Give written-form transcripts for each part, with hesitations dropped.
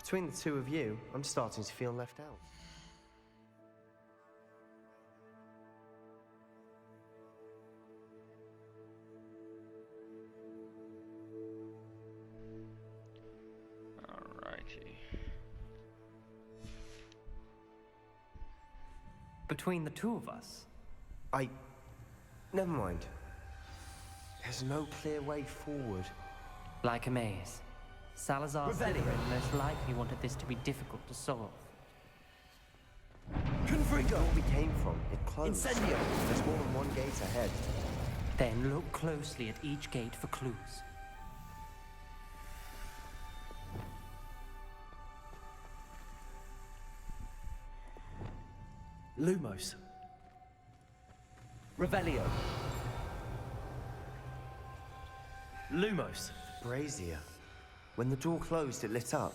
Between the two of you, I'm starting to feel left out. Alrighty. Between the two of us? Never mind. There's no clear way forward. Like a maze. Salazar Slytherin most likely wanted this to be difficult to solve. Confringo! Where we came from, it closed. Incendio! There's more than one gate ahead. Then look closely at each gate for clues. Lumos. Revelio. Lumos. Brazier. When the door closed, it lit up.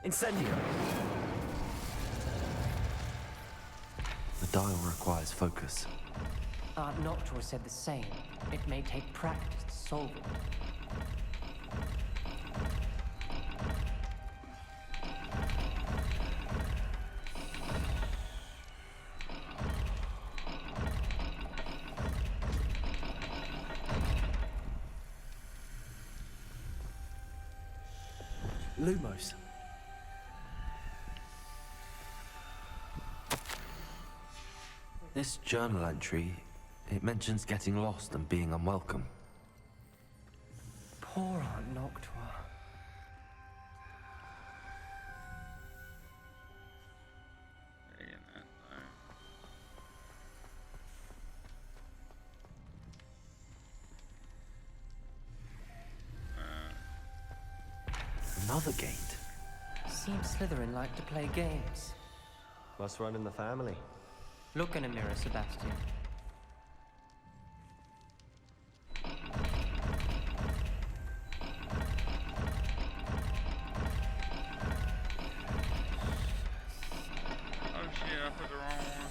Incendio. The dial requires focus. Aunt Noctua said the same. It may take practice to solve it. Lumos. This journal entry, it mentions getting lost and being unwelcome. Poor Aunt Noctua. Another gate. Seems Slytherin like to play games. Must run in the family. Look in a mirror, Sebastian. Oh shit, I put the wrong one.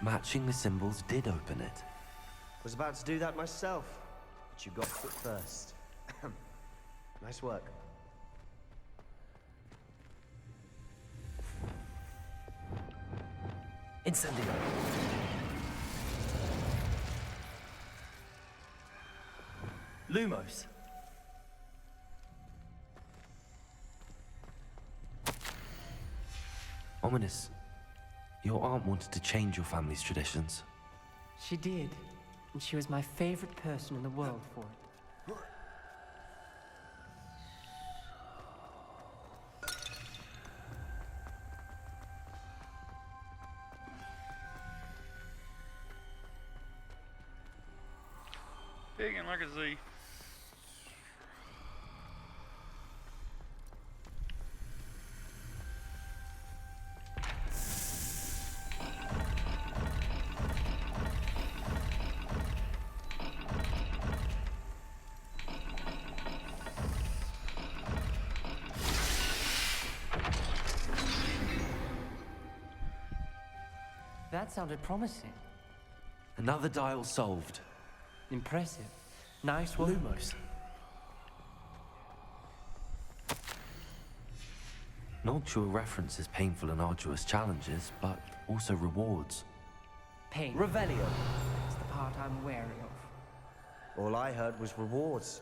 Matching the symbols did open it. Was about to do that myself, but you got to it first. Nice work. Incendio. Lumos. Ominous. Your aunt wanted to change your family's traditions. She did. And she was my favorite person in the world for it. Digging like a Z. That sounded promising. Another dial solved. Impressive. Nice work. Lumos. Noctua references painful and arduous challenges, but also rewards. Pain. Revelio. That's the part I'm wary of. All I heard was rewards.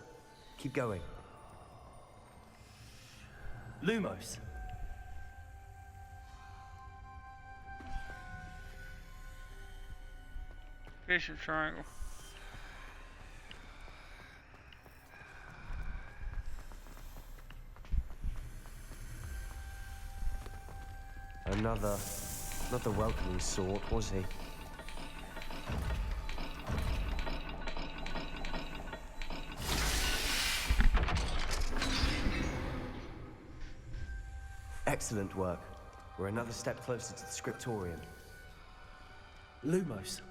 Keep going. Lumos. Vicious triangle. Another, not the welcoming sort, was he? Excellent work. We're another step closer to the scriptorium. Lumos.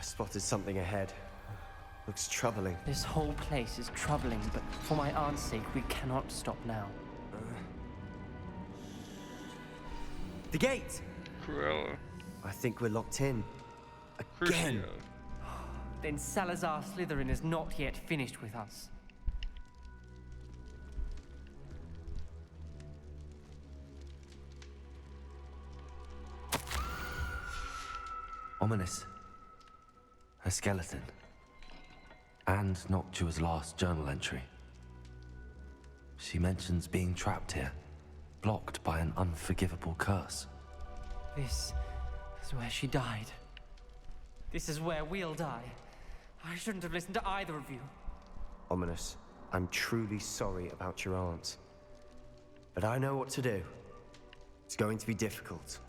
spotted something ahead. Looks troubling. This whole place is troubling, but for my aunt's sake, we cannot stop now. The gate! Cruella. I think we're locked in. Again! Crucio. Then Salazar Slytherin is not yet finished with us. Ominous. A skeleton. And Noctua's last journal entry. She mentions being trapped here, blocked by an unforgivable curse. This is where she died. This is where we'll die. I shouldn't have listened to either of you. Ominous, I'm truly sorry about your aunt. But I know what to do. It's going to be difficult.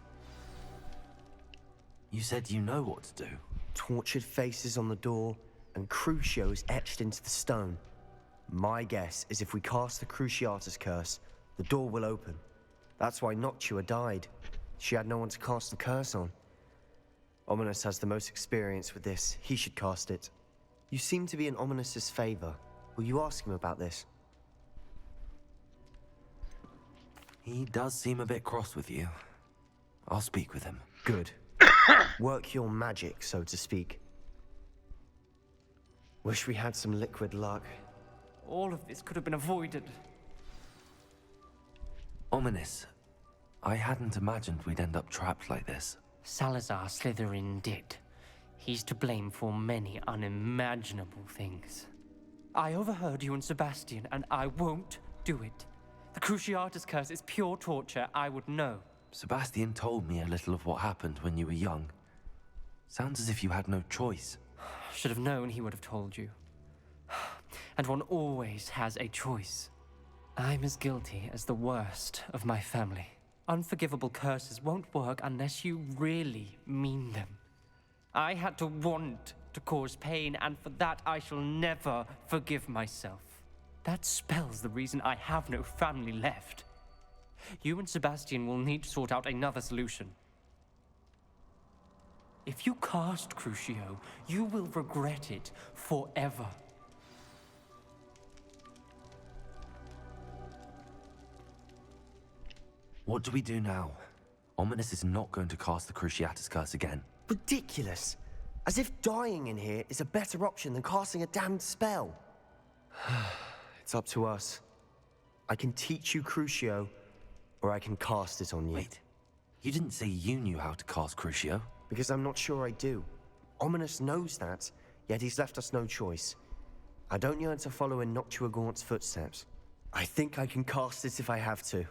You said you know what to do. Tortured faces on the door, and Crucios etched into the stone. My guess is if we cast the Cruciatus curse, the door will open. That's why Noctua died. She had no one to cast the curse on. Ominous has the most experience with this. He should cast it. You seem to be in Ominous's favor. Will you ask him about this? He does seem a bit cross with you. I'll speak with him. Good. Work your magic, so to speak. Wish we had some liquid luck. All of this could have been avoided. Ominous. I hadn't imagined we'd end up trapped like this. Salazar Slytherin did. He's to blame for many unimaginable things. I overheard you and Sebastian, and I won't do it. The Cruciatus curse is pure torture, I would know. Sebastian told me a little of what happened when you were young. Sounds as if you had no choice. Should have known he would have told you. And one always has a choice. I'm as guilty as the worst of my family. Unforgivable curses won't work unless you really mean them. I had to want to cause pain, and for that I shall never forgive myself. That spells the reason I have no family left. You and Sebastian will need to sort out another solution. If you cast Crucio, you will regret it forever. What do we do now? Ominous is not going to cast the Cruciatus curse again. Ridiculous. As if dying in here is a better option than casting a damned spell. It's up to us. I can teach you Crucio, or I can cast it on you. Wait, you didn't say you knew how to cast Crucio? Because I'm not sure I do. Ominous knows that, yet he's left us no choice. I don't yearn to follow in Noctua Gaunt's footsteps. I think I can cast it if I have to.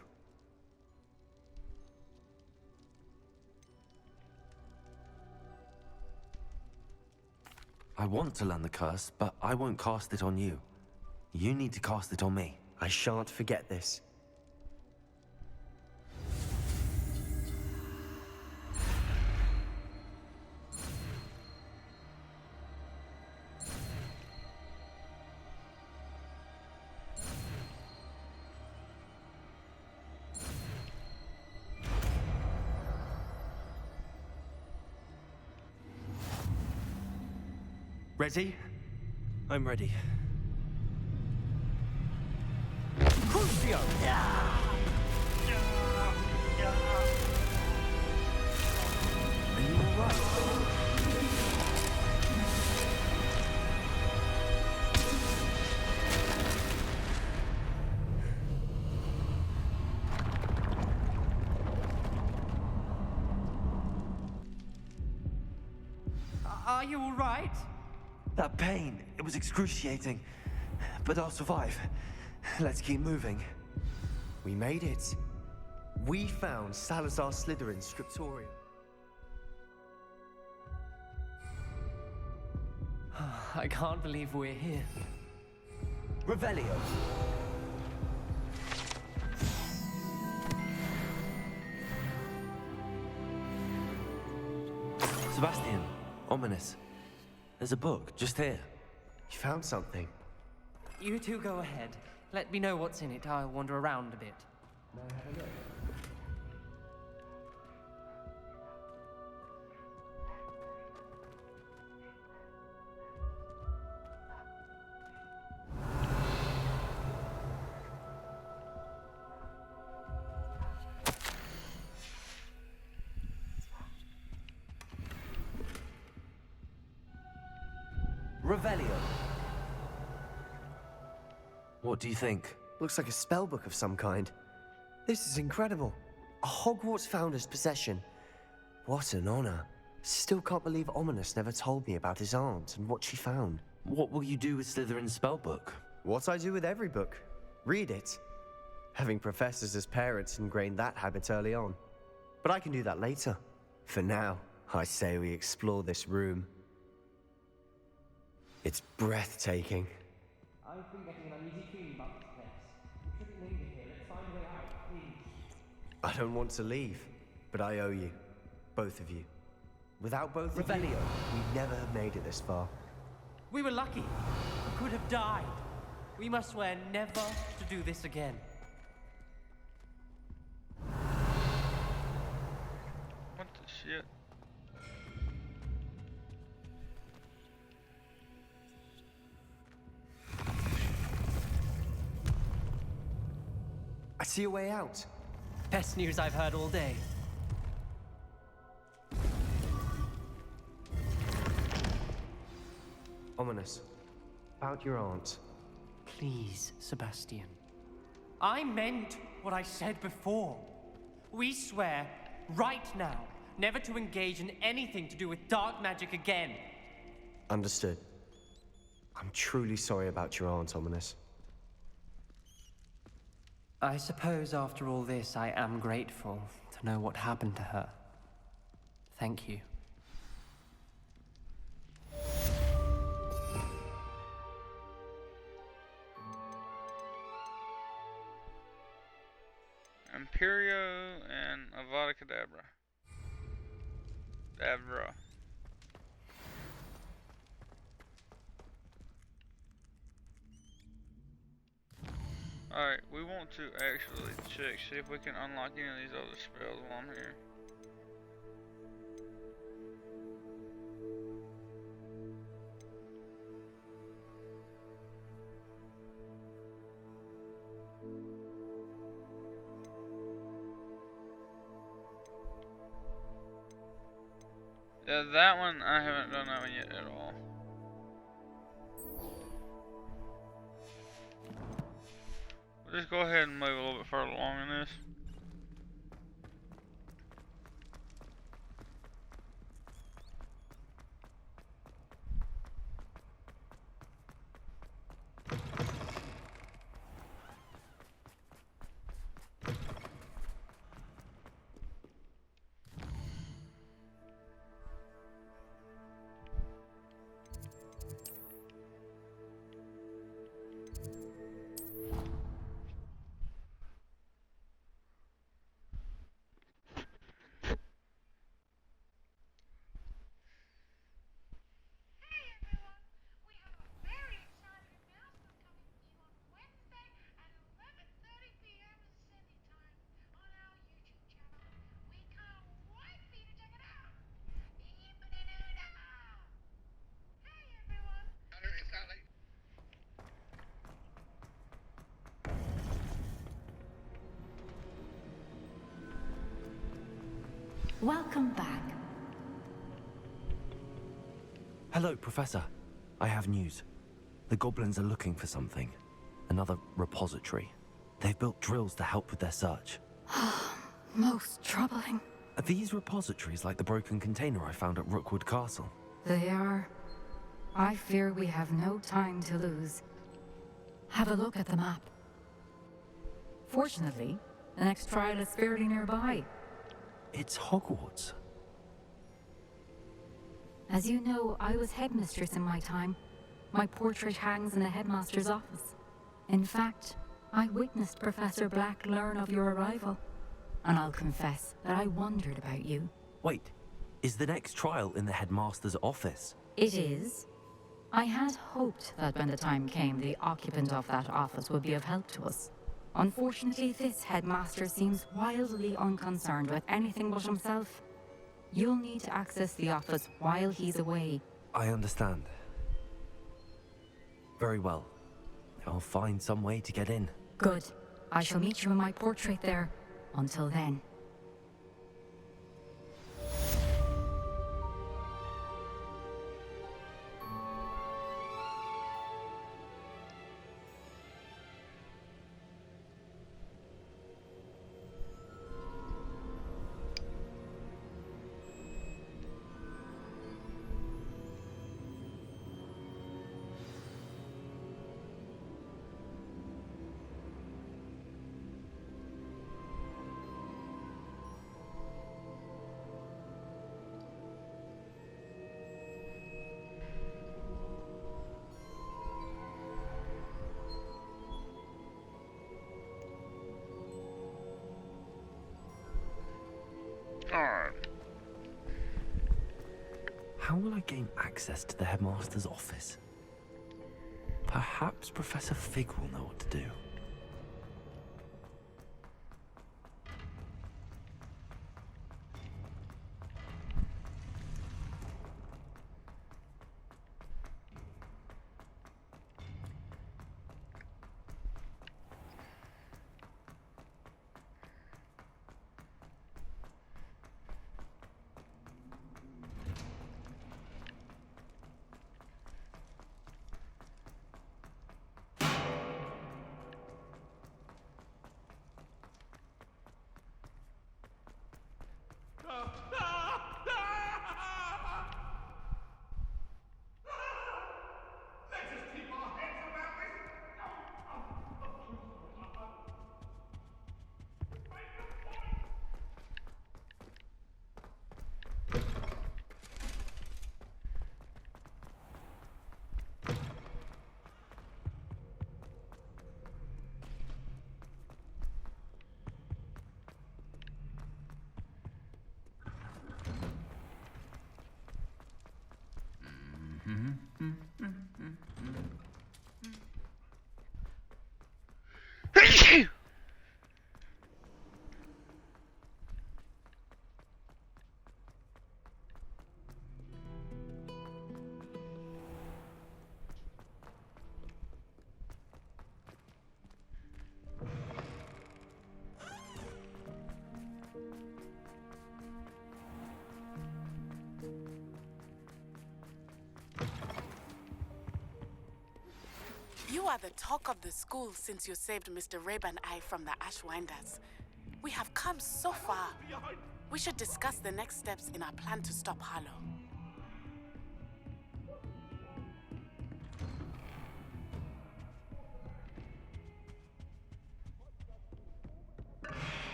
I want to learn the curse, but I won't cast it on you. You need to cast it on me. I shan't forget this. Ready? I'm ready. Crucio! Are you alright? Are you all right? That pain, it was excruciating. But I'll survive. Let's keep moving. We made it. We found Salazar Slytherin's scriptorium. I can't believe we're here. Revelio. Sebastian, Ominous. There's a book just here. You found something. You two go ahead. Let me know what's in it. I'll wander around a bit. Revelio. What do you think? Looks like a spellbook of some kind. This is incredible. A Hogwarts founder's possession. What an honor. Still can't believe Ominous never told me about his aunt and what she found. What will you do with Slytherin's spellbook? What I do with every book. Read it. Having professors as parents ingrained that habit early on. But I can do that later. For now, I say we explore this room. It's breathtaking. I've been getting an uneasy feeling about this place. We shouldn't linger here. Let's find a way out, please. I don't want to leave, but I owe you. Both of you. Without both of you, Revelio. we'd never have made it this far. We were lucky. We could have died. We must swear never to do this again. What the shit? I see a way out. Best news I've heard all day. Ominous. About your aunt. Please, Sebastian. I meant what I said before. We swear, right now, never to engage in anything to do with dark magic again. Understood. I'm truly sorry about your aunt, Ominous. I suppose after all this, I am grateful to know what happened to her. Thank you. Imperio and Avada Kedavra. Davra. Alright, we want to actually check, see if we can unlock any of these other spells while I'm here. Yeah, that one, I haven't done that one yet at all. We'll just go ahead and move a little bit further along in this. Welcome back. Hello, Professor. I have news. The goblins are looking for something. Another repository. They've built drills to help with their search. Most troubling. Are these repositories like the broken container I found at Rookwood Castle? They are. I fear we have no time to lose. Have a look at the map. Fortunately, the next trial is fairly nearby. It's Hogwarts. As you know, I was headmistress in my time. My portrait hangs in the headmaster's office. In fact, I witnessed Professor Black learn of your arrival. And I'll confess that I wondered about you. Wait, is the next trial in the headmaster's office? It is. I had hoped that when the time came, the occupant of that office would be of help to us. Unfortunately, this headmaster seems wildly unconcerned with anything but himself. You'll need to access the office while he's away. I understand. Very well. I'll find some way to get in. Good. I shall meet you in my portrait there. Until then. Alright. How will I gain access to the headmaster's office? Perhaps Professor Fig will know what to do. You are the talk of the school since you saved Mr. Rabe and I from the Ashwinders. We have come so far. We should discuss the next steps in our plan to stop Harlow.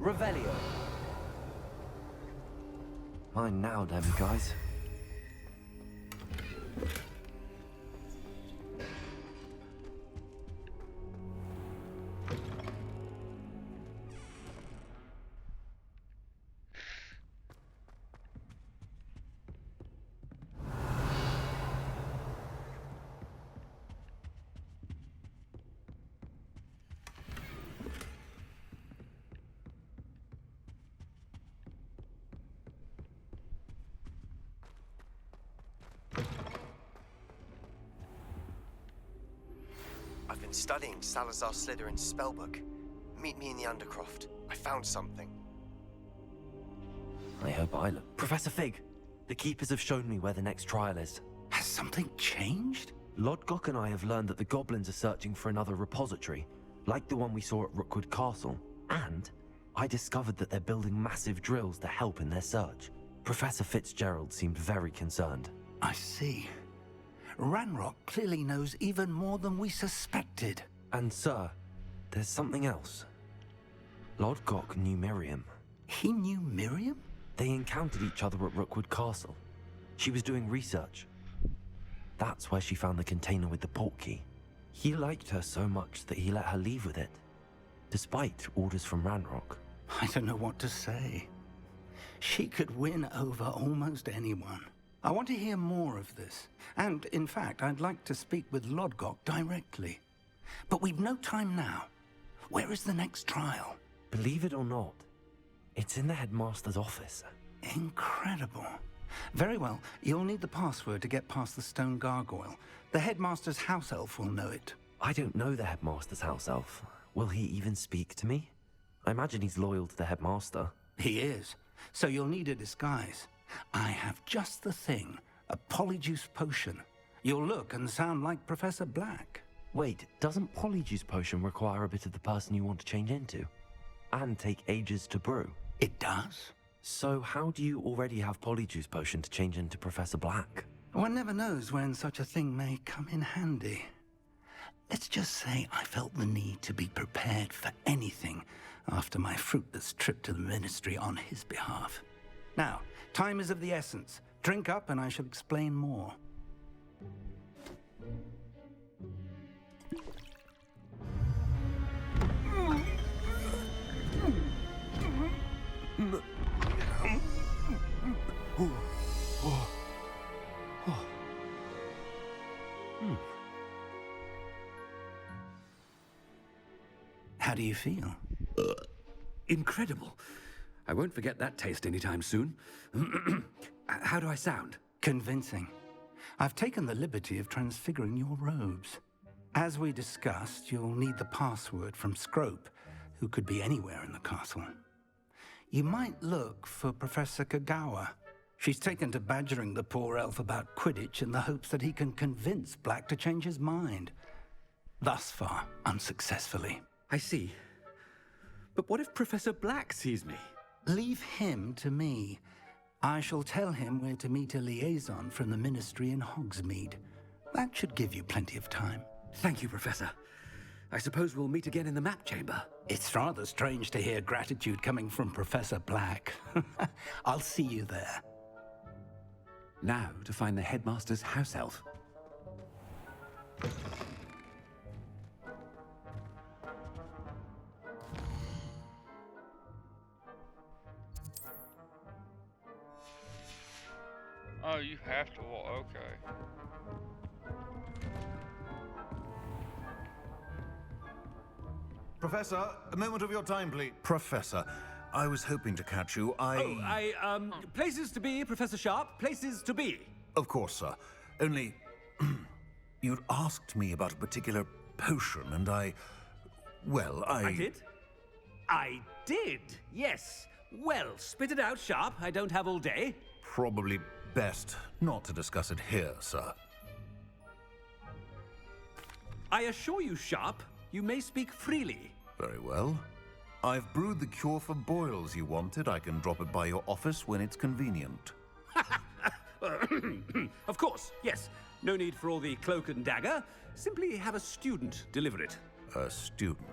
Revelio. Mine now, damn you guys. I've been studying Salazar Slytherin's spellbook. Meet me in the Undercroft. I found something. I hope I look. Professor Fig, the Keepers have shown me where the next trial is. Has something changed? Lodgok and I have learned that the goblins are searching for another repository, like the one we saw at Rookwood Castle. And I discovered that they're building massive drills to help in their search. Professor Fitzgerald seemed very concerned. I see. Ranrock clearly knows even more than we suspected. And sir, there's something else. Lodgok knew Miriam. He knew Miriam? They encountered each other at Rookwood Castle. She was doing research. That's where she found the container with the portkey. He liked her so much that he let her leave with it, despite orders from Ranrock. I don't know what to say. She could win over almost anyone. I want to hear more of this. And, in fact, I'd like to speak with Lodgok directly. But we've no time now. Where is the next trial? Believe it or not, it's in the headmaster's office. Incredible. Very well. You'll need the password to get past the stone gargoyle. The headmaster's house elf will know it. I don't know the headmaster's house elf. Will he even speak to me? I imagine he's loyal to the headmaster. He is. So you'll need a disguise. I have just the thing. A polyjuice potion. You'll look and sound like Professor Black. Wait, doesn't Polyjuice Potion require a bit of the person you want to change into? And take ages to brew? It does? So how do you already have Polyjuice Potion to change into Professor Black? One never knows when such a thing may come in handy. Let's just say I felt the need to be prepared for anything after my fruitless trip to the Ministry on his behalf. Now, time is of the essence. Drink up and I shall explain more. How do you feel? Incredible. I won't forget that taste anytime soon. How do I sound? Convincing. I've taken the liberty of transfiguring your robes. As we discussed, you'll need the password from Scrope, who could be anywhere in the castle. You might look for Professor Kagawa. She's taken to badgering the poor elf about Quidditch in the hopes that he can convince Black to change his mind. Thus far, unsuccessfully. I see. But what if Professor Black sees me? Leave him to me. I shall tell him where to meet a liaison from the Ministry in Hogsmeade. That should give you plenty of time. Thank you, Professor. I suppose we'll meet again in the map chamber. It's rather strange to hear gratitude coming from Professor Black. I'll see you there. Now to find the headmaster's house elf. Oh, you have to walk. Okay. Professor, a moment of your time, please. Professor, I was hoping to catch you. Places to be, Professor Sharp. Places to be. Of course, sir. Only, you'd asked me about a particular potion, and I did? I did, yes. Well, spit it out, Sharp. I don't have all day. Probably best not to discuss it here, sir. I assure you, Sharp, you may speak freely. Very well. I've brewed the cure for boils you wanted. I can drop it by your office when it's convenient. Of course, yes. No need for all the cloak and dagger. Simply have a student deliver it. A student.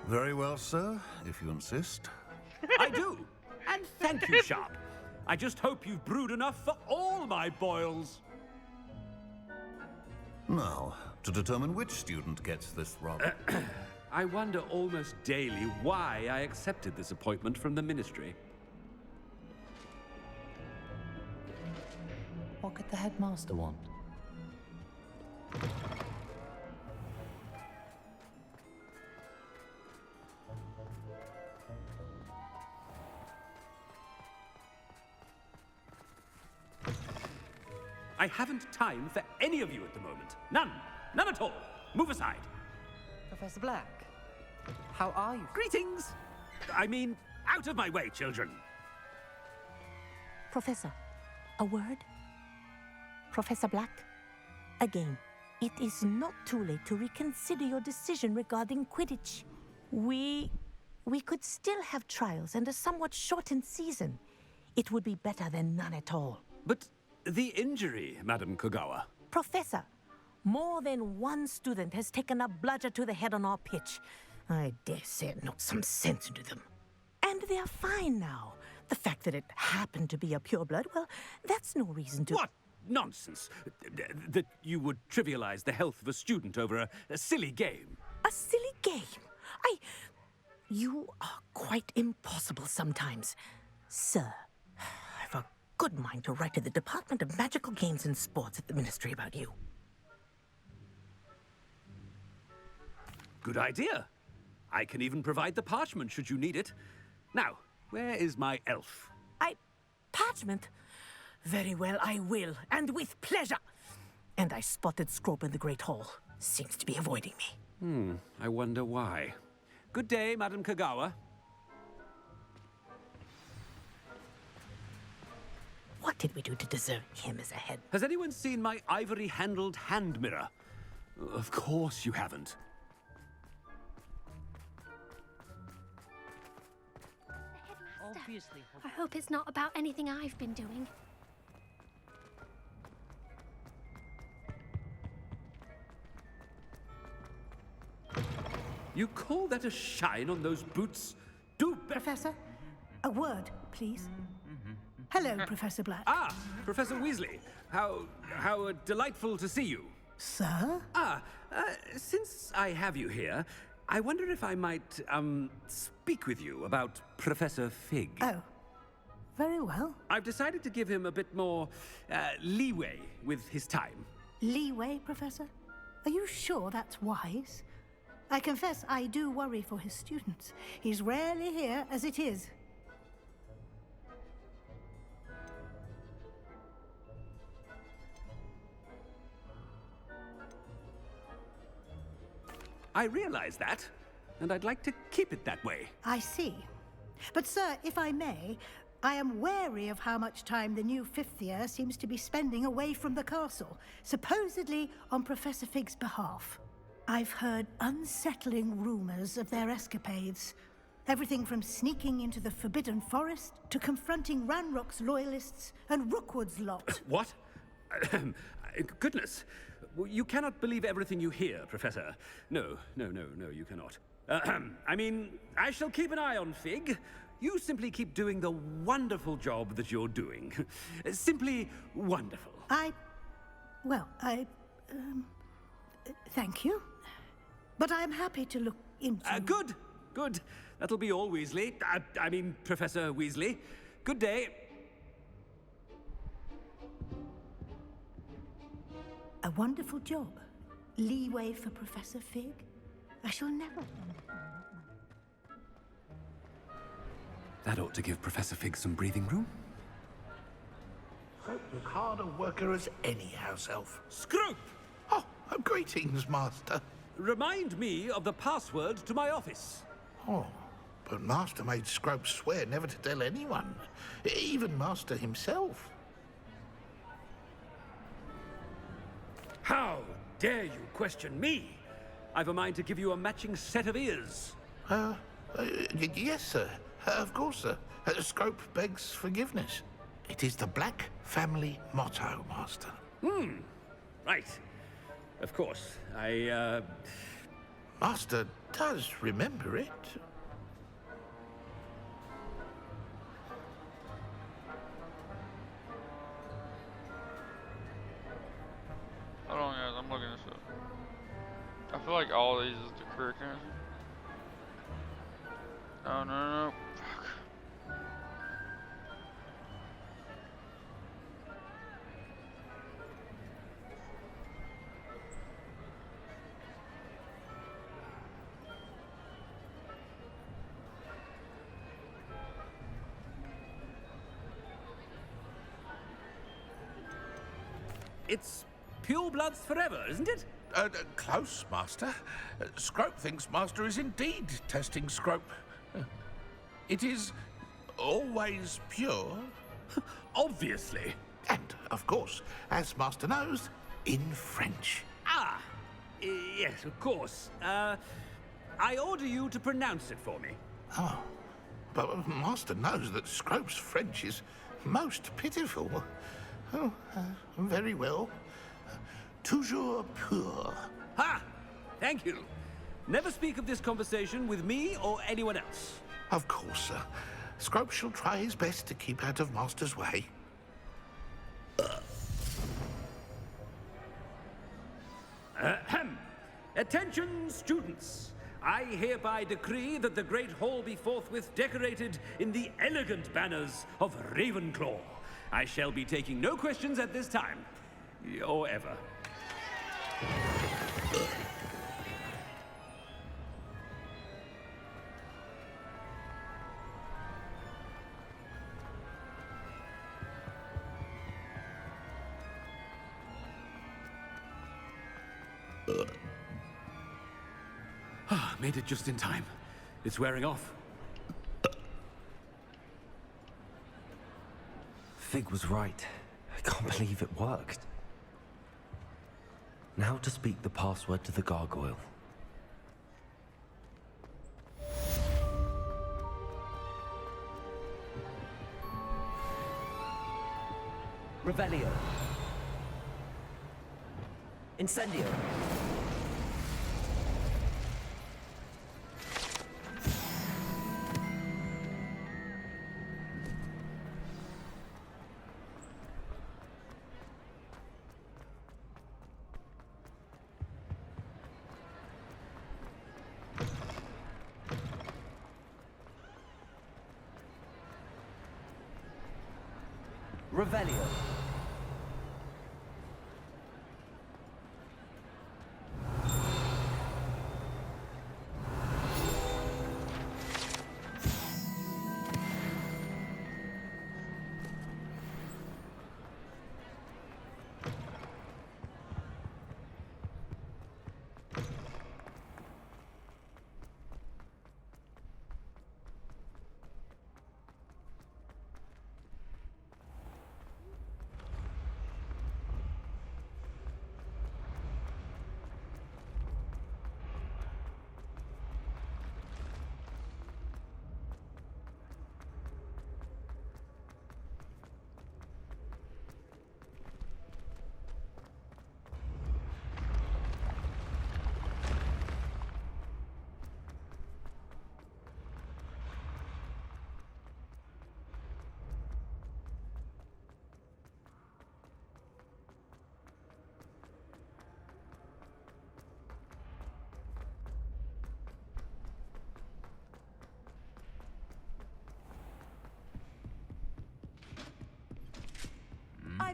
Very well, sir, if you insist. I do. And thank you, Sharp. I just hope you've brewed enough for all my boils. Now, to determine which student gets this rather... I wonder almost daily why I accepted this appointment from the Ministry. What could the headmaster want? I haven't time for any of you at the moment. None. None at all. Move aside. Professor Black, how are you? Greetings! I mean, out of my way, children. Professor, a word? Professor Black, again, it is not too late to reconsider your decision regarding Quidditch. We could still have trials and a somewhat shortened season. It would be better than none at all. But the injury, Madam Kagawa. Professor, more than one student has taken a bludger to the head on our pitch. I dare say it knocked some sense into them. And they are fine now. The fact that it happened to be a pureblood, well, that's no reason to... What nonsense! That you would trivialize the health of a student over a silly game. A silly game? You are quite impossible sometimes. Sir, I've a good mind to write to the Department of Magical Games and Sports at the Ministry about you. Good idea. I can even provide the parchment should you need it. Now, where is my elf? Parchment? Very well, I will, and with pleasure. And I spotted Scrope in the Great Hall. Seems to be avoiding me. I wonder why. Good day, Madam Kagawa. What did we do to deserve him as a head? Has anyone seen my ivory-handled hand mirror? Of course you haven't. Obviously. I hope it's not about anything I've been doing. You call that a shine on those boots? Do better. Professor, a word, please. Hello, Professor Black. Ah, Professor Weasley. How delightful to see you. Sir? Since I have you here, I wonder if I might, speak with you about Professor Fig. Oh, very well. I've decided to give him a bit more, leeway with his time. Leeway, Professor? Are you sure that's wise? I confess I do worry for his students. He's rarely here as it is. I realize that, and I'd like to keep it that way. I see. But sir, if I may, I am wary of how much time the new fifth year seems to be spending away from the castle, supposedly on Professor Fig's behalf. I've heard unsettling rumors of their escapades. Everything from sneaking into the Forbidden Forest to confronting Ranrock's loyalists and Rookwood's lot. What? Goodness. You cannot believe everything you hear, Professor. No, you cannot. I mean, I shall keep an eye on Fig. You simply keep doing the wonderful job that you're doing. Simply wonderful. Thank you. But I'm happy to look into... Good. That'll be all, Weasley. I mean, Professor Weasley. Good day. A wonderful job. Leeway for Professor Fig. I shall never... That ought to give Professor Fig some breathing room. As hard a worker as any house elf. Scrope! Oh, greetings, Master. Remind me of the password to my office. Oh, but Master made Scrope swear never to tell anyone, even Master himself. How dare you question me? I've a mind to give you a matching set of ears. Yes, sir. Of course, sir. Scrope begs forgiveness. It is the Black family motto, Master. Right. Of course. Master does remember it. Hold on, guys. I'm looking this up. I feel like all these is the correct answer. Oh, no. Fuck. It's pure bloods forever, isn't it? Close, Master. Scrope thinks Master is indeed testing Scrope. It is always pure. Obviously. And, of course, as Master knows, in French. Yes, of course. I order you to pronounce it for me. Oh, but Master knows that Scrope's French is most pitiful. Oh, very well. Toujours pur. Ha! Thank you. Never speak of this conversation with me or anyone else. Of course, sir. Scrope shall try his best to keep out of Master's way. Attention, students. I hereby decree that the Great Hall be forthwith decorated in the elegant banners of Ravenclaw. I shall be taking no questions at this time. Or ever. Made it just in time. It's wearing off. Fig was right. I can't believe it worked. Now to speak the password to the gargoyle. Revelio. Incendio. Revelio.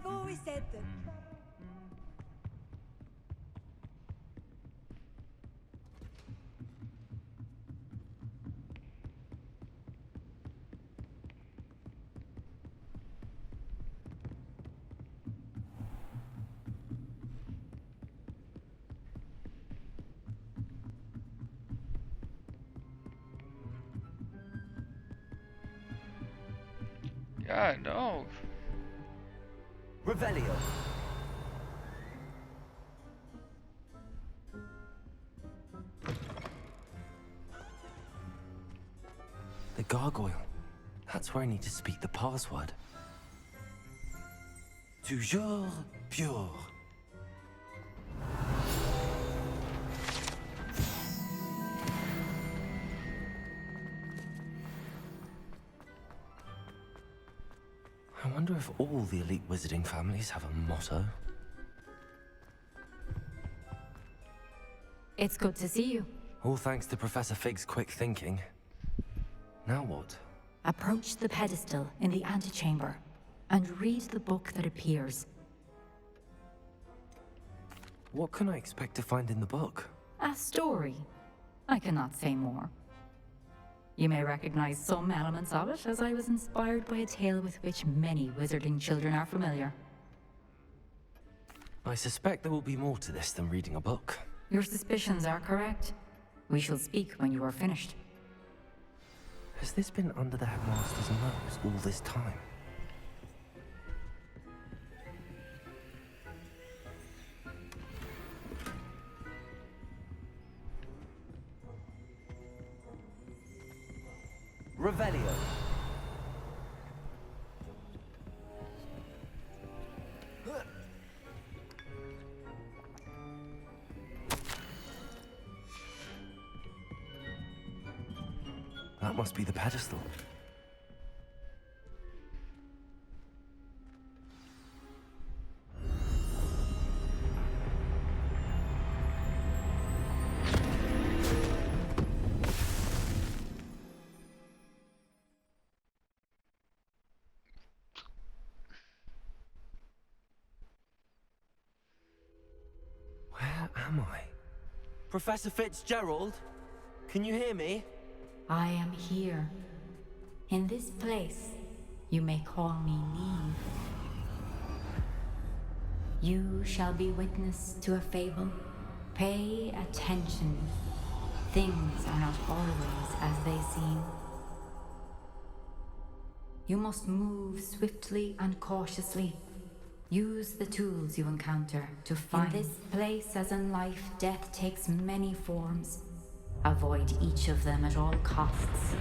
I've always said that. God, dog. Revelio. The gargoyle. That's where I need to speak the password. Toujours pure. I wonder if all the elite wizarding families have a motto. It's good to see you. All thanks to Professor Fig's quick thinking. Now what? Approach the pedestal in the antechamber and read the book that appears. What can I expect to find in the book? A story. I cannot say more. You may recognize some elements of it, as I was inspired by a tale with which many wizarding children are familiar. I suspect there will be more to this than reading a book. Your suspicions are correct. We shall speak when you are finished. Has this been under the headmaster's nose all this time? Revelio. That must be the pedestal. Where am I? Professor Fitzgerald? Can you hear me? I am here. In this place, you may call me Neve. You shall be witness to a fable. Pay attention. Things are not always as they seem. You must move swiftly and cautiously. Use the tools you encounter to find. In this place, as in life, death takes many forms. Avoid each of them at all costs.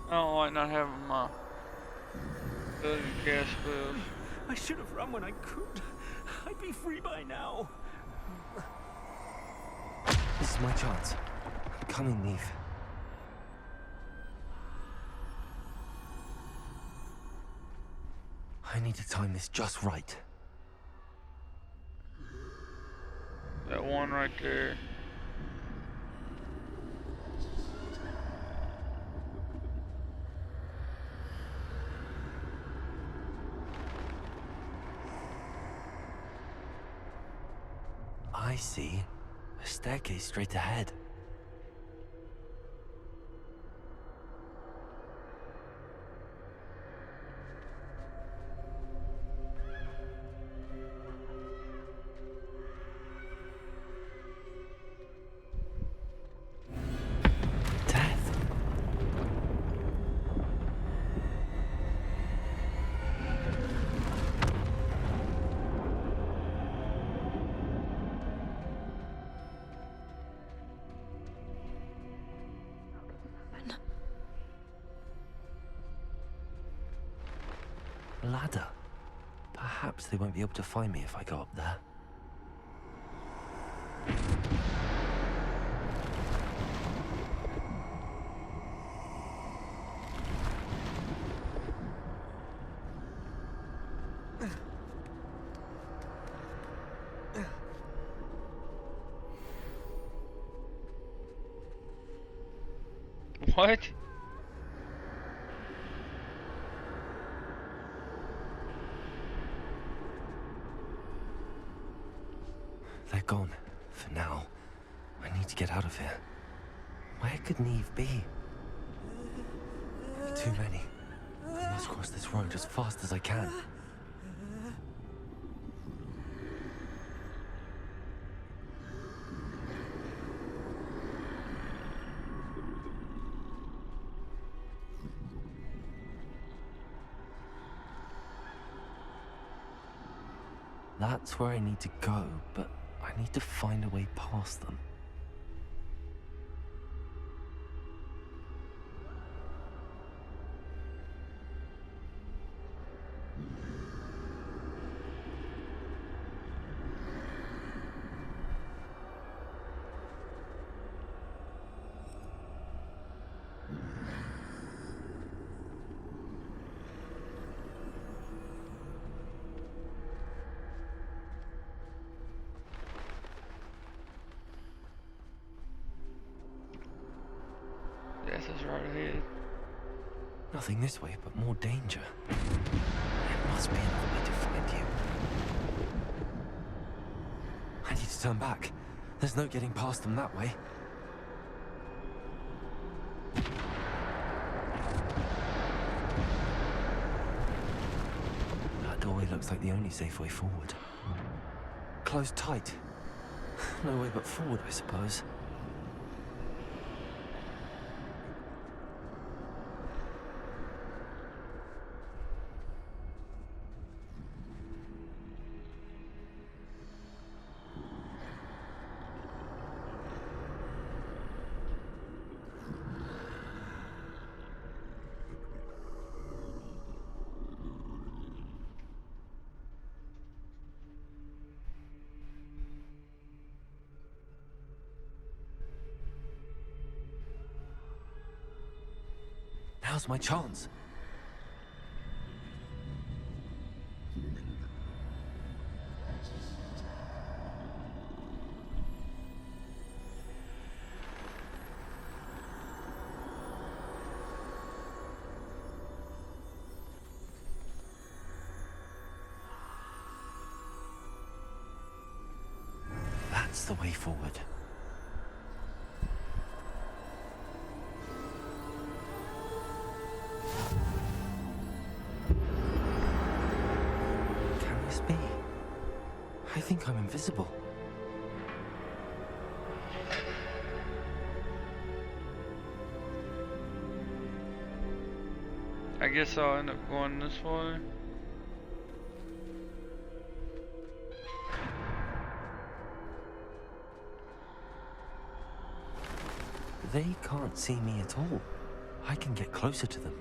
I don't like not having my ability to cast spells. I should have run when I could. I'd be free by now. This is my chance. I'm coming, Neve. I need to time this just right. That one right there. I see a staircase straight ahead. A ladder. Perhaps they won't be able to find me if I go up there. What? They're gone. For now. I need to get out of here. Where could Neve be? Too many. I must cross this road as fast as I can. That's where I need to go, but I need to find a way past them. Death is right ahead. Nothing this way, but more danger. There must be another way to find you. I need to turn back. There's no getting past them that way. That doorway looks like the only safe way forward. Closed tight. No way but forward, I suppose. Now's my chance. That's the way forward. Be? I think I'm invisible. I guess I'll end up going this way. They can't see me at all. I can get closer to them.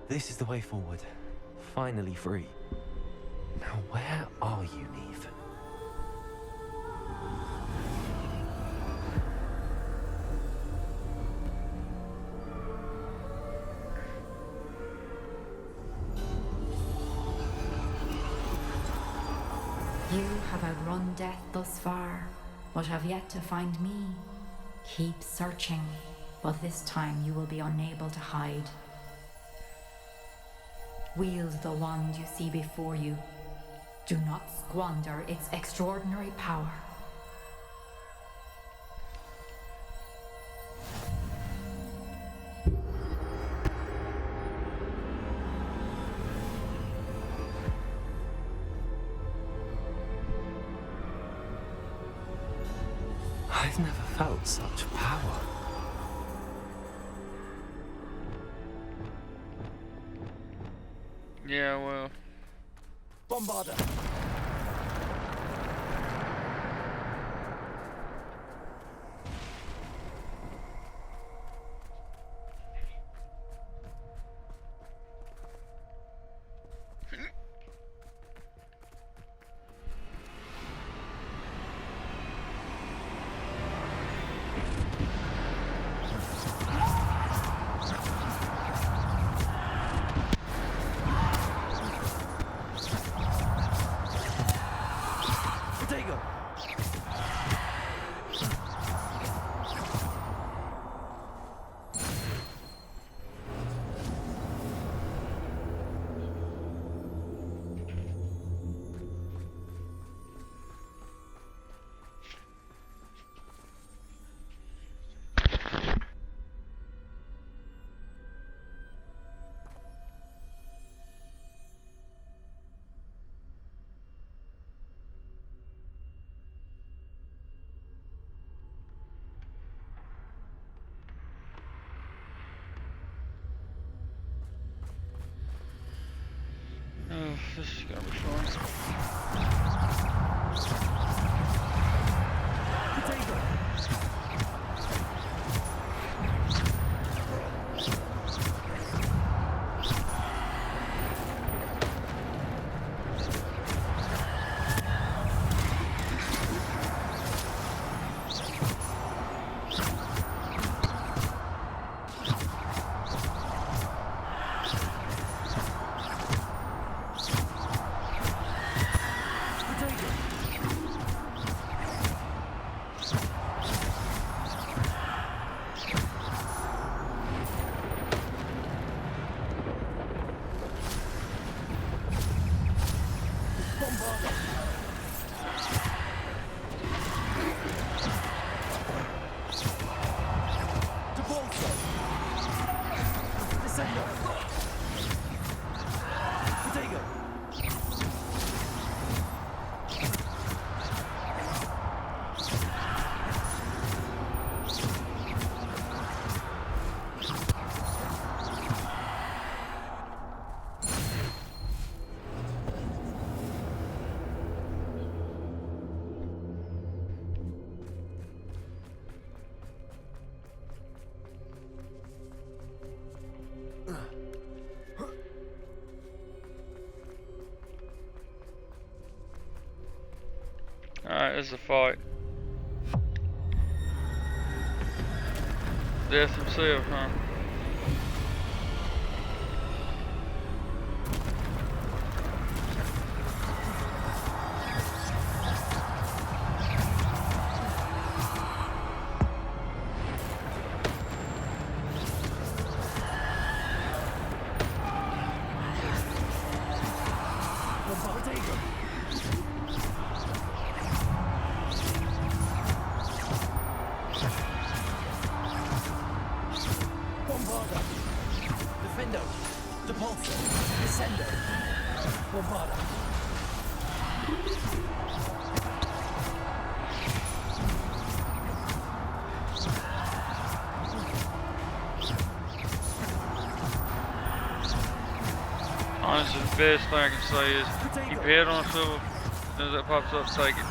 This is the way forward. Finally free. Now where are you, Neve? You have outrun death thus far, but have yet to find me. Keep searching, but this time you will be unable to hide. Wield the wand you see before you. Do not squander its extraordinary power. I've never felt such power. Yeah, well. Bombarder! This is gonna be fun. Alright, this is a fight. Death himself, huh? Honestly, the best thing I can say is keep your head on a swivel. As soon as that pops up, take it.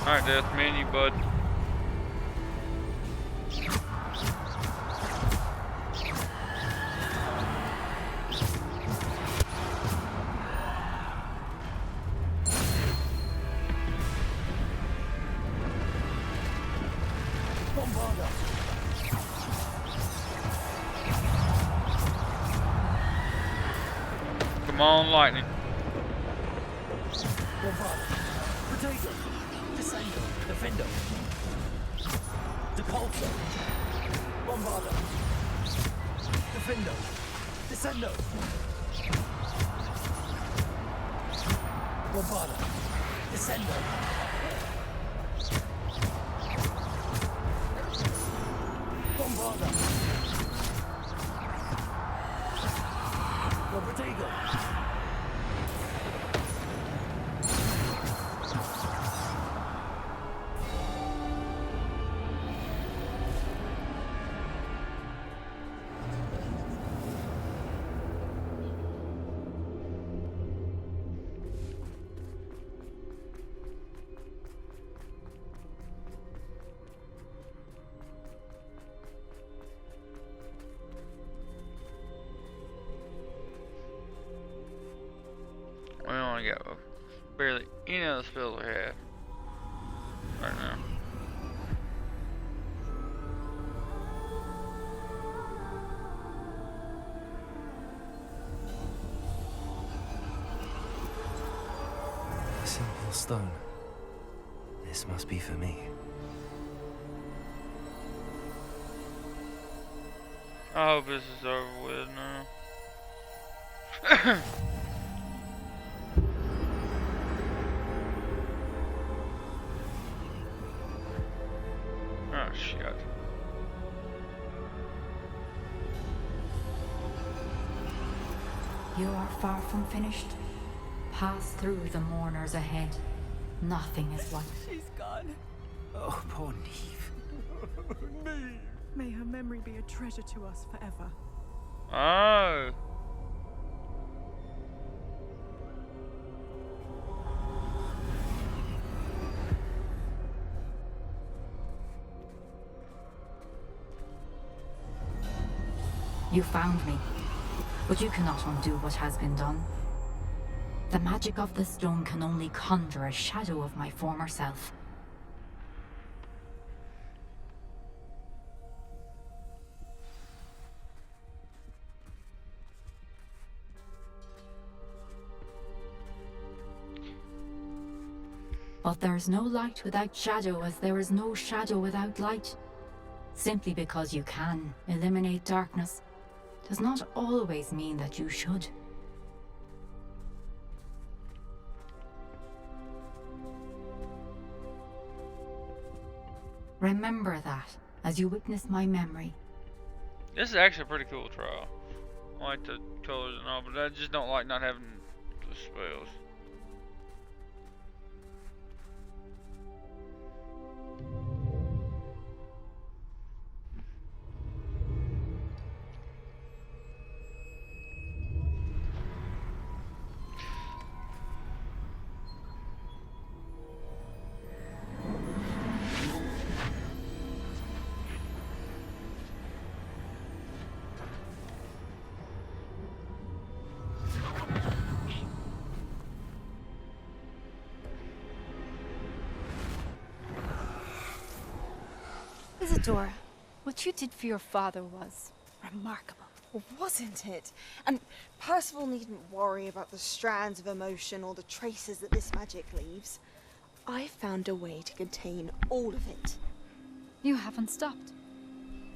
Alright, Death, me and you, bud. Come on, lightning. Potato. Descendo. Defendo. Depulso. Bombarda. Defendo. Descendo. Bombarda. Descendo. Bombarda. Potato. We only got barely any other spells we have right now. A simple stone. This must be for me. I hope this is over with now. Oh shit. You are far from finished. Pass through the mourners ahead. Nothing is what. She's gone. Oh, poor Neve. Neve. May her memory be a treasure to us forever. Oh. You found me, but you cannot undo what has been done. The magic of the stone can only conjure a shadow of my former self. But there's no light without shadow, as there is no shadow without light. Simply because you can eliminate darkness does not always mean that you should. Remember that as you witness my memory. This is actually a pretty cool trial. I like the colors and all, but I just don't like not having the spells. Isadora, what you did for your father was remarkable. Well, wasn't it? And Percival needn't worry about the strands of emotion or the traces that this magic leaves. I found a way to contain all of it. You haven't stopped.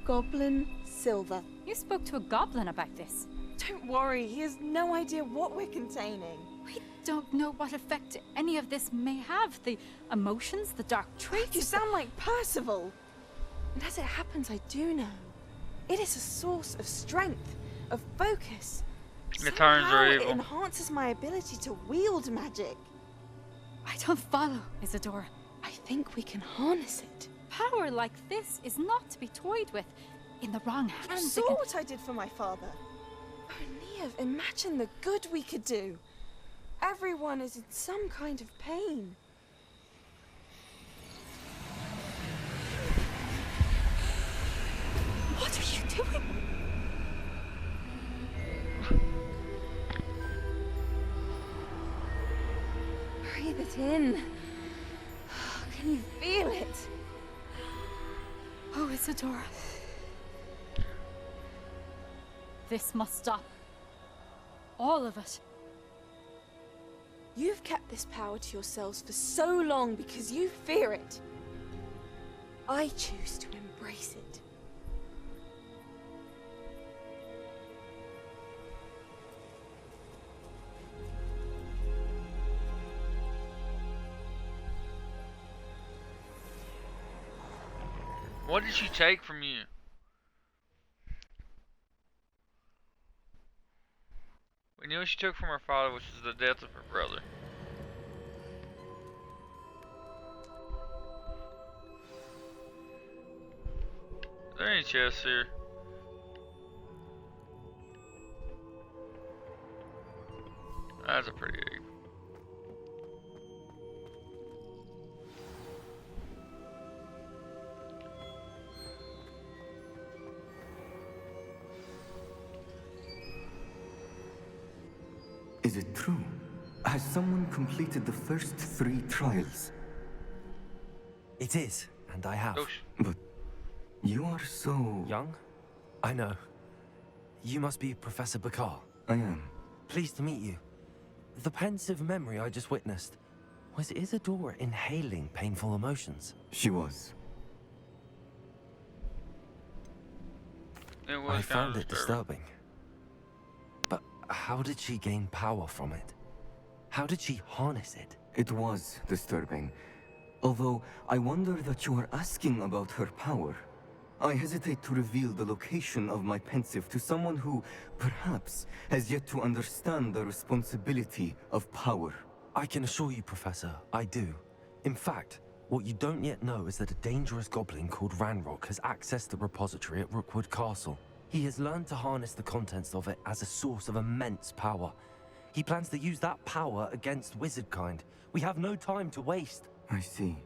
Goblin Silver. You spoke to a goblin about this. Don't worry, he has no idea what we're containing. We don't know what effect any of this may have. The emotions, the dark traits. You sound like Percival. And as it happens, I do know. It is a source of strength, of focus. The turns are Somehow evil. it enhances my ability to wield magic. I don't follow, Isadora. I think we can harness it. Power like this is not to be toyed with. In the wrong You hands, saw what I did for my father. Oh, Neve, imagine the good we could do. Everyone is in some kind of pain. What are you doing? Breathe it in. Can you feel it? Oh, Isadora. This must stop. All of it. You've kept this power to yourselves for so long because you fear it. I choose to embrace it. What did she take from you? We knew what she took from her father, which is the death of her brother. Is there any chests here? That's a pretty egg. Is it true? Has someone completed the first 3 trials? It is, and I have. But you are so... Young? I know. You must be Professor Bakar. I am. Pleased to meet you. The pensive memory I just witnessed, was Isadora inhaling painful emotions? She was. It was I found kinda it disturbing. But how did she gain power from it? How did she harness it? It was disturbing. Although, I wonder that you are asking about her power. I hesitate to reveal the location of my pensive to someone who, perhaps, has yet to understand the responsibility of power. I can assure you, Professor, I do. In fact, what you don't yet know is that a dangerous goblin called Ranrock has accessed the repository at Rookwood Castle. He has learned to harness the contents of it as a source of immense power. He plans to use that power against wizardkind. We have no time to waste. I see.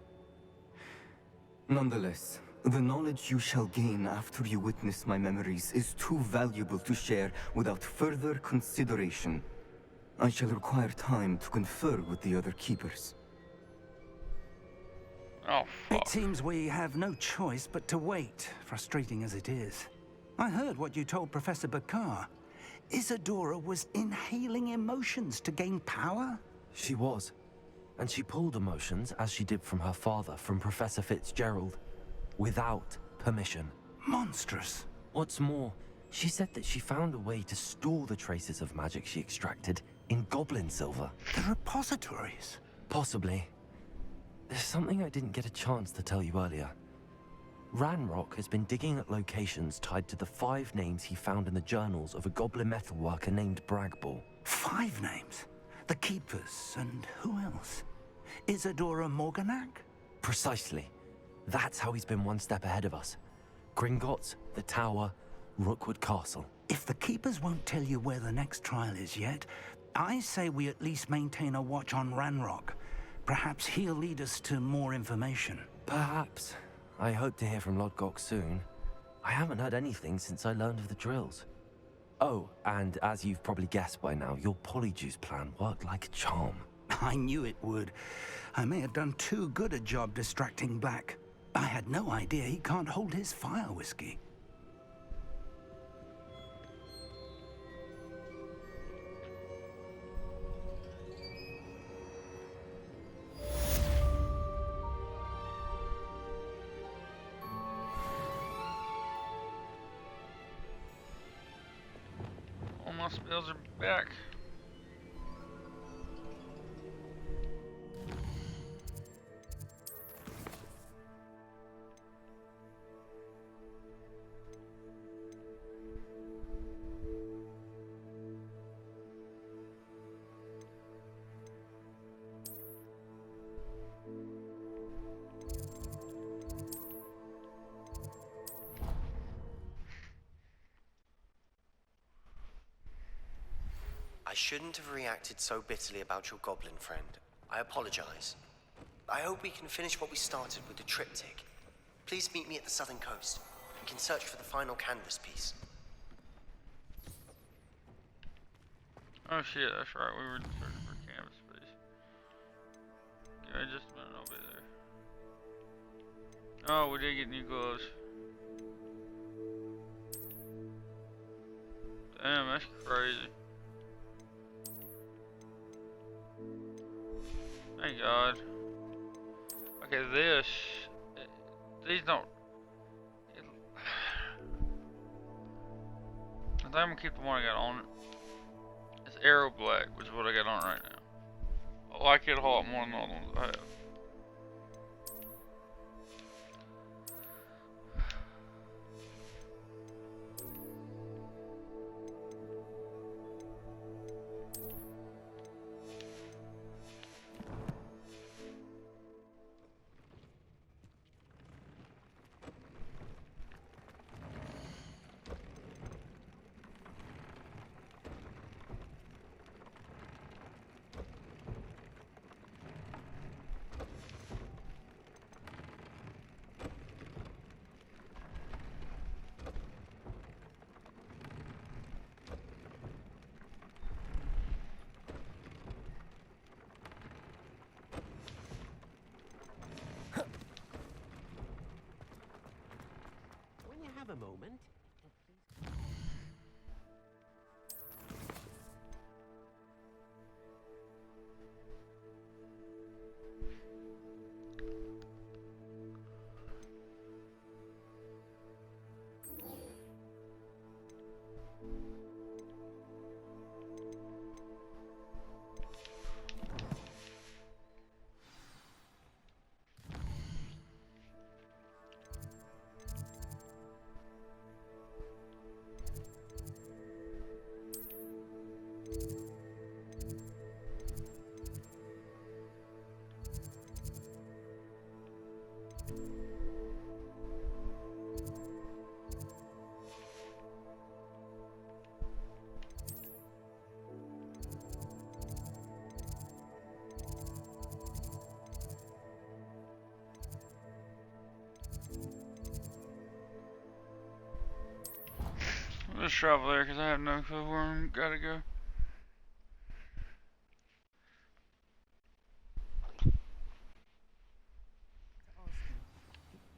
Nonetheless, The knowledge you shall gain after you witness my memories is too valuable to share without further consideration. I shall require time to confer with the other keepers. Oh, fuck. It seems we have no choice but to wait, frustrating as it is. I heard what you told Professor Bakar. Isadora was inhaling emotions to gain power? She was. And she pulled emotions, as she did from her father, from Professor Fitzgerald. Without permission. Monstrous. What's more, she said that she found a way to store the traces of magic she extracted in goblin silver. The repositories? Possibly. There's something I didn't get a chance to tell you earlier. Ranrock has been digging at locations tied to the 5 names he found in the journals of a goblin metalworker named Bragball. 5 names? The Keepers, and who else? Isadora Morganac? Precisely. That's how he's been one step ahead of us. Gringotts, the Tower, Rookwood Castle. If the Keepers won't tell you where the next trial is yet, I say we at least maintain a watch on Ranrock. Perhaps he'll lead us to more information. Perhaps. I hope to hear from Lodgok soon. I haven't heard anything since I learned of the drills. Oh, and as you've probably guessed by now, your Polyjuice plan worked like a charm. I knew it would. I may have done too good a job distracting Black. I had no idea he can't hold his fire whiskey. All my spells are back. I shouldn't have reacted so bitterly about your goblin friend. I apologize. I hope we can finish what we started with the triptych. Please meet me at the southern coast. We can search for the final canvas piece. Oh shit, that's right. We were searching for canvas piece. Give me just a minute, I'll be there. Oh, we did get new gloves. Damn, that's crazy. Thank God. Okay, these don't. I think I'm gonna keep the one I got on. It's Arrow Black, which is what I got on right now. I like it a lot more than the other ones I have. A moment. just travel there because I have no clue where I'm gotta go.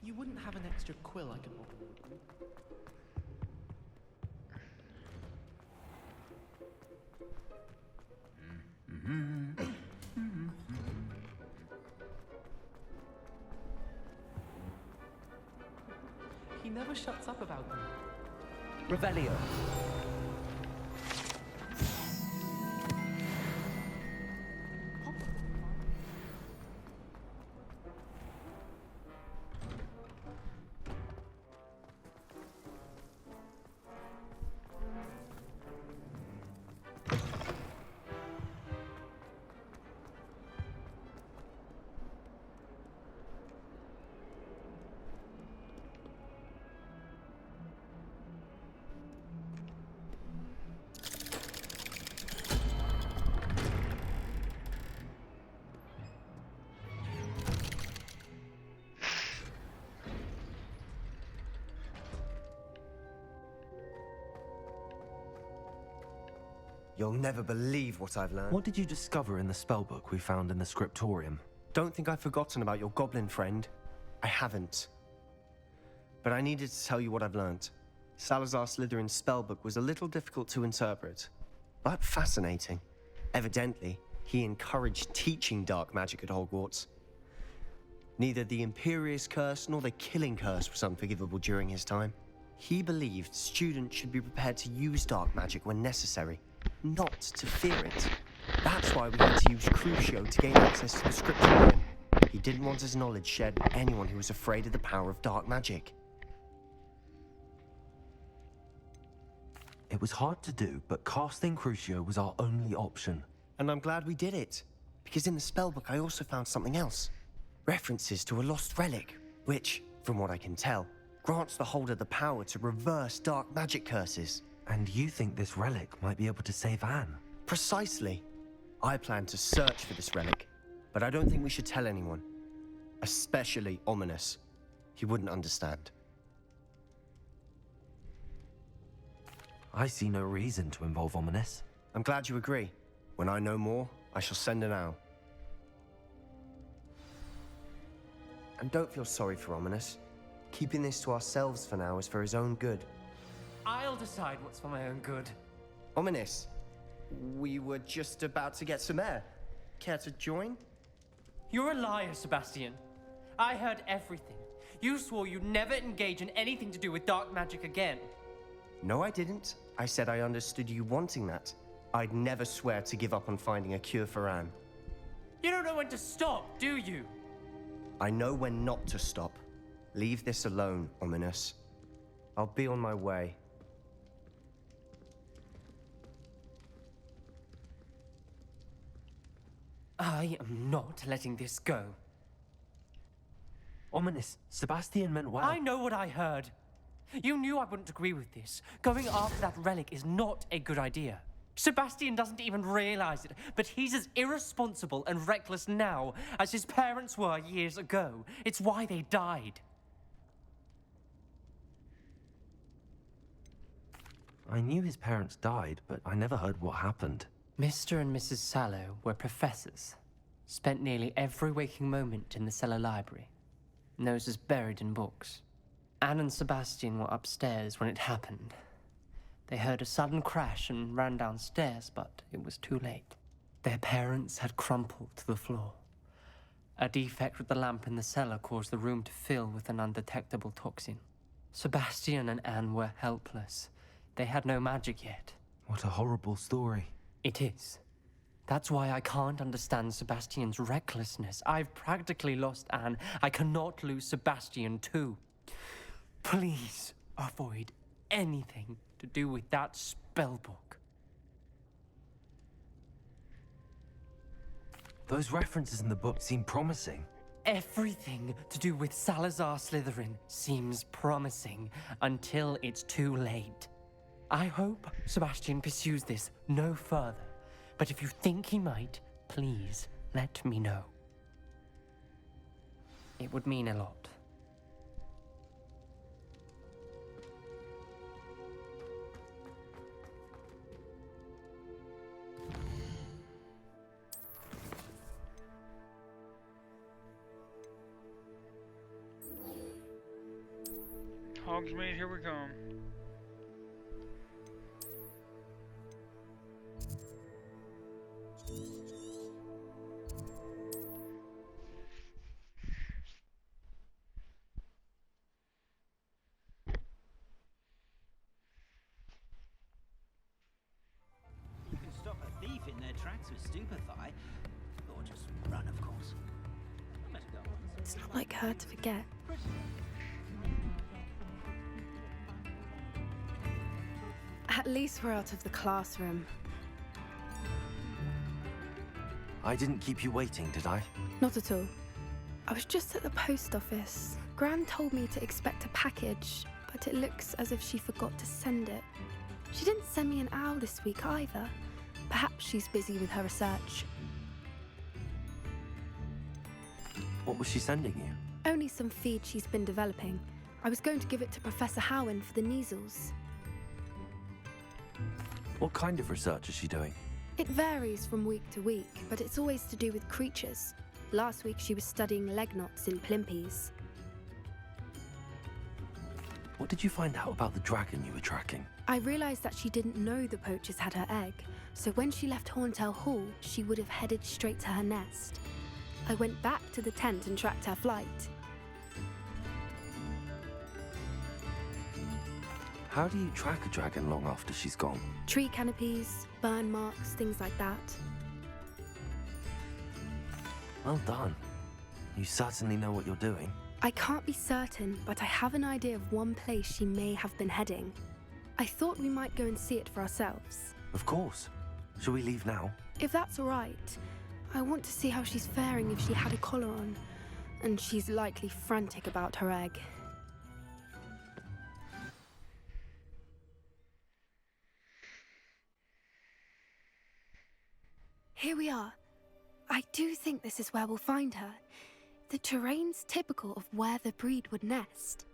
You wouldn't have an extra quill I could borrow? He never shuts up about them. Revelio. You'll never believe what I've learned. What did you discover in the spellbook we found in the scriptorium? Don't think I've forgotten about your goblin friend. I haven't. But I needed to tell you what I've learned. Salazar Slytherin's spellbook was a little difficult to interpret, but fascinating. Evidently, he encouraged teaching dark magic at Hogwarts. Neither the Imperious Curse nor the Killing Curse was unforgivable during his time. He believed students should be prepared to use dark magic when necessary, not to fear it. That's why we had to use Crucio to gain access to the scriptorium. He didn't want his knowledge shared with anyone who was afraid of the power of dark magic. It was hard to do, but casting Crucio was our only option. And I'm glad we did it, because in the spellbook I also found something else. References to a lost relic, which, from what I can tell, grants the holder the power to reverse dark magic curses. And you think this relic might be able to save Anne? Precisely. I plan to search for this relic, but I don't think we should tell anyone. Especially Ominous. He wouldn't understand. I see no reason to involve Ominous. I'm glad you agree. When I know more, I shall send an owl. And don't feel sorry for Ominous. Keeping this to ourselves for now is for his own good. I'll decide what's for my own good. Ominous, we were just about to get some air. Care to join? You're a liar, Sebastian. I heard everything. You swore you'd never engage in anything to do with dark magic again. No, I didn't. I said I understood you wanting that. I'd never swear to give up on finding a cure for Anne. You don't know when to stop, do you? I know when not to stop. Leave this alone, Ominous. I'll be on my way. I am not letting this go. Ominous, Sebastian meant well. I know what I heard. You knew I wouldn't agree with this. Going after that relic is not a good idea. Sebastian doesn't even realize it, but he's as irresponsible and reckless now as his parents were years ago. It's why they died. I knew his parents died, but I never heard what happened. Mr. and Mrs. Sallow were professors. Spent nearly every waking moment in the cellar library. Noses buried in books. Anne and Sebastian were upstairs when it happened. They heard a sudden crash and ran downstairs, but it was too late. Their parents had crumpled to the floor. A defect with the lamp in the cellar caused the room to fill with an undetectable toxin. Sebastian and Anne were helpless. They had no magic yet. What a horrible story. It is. That's why I can't understand Sebastian's recklessness. I've practically lost Anne. I cannot lose Sebastian too. Please avoid anything to do with that spellbook. Those references in the book seem promising. Everything to do with Salazar Slytherin seems promising until it's too late. I hope Sebastian pursues this no further, but if you think he might, please let me know. It would mean a lot. Hogsmeade, here we come. You can stop a thief in their tracks with stupefy, or just run, of course. It's not like her to forget. At least we're out of the classroom. I didn't keep you waiting, did I? Not at all. I was just at the post office. Gran told me to expect a package, but it looks as if she forgot to send it. She didn't send me an owl this week either. Perhaps she's busy with her research. What was she sending you? Only some feed she's been developing. I was going to give it to Professor Howen for the measles. What kind of research is she doing? It varies from week to week, but it's always to do with creatures. Last week she was studying leg knots in plimpies. What did you find out about the dragon you were tracking? I realized that she didn't know the poachers had her egg, so when she left Horntail Hall, she would have headed straight to her nest. I went back to the tent and tracked her flight. How do you track a dragon long after she's gone? Tree canopies, burn marks, things like that. Well done. You certainly know what you're doing. I can't be certain, but I have an idea of one place she may have been heading. I thought we might go and see it for ourselves. Of course. Shall we leave now? If that's all right. I want to see how she's faring if she had a collar on. And she's likely frantic about her egg. Here we are. I do think this is where we'll find her. The terrain's typical of where the breed would nest.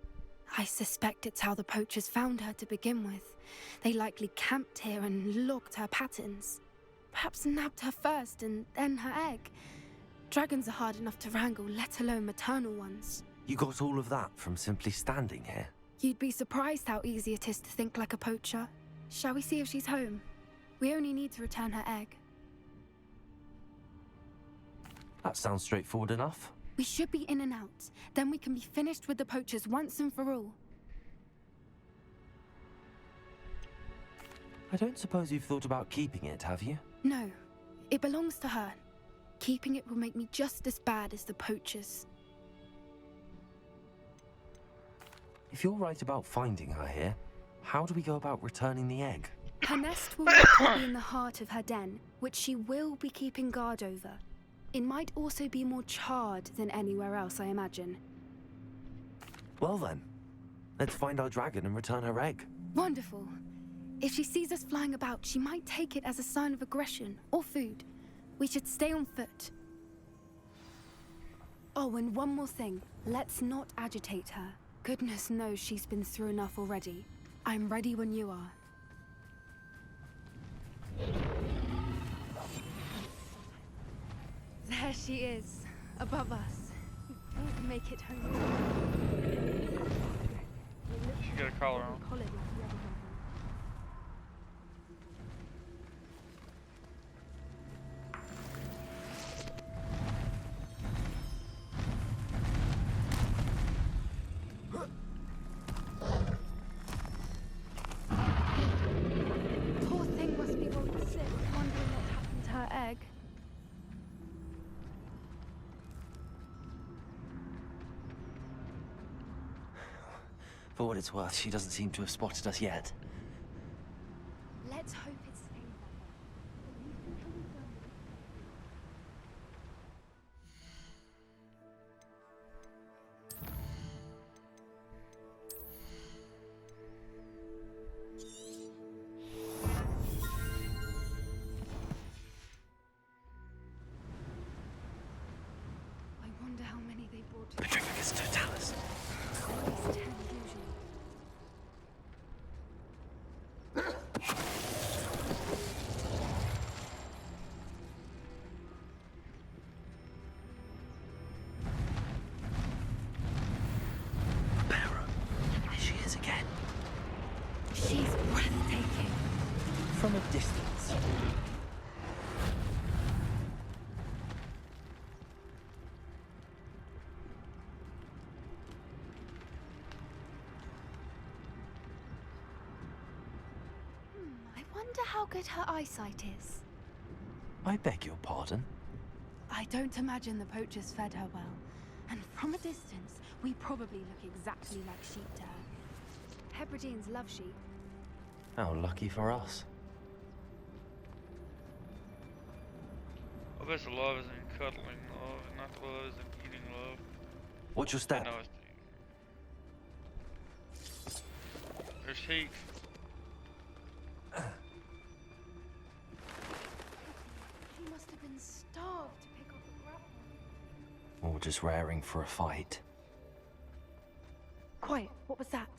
I suspect it's how the poachers found her to begin with. They likely camped here and logged her patterns. Perhaps nabbed her first and then her egg. Dragons are hard enough to wrangle, let alone maternal ones. You got all of that from simply standing here? You'd be surprised how easy it is to think like a poacher. Shall we see if she's home? We only need to return her egg. That sounds straightforward enough. We should be in and out. Then we can be finished with the poachers once and for all. I don't suppose you've thought about keeping it, have you? No. It belongs to her. Keeping it will make me just as bad as the poachers. If you're right about finding her here, how do we go about returning the egg? Her nest will likely be in the heart of her den, which she will be keeping guard over. It might also be more charred than anywhere else, I imagine. Well then, let's find our dragon and return her egg. Wonderful. If she sees us flying about, she might take it as a sign of aggression or food. We should stay on foot. Oh, and one more thing. Let's not agitate her. Goodness knows she's been through enough already. I'm ready when you are. There she is, above us. We won't make it home. She got a collar on. Poor thing must be rolling sick, wondering what happened to her egg. For what it's worth, she doesn't seem to have spotted us yet. Let's hope it stays I wonder how many they brought. Petrificus totalis. At least 10 usually. distance. I wonder how good her eyesight is. I beg your pardon? I don't imagine the poachers fed her well. And from a distance, we probably look exactly like sheep to her. Hebrideans love sheep. How lucky for us. I bet the love is in cuddling love, and not the love is in eating love. What's your step? No, it's there's heat. He must have been starved to pick up a grapple. Or just raring for a fight. Quiet, what was that?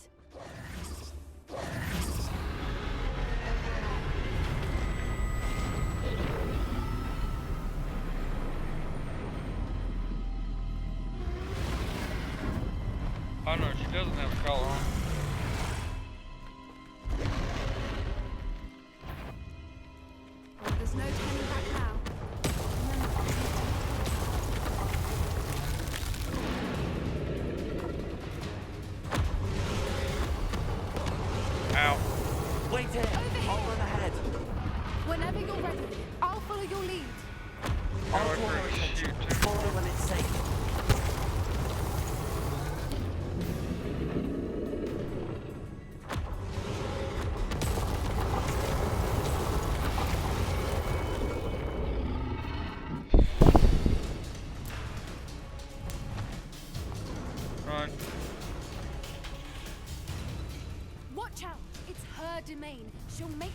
Oh no, she doesn't have a collar on. Well, there's no turning back now. Ow. Wait here! I'll run ahead. Whenever you're ready, I'll follow your lead. I'll draw her attention. Follow when it's safe. Run. Watch out! It's her domain. She'll make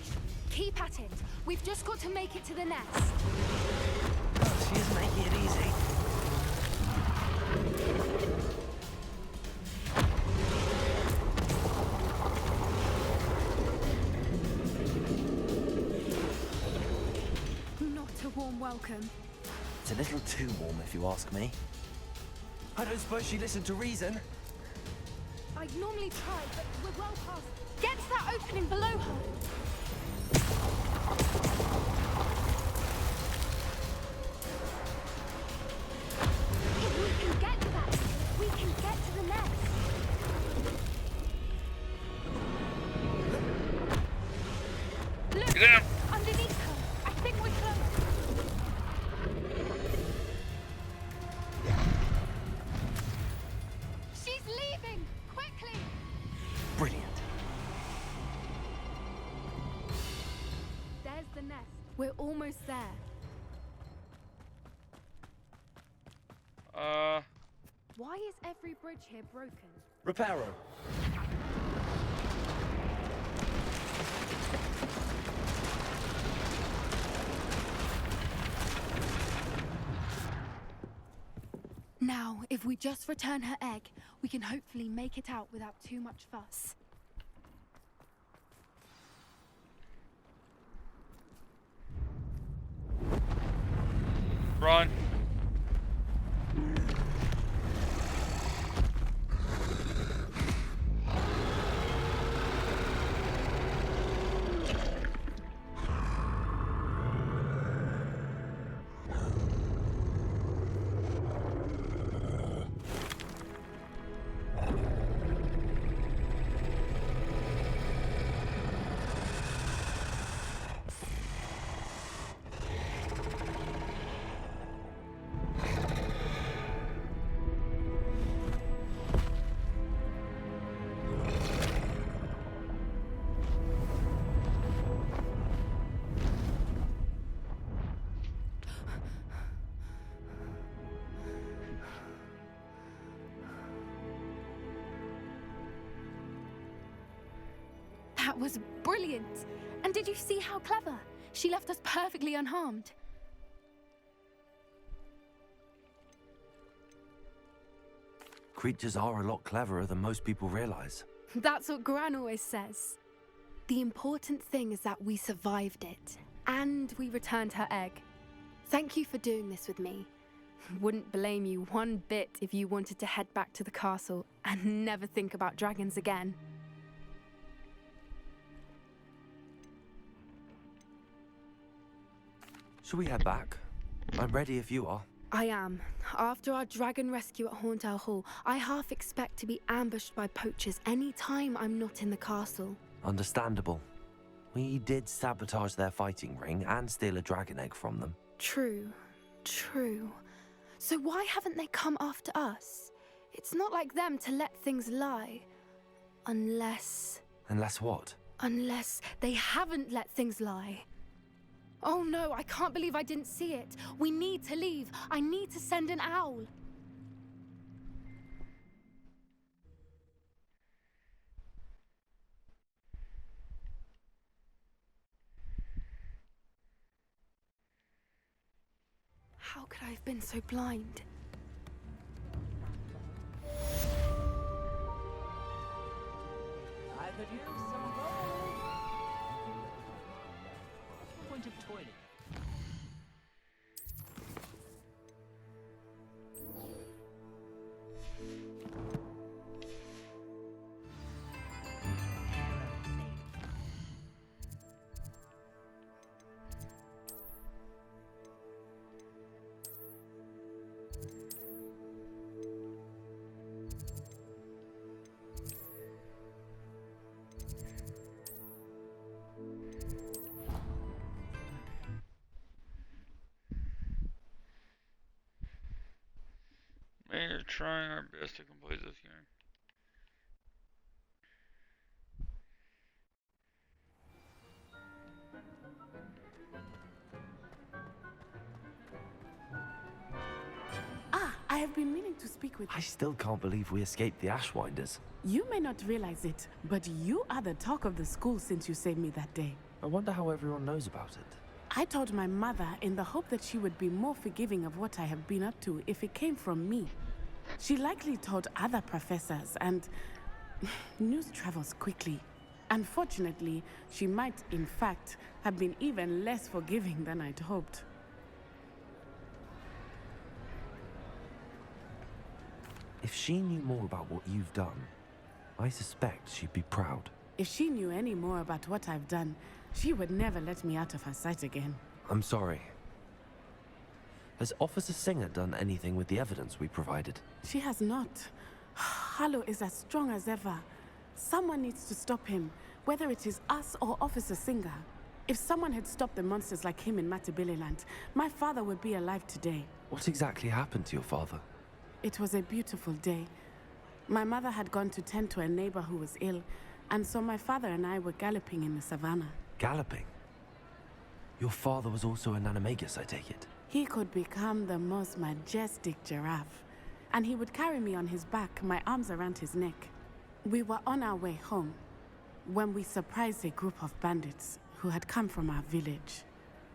keep at it. We've just got to make it to the nest. Oh, she is making it easy. Not a warm welcome. It's a little too warm, if you ask me. I don't suppose she listened to reason. I'd normally try, but we're well past. Get to that opening below her. If we can get to that, we can get to the nest. Look, Get down. underneath her. I think we're close. She's leaving! Quickly! Brilliant. There's the nest. We're almost there. Why is every bridge here broken? Reparo. Now, if we just return her egg, we can hopefully make it out without too much fuss. Run. That was brilliant! And did you see how clever? She left us perfectly unharmed. Creatures are a lot cleverer than most people realize. That's what Gran always says. The important thing is that we survived it, and we returned her egg. Thank you for doing this with me. Wouldn't blame you one bit if you wanted to head back to the castle and never think about dragons again. Shall we head back? I'm ready if you are. I am. After our dragon rescue at Hauntow Hall, I half expect to be ambushed by poachers any time I'm not in the castle. Understandable. We did sabotage their fighting ring and steal a dragon egg from them. True. True. So why haven't they come after us? It's not like them to let things lie. Unless... Unless what? Unless they haven't let things lie. Oh no, I can't believe I didn't see it. We need to leave. I need to send an owl. How could I have been so blind? I could use some gold. What's the point of toilet? We are trying our best to complete this game. I have been meaning to speak with you. I still can't believe we escaped the Ashwinders. You may not realize it, but you are the talk of the school since you saved me that day. I wonder how everyone knows about it. I told my mother in the hope that she would be more forgiving of what I have been up to if it came from me. She likely told other professors, and news travels quickly. Unfortunately, she might, in fact, have been even less forgiving than I'd hoped. If she knew more about what you've done, I suspect she'd be proud. If she knew any more about what I've done, she would never let me out of her sight again. I'm sorry. Has Officer Singer done anything with the evidence we provided? She has not. Harlow is as strong as ever. Someone needs to stop him, whether it is us or Officer Singer. If someone had stopped the monsters like him in Matabeleland, my father would be alive today. What exactly happened to your father? It was a beautiful day. My mother had gone to tend to a neighbor who was ill, and so my father and I were galloping in the savannah. Galloping? Your father was also an animagus, I take it? He could become the most majestic giraffe, and he would carry me on his back, my arms around his neck. We were on our way home when we surprised a group of bandits who had come from our village.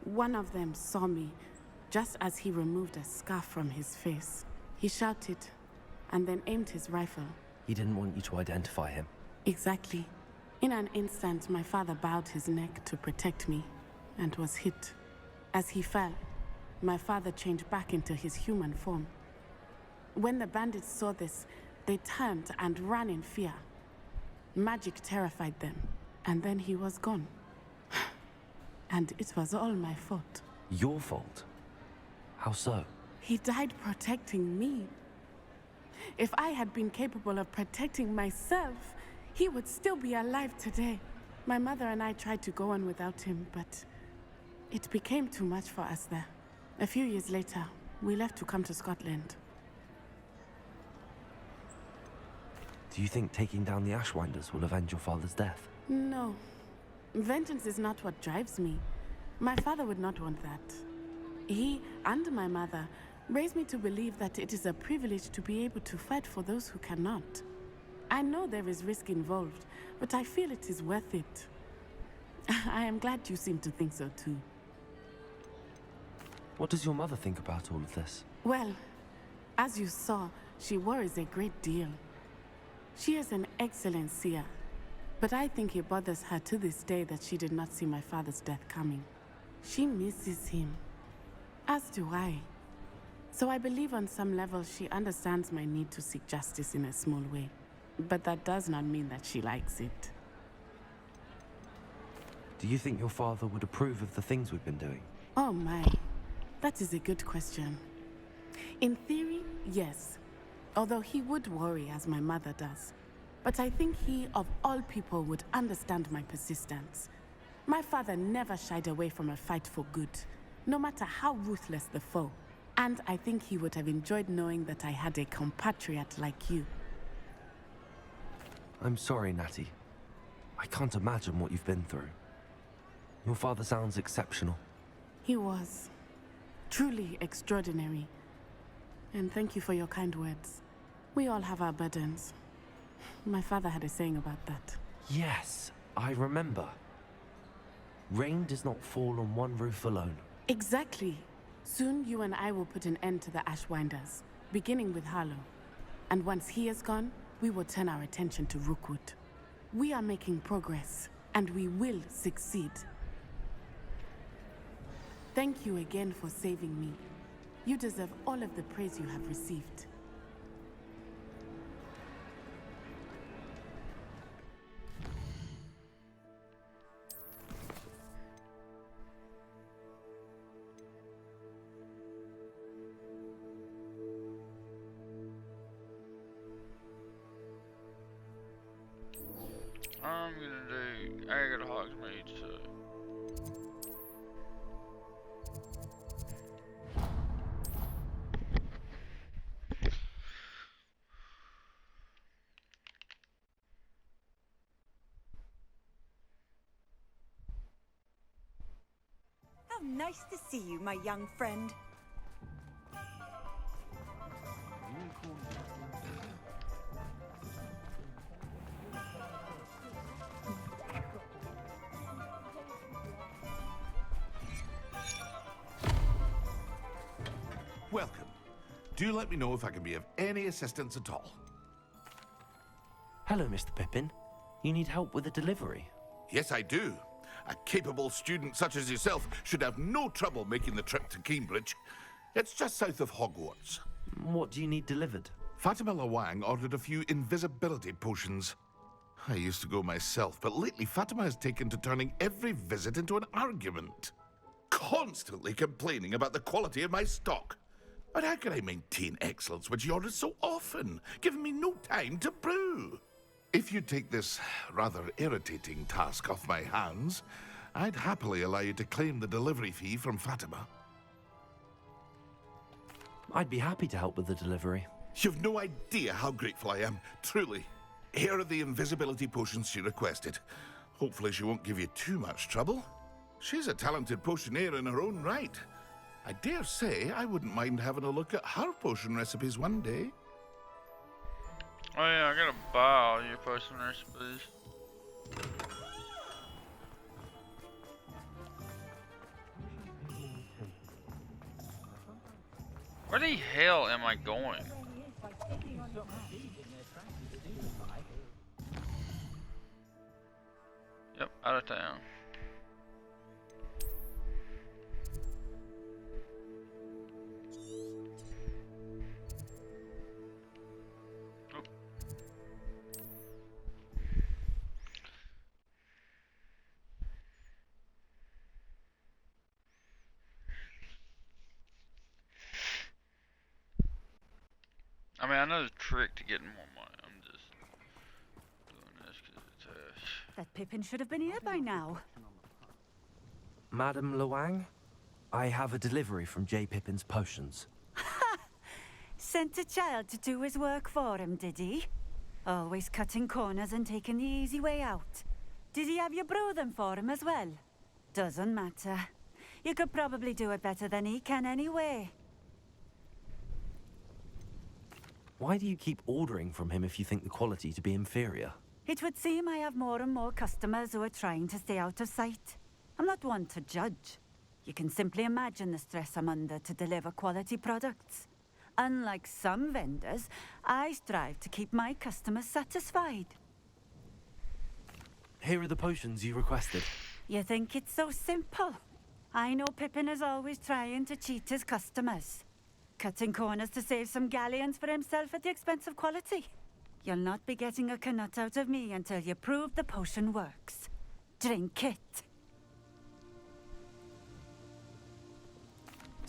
One of them saw me just as he removed a scarf from his face. He shouted and then aimed his rifle. He didn't want you to identify him. Exactly. In an instant, my father bowed his neck to protect me and was hit. As he fell, my father changed back into his human form. When the bandits saw this, they turned and ran in fear. Magic terrified them, and then he was gone. And it was all my fault. Your fault? How so? He died protecting me. If I had been capable of protecting myself, he would still be alive today. My mother and I tried to go on without him, but it became too much for us there. A few years later, we left to come to Scotland. Do you think taking down the Ashwinders will avenge your father's death? No. Vengeance is not what drives me. My father would not want that. He and my mother raised me to believe that it is a privilege to be able to fight for those who cannot. I know there is risk involved, but I feel it is worth it. I am glad you seem to think so too. What does your mother think about all of this? Well, as you saw, she worries a great deal. She is an excellent seer, but I think it bothers her to this day that she did not see my father's death coming. She misses him, as do I. So I believe on some level she understands my need to seek justice in a small way. But that does not mean that she likes it. Do you think your father would approve of the things we've been doing? Oh my. That is a good question. In theory, yes. Although he would worry as my mother does. But I think he, of all people, would understand my persistence. My father never shied away from a fight for good, no matter how ruthless the foe. And I think he would have enjoyed knowing that I had a compatriot like you. I'm sorry, Natty. I can't imagine what you've been through. Your father sounds exceptional. He was. Truly extraordinary. And thank you for your kind words. We all have our burdens. My father had a saying about that. Yes, I remember. Rain does not fall on one roof alone. Exactly. Soon you and I will put an end to the Ashwinders, beginning with Harlow. And once he is gone, we will turn our attention to Rookwood. We are making progress, and we will succeed. Thank you again for saving me. You deserve all of the praise you have received. I'm gonna do agate hogsmeade, so. How nice to see you, my young friend. Welcome. Do let me know if I can be of any assistance at all. Hello, Mr. Pippin. You need help with a delivery? Yes, I do. A capable student such as yourself should have no trouble making the trip to Cambridge. It's just south of Hogwarts. What do you need delivered? Fatima Lawang ordered a few invisibility potions. I used to go myself, but lately Fatima has taken to turning every visit into an argument. Constantly complaining about the quality of my stock. But how can I maintain excellence when she orders so often, giving me no time to brew? If you take this rather irritating task off my hands, I'd happily allow you to claim the delivery fee from Fatima. I'd be happy to help with the delivery. You've no idea how grateful I am, truly. Here are the invisibility potions she requested. Hopefully she won't give you too much trouble. She's a talented potioneer in her own right. I dare say I wouldn't mind having a look at her potion recipes one day. Oh yeah, I gotta buy all your potion recipes. Where the hell am I going? Yep, out of town. I mean, I know the trick to getting more money. I'm just doing this because it's That Pippin should have been here by now. Madam Lawang, I have a delivery from J. Pippin's potions. Sent a child to do his work for him, did he? Always cutting corners and taking the easy way out. Did he have you brew them for him as well? Doesn't matter. You could probably do it better than he can anyway. Why do you keep ordering from him if you think the quality to be inferior? It would seem I have more and more customers who are trying to stay out of sight. I'm not one to judge. You can simply imagine the stress I'm under to deliver quality products. Unlike some vendors, I strive to keep my customers satisfied. Here are the potions you requested. You think it's so simple? I know Pippin is always trying to cheat his customers. Cutting corners to save some galleons for himself at the expense of quality. You'll not be getting a canut out of me until you prove the potion works. Drink it.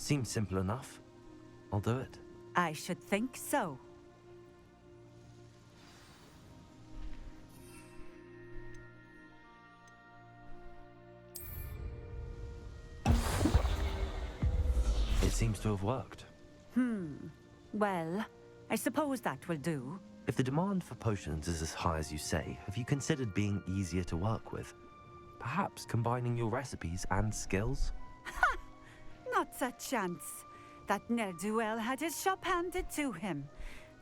Seems simple enough. I'll do it. I should think so. It seems to have worked. Well, I suppose that will do. If the demand for potions is as high as you say, have you considered being easier to work with? Perhaps combining your recipes and skills? Not a chance. That ne'er-do-well had his shop handed to him.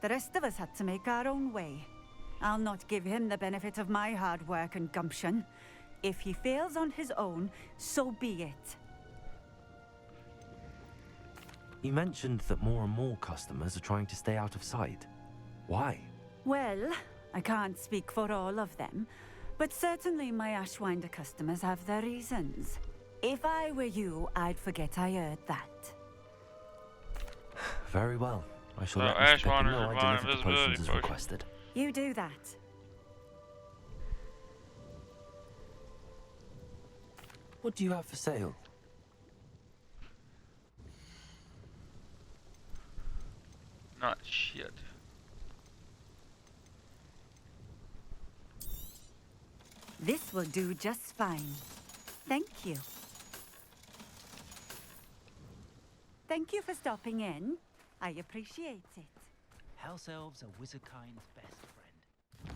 The rest of us had to make our own way. I'll not give him the benefit of my hard work and gumption. If he fails on his own, so be it. You mentioned that more and more customers are trying to stay out of sight. Why? Well, I can't speak for all of them, but certainly my Ashwinder customers have their reasons. If I were you, I'd forget I heard that. Very well. I shall So let Mr. Pippin Ashwinder's know I buying delivered the invisibility potions as potion. requested. You do that. What do you have for sale? Not shit. This will do just fine. Thank you. Thank you for stopping in. I appreciate it. House elves are Wizardkind's best friend.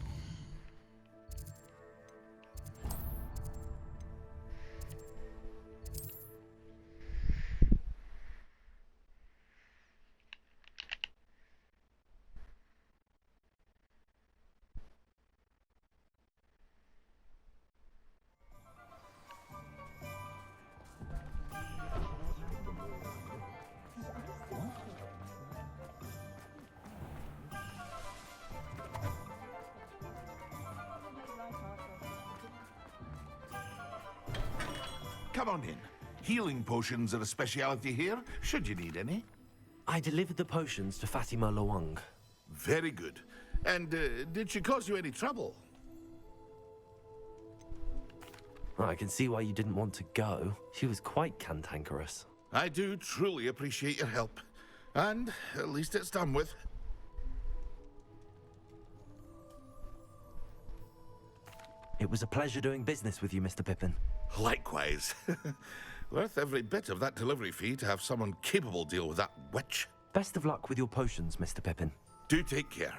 Come on in. Healing potions are a speciality here, should you need any. I delivered the potions to Fatima Lawang. Very good. And did she cause you any trouble? I can see why you didn't want to go. She was quite cantankerous. I do truly appreciate your help. And at least it's done with. It was a pleasure doing business with you, Mr. Pippin. Likewise. Worth every bit of that delivery fee to have someone capable deal with that witch. Best of luck with your potions, Mr. Pippin. Do take care.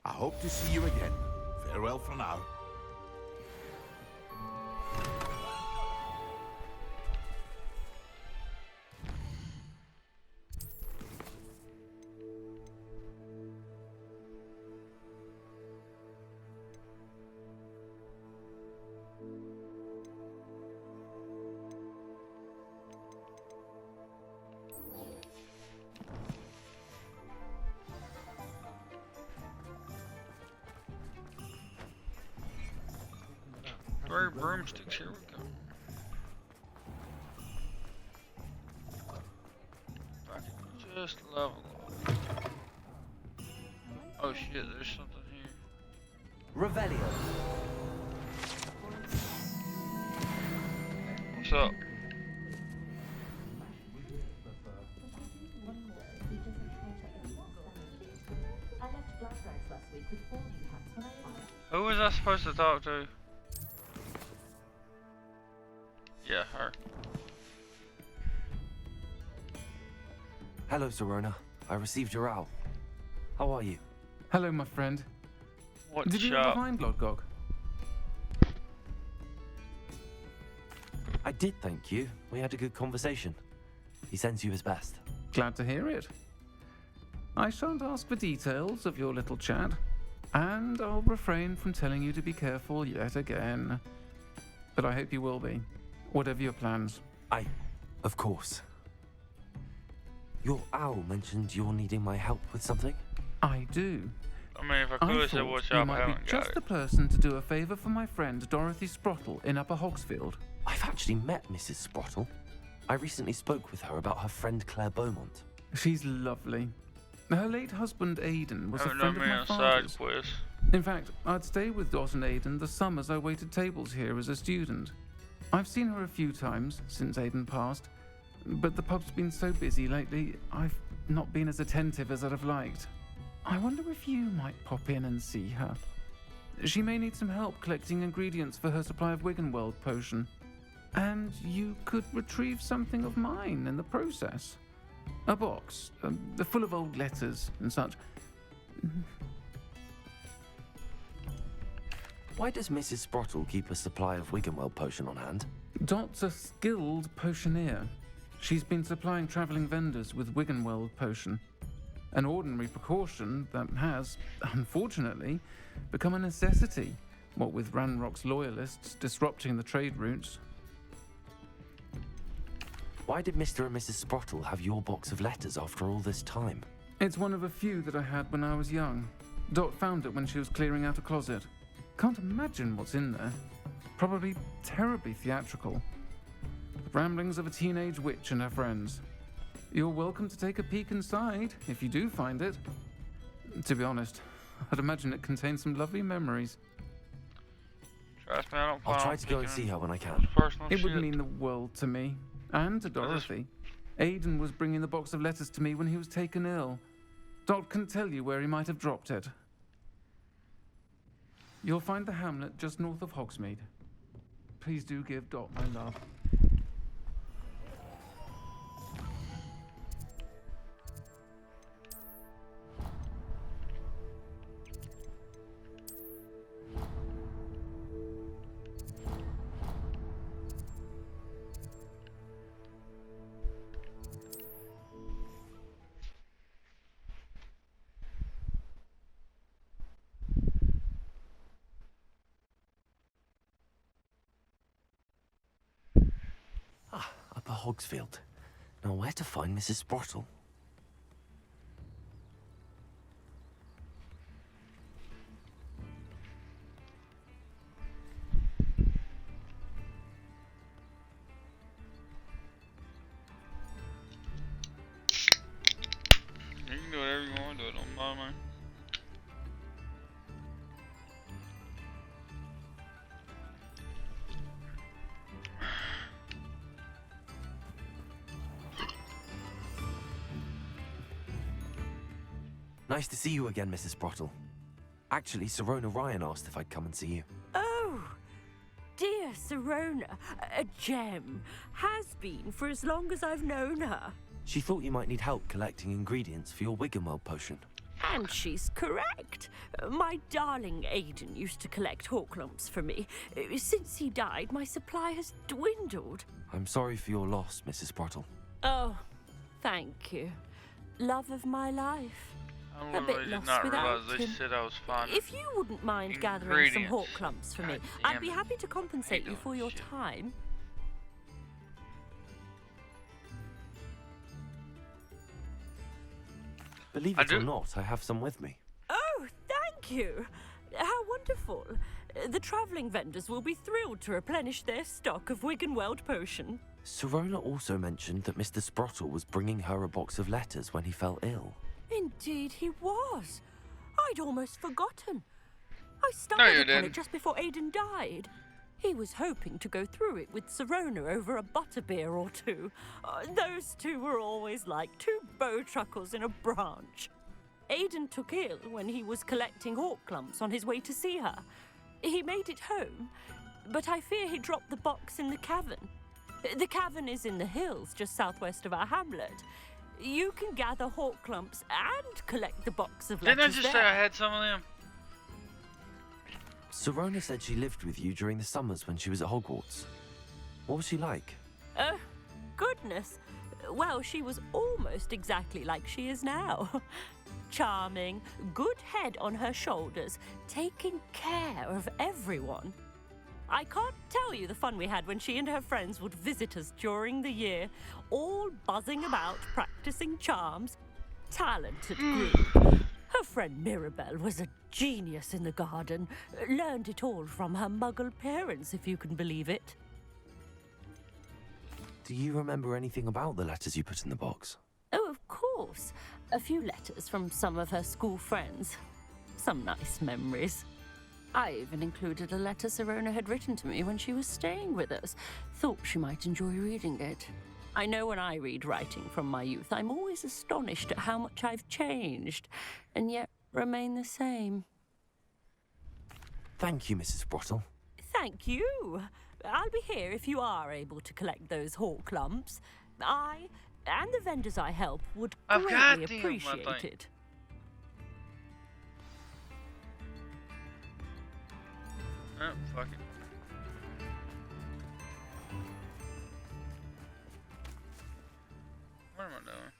I hope to see you again. Farewell for now. Three broomsticks, here we go. If I can just level up. Oh shit, there's something here. Revelio. What's up? Who was I supposed to talk to? Yeah, her. Hello, Zorona. I received your owl. How are you? Hello, my friend. What Did you shop? ever find Lodgog? I did, thank you. We had a good conversation. He sends you his best. Glad to hear it. I shan't ask for details of your little chat, and I'll refrain from telling you to be careful yet again. But I hope you will be, whatever your plans. Of course. Your owl mentioned you're needing my help with something? I do. I mean, if I could have said thought what you shop, I might be haven't got just it. the person to do a favor for my friend Dorothy Sprottle in Upper Hogsfield. I've actually met Mrs. Sprottle. I recently spoke with her about her friend Claire Beaumont. She's lovely. Her late husband Aidan was a Haven't friend done of me my a side father's. quest. In fact, I'd stay with Dot and Aidan the summers I waited tables here as a student. I've seen her a few times since Aidan passed, but the pub's been so busy lately, I've not been as attentive as I'd have liked. I wonder if you might pop in and see her. She may need some help collecting ingredients for her supply of Wiggenweld potion. And you could retrieve something of mine in the process. A box, full of old letters and such. Why does Mrs. Sprottle keep a supply of Wiggenweld potion on hand? Dot's a skilled potioneer. She's been supplying travelling vendors with Wiggenweld potion. An ordinary precaution that has, unfortunately, become a necessity, what with Ranrock's loyalists disrupting the trade routes. Why did Mr. and Mrs. Sprottle have your box of letters after all this time? It's one of a few that I had when I was young. Dot found it when she was clearing out a closet. Can't imagine what's in there. Probably terribly theatrical. The ramblings of a teenage witch and her friends. You're welcome to take a peek inside, if you do find it. To be honest, I'd imagine it contains some lovely memories. Trust me, I don't I'll try to go and see her when I can. It would mean the world to me. And to Dorothy. Aidan was bringing the box of letters to me when he was taken ill. Dot can tell you where he might have dropped it. You'll find the hamlet just north of Hogsmeade. Please do give Dot my love. Upper Hogsfield. Now where to find Mrs. Sprottle? You can do whatever you want to do, it don't bother me. Nice to see you again, Mrs. Sprottle. Actually, Sirona Ryan asked if I'd come and see you. Oh, dear Sirona, a gem. Has been for as long as I've known her. She thought you might need help collecting ingredients for your Wiggenweld potion. And she's correct. My darling Aidan used to collect hawklumps for me. Since he died, my supply has dwindled. I'm sorry for your loss, Mrs. Sprottle. Oh, thank you. Love of my life. I A bit really did lost not without realize they him. said I was fine. If you wouldn't mind gathering some Ingredients. hawklumps for me, God I'd damn be it. happy to compensate you for your time. Believe it or not, I have some with me. Oh, thank you. How wonderful. The travelling vendors will be thrilled to replenish their stock of Wiggenweld potion. Sirona also mentioned that Mr. Sprottle was bringing her a box of letters when he fell ill. Indeed he was. I'd almost forgotten. I No, stumbled you upon didn't. it just before Aidan died. He was hoping to go through it with Sirona over a butterbeer or two. Those two were always like two bowtruckles in a branch. Aidan took ill when he was collecting hawklumps on his way to see her. He made it home, but I fear he dropped the box in the cavern. The cavern is in the hills just southwest of our hamlet. You can gather hawklumps and collect the box of Didn't I letters just there. say I had some of them? Sirona said she lived with you during the summers when she was at Hogwarts. What was she like? Oh, goodness. Well, she was almost exactly like she is now. Charming, good head on her shoulders, taking care of everyone. I can't tell you the fun we had when she and her friends would visit us during the year, all buzzing about, practicing charms. Talented group. Her friend Mirabelle was a genius in the garden. Learned it all from her muggle parents, if you can believe it. Do you remember anything about the letters you put in the box? Oh, of course. A few letters from some of her school friends. Some nice memories. I even included a letter Sirona had written to me when she was staying with us. Thought she might enjoy reading it. I know when I read writing from my youth, I'm always astonished at how much I've changed, and yet remain the same. Thank you, Mrs. Brottle. Thank you. I'll be here if you are able to collect those hawk lumps. I and the vendors I help would greatly appreciate it. Oh, fuck it. What am I doing?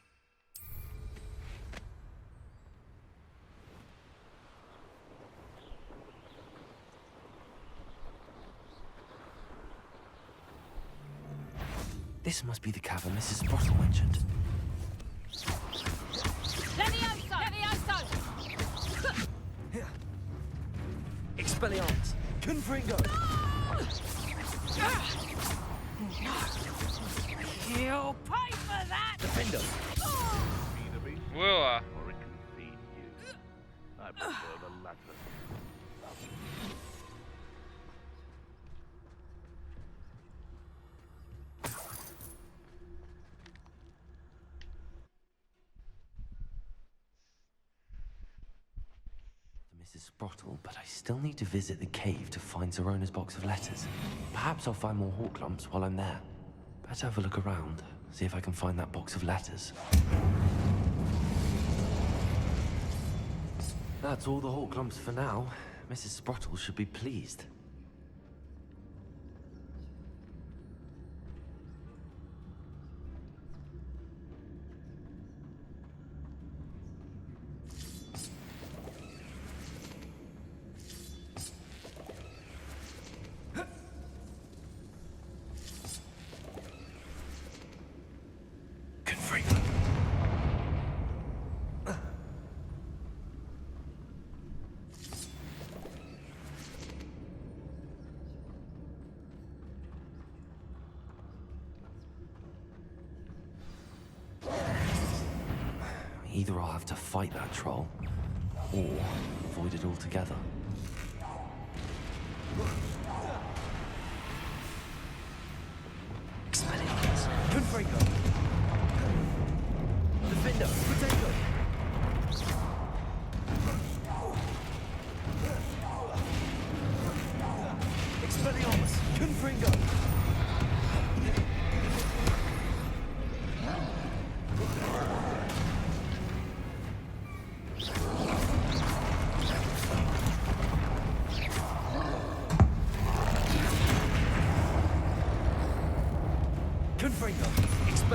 This must be the cavern Mrs. Brottle mentioned. Levioso! Levioso! Expelliarmus! Confringo! You'll pay for that! Defendo! Will I? Or it can feed you. I prefer the latter. Mrs. Brottle, but I still need to visit the cave to find Sirona's box of letters. Perhaps I'll find more hawk lumps while I'm there. Better have a look around, see if I can find that box of letters. That's all the hawk lumps for now. Mrs. Brottle should be pleased. Either I'll have to fight that troll, or avoid it altogether. Expelliarmus! Confringo! Defendo! Protego! Expelliarmus! Confringo!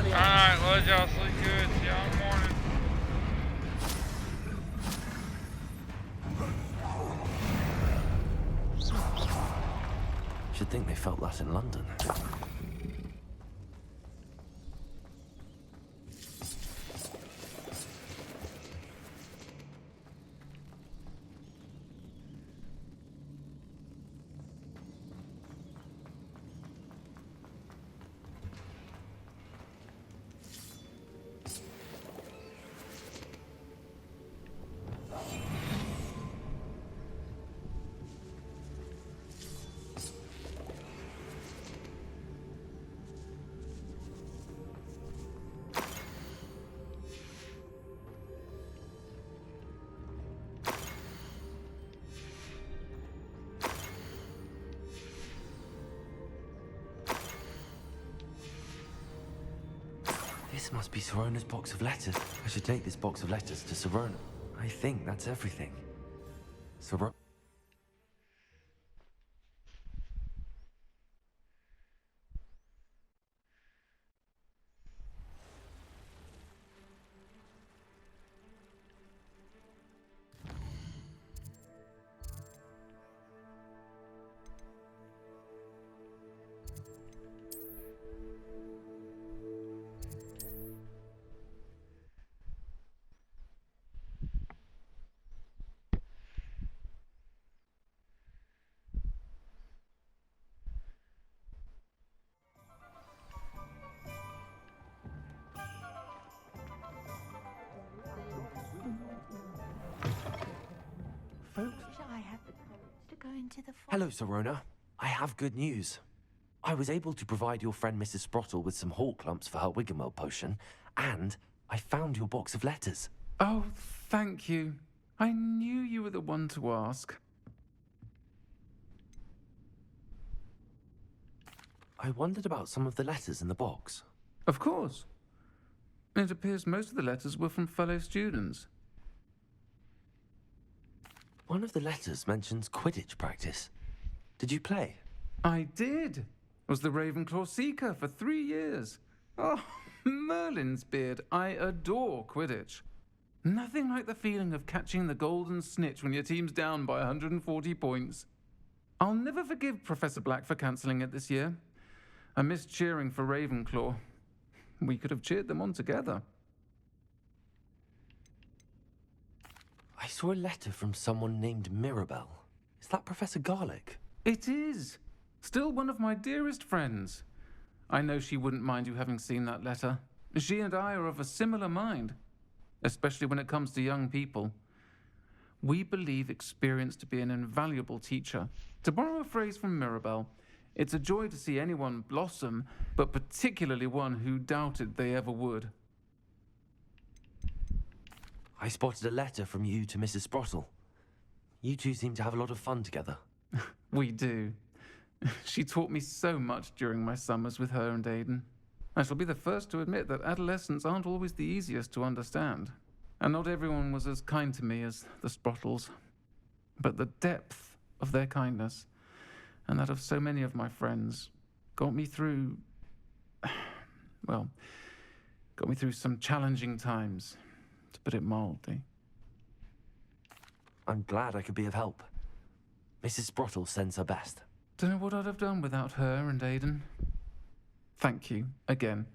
Alright, let y'all sleep good. See y'all in the morning. Should think they felt that in London. This must be Sirona's box of letters. I should take this box of letters to Sirona. I think that's everything. Sirona. going to the Hello, Sorona. I have good news. I was able to provide your friend Mrs. Sprottle with some hawk lumps for her Wiggenweld potion, and I found your box of letters. Oh, thank you. I knew you were the one to ask. I wondered about some of the letters in the box. Of course. It appears most of the letters were from fellow students. One of the letters mentions Quidditch practice. Did you play? I did. Was the Ravenclaw Seeker for 3 years. Oh, Merlin's beard. I adore Quidditch. Nothing like the feeling of catching the golden snitch when your team's down by 140 points. I'll never forgive Professor Black for cancelling it this year. I missed cheering for Ravenclaw. We could have cheered them on together. I saw a letter from someone named Mirabelle. Is that Professor Garlick? It is. Still one of my dearest friends. I know she wouldn't mind you having seen that letter. She and I are of a similar mind, especially when it comes to young people. We believe experience to be an invaluable teacher. To borrow a phrase from Mirabelle, it's a joy to see anyone blossom, but particularly one who doubted they ever would. I spotted a letter from you to Mrs. Sprottle. You two seem to have a lot of fun together. We do. She taught me so much during my summers with her and Aidan. I shall be the first to admit that adolescents aren't always the easiest to understand. And not everyone was as kind to me as the Sprottles. But the depth of their kindness, and that of so many of my friends, got me through... well, got me through some challenging times, to put it mildly. I'm glad I could be of help. Mrs. Sprottle sends her best. Don't know what I'd have done without her and Aidan. Thank you, again,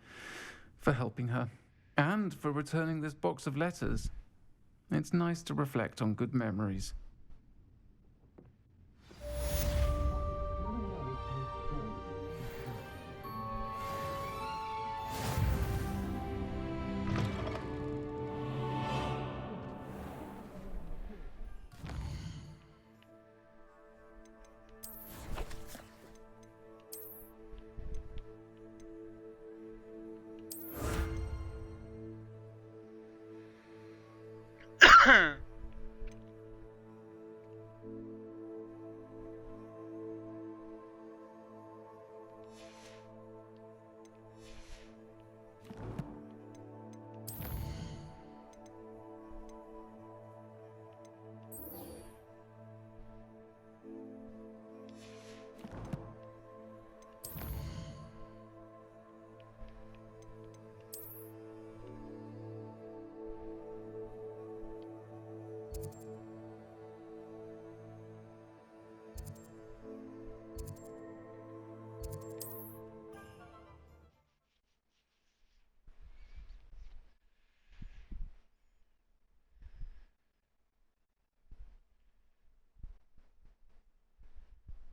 for helping her, and for returning this box of letters. It's nice to reflect on good memories.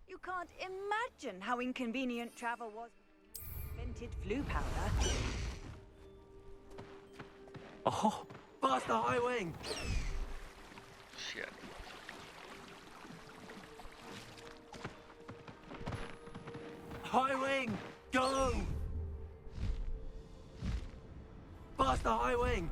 You can't imagine how inconvenient travel was. Invented flu powder. Oh, past the high wing! Shit. High wing, go! Past the high wing!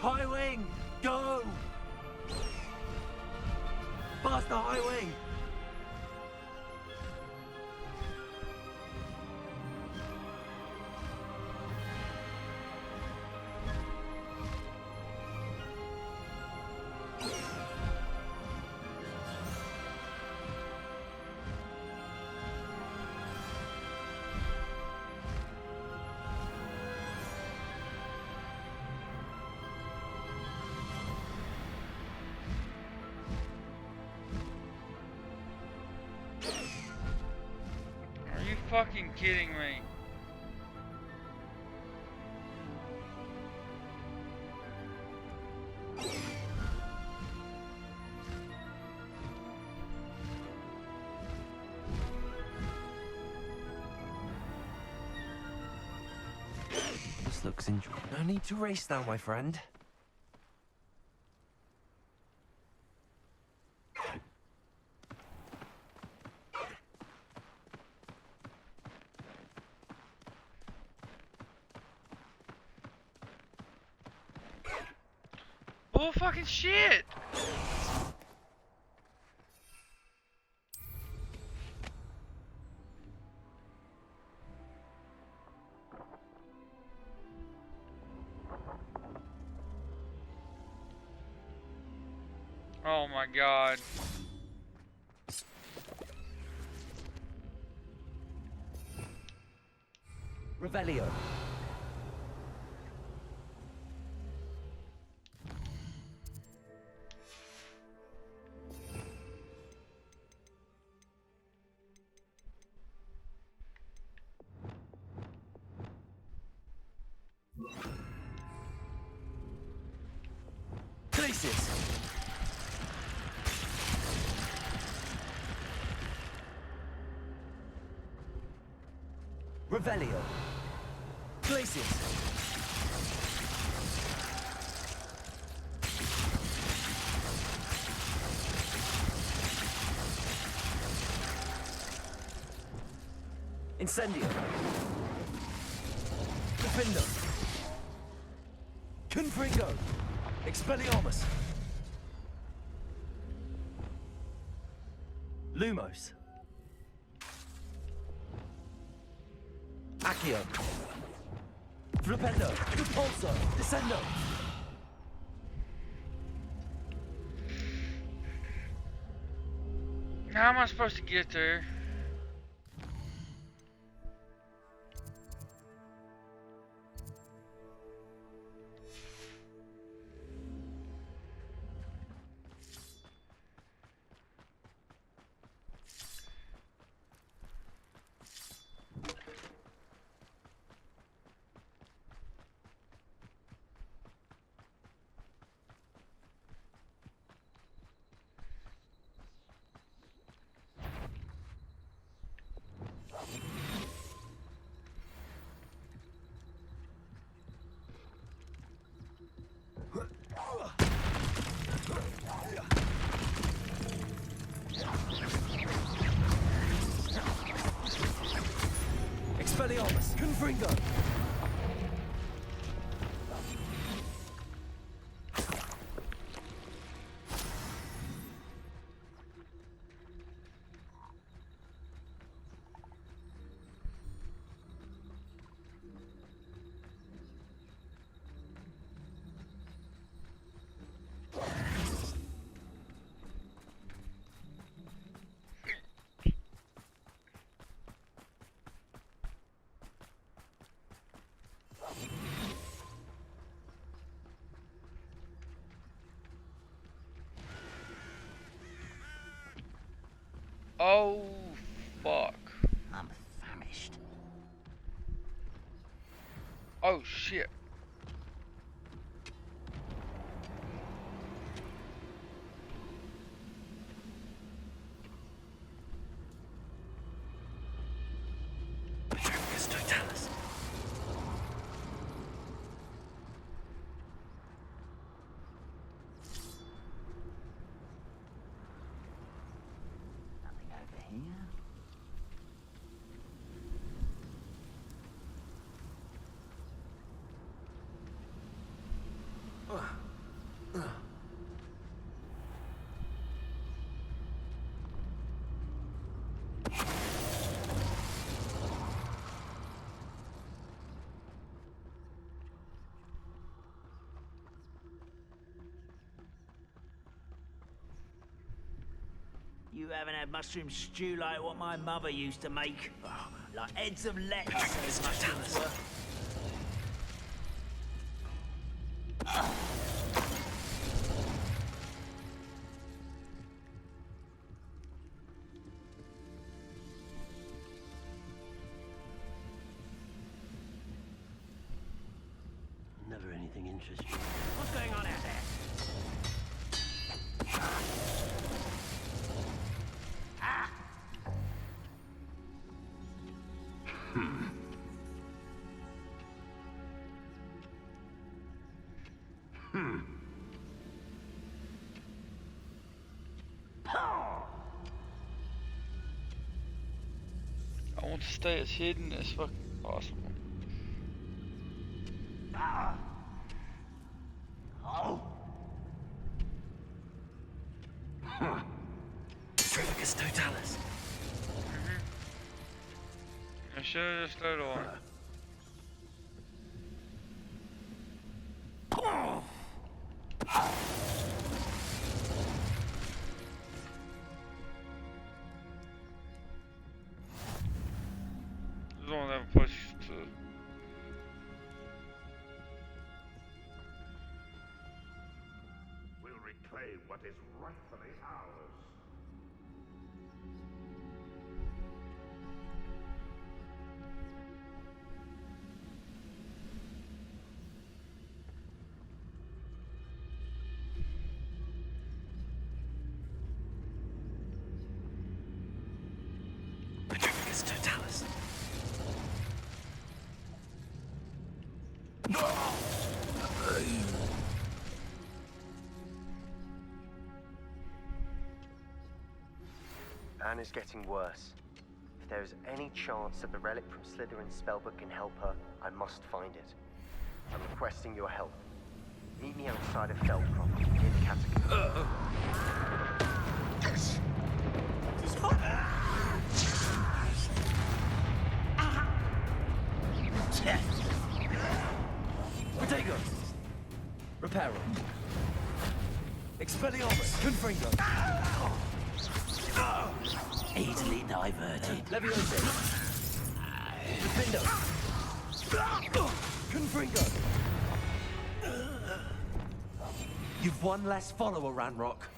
High wing! Go! Faster, high wing! Are you fucking kidding me? This looks interesting. No need to race now, my friend. Oh fucking shit! Oh my god. Revelio. Places. Revelio. Places. Incendio. Defendo. Confringo. Expelliarmus. Lumos. Accio. Flipendo. Repulso. Descendo. How am I supposed to get there? Expelliarmus. Confringo. Oh, fuck. I'm famished. Oh, shit. Petrifacus totalis. Nothing over here. haven't had mushroom stew like what my mother used to make. Oh, like heads of lettuce, those mushrooms were. Never anything interesting. What's going on out there? I want to stay as hidden as fucking possible. Oh. Trivicus totalis. I should have just stayed on. There's only that place to. We'll reclaim what is rightfully ours. Trivicus totalis. Anna's getting worse. If there is any chance that the relic from Slytherin's spellbook can help her, I must find it. I'm requesting your help. Meet me outside of Feldcroft, near the catacombs. Protego. Reparo. Expelliarmus. Confringo. Easily diverted. Leviosa. Defindo. Confringo. You've one less follower, Ranrock.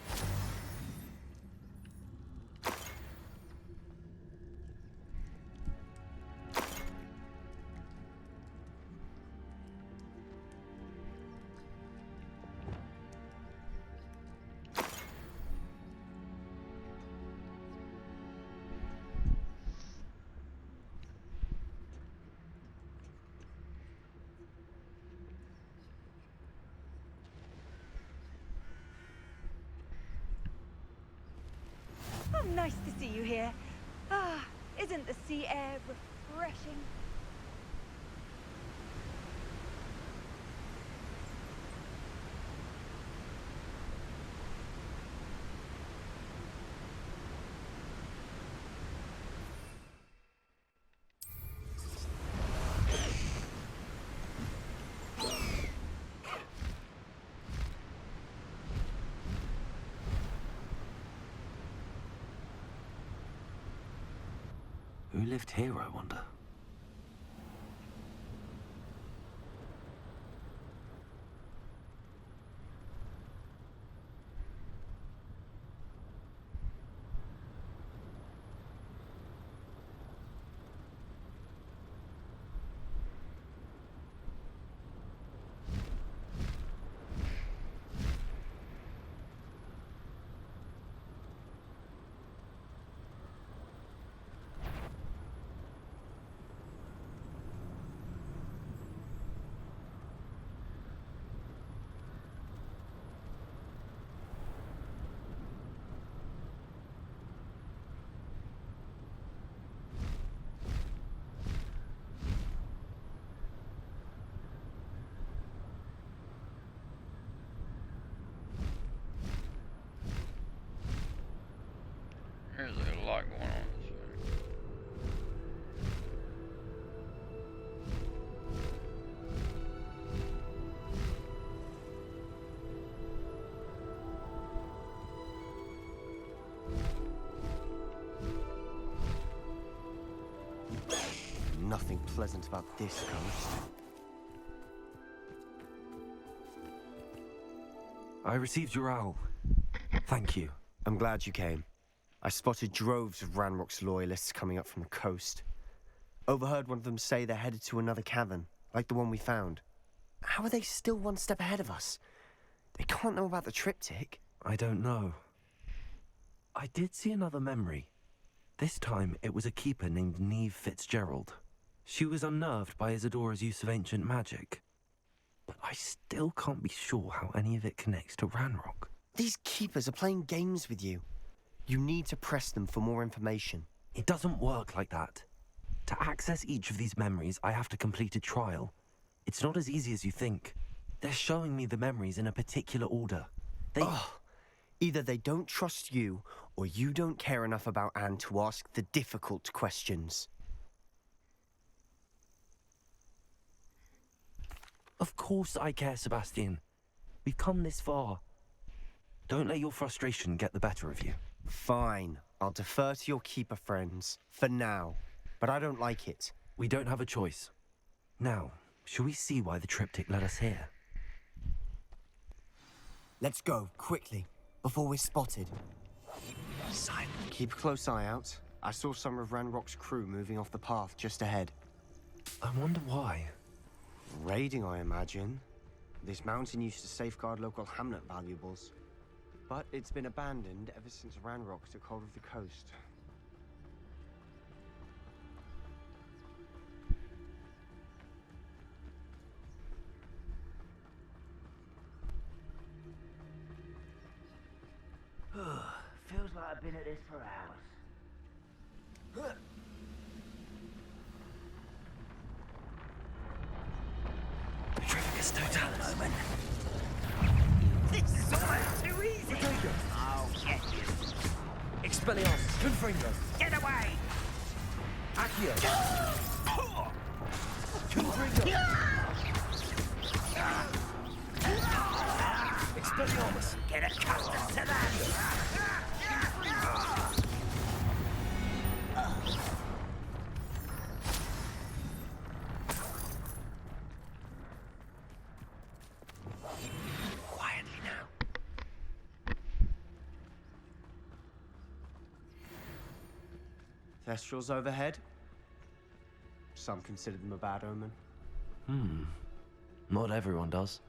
Oh, nice to see you here. Ah, isn't the sea air refreshing? Who lived here, I wonder? There's a lot going on this way. pleasant about this coast. I received your owl. Thank you. I'm glad you came. I spotted droves of Ranrock's loyalists coming up from the coast. Overheard one of them say they're headed to another cavern, like the one we found. How are they still one step ahead of us? They can't know about the triptych. I don't know. I did see another memory. This time, it was a keeper named Neve Fitzgerald. She was unnerved by Isadora's use of ancient magic. But I still can't be sure how any of it connects to Ranrock. These keepers are playing games with you. You need to press them for more information. It doesn't work like that. To access each of these memories, I have to complete a trial. It's not as easy as you think. They're showing me the memories in a particular order. Either they don't trust you, or you don't care enough about Anne to ask the difficult questions. Of course I care, Sebastian. We've come this far. Don't let your frustration get the better of you. Fine. I'll defer to your keeper friends, for now. But I don't like it. We don't have a choice. Now, shall we see why the triptych led us here? Let's go, quickly, before we're spotted. Silent. Keep a close eye out. I saw some of Ranrock's crew moving off the path just ahead. I wonder why. Raiding, I imagine. This mountain used to safeguard local hamlet valuables. But it's been abandoned ever since Ranrock took hold of the coast. Feels like I've been at this for hours. Petrificus totalis. This is almost too easy. I'll get you. Expelliarmus, Confringo. Get away! Accio. Confringo. Expelliarmus. Get accustomed to that. Quietly now. Thestrals overhead. Some consider them a bad omen. Not everyone does.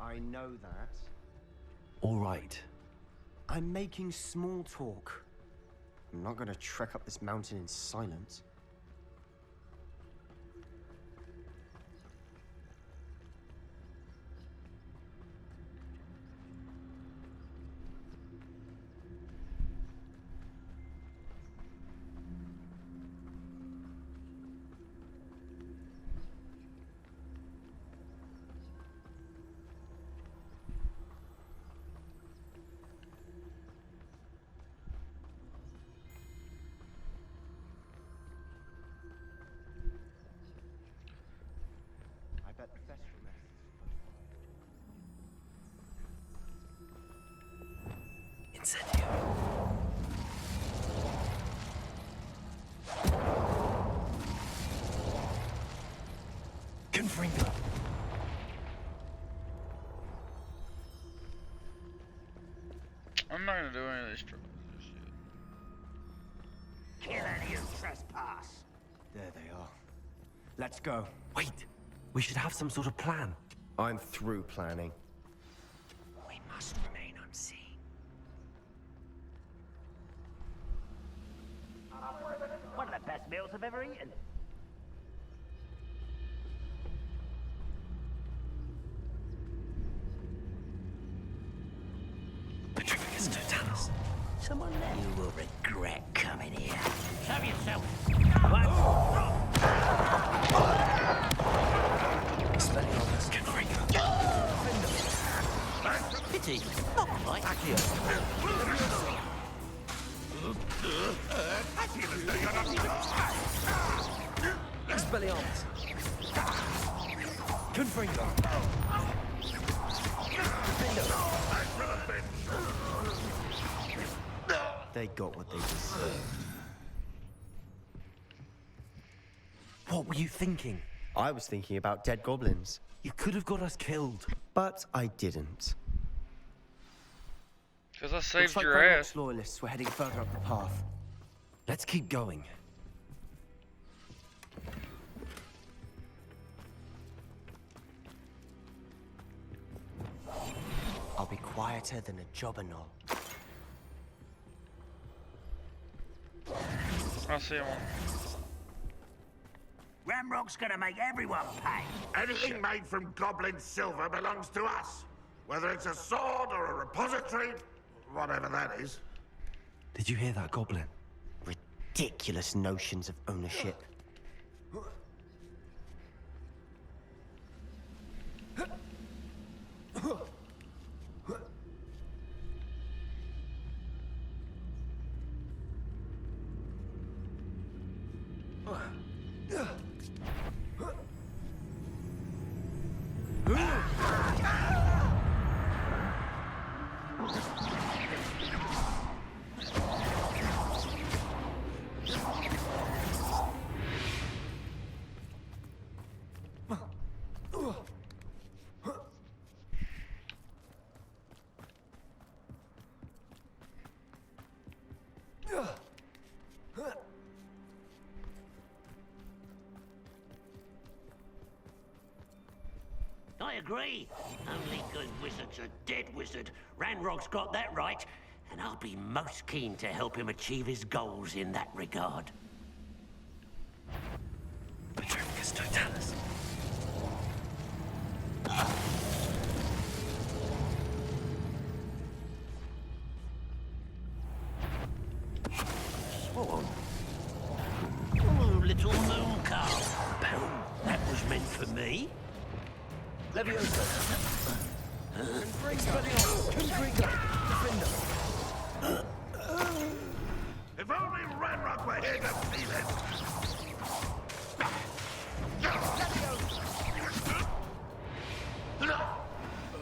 I know that. All right. I'm making small talk. I'm not gonna trek up this mountain in silence. I bet the Thestral nest is Incendio. Confringo. I'm not gonna do any of this trouble. Kill any who trespass. There they are. Let's go. Wait. We should have some sort of plan. I'm through planning. We must remain unseen. One of the best meals I've ever eaten. Petrificus totalis. Someone left. You will regret coming here. Show yourself. Expelliarmus. Confringo. Pity. Not right. Accio. Expelliarmus. Confringo. They got what they deserved. What were you thinking? I was thinking about dead goblins. You could have got us killed. But I didn't. Because I saved Looks like your Ranrock's ass. loyalists were heading further up the path. Let's keep going. I'll be quieter than a jobberknoll. I see one. Ramrock's gonna make everyone pay. Anything made from goblin silver belongs to us. Whether it's a sword or a repository, whatever that is. Did you hear that, Goblin? Ridiculous notions of ownership. I agree. Only good wizard's a dead wizard. Ranrock's got that right, and I'll be most keen to help him achieve his goals in that regard. Petrificus Totalis. Swan. Oh, little moon calf. Boom. That was meant for me. Leviosa. Confringo. Defender. If only Ranrock were here to see this.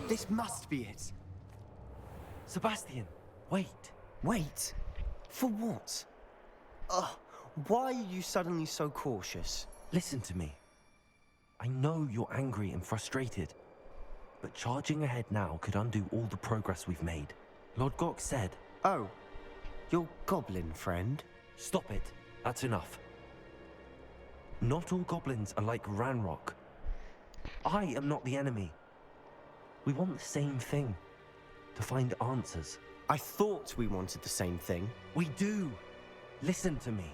This must be it. Sebastian, wait. Wait? For what? Ugh, why are you suddenly so cautious? Listen to me. I know you're angry and frustrated, but charging ahead now could undo all the progress we've made. Lord Gok said... Oh, your goblin friend? Stop it. That's enough. Not all goblins are like Ranrock. I am not the enemy. We want the same thing. To find answers. I thought we wanted the same thing. We do. Listen to me.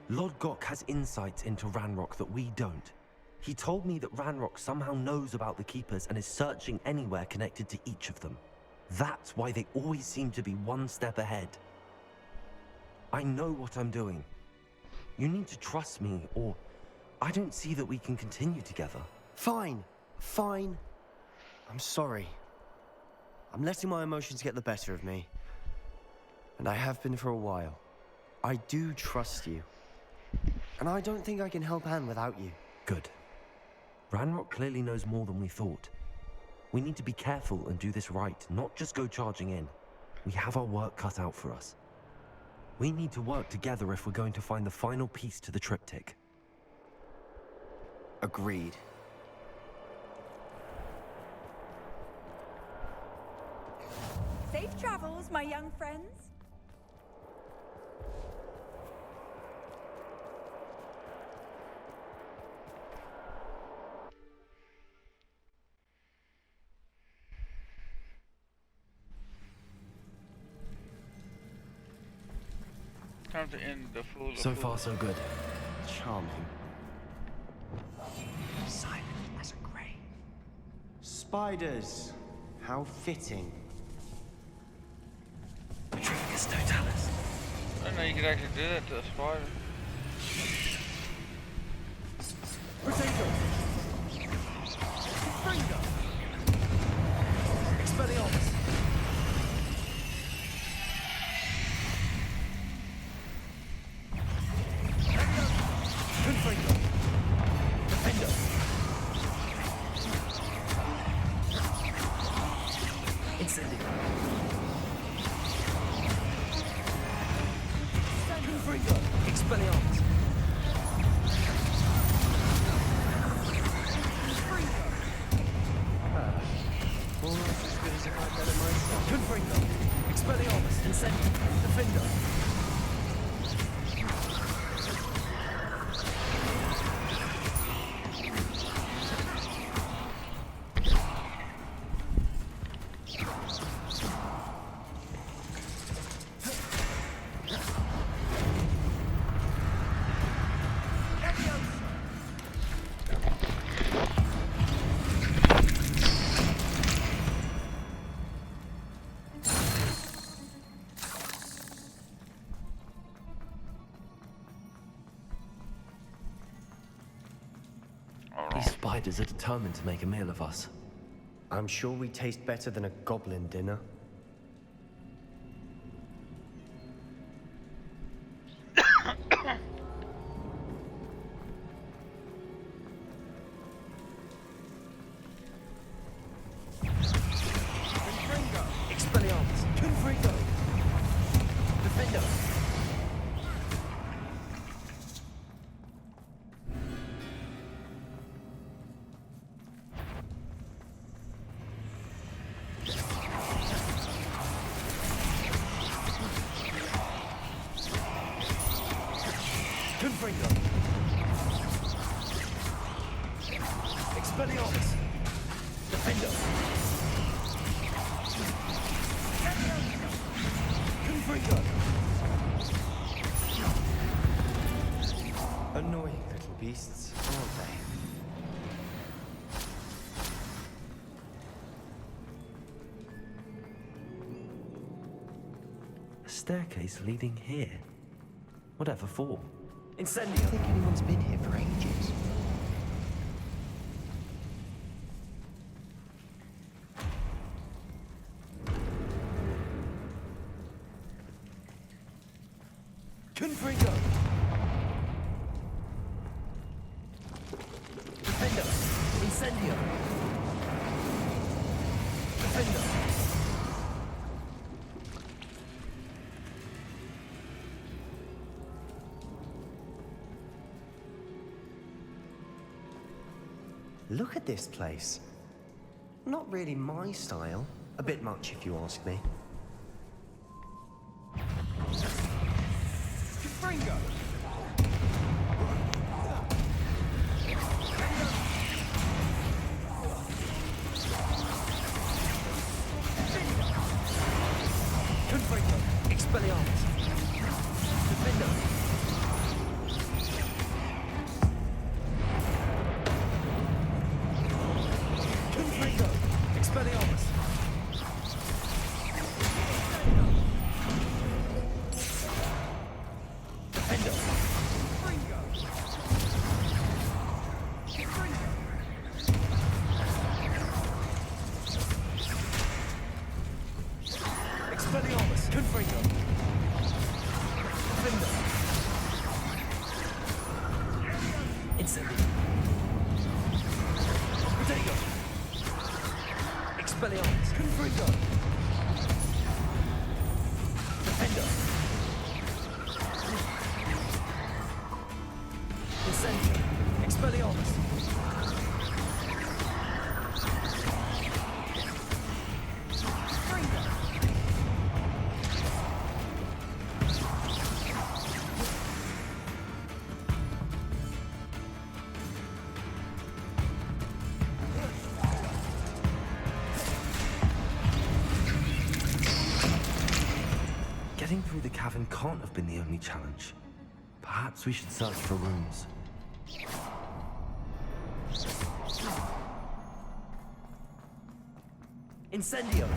Lord Gok has insights into Ranrock that we don't. He told me that Ranrock somehow knows about the Keepers and is searching anywhere connected to each of them. That's why they always seem to be one step ahead. I know what I'm doing. You need to trust me, or I don't see that we can continue together. Fine. Fine. I'm sorry. I'm letting my emotions get the better of me. And I have been for a while. I do trust you. And I don't think I can help Anne without you. Good. Ranrock clearly knows more than we thought. We need to be careful and do this right, not just go charging in. We have our work cut out for us. We need to work together if we're going to find the final piece to the triptych. Agreed. Safe travels, my young friends. Time to end the fool. So far, so good. Charming. Silent as a grave. Spiders. How fitting. Petrificus Totalis. I didn't know you could actually do that to a spider. Potato. Confringo. Expelliarmus. Confringo. Defender. Incendio. Confringo. Expelliarmus. These spiders are determined to make a meal of us. I'm sure we taste better than a goblin dinner. Expelliarmus! Confringo! Defender! Confringo! Expelliarmus! Defender! Confringo! Annoying little beasts, aren't they? A staircase leading here? Whatever for? Incendio! I don't think anyone's been here for ages. Confringo! Defender! Incendio! Defender! Look at this place. Not really my style. A bit much, if you ask me. Confringo! Confringo! Expelliarmus! Defender! Confringo! Expelliarmus! Defender! Expelliarmus! Confringo! Defender! Incendio! Potato! Expelliarmus! Confringo! Defender! Incendio! Expelliarmus! Getting through the cavern can't have been the only challenge. Perhaps we should search for rooms. Incendio!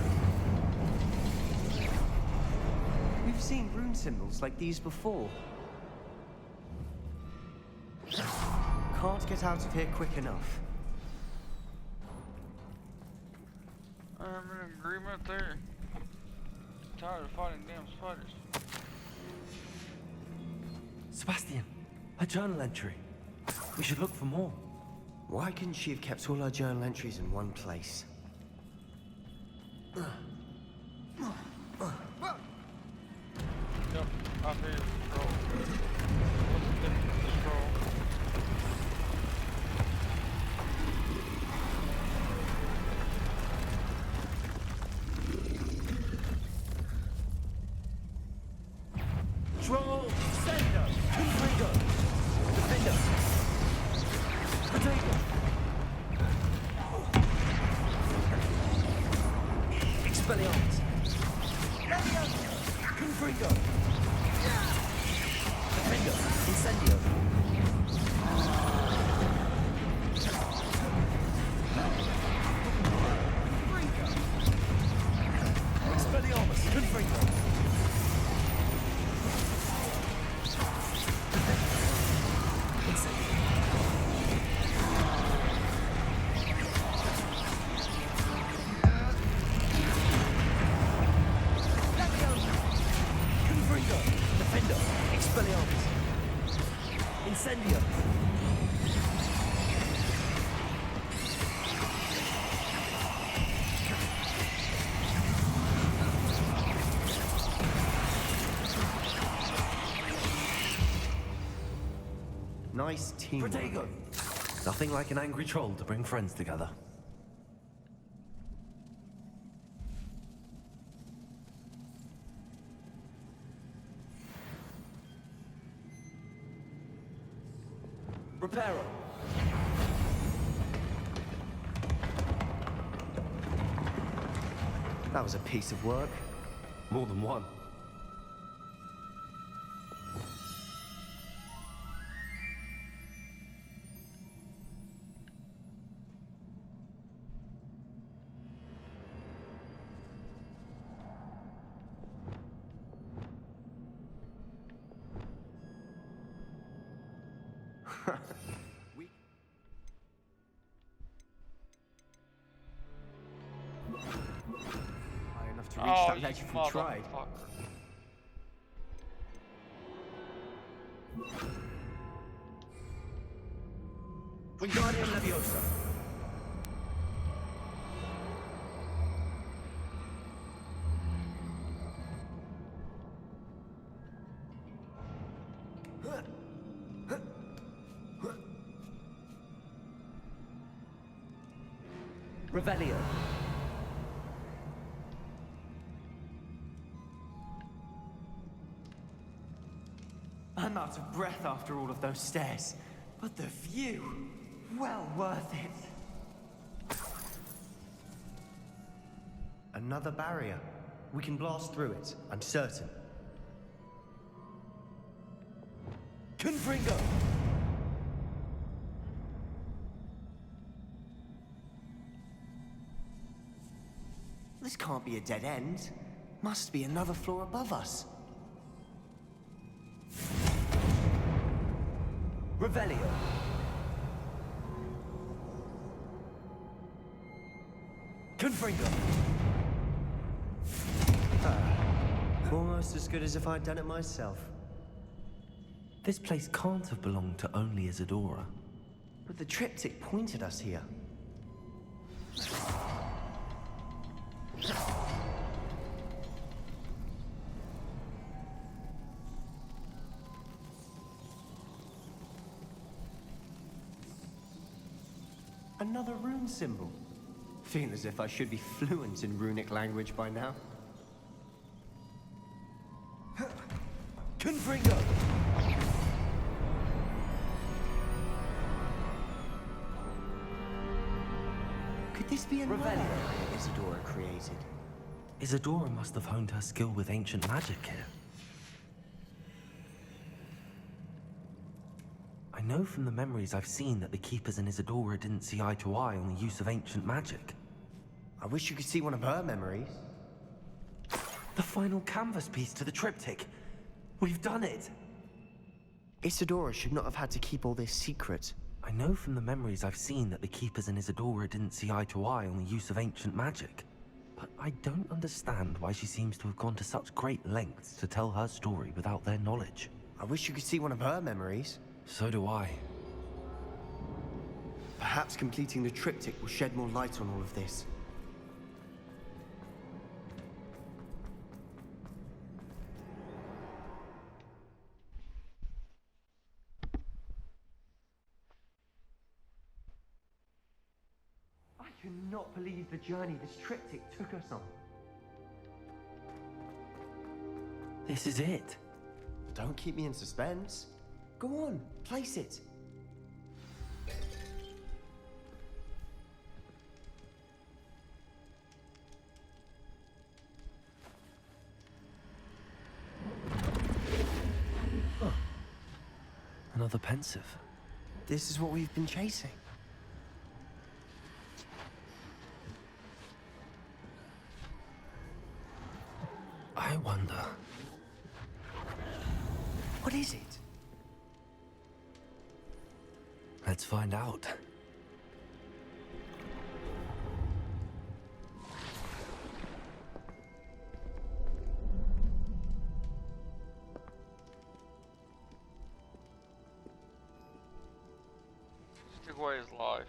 We've seen rune symbols like these before. Can't get out of here quick enough. I'm in agreement there. Tired of fighting damn spiders. Sebastian, a journal entry. We should look for more. Why couldn't she have kept all her journal entries in one place? Yep, I feel the scroll. What's the difference with the scroll? Troll! Sender! Confringo! Defender! Potato! Expelliarmus! Confringo! teamwork. Protego! Nothing like an angry troll to bring friends together. Reparo. That was a piece of work. More than one. High enough to reach that ledge if we tried. Wingardium Leviosa. Revelio. I'm out of breath after all of those stairs, but the view, well worth it. Another barrier. We can blast through it, I'm certain. Confringo. This can't be a dead end. Must be another floor above us. Revelio. Confringo. Almost as good as if I'd done it myself. This place can't have belonged to only Isadora. But the triptych pointed us here. Another rune symbol. Feel as if I should be fluent in runic language by now. Confringo. Could this be another area Isadora created? Isadora must have honed her skill with ancient magic here. I know from the memories I've seen that the Keepers and Isadora didn't see eye to eye on the use of ancient magic. I wish you could see one of her memories. The final canvas piece to the triptych. We've done it! Isadora should not have had to keep all this secret. I know from the memories I've seen that the Keepers and Isadora didn't see eye to eye on the use of ancient magic. But I don't understand why she seems to have gone to such great lengths to tell her story without their knowledge. I wish you could see one of her memories. So do I. Perhaps completing the triptych will shed more light on all of this. I cannot believe the journey this triptych took us on. This is it. Don't keep me in suspense. Go on, place it. Oh. Another pensive. This is what we've been chasing. I wonder. What is it? Let's find out. Just took away his life.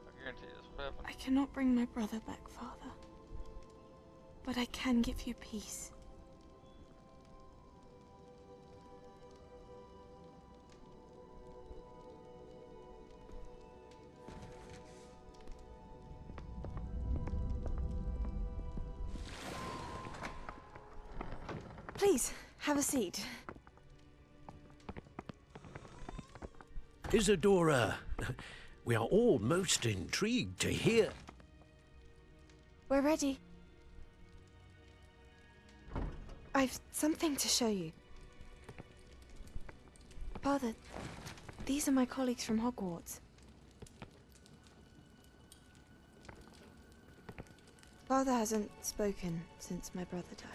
I guarantee this will happen. I cannot bring my brother back, Father. But I can give you peace. Please, have a seat. Isadora, we are all most intrigued to hear. We're ready. I've something to show you. Father, these are my colleagues from Hogwarts. Father hasn't spoken since my brother died.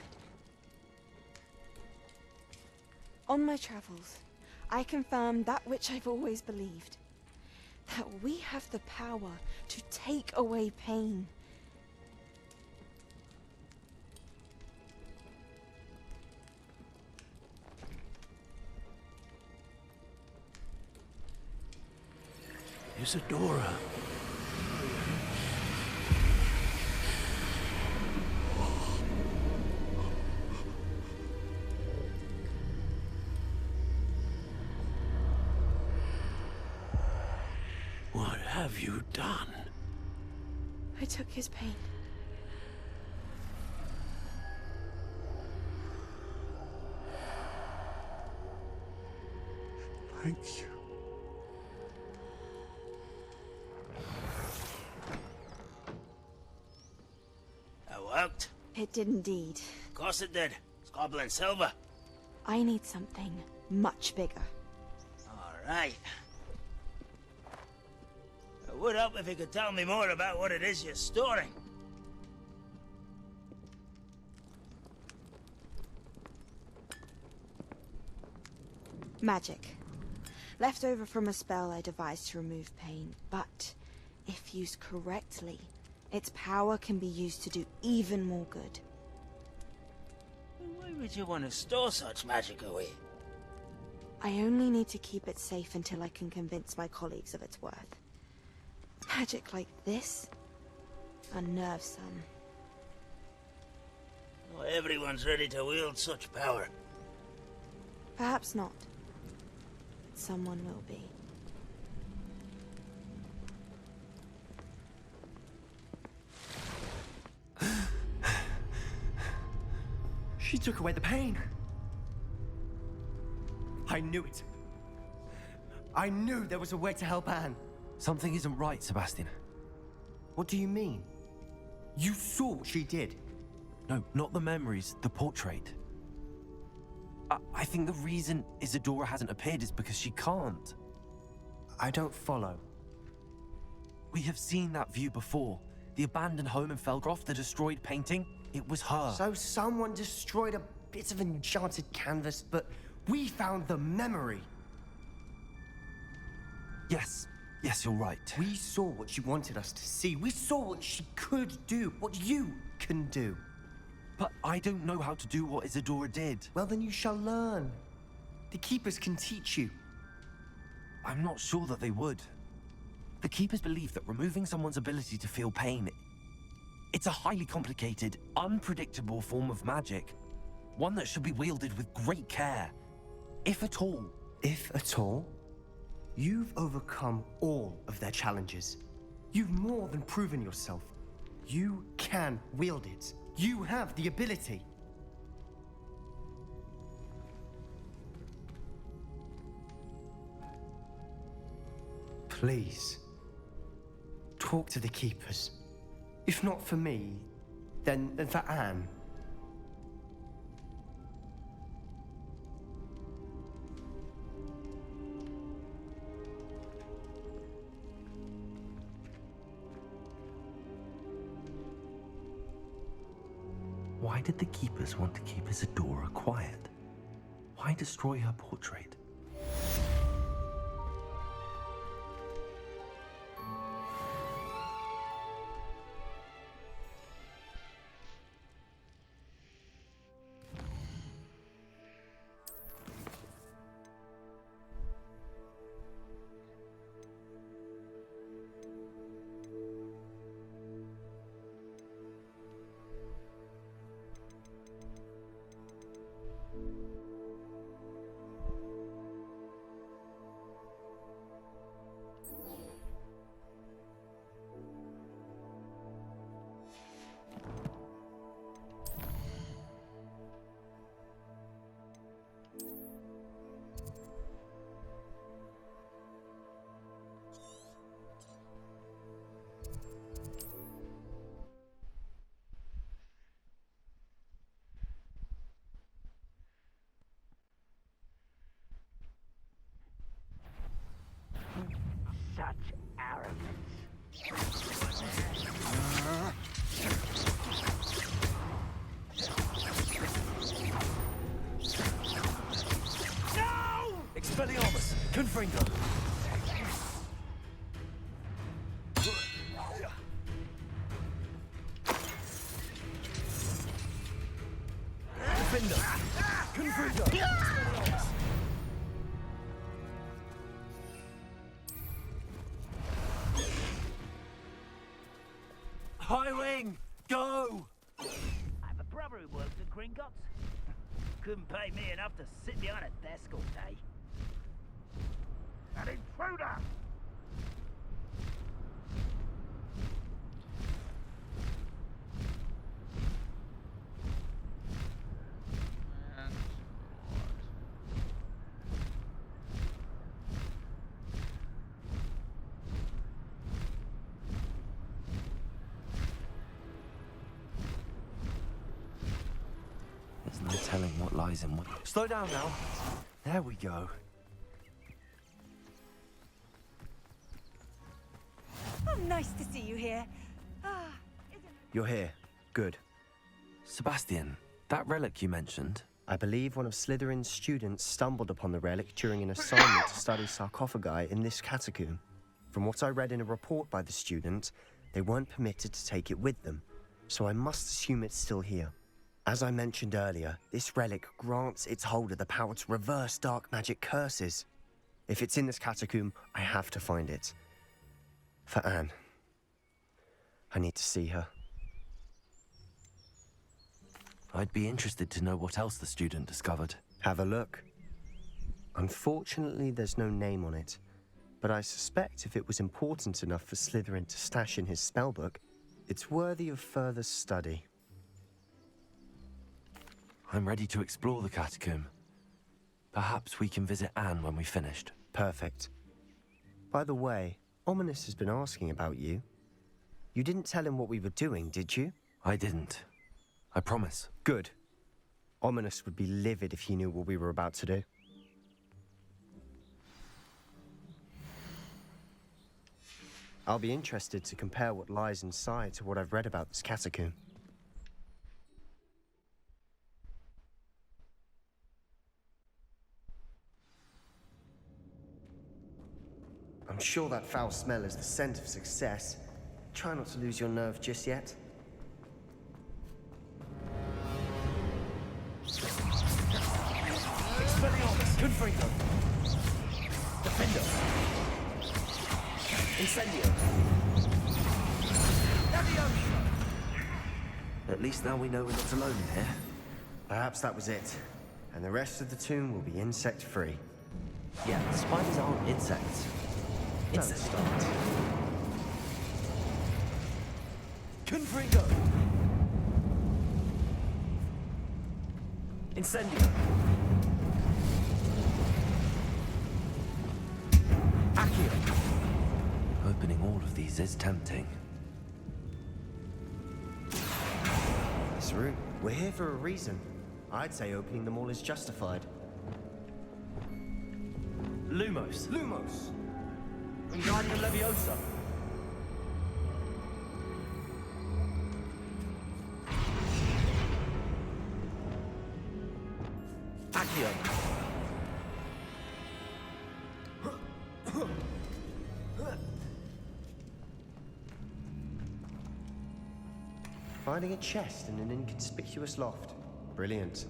On my travels, I confirmed that which I've always believed. That we have the power to take away pain. Isadora. What have you done? I took his pain. Thank you. It worked? It did indeed. Of course it did. It's goblin silver. I need something much bigger. All right. It would help if you could tell me more about what it is you're storing. Magic. Left over from a spell I devised to remove pain, but if used correctly, its power can be used to do even more good. Why would you want to store such magic away? I only need to keep it safe until I can convince my colleagues of its worth. Magic like this unnerves some. Not everyone's ready to wield such power. Perhaps not. Someone will be. She took away the pain. I knew it. I knew there was a way to help Anne. Something isn't right, Sebastian. What do you mean? You saw what she did. No, not the memories, the portrait. I think the reason Isadora hasn't appeared is because she can't. I don't follow. We have seen that view before. The abandoned home in Felgroth, the destroyed painting. It was her. So someone destroyed a bit of enchanted canvas, but we found the memory. Yes, you're right. We saw what she wanted us to see. We saw what she could do, what you can do. But I don't know how to do what Isadora did. Well, then you shall learn. The Keepers can teach you. I'm not sure that they would. The Keepers believe that removing someone's ability to feel pain, it's a highly complicated, unpredictable form of magic. One that should be wielded with great care. If at all. If at all? You've overcome all of their challenges. You've more than proven yourself. You can wield it. You have the ability. Please, talk to the Keepers. If not for me, then for Anne. Why did the Keepers want to keep Isadora quiet? Why destroy her portrait? Such arrogance. No! Expelliarmus! Confringo! Defender! Confringo! Expelliarmus! High wing! Go! I have a brother who works at Gringotts. Couldn't pay me enough to sit behind a desk all day. An intruder! There's no telling what lies in what. Slow down now. There we go. Oh, nice to see you here. You're here. Good. Sebastian, that relic you mentioned. I believe one of Slytherin's students stumbled upon the relic during an assignment to study sarcophagi in this catacomb. From what I read in a report by the student, they weren't permitted to take it with them, so I must assume it's still here. As I mentioned earlier, this relic grants its holder the power to reverse dark magic curses. If it's in this catacomb, I have to find it. For Anne. I need to see her. I'd be interested to know what else the student discovered. Have a look. Unfortunately, there's no name on it, but I suspect if it was important enough for Slytherin to stash in his spellbook, it's worthy of further study. I'm ready to explore the catacomb. Perhaps we can visit Anne when we've finished. Perfect. By the way, Ominous has been asking about you. You didn't tell him what we were doing, did you? I didn't. I promise. Good. Ominous would be livid if he knew what we were about to do. I'll be interested to compare what lies inside to what I've read about this catacomb. I'm sure that foul smell is the scent of success. Try not to lose your nerve just yet. Expelliarmus! Confringo! Defender! Incendio! Leviosa! At least now we know we're not alone in here. Perhaps that was it. And the rest of the tomb will be insect-free. Yeah, spiders aren't insects. Don't start. Confringo! Incendio! Accio! Opening all of these is tempting. This room. We're here for a reason. I'd say opening them all is justified. Lumos! Lumos! Wingardium Leviosa! Accio! Finding a chest in an inconspicuous loft. Brilliant.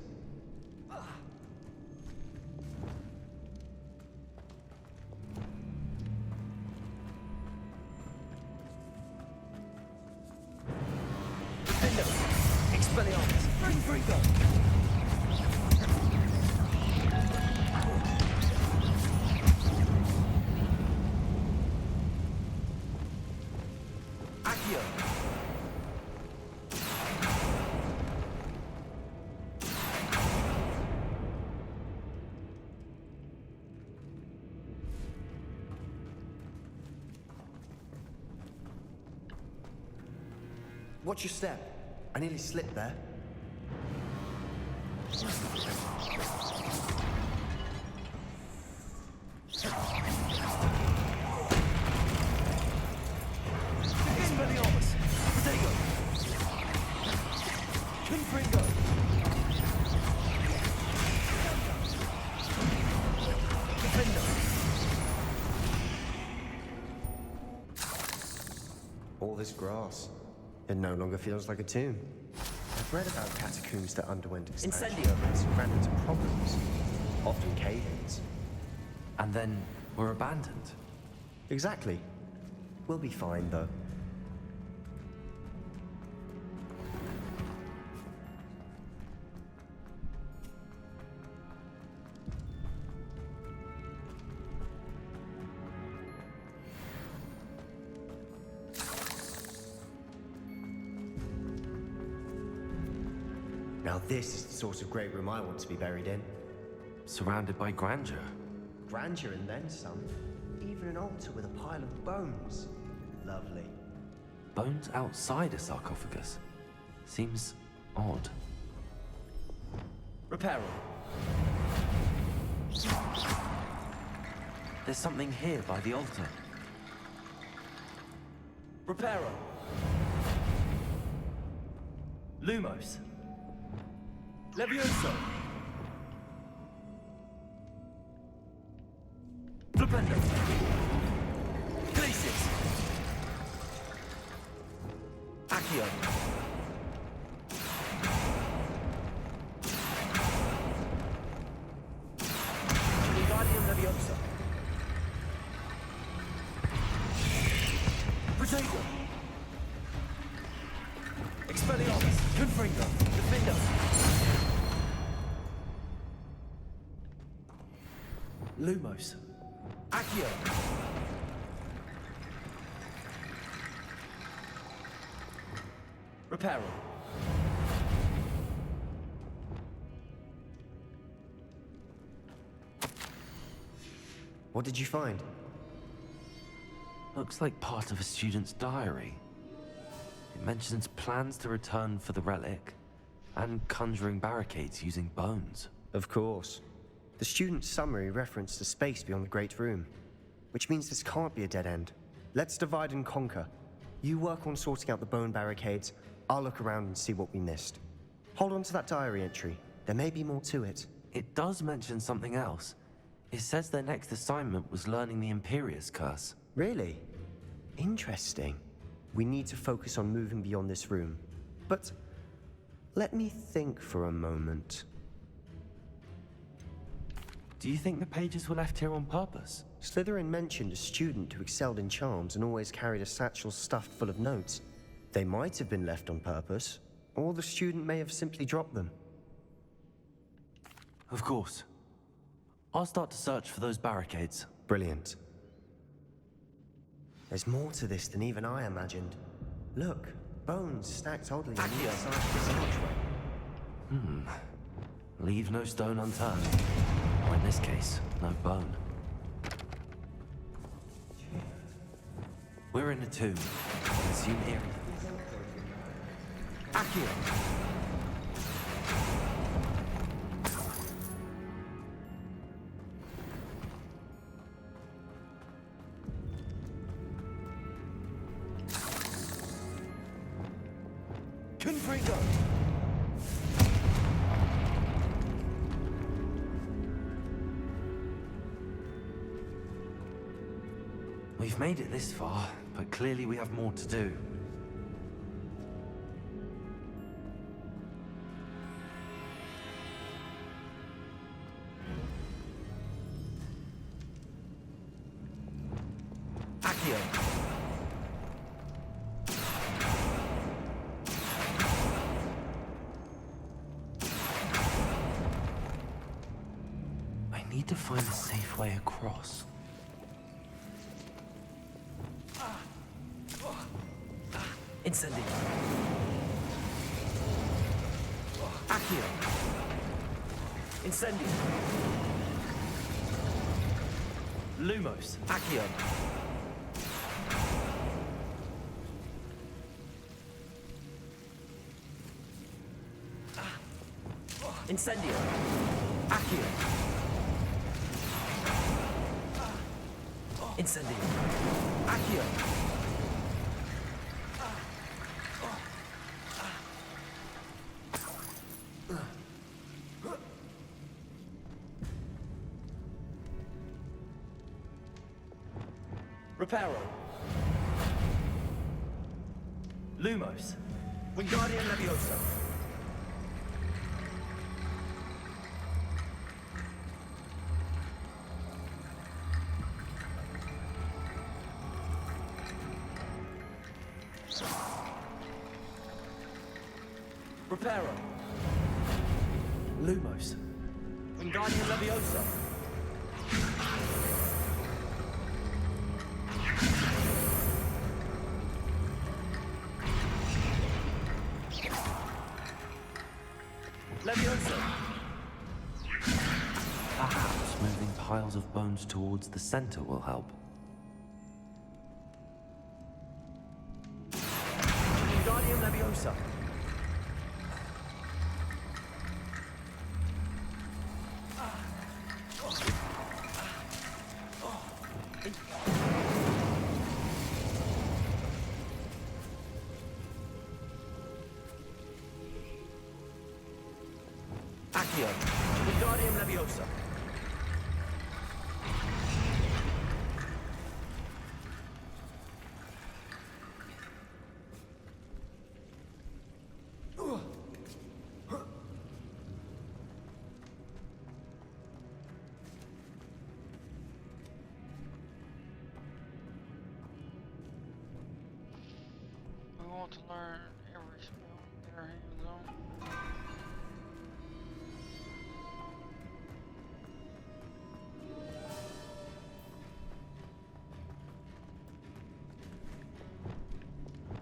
Defender! Expelliarmus! Confringo! Accio! Watch your step. I nearly slipped there. All this grass. It no longer feels like a tomb. I've read about catacombs that underwent expansion and ran into problems, often cave-ins. And then were abandoned. Exactly. We'll be fine, though. Now this is the sort of great room I want to be buried in. Surrounded by grandeur. Grandeur and then some. Even an altar with a pile of bones. Lovely. Bones outside a sarcophagus. Seems odd. Reparo. There's something here by the altar. Reparo. Lumos. Levioso. Flipendo. Glacis. Accio. Wingardium Leviosa. Protego. Expelliarmus. Confringo. Defendo. Lumos. Accio. Reparo. What did you find? Looks like part of a student's diary. It mentions plans to return for the relic and conjuring barricades using bones. Of course. The student's summary referenced a space beyond the Great Room, which means this can't be a dead end. Let's divide and conquer. You work on sorting out the bone barricades, I'll look around and see what we missed. Hold on to that diary entry. There may be more to it. It does mention something else. It says their next assignment was learning the Imperius Curse. Really? Interesting. We need to focus on moving beyond this room. But let me think for a moment. Do you think the pages were left here on purpose? Slytherin mentioned a student who excelled in charms and always carried a satchel stuffed full of notes. They might have been left on purpose, or the student may have simply dropped them. Of course. I'll start to search for those barricades. Brilliant. There's more to this than even I imagined. Look, bones stacked oddly on either side of this archway. Leave no stone unturned. Or in this case, no bone. We're in a tomb. Assume here. Accio. Confringo. We've made it this far, but clearly we have more to do. Accio. I need to find a safe way across. Incendio. Accio. Incendio. Lumos. Accio. Incendio. Accio. Incendio. Accio. Reparo. Lumos. Wingardium Leviosa. Reparo. Lumos. Wingardium Leviosa. Leviosa. Perhaps moving piles of bones towards the center will help. Wingardium Leviosa. Accio. Wingardium Leviosa. We want to learn every spell we get our hands on.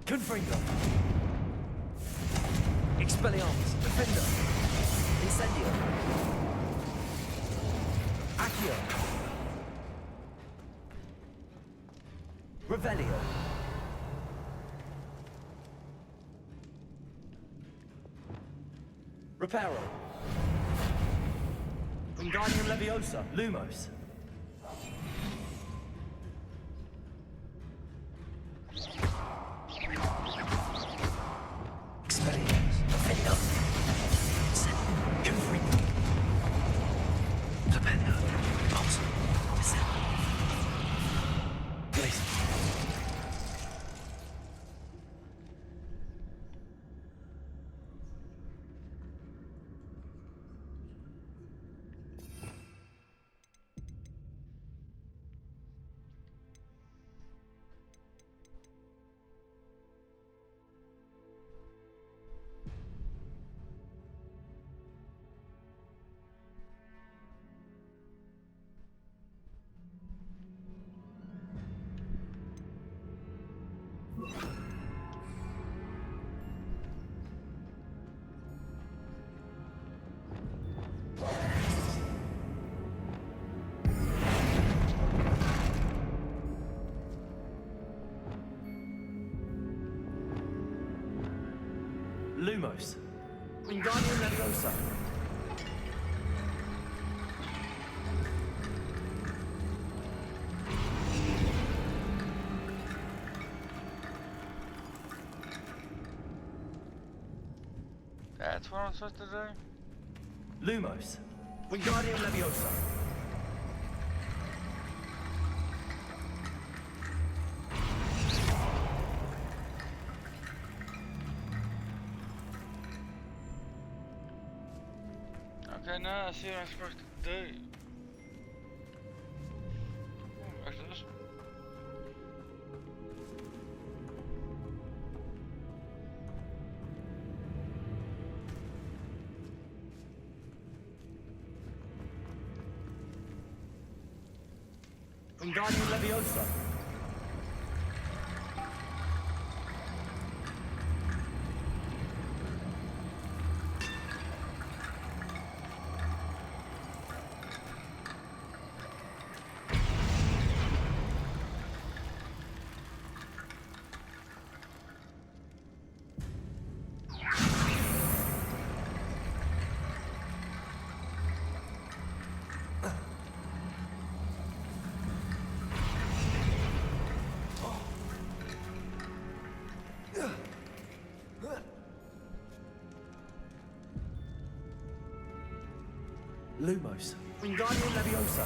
Confringo. Expelliarmus. Defender. Incendio. Accio. Revelio. Reparo. Wingardium Leviosa. Lumos. Expelliarmus. Defender. Confringo. Defender. Pulse. Descend. Glacier. Lumos. Wingardium Leviosa. That's what I'm supposed to do? Lumos. Wingardium Leviosa. Okay, now I see what I'm supposed to do. What's this? Wingardium Leviosa. Lumos. Wingardium Leviosa.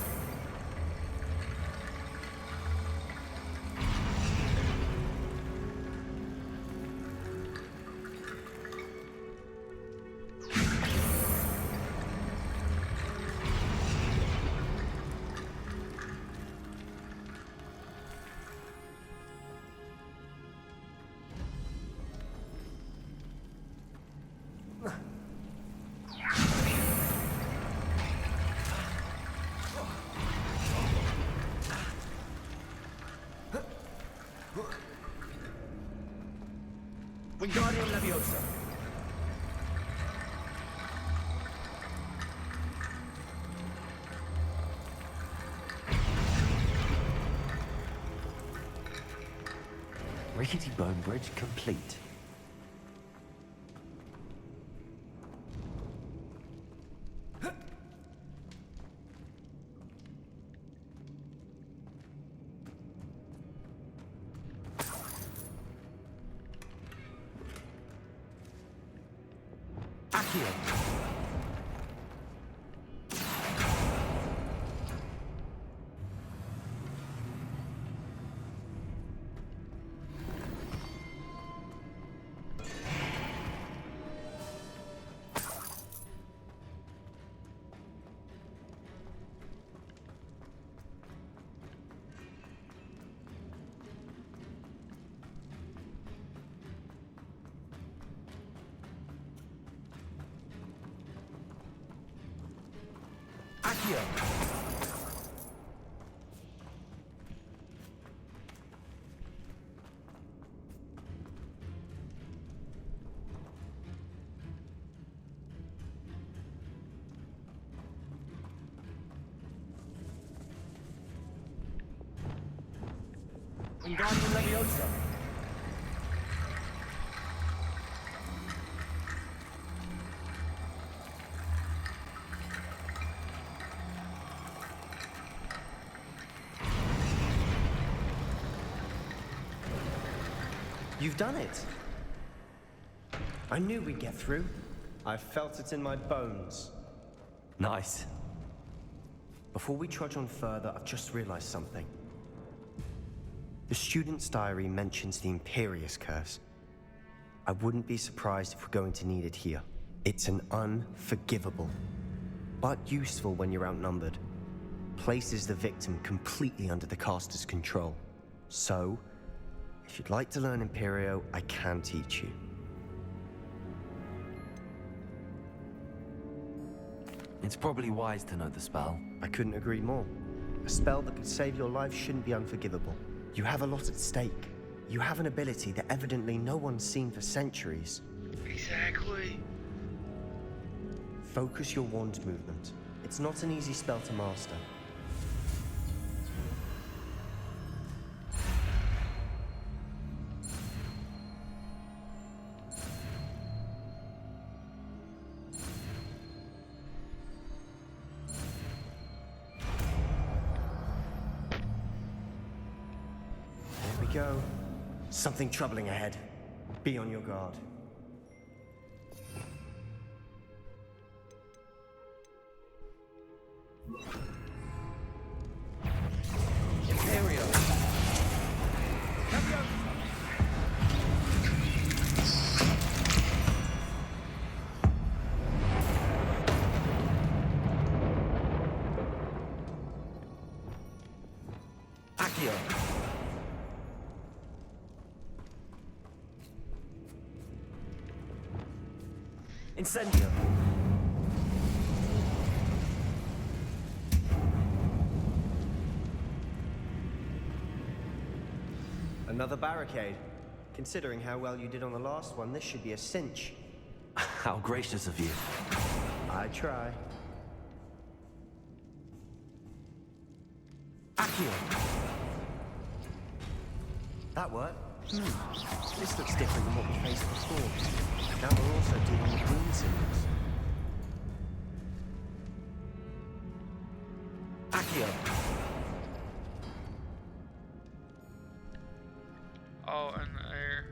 Wingardium Leviosa. Rickety bone bridge complete. Accio. Accio. Wingardium Leviosa. You've done it. I knew we'd get through. I felt it in my bones. Nice. Before we trudge on further, I've just realized something. The student's diary mentions the Imperious Curse. I wouldn't be surprised if we're going to need it here. It's an unforgivable, but useful when you're outnumbered. Places the victim completely under the caster's control. So, if you'd like to learn Imperio, I can teach you. It's probably wise to know the spell. I couldn't agree more. A spell that could save your life shouldn't be unforgivable. You have a lot at stake. You have an ability that evidently no one's seen for centuries. Exactly. Focus your wand movement. It's not an easy spell to master. Go. Something troubling ahead. Be on your guard. Imperio. Accio. Incendio. Another barricade. Considering how well you did on the last one, this should be a cinch. How gracious of you. I try. Accio. That worked. This looks different than what we faced before. Now we're also dealing with wound symbols. Accio. Oh, in the air.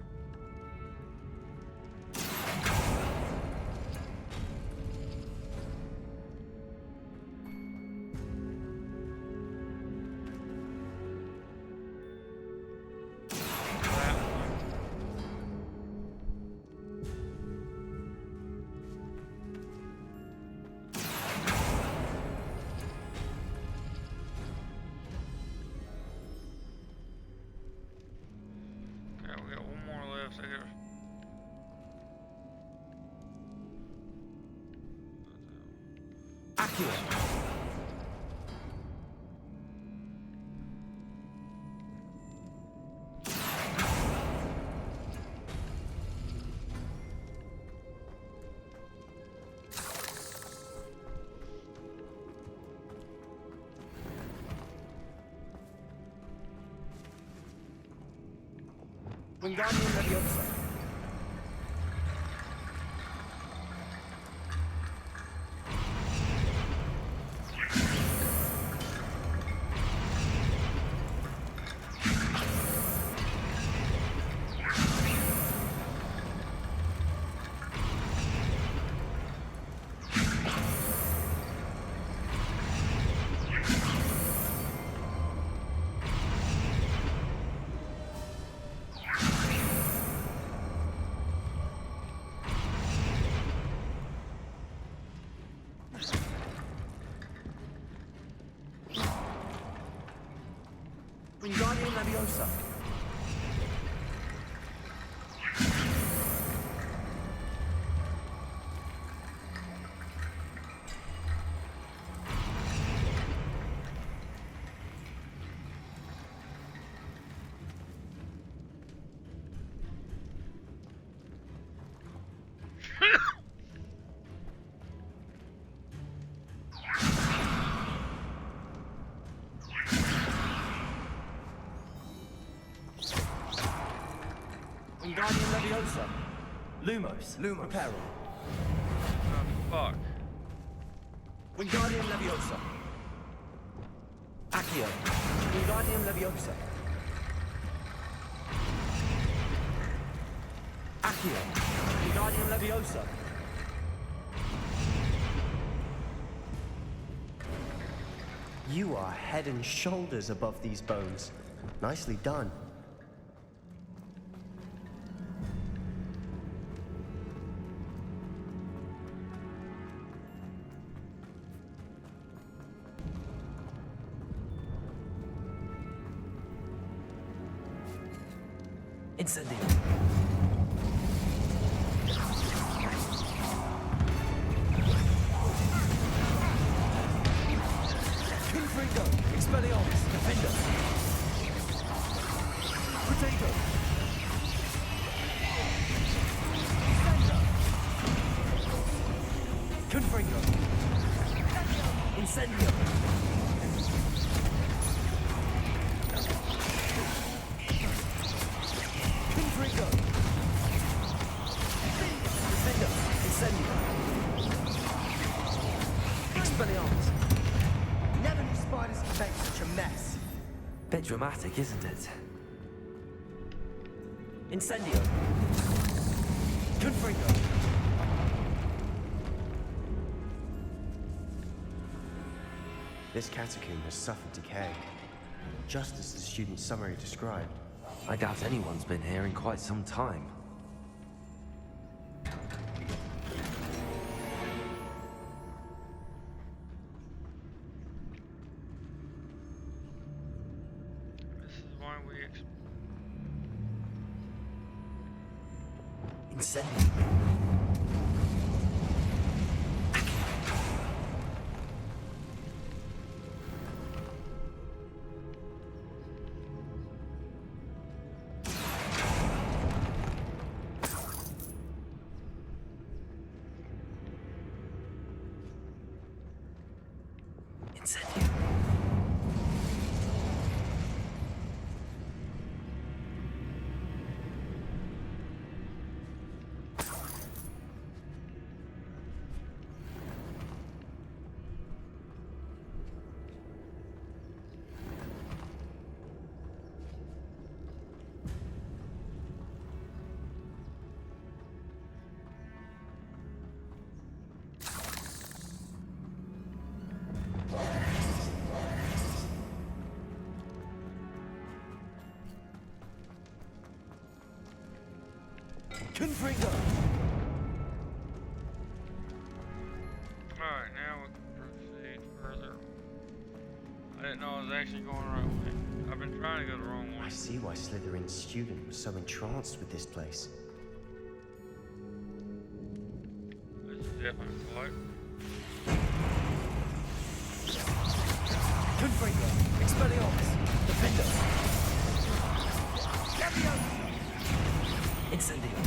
Wingardium Leviosa. Wingardium Leviosa. Wingardium Leviosa. Lumos. Preparo. Fuck. Wingardium Leviosa. Accio. Wingardium Leviosa. Accio. Wingardium Leviosa. You are head and shoulders above these bones. Nicely done. Incendio. Confringo. Expelliarmus. Defender. Potato. Defender. Confringo. Incendio. Confringo. Defender. Incendio. Expelliarmus. Never knew spiders could make such a mess. Bit dramatic, isn't it? Incendio. Confringo. This catacomb has suffered decay, just as the student summary described. I doubt anyone's been here in quite some time. This is why we Incendio. Incendio. Confringo. Alright, now we can proceed further. I didn't know I was actually going the right way. I've been trying to go the wrong way. I see why Slytherin's student was so entranced with this place. This is definitely quite. Confringo. Expelliarmus. Defender. Leviosa. Incendio.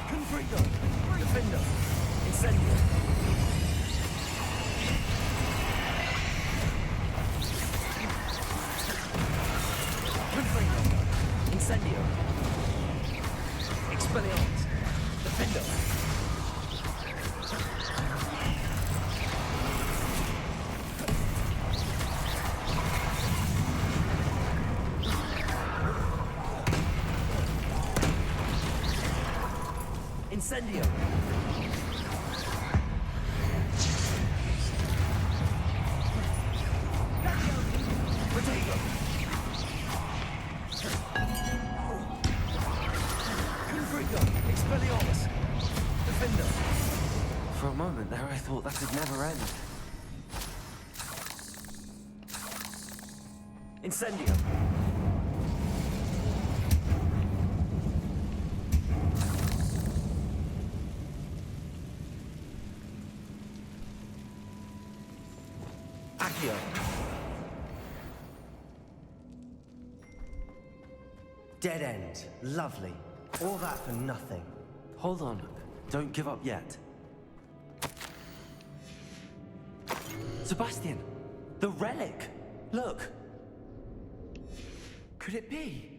Confringo. Defender! Incendio! Confringo! Incendio! Expelliarmus! Defender! Incendio! Protego! Confringo! Expelliarmus! Defender! For a moment there, I thought that would never end. Incendio! Accio! Dead end. Lovely. All that for nothing. Hold on. Don't give up yet. Sebastian! The relic! Look! Could it be?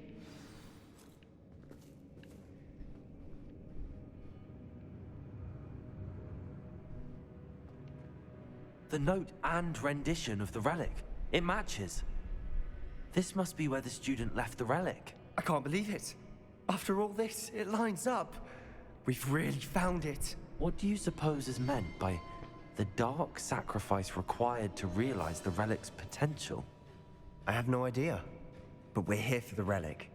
The note and rendition of the relic. It matches. This must be where the student left the relic. I can't believe it. After all this, it lines up. We've really found it. What do you suppose is meant by the dark sacrifice required to realize the relic's potential? I have no idea. But we're here for the relic.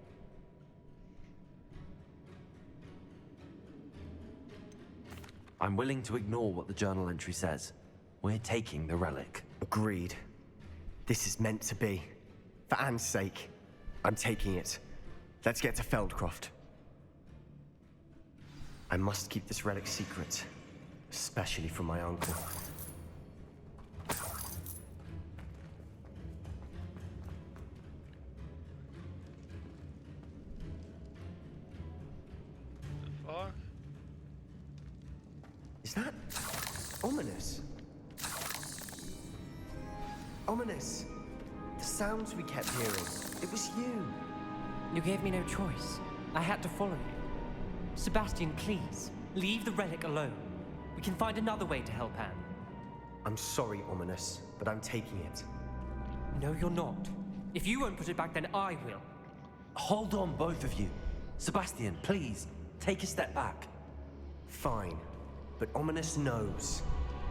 I'm willing to ignore what the journal entry says. We're taking the relic. Agreed. This is meant to be. For Anne's sake, I'm taking it. Let's get to Feldcroft. I must keep this relic secret, especially from my uncle. The fuck? Is that ominous? Ominous. The sounds we kept hearing. It was you. You gave me no choice. I had to follow you. Sebastian, please, leave the relic alone. We can find another way to help Anne. I'm sorry, Ominous, but I'm taking it. No, you're not. If you won't put it back, then I will. Hold on, both of you. Sebastian, please, take a step back. Fine, but Ominous knows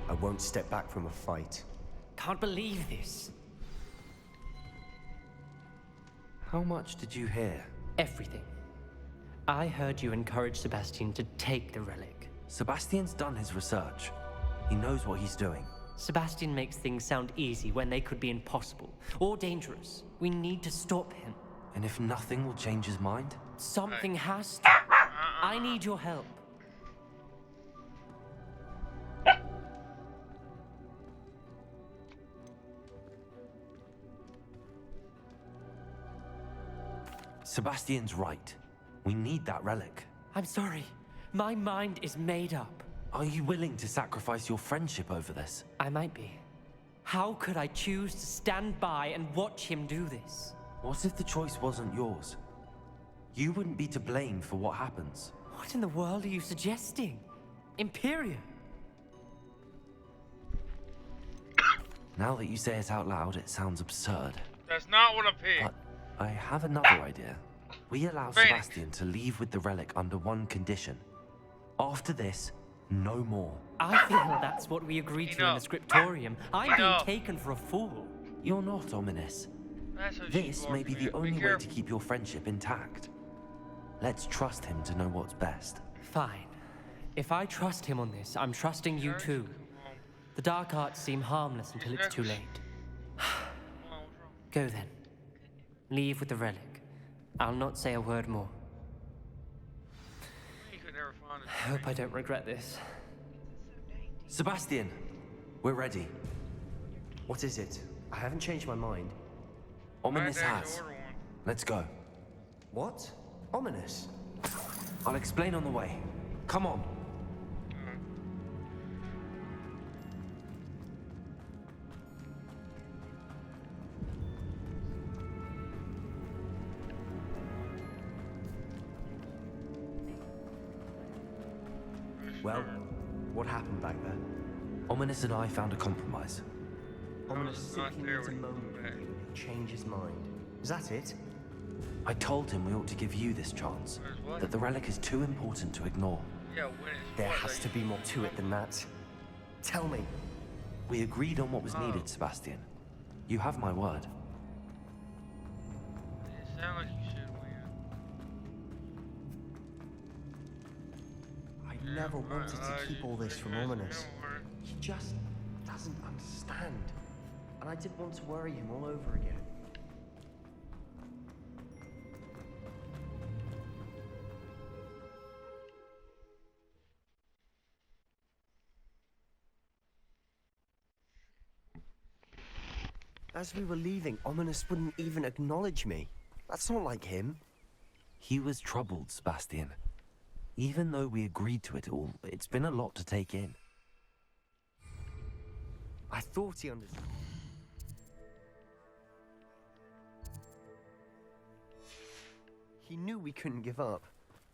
I won't step back from a fight. Can't believe this. How much did you hear? Everything. I heard you encourage Sebastian to take the relic. Sebastian's done his research. He knows what he's doing. Sebastian makes things sound easy when they could be impossible or dangerous. We need to stop him. And if nothing will change his mind? Something has to. I need your help. Sebastian's right. We need that relic. I'm sorry. My mind is made up. Are you willing to sacrifice your friendship over this? I might be. How could I choose to stand by and watch him do this? What if the choice wasn't yours? You wouldn't be to blame for what happens. What in the world are you suggesting? Imperium? Now that you say it out loud, it sounds absurd. That's not what I picked. But I have another idea. We allow Sebastian to leave with the relic under one condition. After this, no more. I feel that's what we agreed to in the scriptorium. I'm being taken for a fool. You're not, Ominous. This may be the only way to keep your friendship intact. Let's trust him to know what's best. Fine. If I trust him on this, I'm trusting you too. The dark arts seem harmless until it's too late. Go then. Leave with the relic. I'll not say a word more. I hope I don't regret this. Sebastian, we're ready. What is it? I haven't changed my mind. Ominous has. Let's go. What? Ominous? I'll explain on the way. Come on. Well, what happened back there? Ominous and I found a compromise. Ominous simply needs a moment with you and change his mind. Is that it? I told him we ought to give you this chance. That the relic is too important to ignore. Yeah, when it's There what, has like, to be more to it than that. Tell me. We agreed on what was needed, Sebastian. You have my word. It sounds like you should win. I never wanted to keep all this from Ominous. He just doesn't understand. And I didn't want to worry him all over again. As we were leaving, Ominous wouldn't even acknowledge me. That's not like him. He was troubled, Sebastian. Even though we agreed to it all, it's been a lot to take in. I thought he understood. He knew we couldn't give up.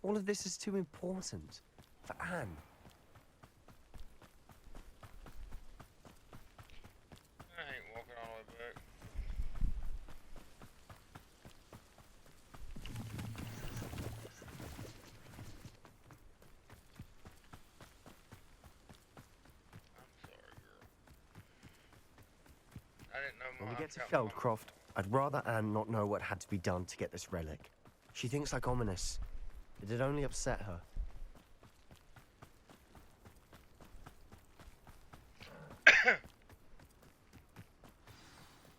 All of this is too important. For Anne. I ain't walking all the way back. I didn't know When we my get to account Feldcroft, I'd rather Anne not know what had to be done to get this relic. She thinks like Ominous. It'd only upset her.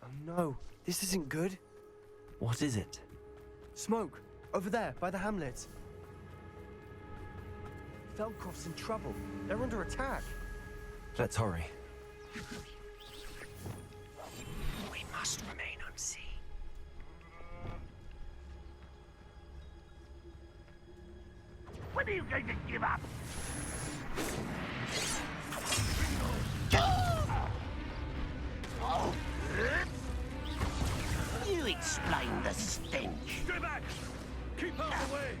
Oh no, this isn't good. What is it? Smoke, over there, by the hamlet. Feldcroft's in trouble. They're under attack. Let's hurry. We must remain unseen. When are you going to give up? You explain the stench. Stay back! Keep out of the way!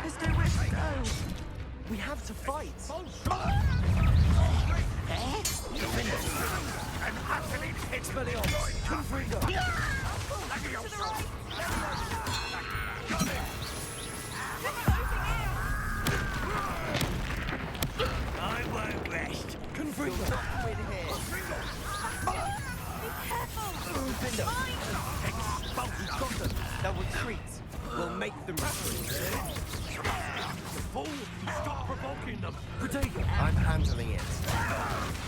There's nowhere to go. We have to fight. And utterly Expelliarmus, Confringo. Got him! I won't rest. Confringo. Not win here. Be careful! Confringo. We've got them. They'll retreat. We'll make them retreat. Fool! Stop provoking them! Protego. I'm handling it.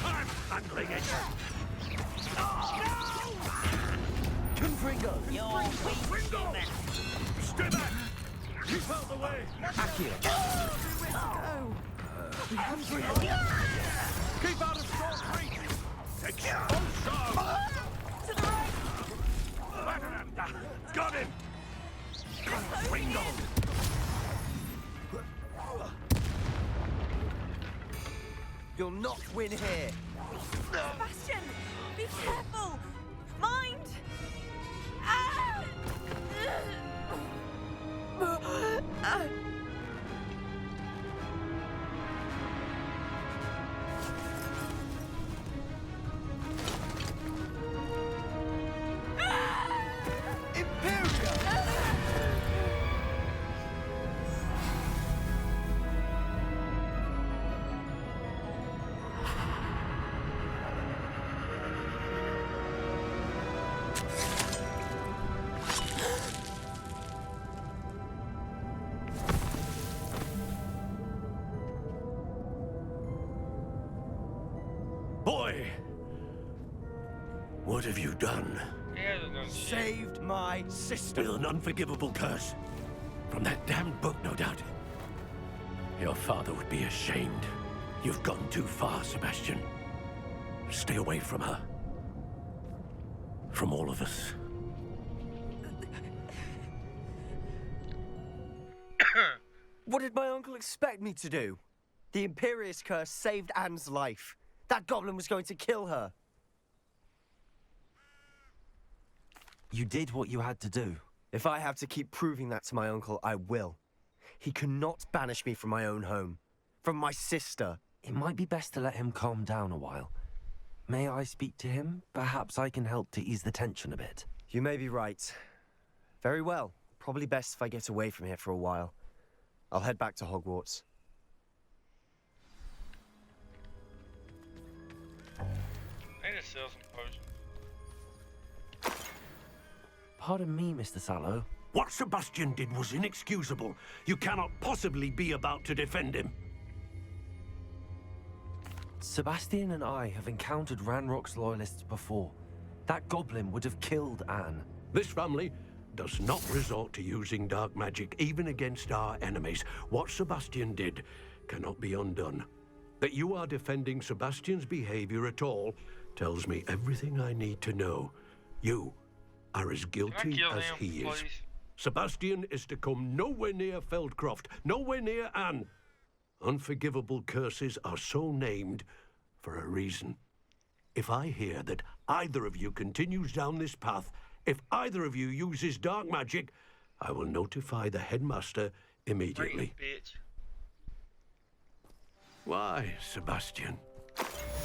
I'm handling it! Confringo. Ringo! Stay back! Keep out the way! Accio. Go! We have to. Keep out of short reach! Expulsion! To the right! Got him! Ringo! You'll not win here. Sebastian! Be careful! Mind! Ah! Boy! What have you done? Saved my sister. With an unforgivable curse. From that damned book, no doubt. Your father would be ashamed. You've gone too far, Sebastian. Stay away from her. From all of us. What did my uncle expect me to do? The Imperious curse saved Anne's life. That goblin was going to kill her. You did what you had to do. If I have to keep proving that to my uncle, I will. He cannot banish me from my own home. from my sister. It might be best to let him calm down a while. May I speak to him? Perhaps I can help to ease the tension a bit. You may be right. Very well. Probably best if I get away from here for a while. I'll head back to Hogwarts. I need to sell some potions. Pardon me, Mr. Sallow. What Sebastian did was inexcusable. You cannot possibly be about to defend him. Sebastian and I have encountered Ranrock's loyalists before. That goblin would have killed Anne. This family does not resort to using dark magic, even against our enemies. What Sebastian did cannot be undone. That you are defending Sebastian's behavior at all tells me everything I need to know. You are as guilty as he is. Sebastian is to come nowhere near Feldcroft, nowhere near Anne. Unforgivable curses are so named for a reason. If I hear that either of you continues down this path, if either of you uses dark magic, I will notify the headmaster immediately. Why, Sebastian?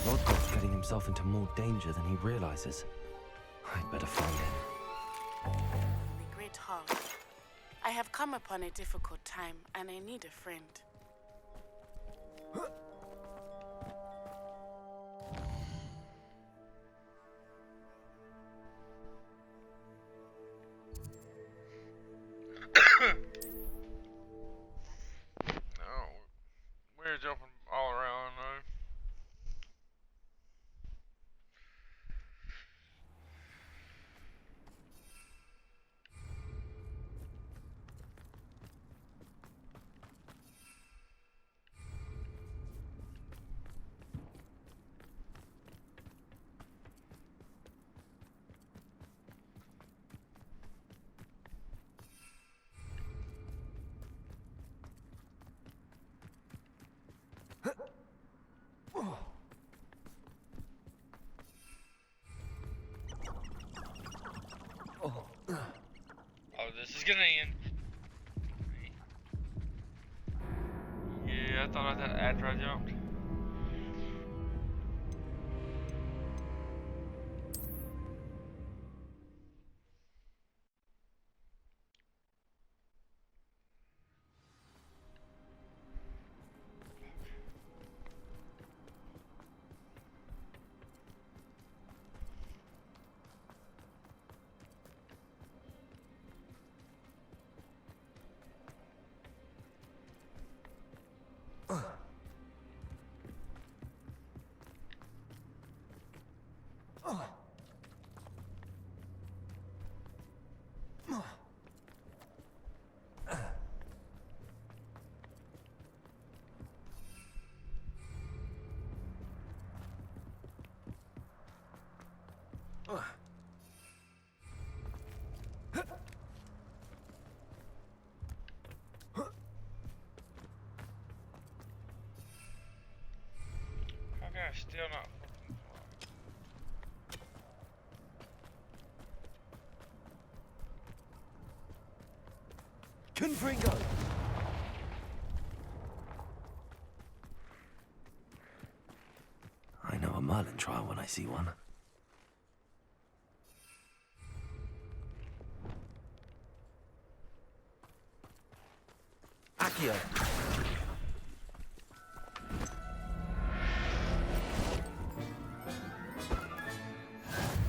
Lodgott's getting himself into more danger than he realizes. I'd better find him. The Great Hall. I have come upon a difficult time, and I need a friend. We're jumping all around though. Oh, this is gonna end. Yeah, I thought I had after I jumped. How can I still not fucking Confringo! I know a Merlin trial when I see one. Accio!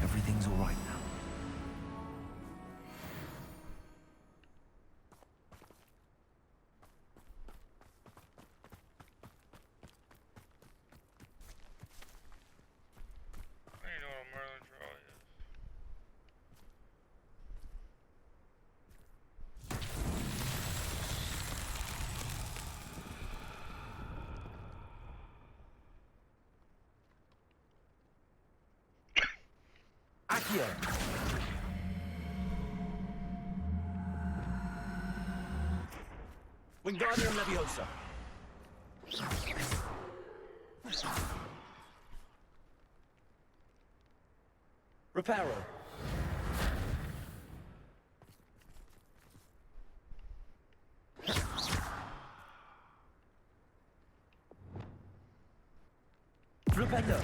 Everything's all right now. I don't even know what a Merlin trial is. Accio! Wingardium Leviosa! Reparo! Flipendo!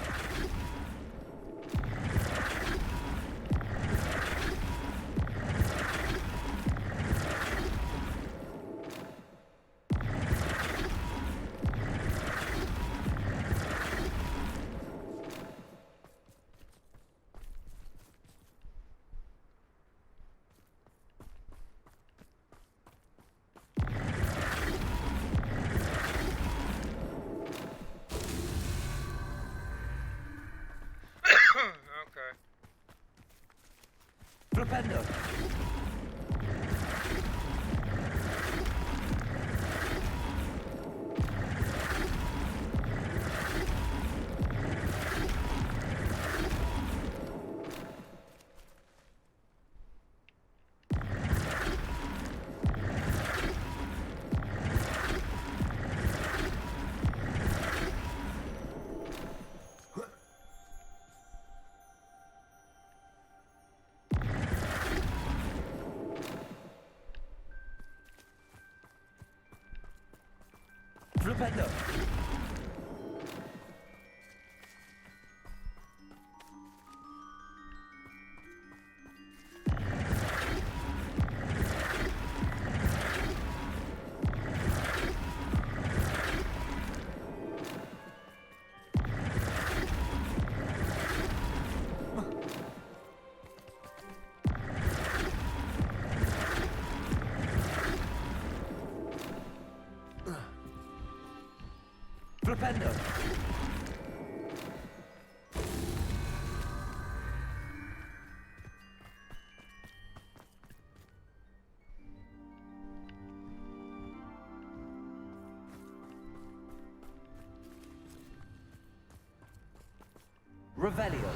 Okay. Flipendo! Flipendo! Flipendo! Revelio!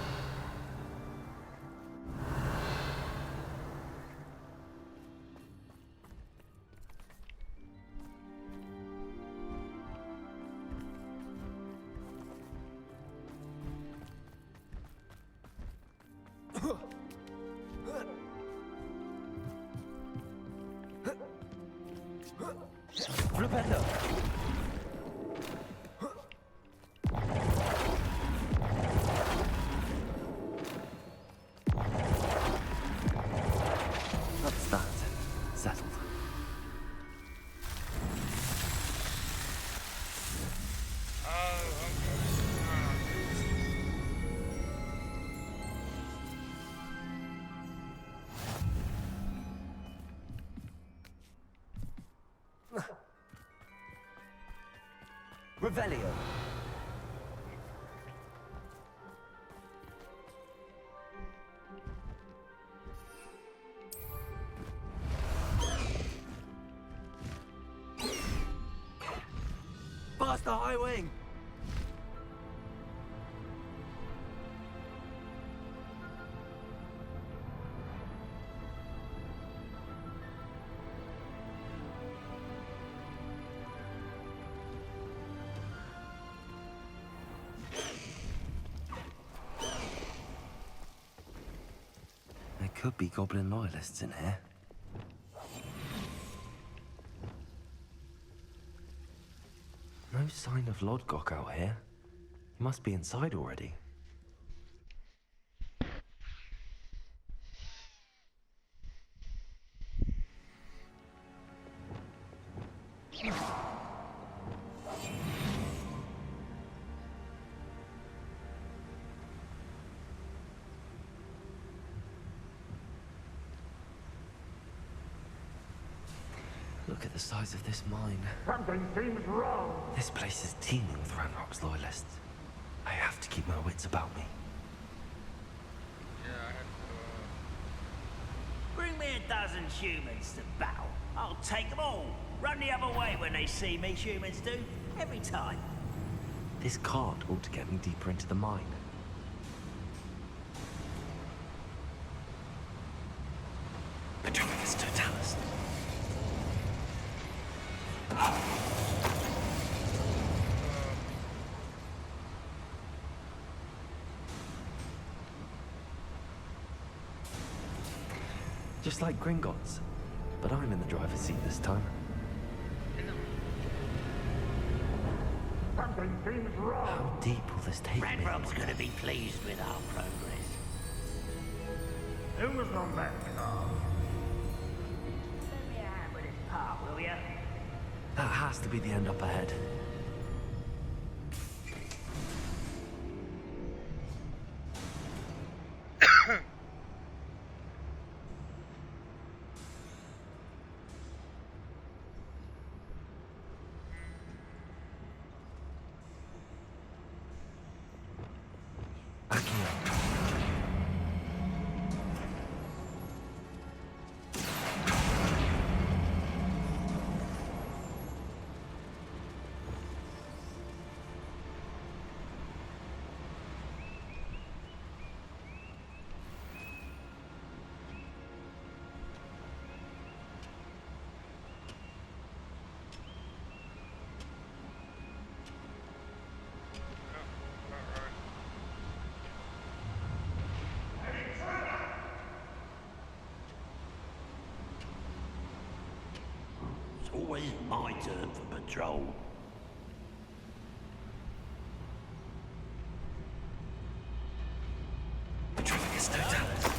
Flipendo! That's that. Settled. Revelio! Past the high wing! There could be goblin loyalists in here. No sign of Lodgok out here. He must be inside already. Look at the size of this mine. Something seems wrong. This place is teeming with Ranrock's loyalists. I have to keep my wits about me. Bring me a dozen humans to battle. I'll take them all. Run the other way when they see me, humans do. Every time. This cart ought to get me deeper into the mine. Petronius Totalis. Just like Gringotts, but I'm in the driver's seat this time. Something Something seems wrong. How deep will this take me? Ranrock's gonna be pleased with our progress. Who was on that car? Lend me a hand with this part, will ya? That has to be the end up ahead. It's always my turn for patrol. Traffic is no talent.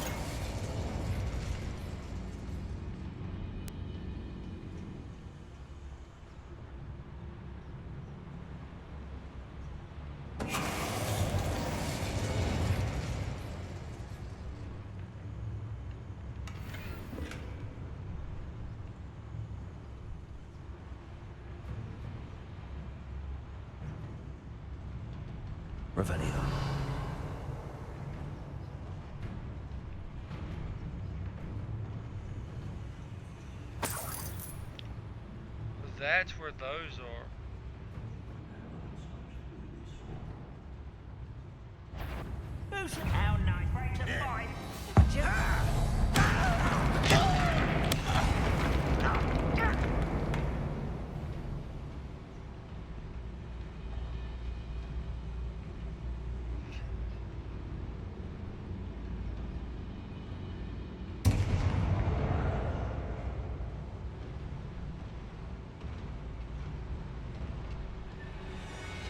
Revelio. That's where those are. Who's our night break to fight?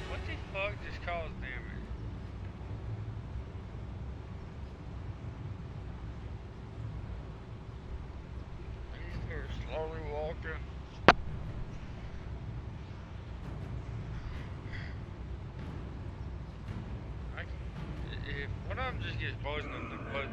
What the fuck just caused damage? They're slowly walking. If one of them just gets poisoned, then poison.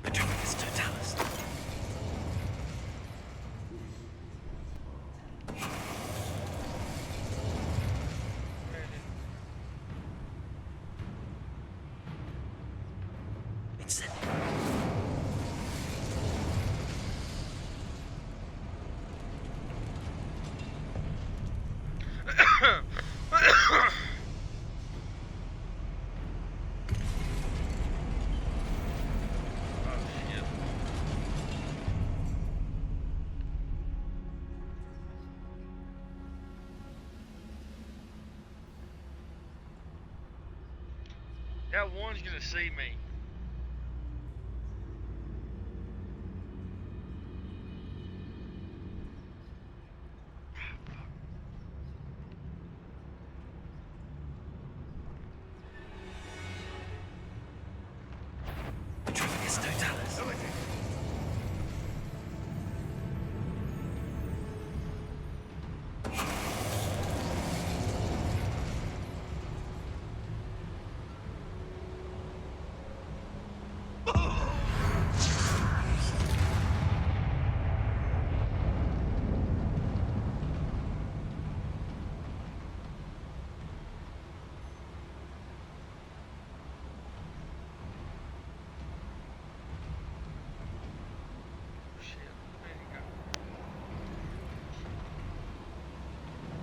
Petronicus totalis. That one's gonna see me. Petronicus totalis.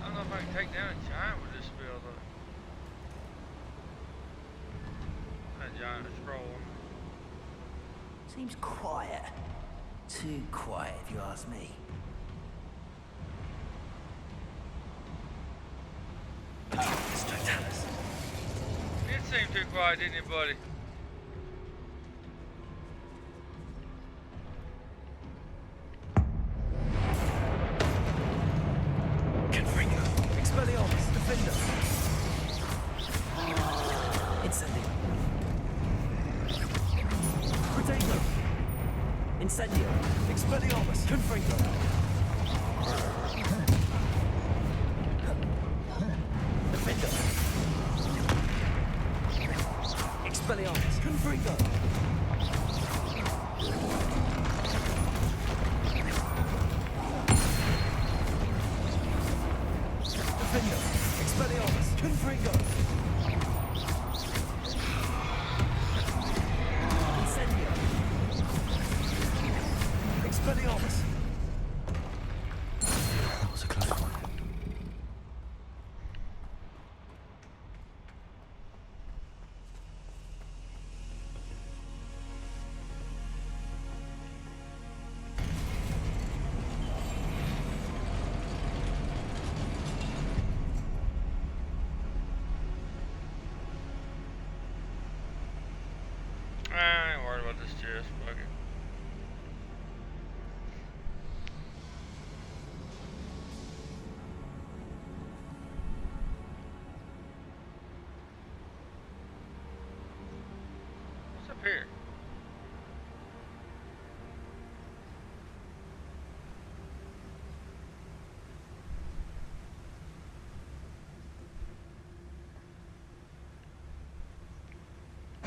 I don't know if I can take down a giant with this spell though. That giant is scrolling. Seems quiet. Too quiet, if you ask me. seemed too quiet, didn't you, buddy? Expelliarmus, defender. Incendio. Protego. Incendio. Expelliarmus. Confringo. Defender. Expelliarmus. Confringo. Defender. Expelliarmus. Confringo. Incendio. Expelliarmus. That was a close one. I ain't worried about this chest. Fuck it. What's up here?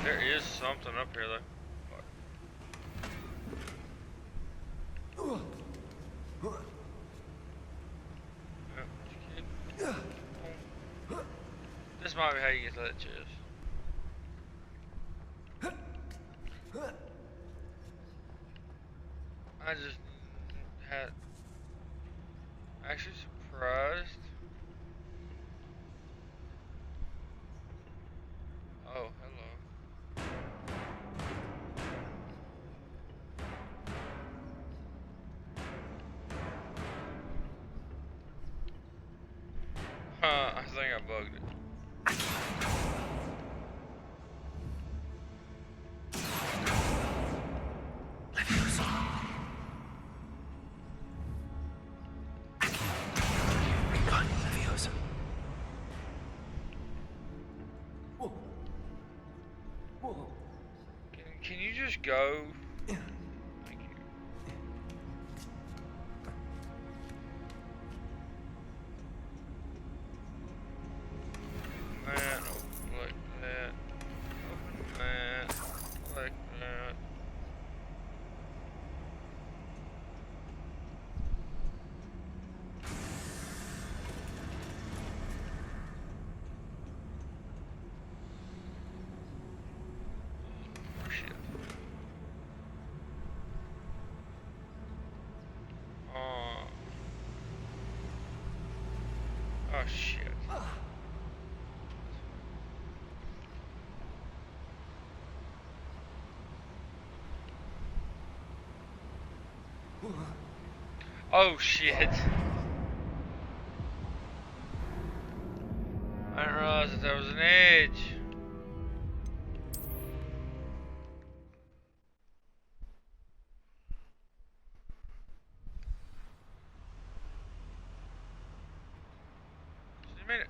There is something up here though. This might be how you get to that chest. I just had actually surprised. Oh, hello. I think I bugged it. Can you just go? Thank you. That, open like that. Open that, like that. Oh shit. Oh shit. Oh shit. I didn't realize that there was an edge. So you made it.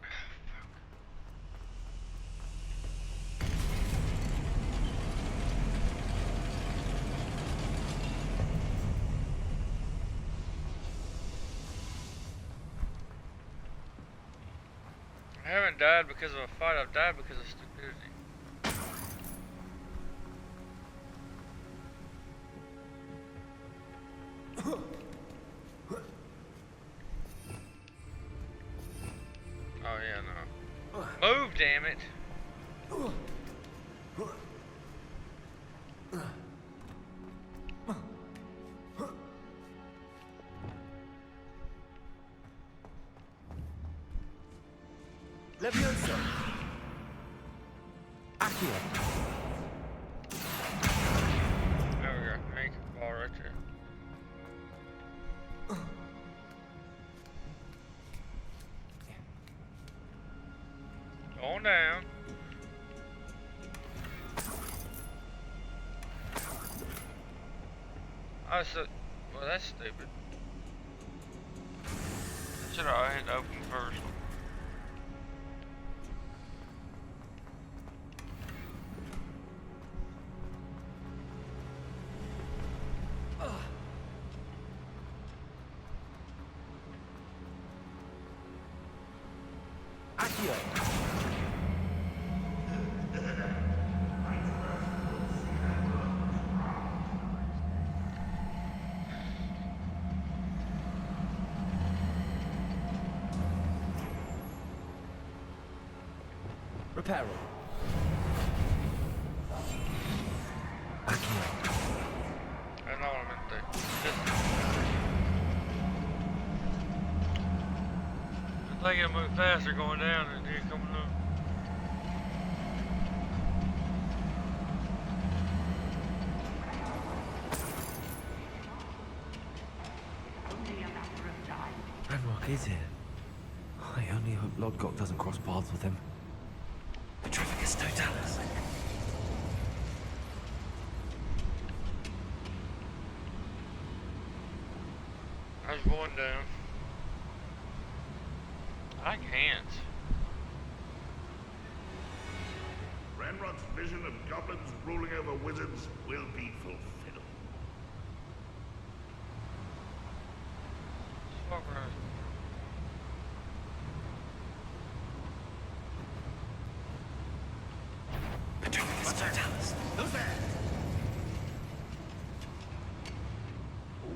I haven't died because of a fight, I've died because of stupidity. Oh yeah, no. Move, damn it! Levioso. Accio. There we go. Make a ball right there. Going down. I said, well, that's stupid. Should I hit open first? Reparo. I know what I meant to do. I think it'll move faster going down than it coming up. Ranrock is here. I only hope Lodgok doesn't cross paths with him. Petrificus totalis. There's one down. I can't. Ranrock's vision of goblins ruling over wizards will be fulfilled. Fuck right. Petrificus totalis. Who's there?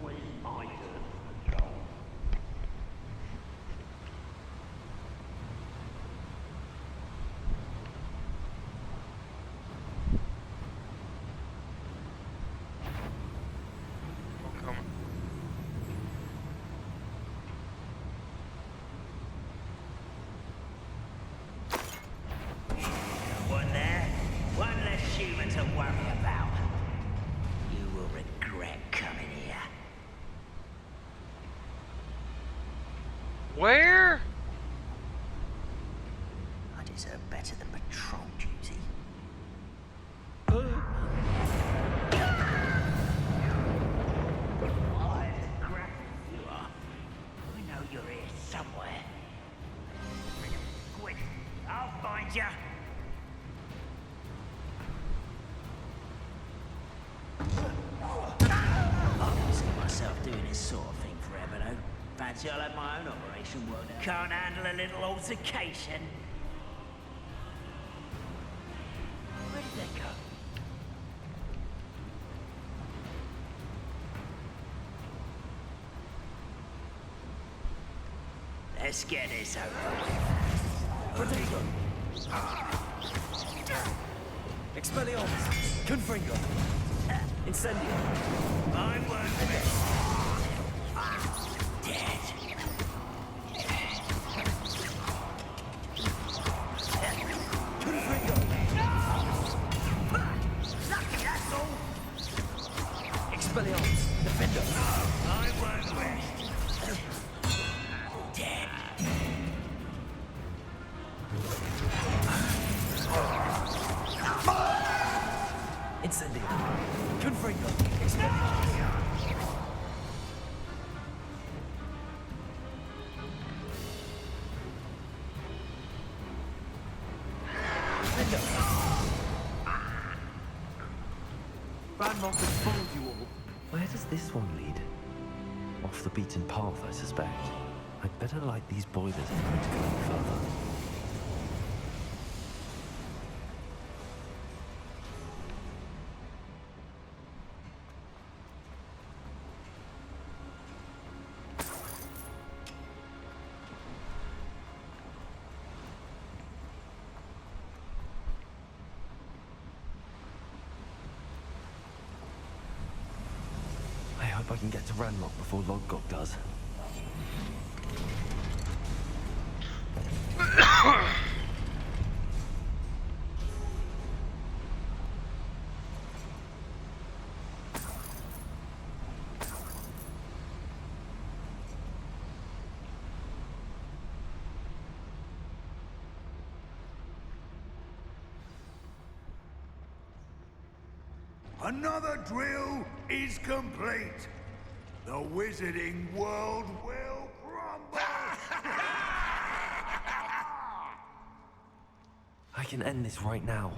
Always my turn to patrol. I'm coming. One there, one less human to worry about. You will regret coming here. Where? I deserve better than patrol duty. Why, as crap as you are, I know you're here somewhere. Quick, I'll find you. I'm risking myself doing this sort of thing forever, though. Fancy I'll have my own operation worked out. Can't handle a little altercation. Where did they go? Let's get this over with. Expelliarmus. Confringo. Incendio. I won't dead. Lucky, that's all. Expelliarmus. Defender. I won't rest. Dead. Incendio. Confringo. Expelliarmus. Ranrock has fooled you all. Where does this one lead? Off the beaten path, I suspect. I'd better light these boilers if I'm going to go any further. I hope I can get to Ranrock before Lodgok does. Another drill is complete. The wizarding world will crumble. I can end this right now.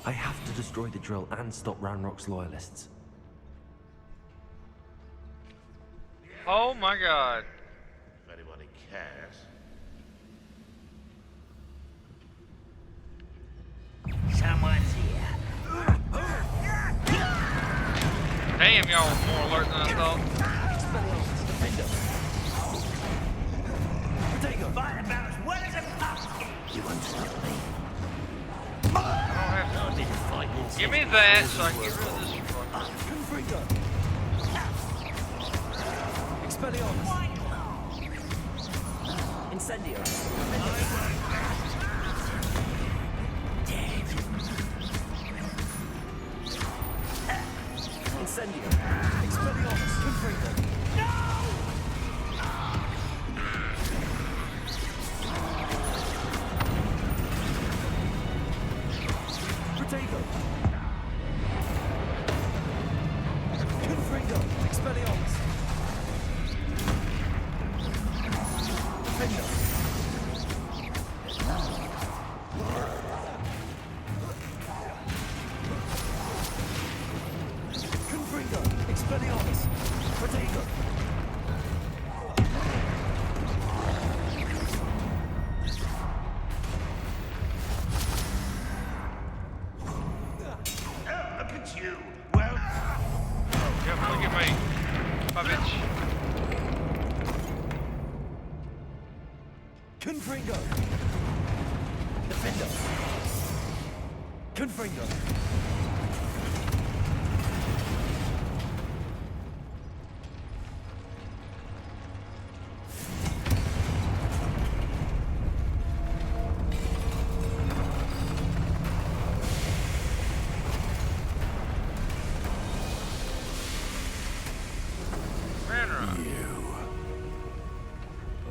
I have to destroy the drill and stop Ranrock's loyalists. Oh my god. If anybody cares. Someone's here. Damn, y'all were more alert than I thought. Fight about as well as a pumpkin. You want to stop me? I don't have to. Give me that so I can get rid of this fucker. Confringo. Expelliarmus. Incendio. Incendio. Expelliarmus. Confringo. Protego. Confringo. Expelliarmus. Defendo. Confringo. Expelliarmus. Protego. Look at you. Well, Yeah, look at me. My bitch. Confringo. Defendo. Confringo.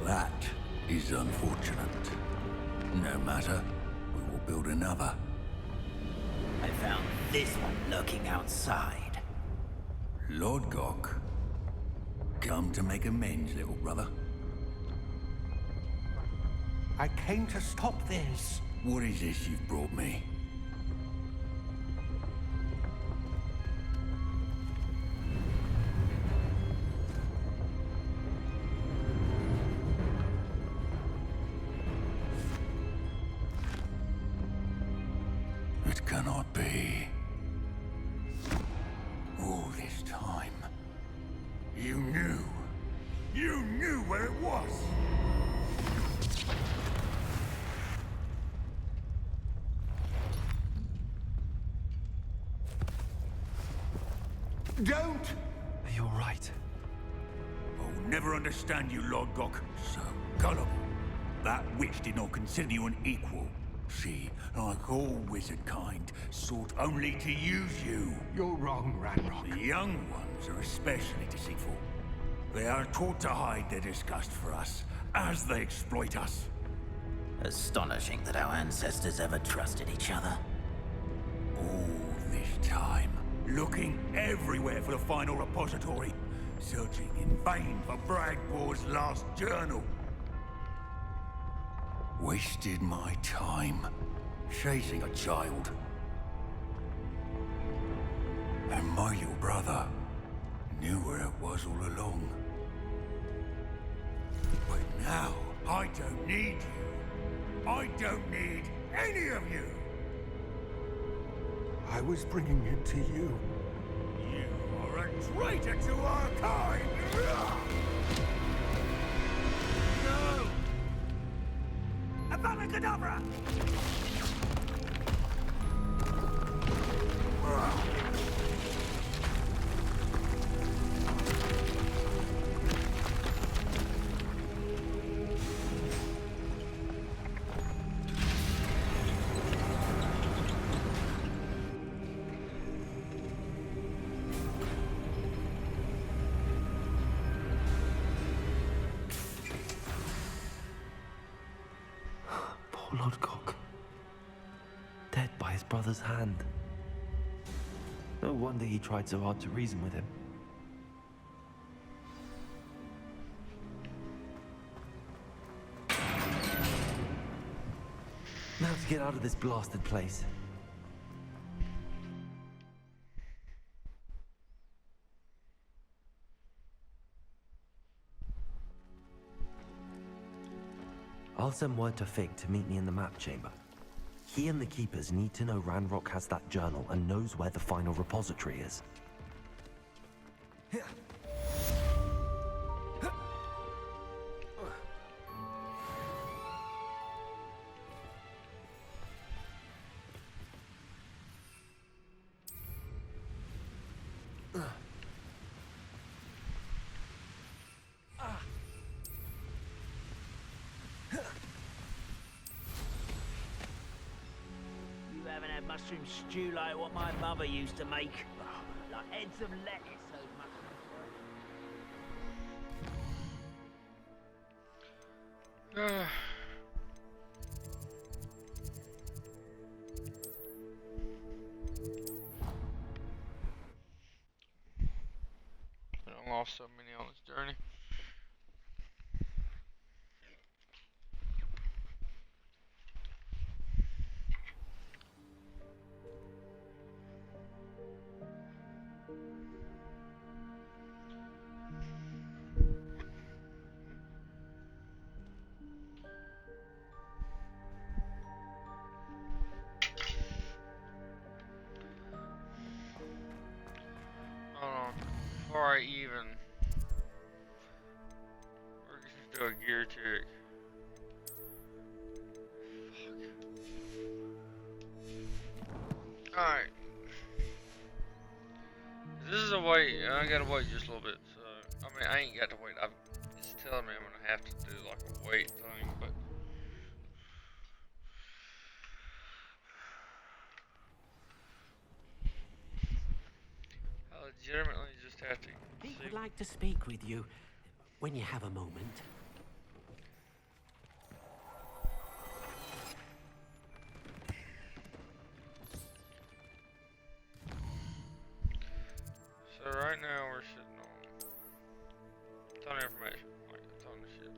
That is unfortunate. No matter, we will build another. I found this one lurking outside. Lord Gok, come to make amends, little brother. I came to stop this. What is this you've brought me? It cannot be. All this time, you knew. You knew where it was. Don't! You're right. I'll never understand you, Lord Gok. So gullible. That witch did not consider you an equal. She, like all wizard kind, sought only to use you. You're wrong, Ranrock. The young ones are especially deceitful. They are taught to hide their disgust for us, as they exploit us. Astonishing that our ancestors ever trusted each other. All this time, looking everywhere for the final repository, searching in vain for Bragbor's last journal. wasted my time chasing a child. And my little brother knew where it was all along. But now, I don't need you. I don't need any of you. I was bringing it to you. You are a traitor to our kind! No! Avada Kedavra! Poor Lodcock. Dead by his brother's hand. No wonder he tried so hard to reason with him. Now to get out of this blasted place. I'll send word to Fig to meet me in the map chamber. He and the Keepers need to know Ranrock has that journal and knows where the final repository is. You haven't had mushroom stew like what my mother used to make. Like heads of lettuce, those mushrooms. I lost so many on this journey. Before I even, we're gonna do a gear check. Fuck. Alright. This is a wait, I gotta wait just a little bit, so, I mean, I ain't got to wait, it's telling me I'm gonna have to do like a wait thing, but. I legitimately just have to He would like to speak with you when you have a moment. So right now we're sitting on a ton of information, like a ton of shit.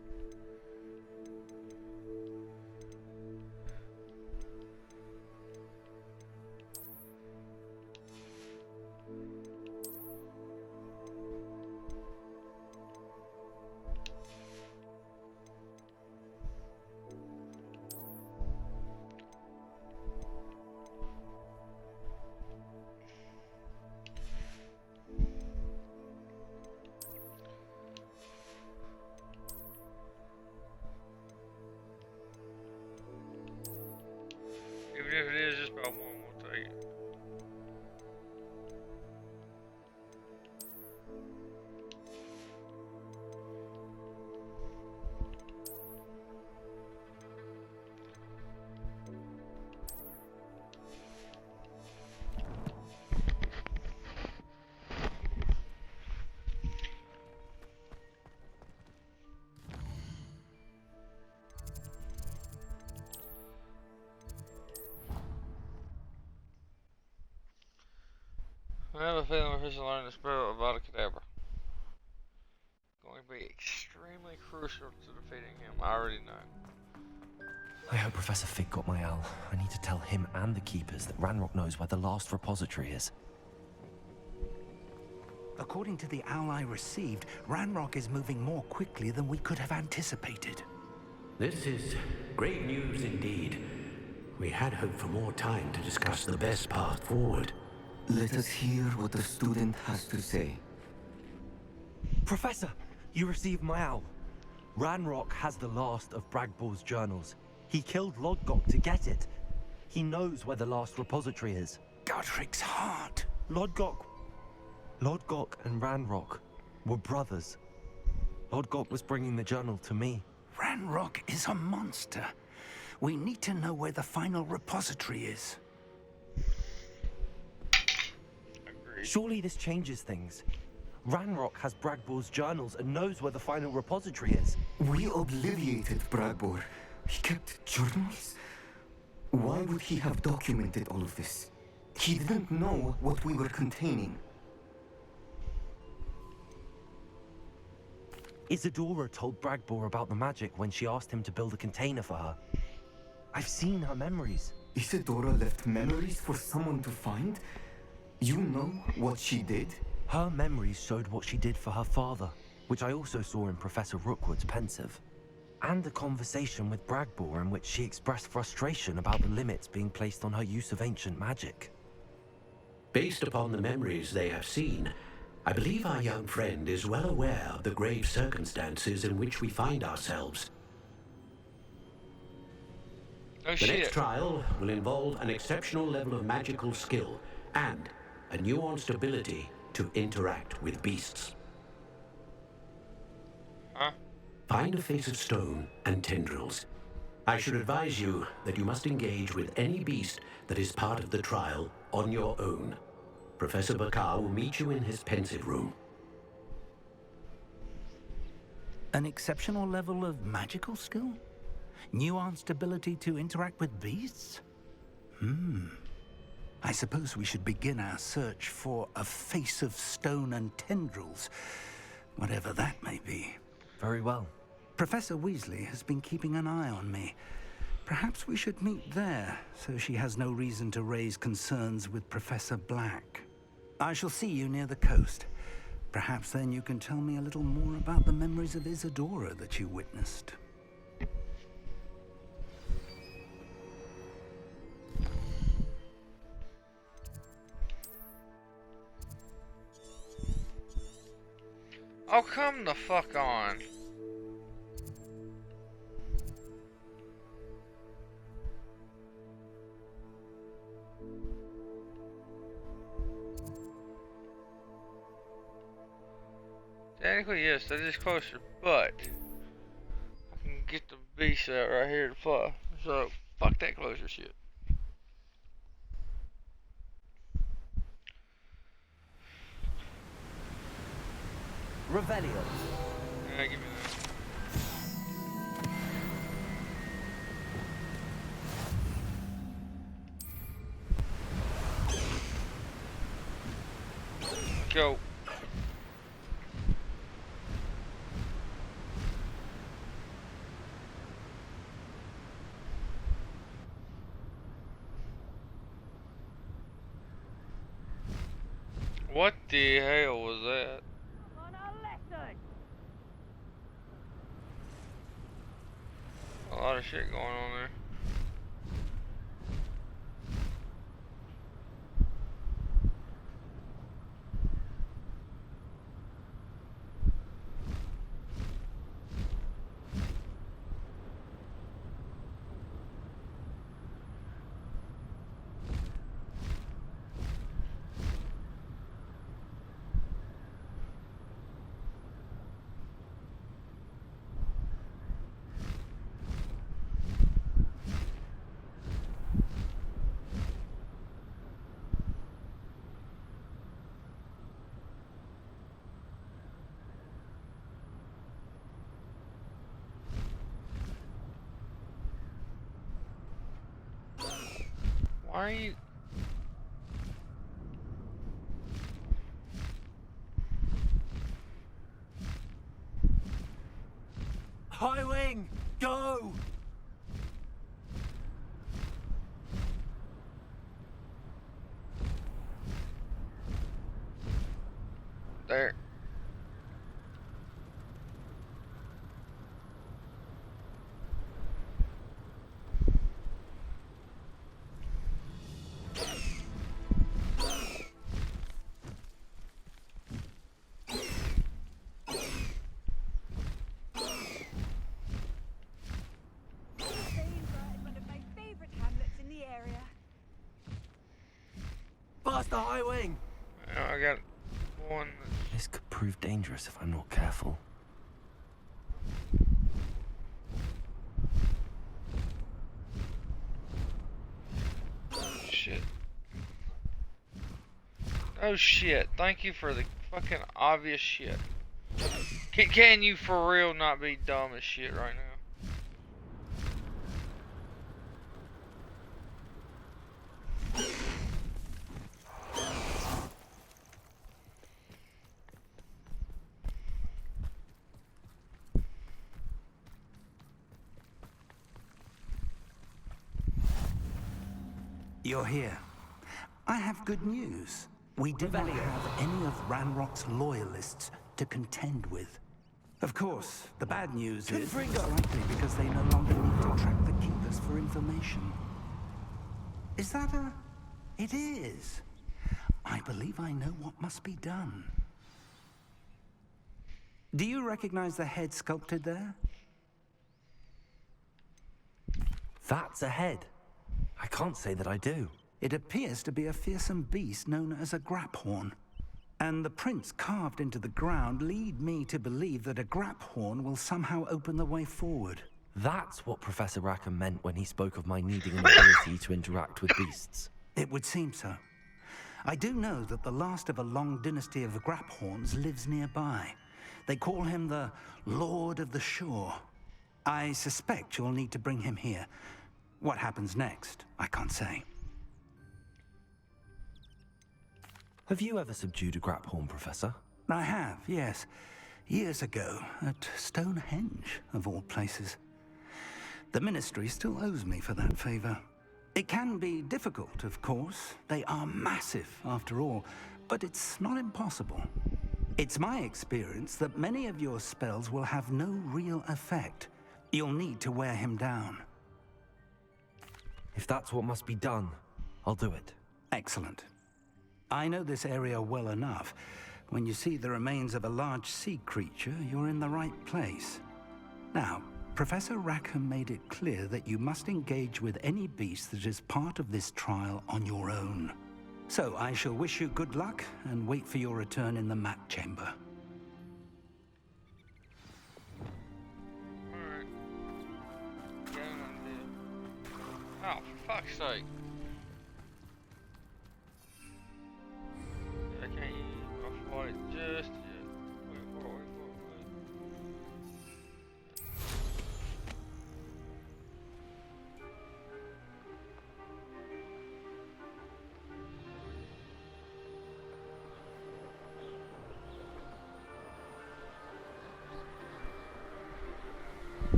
Even if it is just about one, we'll take it. I have a feeling we're supposed to learn the spell of Vada Kedavra. Going to be extremely crucial to defeating him, I already know. I hope Professor Fig got my owl. I need to tell him and the Keepers that Ranrock knows where the last repository is. According to the owl I received, Ranrock is moving more quickly than we could have anticipated. This is great news indeed. We had hoped for more time to discuss the best path forward. Let us hear what the student has to say. Professor, you received my owl. Ranrock has the last of Bragbor's journals. He killed Lodgok to get it. He knows where the last repository is. Godric's heart. Lodgok and Ranrock were brothers. Lodgok was bringing the journal to me. Ranrock is a monster. We need to know where the final repository is. Surely this changes things. Ranrock has Bragbor's journals and knows where the final repository is. We obliviated Bragbor. He kept journals? Why would he have documented all of this? He didn't know what we were containing. Isadora told Bragbor about the magic when she asked him to build a container for her. I've seen her memories. Isadora left memories for someone to find? You know what she did? Her memories showed what she did for her father, which I also saw in Professor Rookwood's pensive. And a conversation with Bragbor in which she expressed frustration about the limits being placed on her use of ancient magic. Based upon the memories they have seen, I believe our young friend is well aware of the grave circumstances in which we find ourselves. The next trial will involve an exceptional level of magical skill and a nuanced ability to interact with beasts. Huh? Find a face of stone and tendrils. I should advise you that you must engage with any beast that is part of the trial on your own. Professor Bakar will meet you in his pensive room. An exceptional level of magical skill? Nuanced ability to interact with beasts? I suppose we should begin our search for a face of stone and tendrils, whatever that may be. Very well. Professor Weasley has been keeping an eye on me. Perhaps we should meet there, so she has no reason to raise concerns with Professor Black. I shall see you near the coast. Perhaps then you can tell me a little more about the memories of Isadora that you witnessed. Oh, come the fuck on. Technically, yes, that is closer, but I can get the beast out right here to fly. So, fuck that closer shit. Revelio. Yeah, give me that. Go. What the hell was that? A lot of shit going on there. Why are you... High wing, go! There. Faster, high wing! I got one. This could prove dangerous if I'm not careful. Shit. Oh shit. Thank you for the fucking obvious shit. Can you for real not be dumb as shit right now? You're here. I have good news. We do not have any of Ranrock's loyalists to contend with. Of course, the bad news is it's likely because they no longer need to track the Keepers for information. Is that a... It is. I believe I know what must be done. Do you recognize the head sculpted there? That's a head. I can't say that I do. It appears to be a fearsome beast known as a graphorn. And the prints carved into the ground lead me to believe that a graphorn will somehow open the way forward. That's what Professor Rackham meant when he spoke of my needing an ability to interact with beasts. It would seem so. I do know that the last of a long dynasty of graphorns lives nearby. They call him the Lord of the Shore. I suspect you'll need to bring him here. What happens next, I can't say. Have you ever subdued a graphorn, Professor? I have, yes. Years ago, at Stonehenge, of all places. The Ministry still owes me for that favor. It can be difficult, of course. They are massive, after all, but it's not impossible. It's my experience that many of your spells will have no real effect. You'll need to wear him down. If that's what must be done, I'll do it. Excellent. I know this area well enough. When you see the remains of a large sea creature, you're in the right place. Now, Professor Rackham made it clear that you must engage with any beast that is part of this trial on your own. So I shall wish you good luck and wait for your return in the map chamber. Alright. Going on here. Oh, for fuck's sake. I can't use my flight just yet. Wait.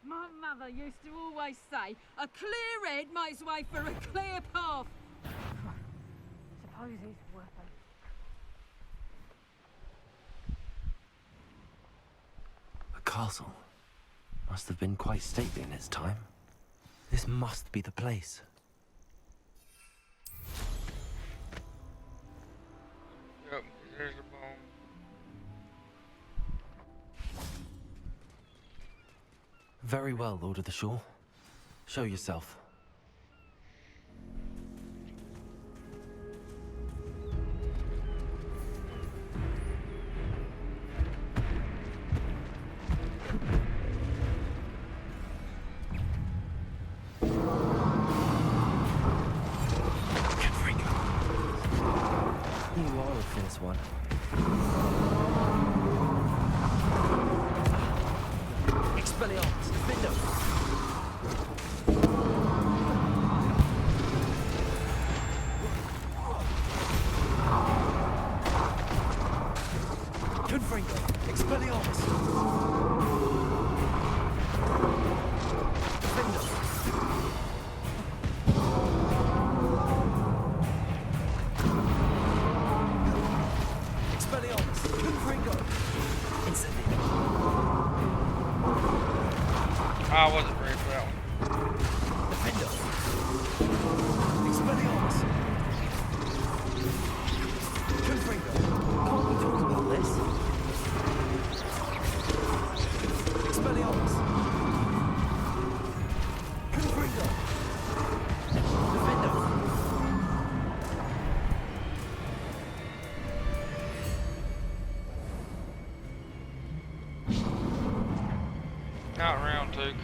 My mother used to always say, a clear head makes way for a clear path. Suppose it's worth it. The castle must have been quite stately in its time. This must be the place. Yep, there's a bone. Very well, Lord of the Shore. Show yourself. You are a fierce one. Expelliarmus, Defendo! Confringo, Expelliarmus! Defendo!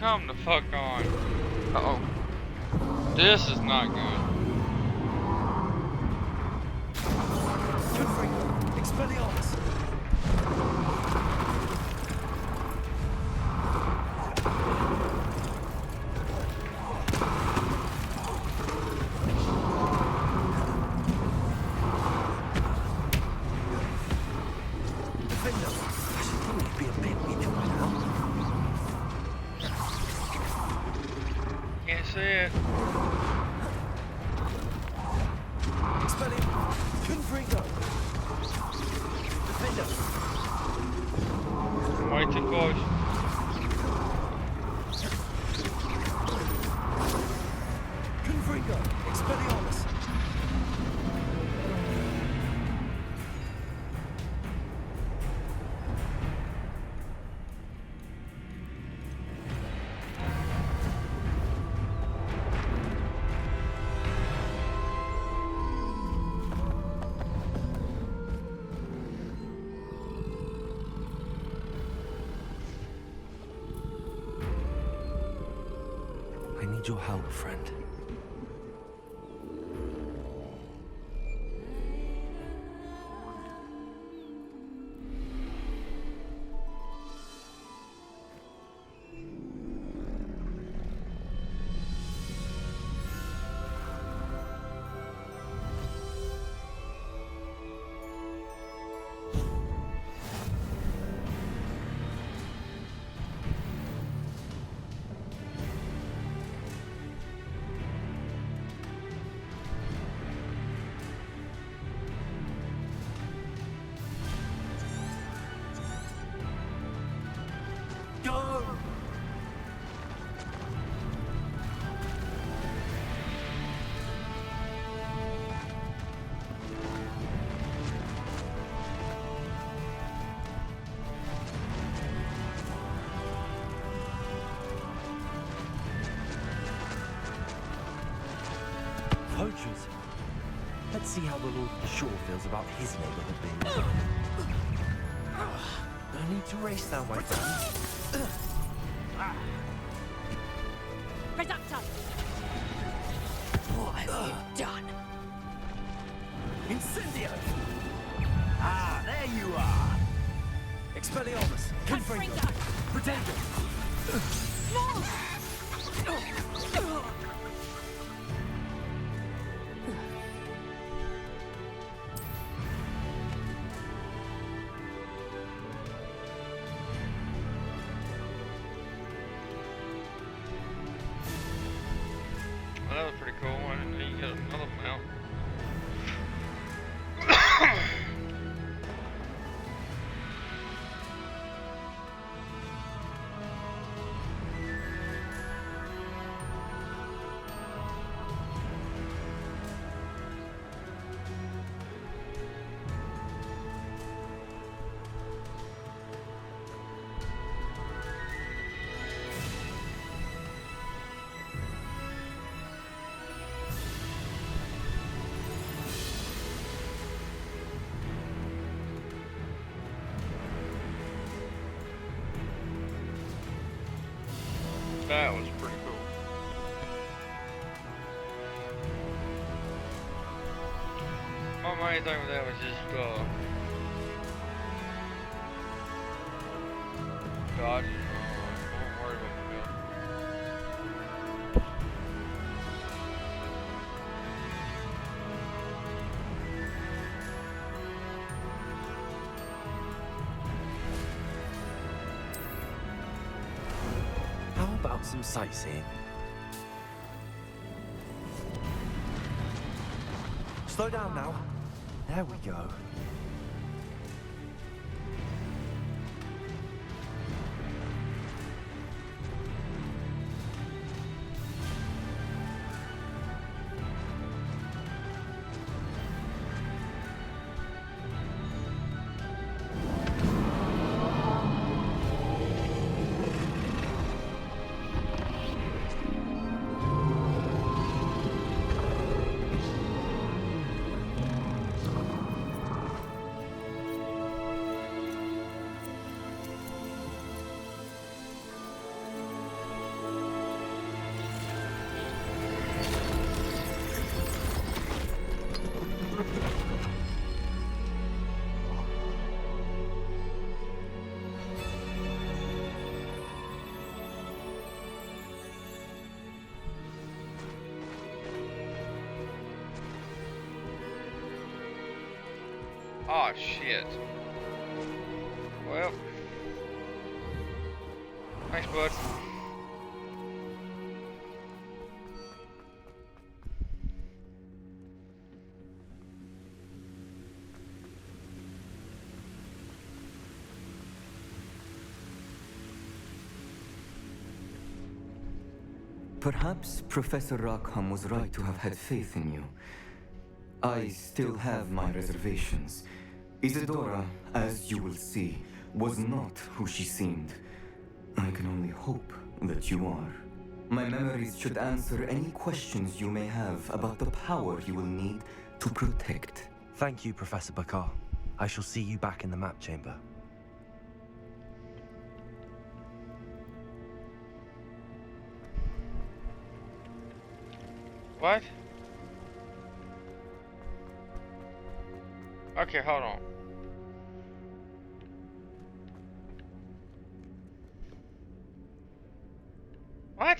Come the fuck on. Uh-oh. This is not good. Expelliarmus! Defender! I should probably be a bit weak by now. Can't see it. Expelliarmus! Confringo! Defender! Way too close. Confringo! Expelliarmus! I need your help, friend. Go! Poachers. Let's see how the Lord of the Shore feels about his neighborhood being. No need to race now, my friend. Reductor! What have you done? Incendio! Ah, there you are! Expelliarmus! Confringo! Pretender! No! Well, that was pretty cool. I didn't know you got another mount. That was pretty cool. My main thing with that was just dodging. I wasn't worried about the build. How about some sightseeing? Slow down now. There we go. Oh shit. Well. Thanks, bud. Perhaps Professor Rackham was right to have had faith in you. I still have my reservations. Isadora, as you will see, was not who she seemed. I can only hope that you are. My memories should answer any questions you may have about the power you will need to protect. Thank you, Professor Bakar. I shall see you back in the map chamber. What? Okay, hold on. What?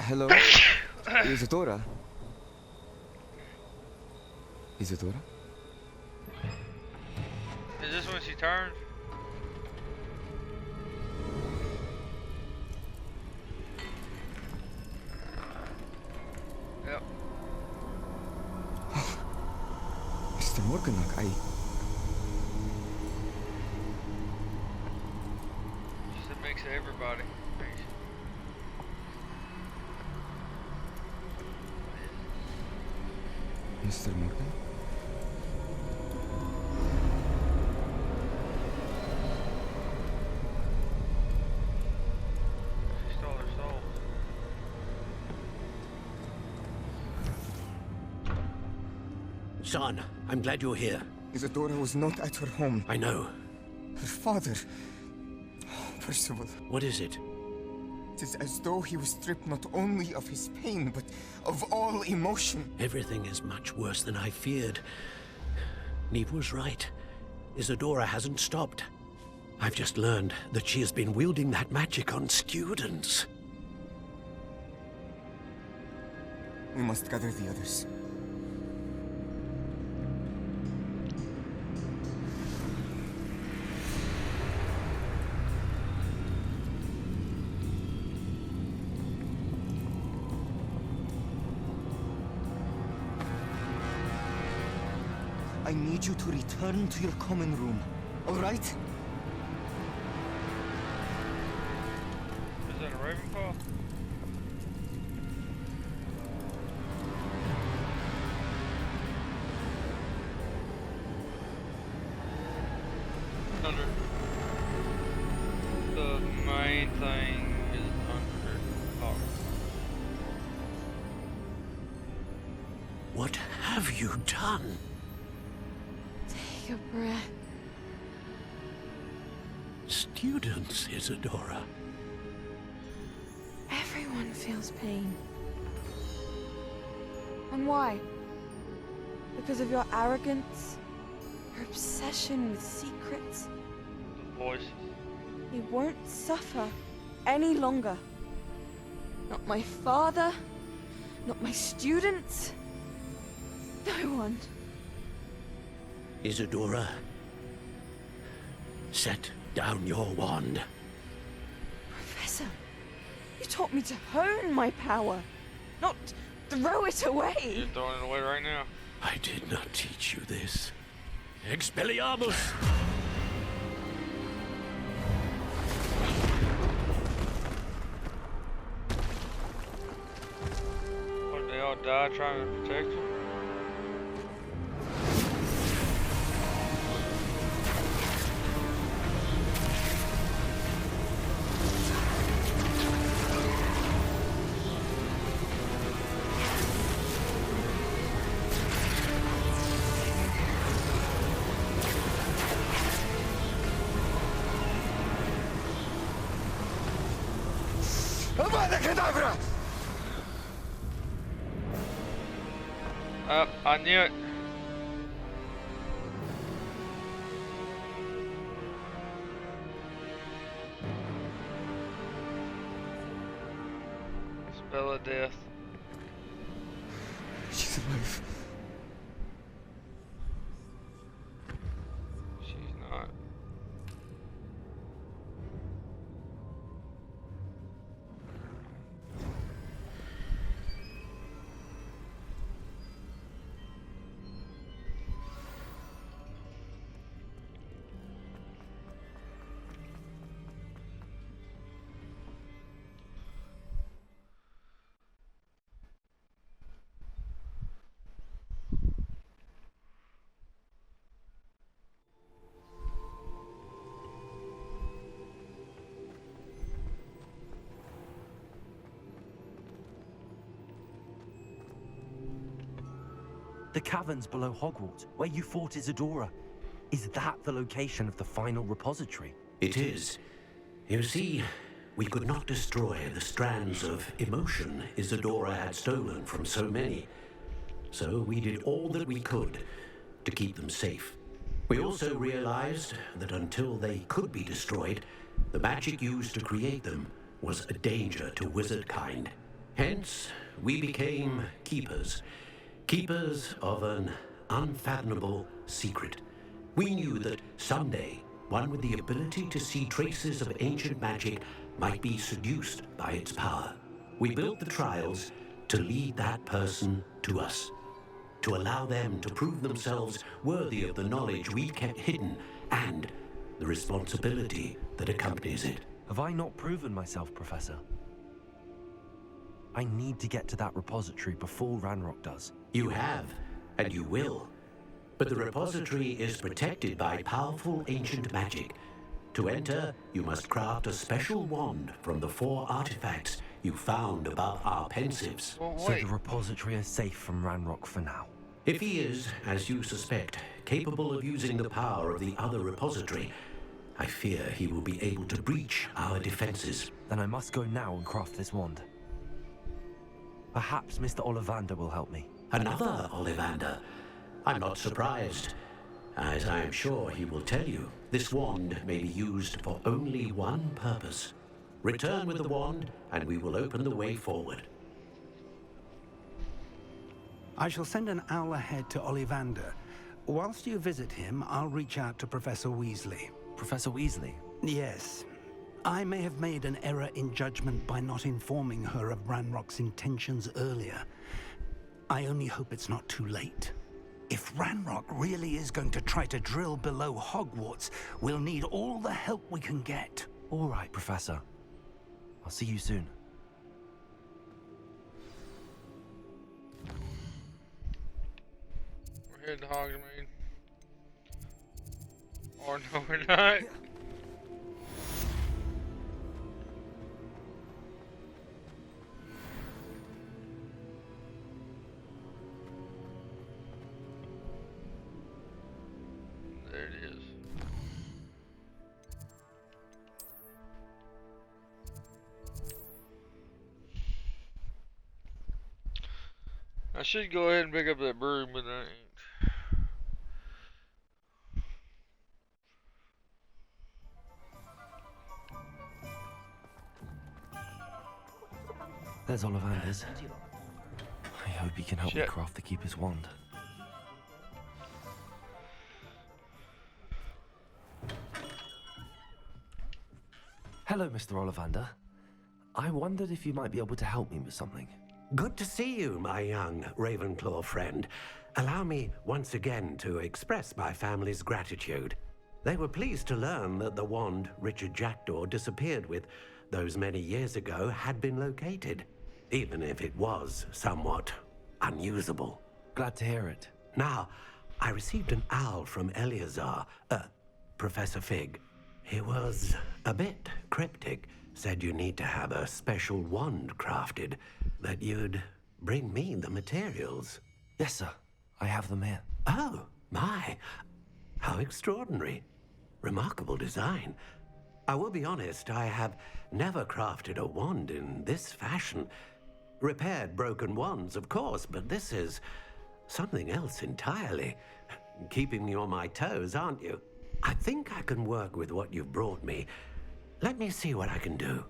Hello? Isadora? Isadora? Is this when she turned? Yep. Mr. Morganach, Just a mix of everybody. Mr. Morgan? She stole her soul. Son, I'm glad you're here. Isadora was not at her home. I know. Her father... Percival. What is it? It is as though he was stripped not only of his pain, but of all emotion. Everything is much worse than I feared. Neve was right. Isadora hasn't stopped. I've just learned that she has been wielding that magic on students. We must gather the others. I need you to return to your common room, all right? Is that a Ravenclaw? Under. The main thing is under. Oh. What have you done? Take a breath. Students, Isadora. Everyone feels pain. And why? Because of your arrogance? Your obsession with secrets? The voices. He won't suffer any longer. Not my father, not my students, no one. Isadora, set down your wand. Professor, you taught me to hone my power, not throw it away. You're throwing it away right now. I did not teach you this. Expelliarmus! What, they all died trying to protect you? Avada Kedavra! I knew it. Spell of death. She's alive. She's not. The caverns below Hogwarts, where you fought Isadora. Is that the location of the final repository? It is. You see, we could not destroy the strands of emotion Isadora had stolen from so many. So we did all that we could to keep them safe. We also realized that until they could be destroyed, the magic used to create them was a danger to wizard kind. Hence, we became keepers. Keepers of an unfathomable secret. We knew that someday, one with the ability to see traces of ancient magic might be seduced by its power. We built the trials to lead that person to us, to allow them to prove themselves worthy of the knowledge we kept hidden and the responsibility that accompanies it. Have I not proven myself, Professor? I need to get to that repository before Ranrock does. You have, and you will. But the repository is protected by powerful ancient magic. To enter, you must craft a special wand from the 4 artifacts you found above our pensives. So the repository is safe from Ranrock for now. If he is, as you suspect, capable of using the power of the other repository, I fear he will be able to breach our defenses. Then I must go now and craft this wand. Perhaps Mr. Ollivander will help me. Another Ollivander? I'm not surprised. As I am sure he will tell you, this wand may be used for only one purpose. Return with the wand, and we will open the way forward. I shall send an owl ahead to Ollivander. Whilst you visit him, I'll reach out to Professor Weasley. Professor Weasley? Yes. I may have made an error in judgment by not informing her of Ranrock's intentions earlier. I only hope it's not too late. If Ranrock really is going to try to drill below Hogwarts, we'll need all the help we can get. All right, Professor. I'll see you soon. We're heading to Hogsmeade. Or no, we're not. There it is. I should go ahead and pick up that broom, but I ain't. There's Ollivander's. I hope he can help me Shit. craft the Keeper's wand. Hello, Mr. Ollivander. I wondered if you might be able to help me with something. Good to see you, my young Ravenclaw friend. Allow me once again to express my family's gratitude. They were pleased to learn that the wand Richard Jackdaw disappeared with those many years ago had been located, even if it was somewhat unusable. Glad to hear it. Now, I received an owl from Eleazar, Professor Fig. He was a bit cryptic, said you need to have a special wand crafted, that you'd bring me the materials. Yes, sir. I have them here. Oh, my. How extraordinary. Remarkable design. I will be honest, I have never crafted a wand in this fashion. Repaired broken wands, of course, but this is something else entirely. Keeping me on my toes, aren't you? I think I can work with what you've brought me. Let me see what I can do.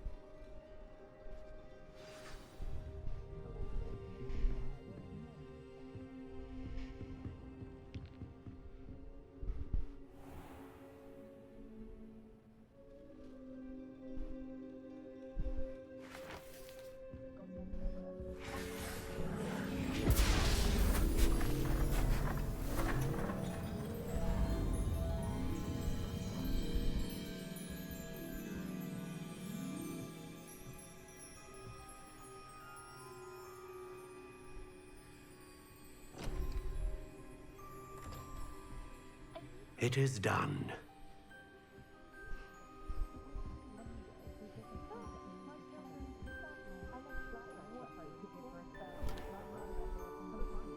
It is done.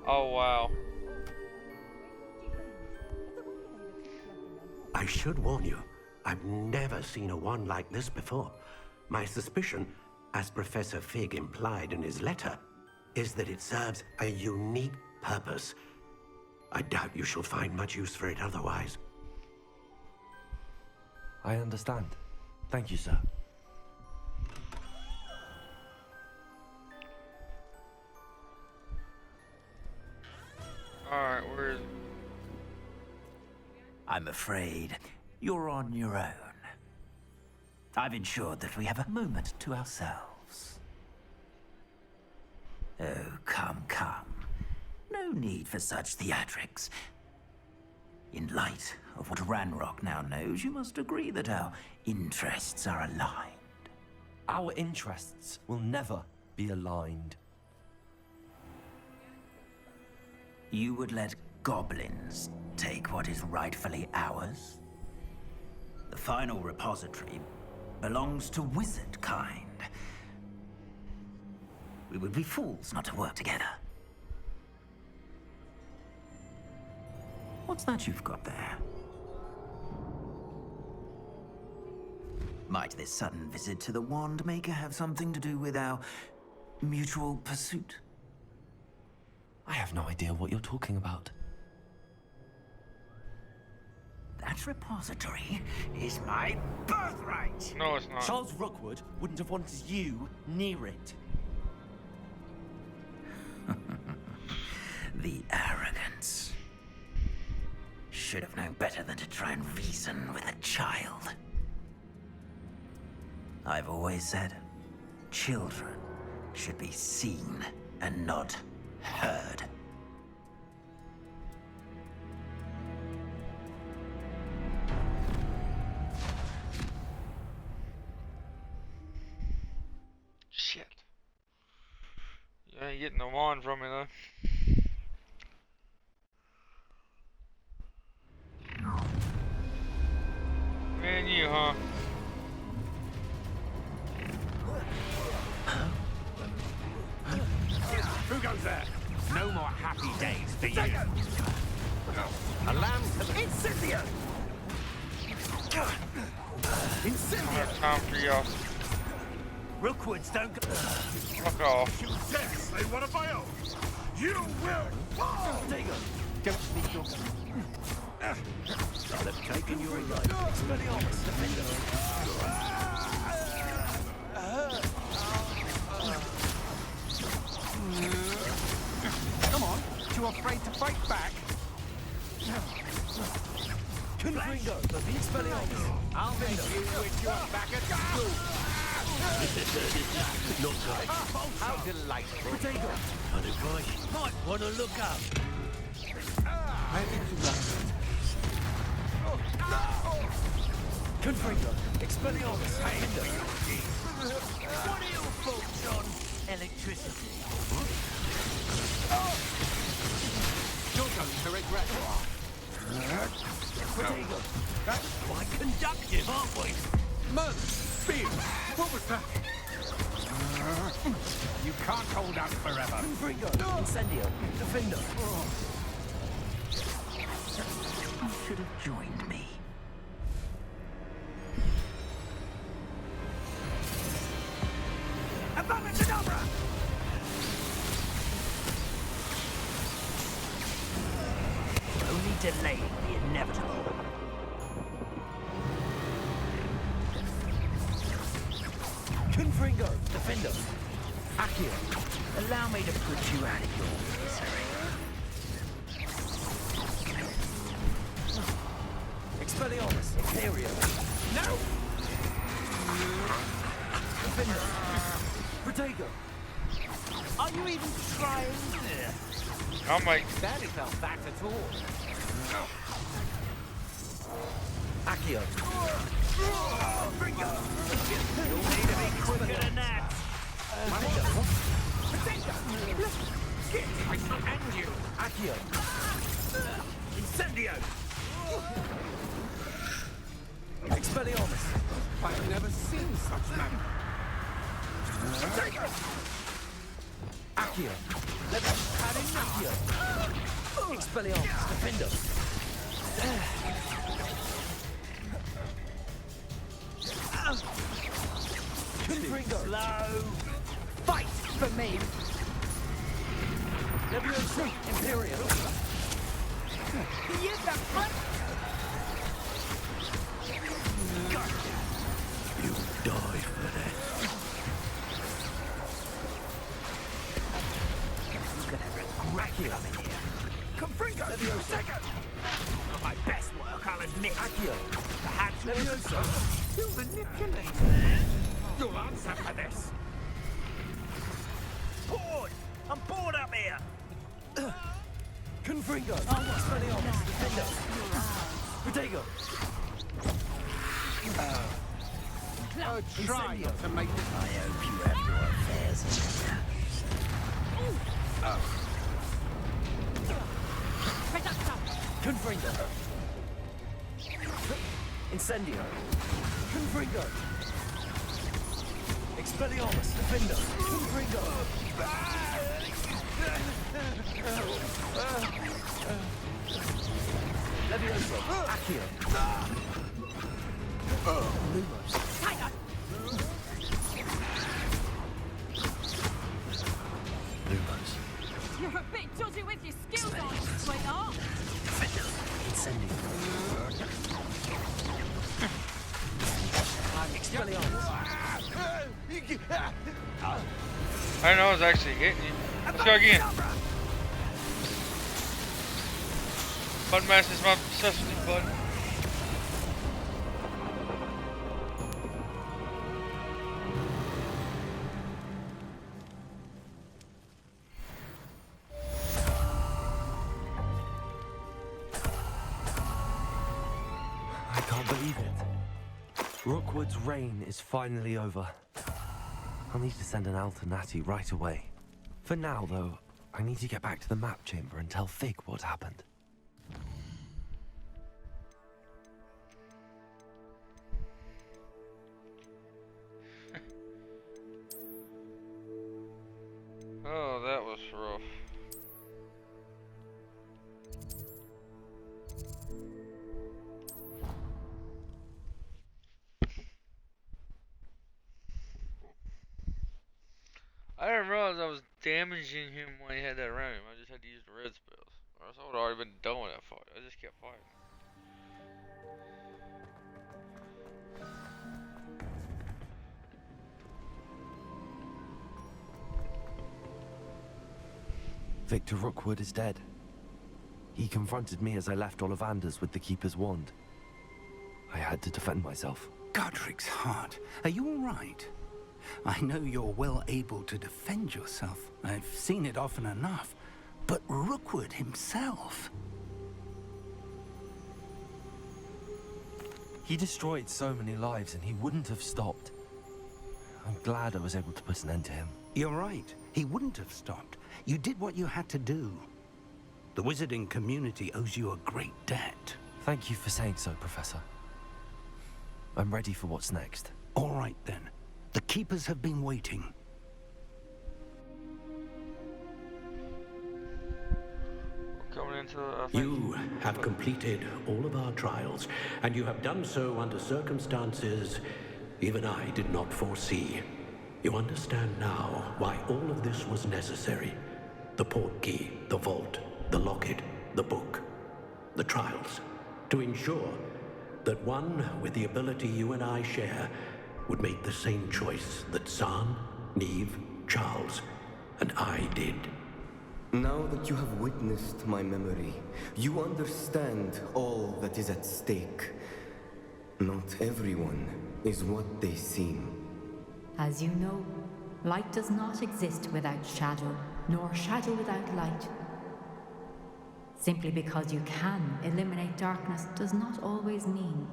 Oh, wow. I should warn you, I've never seen a wand like this before. My suspicion, as Professor Fig implied in his letter, is that it serves a unique purpose. I doubt you shall find much use for it otherwise. I understand. Thank you, sir. Alright, where is it? I'm afraid you're on your own. I've ensured that we have a moment to ourselves. Oh, come, come. No need for such theatrics. In light of what Ranrock now knows, you must agree that our interests are aligned. Our interests will never be aligned. You would let goblins take what is rightfully ours? The final repository belongs to wizard kind. We would be fools not to work together. What's that you've got there? Might this sudden visit to the Wand Maker have something to do with our mutual pursuit? I have no idea what you're talking about. That repository is my birthright! No, it's not. Charles Rookwood wouldn't have wanted you near it. The arrogance. Should have known better than to try and reason with a child. I've always said, children should be seen and not heard. Shit. You ain't getting the wand from me though. Man, you, huh? Who goes there? No more happy days for you. A lamb to the... Incendio! Incendio! Time for y'all. Rookwoods don't go... Fuck off. You dare say one of my own? You will fall! There you go. Don't speak your gun. I'll have taken your life. Expelliarmus, defender. Come on, too afraid to fight back? Confringo, the Expelliarmus. I'll make you wish you were back at school. Not right. How delightful. Potato. An advice. Might want to look up. Confringo, Expelliarmus, defender. What are your thoughts on electricity? You're going to regret it. Potato. That's quite conductive, aren't we? Mud, spear. What was that? You can't hold out forever. Confringo, Incendio, defender. You should have joined me. delaying the inevitable. Confringo, defender. Accio. Allow me to put you out of your misery. Expelliarmus, Imperio. No! Defender. Protego. Are you even trying? Oh my... Barely felt back at all. Accio. You'll need to be quicker than that. And you. Accio. Incendio! Expelliarmus. I've never seen such magic. Accio. Accio. Expelliarmus, defender. Confringo. Slow. Fight for me. Leviosa, Imperio. Use the front. You died for that. I'm gonna regret coming here. Confringo. Leviosa. Not my best work, I'll admit. Accio. Perhaps Leviosa. You manipulator. You'll answer for this. bored. I'm bored up here. Confringo. Expelliarmus, defender. Protego. Try not to make this. I hope you have your affairs Confringo. Incendio. Confringo. Expelliarmus, defender. Confringo. Leviosa. Accio. Lumos. Lumos. You're a bit dodgy with your skills, aren't you, sweetheart? Incendio. Expelliarmus. I didn't know I was actually hitting you. Let's go again. Button mash is my specialty button. I can't believe it. Rookwood's reign is finally over. I'll need to send an Alternati right away. For now, though, I need to get back to the map chamber and tell Fig what happened. Oh, that was rough. I didn't realize I was damaging him when he had that around him. I just had to use the red spells. Or else I would have already been done with that fight. I just kept fighting. Victor Rookwood is dead. He confronted me as I left Ollivander's with the Keeper's wand. I had to defend myself. Godric's heart. Are you all right? I know you're well able to defend yourself. I've seen it often enough. But Rookwood himself... He destroyed so many lives and he wouldn't have stopped. I'm glad I was able to put an end to him. You're right. He wouldn't have stopped. You did what you had to do. The wizarding community owes you a great debt. Thank you for saying so, Professor. I'm ready for what's next. All right, then. The Keepers have been waiting. Coming into You have completed all of our trials, and you have done so under circumstances even I did not foresee. You understand now why all of this was necessary. The portkey, the vault, the locket, the book. the trials, to ensure that one with the ability you and I share would make the same choice that San, Neve, Charles, and I did. Now that you have witnessed my memory, you understand all that is at stake. Not everyone is what they seem. As you know, light does not exist without shadow, nor shadow without light. Simply because you can eliminate darkness does not always mean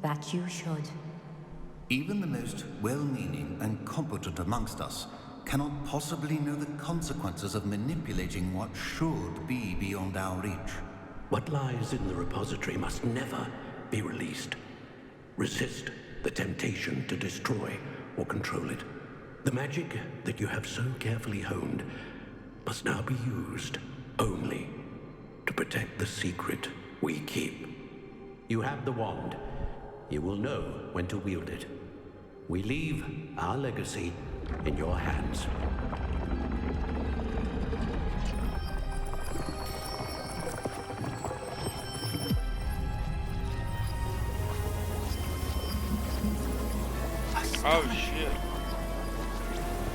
that you should. Even the most well-meaning and competent amongst us cannot possibly know the consequences of manipulating what should be beyond our reach. What lies in the repository must never be released. Resist the temptation to destroy or control it. The magic that you have so carefully honed must now be used only to protect the secret we keep. You have the wand. You will know when to wield it. We leave our legacy in your hands. Oh shit.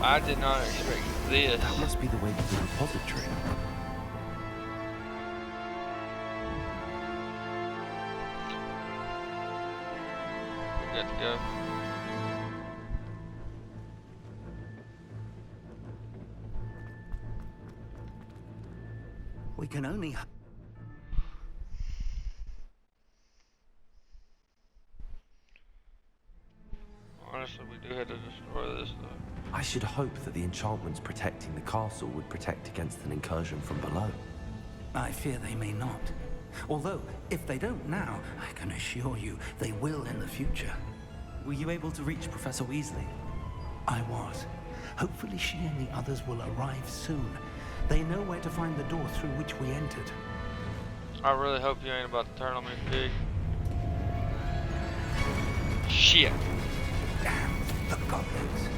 I did not expect this. That must be the way to the repository. We got to go. We can only... Honestly, we do have to destroy this though. I should hope that the enchantments protecting the castle would protect against an incursion from below. I fear they may not. Although, if they don't now, I can assure you they will in the future. Were you able to reach Professor Weasley? I was. Hopefully she and the others will arrive soon. They know where to find the door through which we entered. I really hope you ain't about to turn on me, pig. Shit. Damn, the goblins.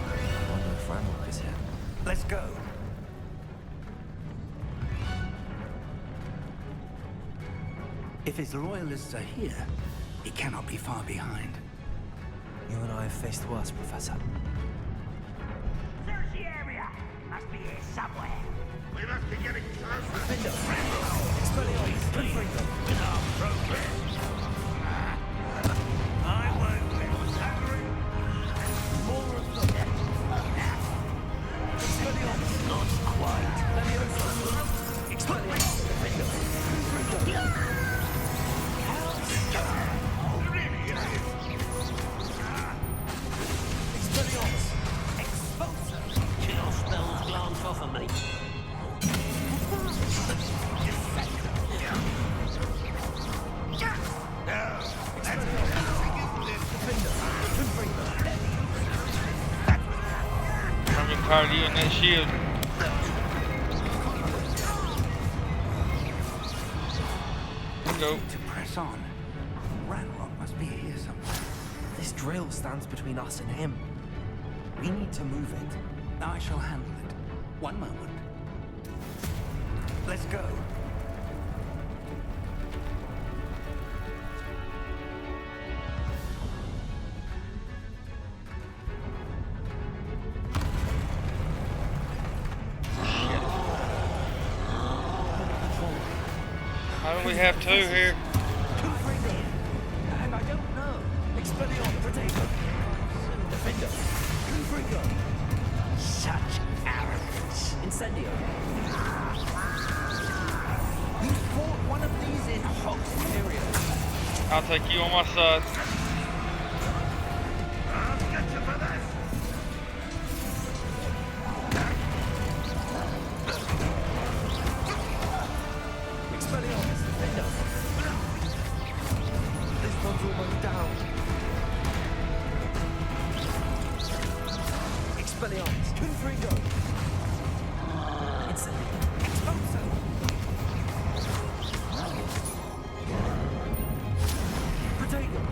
I wonder if Ranrock is here. Let's go. If his loyalists are here, he cannot be far behind. You and I have faced worse, Professor. Search the area. Must be here somewhere. We must be getting closer. Window. Expelliarmus. Confringo. With our progress. I won't win. More of them. Expelliarmus. Not quite. Leviosa. Expelliarmus. Window. Confringo. Expelliarmus. Expulsor. Chill spells glance off of me. I'm getting tired of you and that shield. Go. To press on. Ranrock must be here somewhere. This drill stands between us and him. We need to move it. I shall handle it. One moment. Let's go. How do we have two here? And I don't know. Expelliarmus. Protego. Defender. Confringo. Such arrogance. Incendio. You fought one of these in Hogwarts Imperial. I'll take you on my side. I'll get you for this. Expelliarmus. Defender. This one's almost down. Expelliarmus. Confringo. Incendio. Expulso. Protego.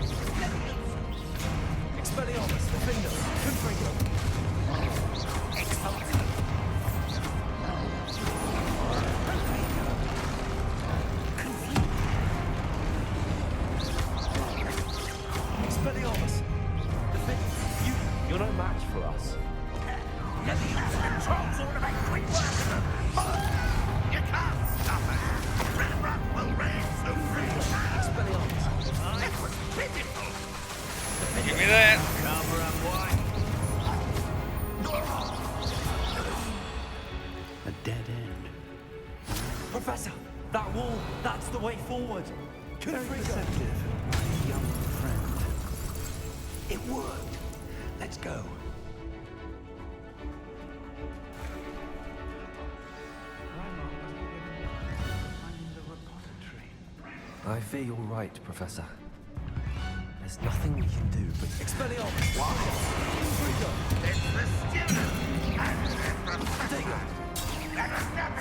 Expelliarmus. Defender. Confringo. Expulso. match for us. Let me use controls all to make quick work of them. You can't stop us. Ranrock will reign supreme. It was pitiful. Give me that. Cover up wide. A dead end. Professor, that wall, that's the way forward. Very deceptive, my young friend. It worked. Let's go. I fear you're right, Professor. There's nothing we can do but Expelliarmus! It's the student and the professor.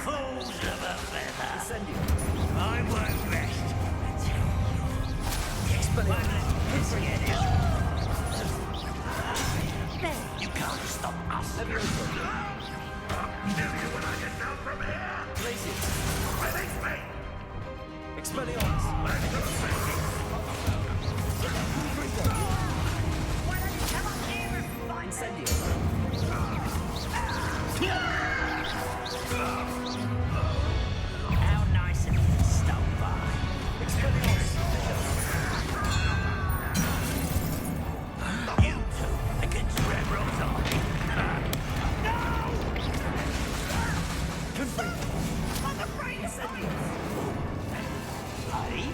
Fools of a feather. I won't rest until you can't stop us. I'll kill you when I get down from here. Release me. Expelliarmus! How nice of you to stop by. You two against Ranrock's army. I'm afraid of Hey?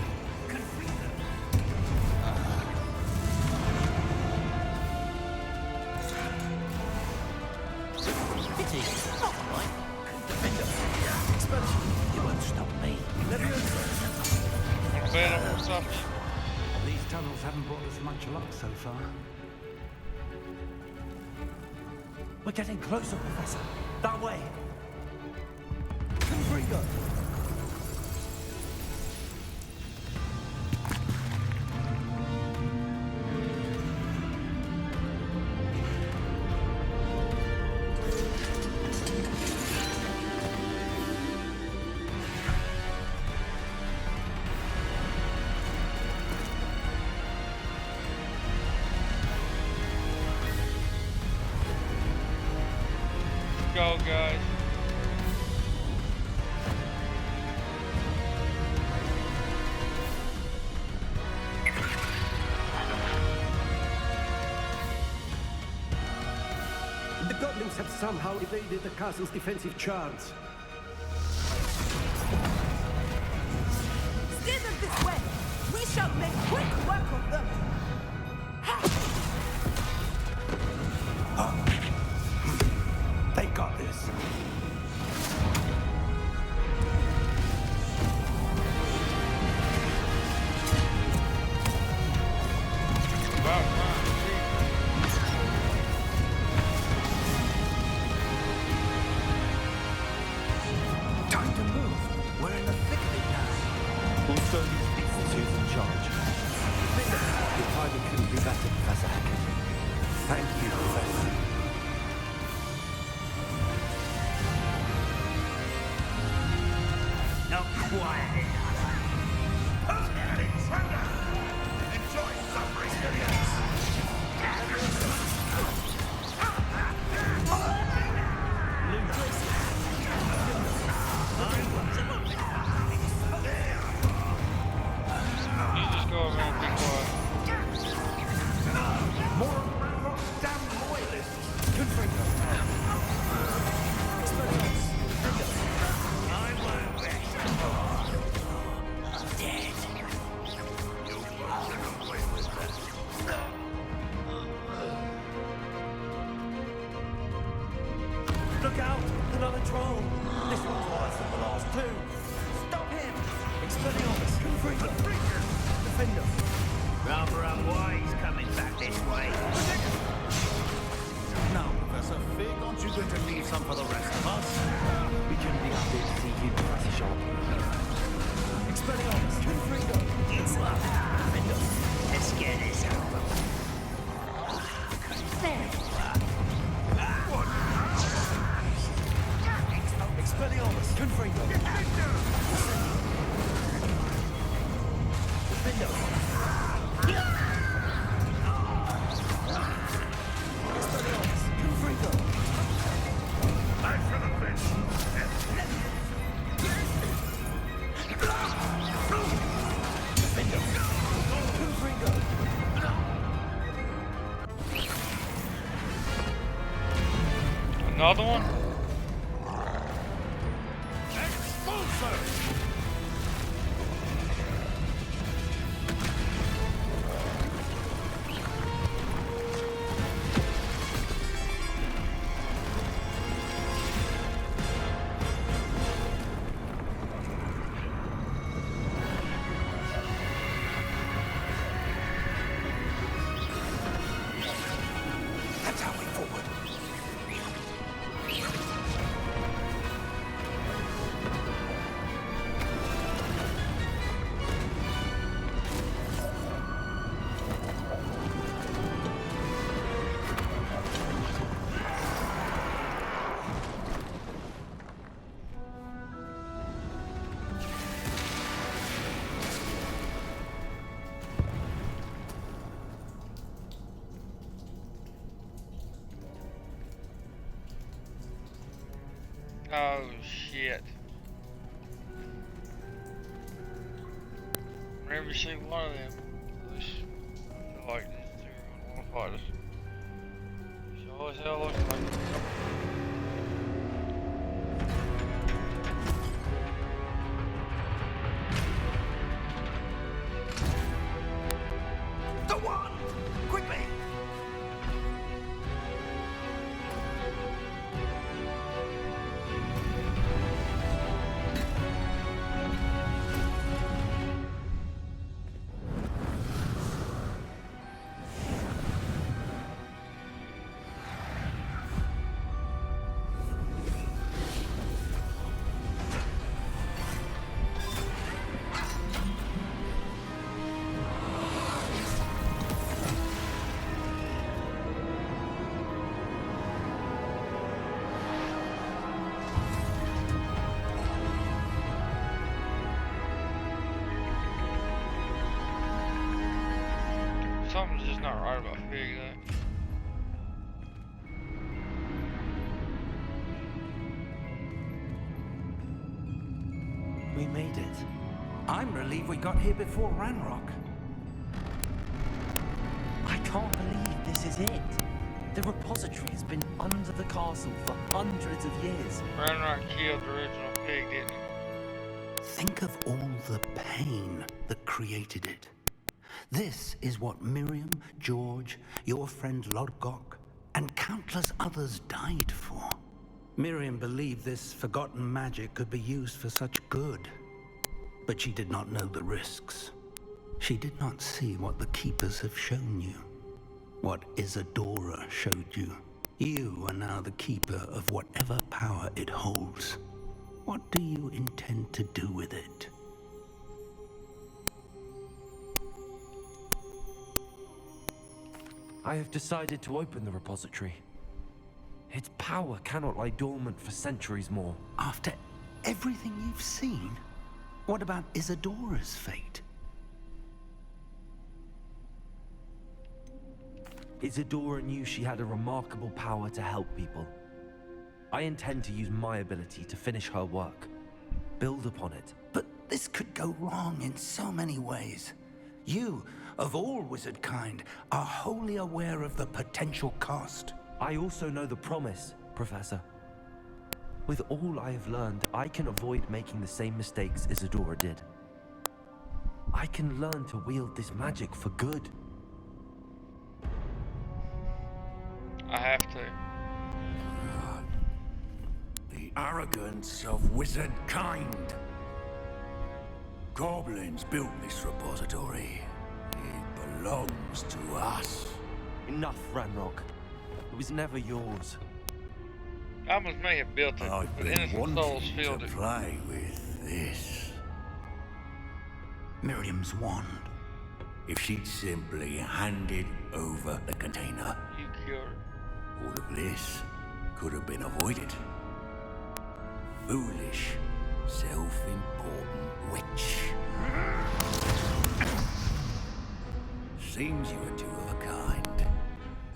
It's easy. Not right. Defender. Expulsion. You won't stop me. These tunnels haven't brought us much luck so far. We're getting closer, Professor. That way. Confringo! Go, guys. The goblins have somehow evaded the castle's defensive charms. Steer them this way. We shall make quick work of them. They got this. Time to move. We're in the thick of it now. also these beasts who's in charge. Your timing couldn't be better, Professor Hackett. Thank you, Professor. Not quiet enough. Alexander! Enjoy suffering, You just go over and be quiet. More of Ranrock's damn loyalists. I won't rest. Dead. You won't get away with that. Look out! Another troll! This one's worse than the last two! Stop him! Expelliarmus! Confringo! Defender! Rather unwise coming back this way. Now, Professor Fig, aren't you going to leave some for the rest of us? We shouldn't be happy to see you, Professor Sharp. Expelliarmus! Confringo! You are Defender. Let's get this over. There you are. Expelliarmus! Confringo! Defender! Expelliarmus! Another one? Expulsor! That's our way forward. Oh shit. Whenever you see one of them, I feel like these two are gonna wanna fight us. Sure as hell looks like it. The one! Quickly! Something's just not right about Fig that. We made it. I'm relieved we got here before Ranrock. I can't believe this is it. The repository has been under the castle for hundreds of years. Ranrock killed the original Pig, didn't he? Think of all the pain that created it. This is what Miriam, George, your friend Lodgok, and countless others died for. Miriam believed this forgotten magic could be used for such good. But she did not know the risks. She did not see what the Keepers have shown you. What Isadora showed you. You are now the Keeper of whatever power it holds. What do you intend to do with it? I have decided to open the repository. Its power cannot lie dormant for centuries more. After everything you've seen, what about Isadora's fate? Isadora knew she had a remarkable power to help people. I intend to use my ability to finish her work. Build upon it. But this could go wrong in so many ways. You, of all wizard kind, are wholly aware of the potential cost. I also know the promise, Professor. With all I have learned, I can avoid making the same mistakes Isadora did. I can learn to wield this magic for good. I have to. The arrogance of wizard kind. Goblins built this repository. It belongs to us. Enough, Ranrock. It was never yours. Goblins may have built it, I've but been innocent souls wanting filled to it. play with this. Miriam's wand. If she'd simply handed over the container, You killed her. all of this could have been avoided. Foolish, self-important witch. Seems you were two of a kind.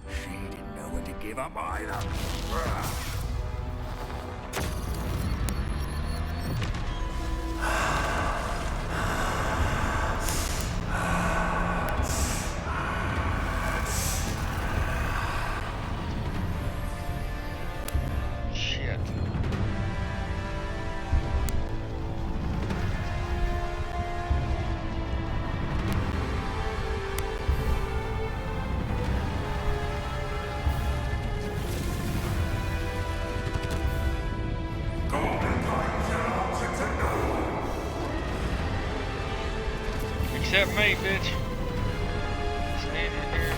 She didn't know when to give up either. Except me, bitch. Standing here.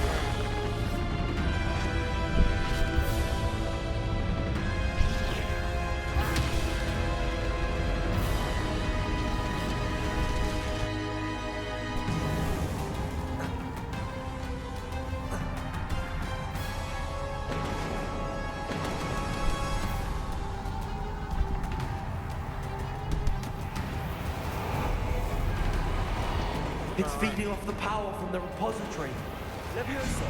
It's feeding off the power from the repository. Leviosa.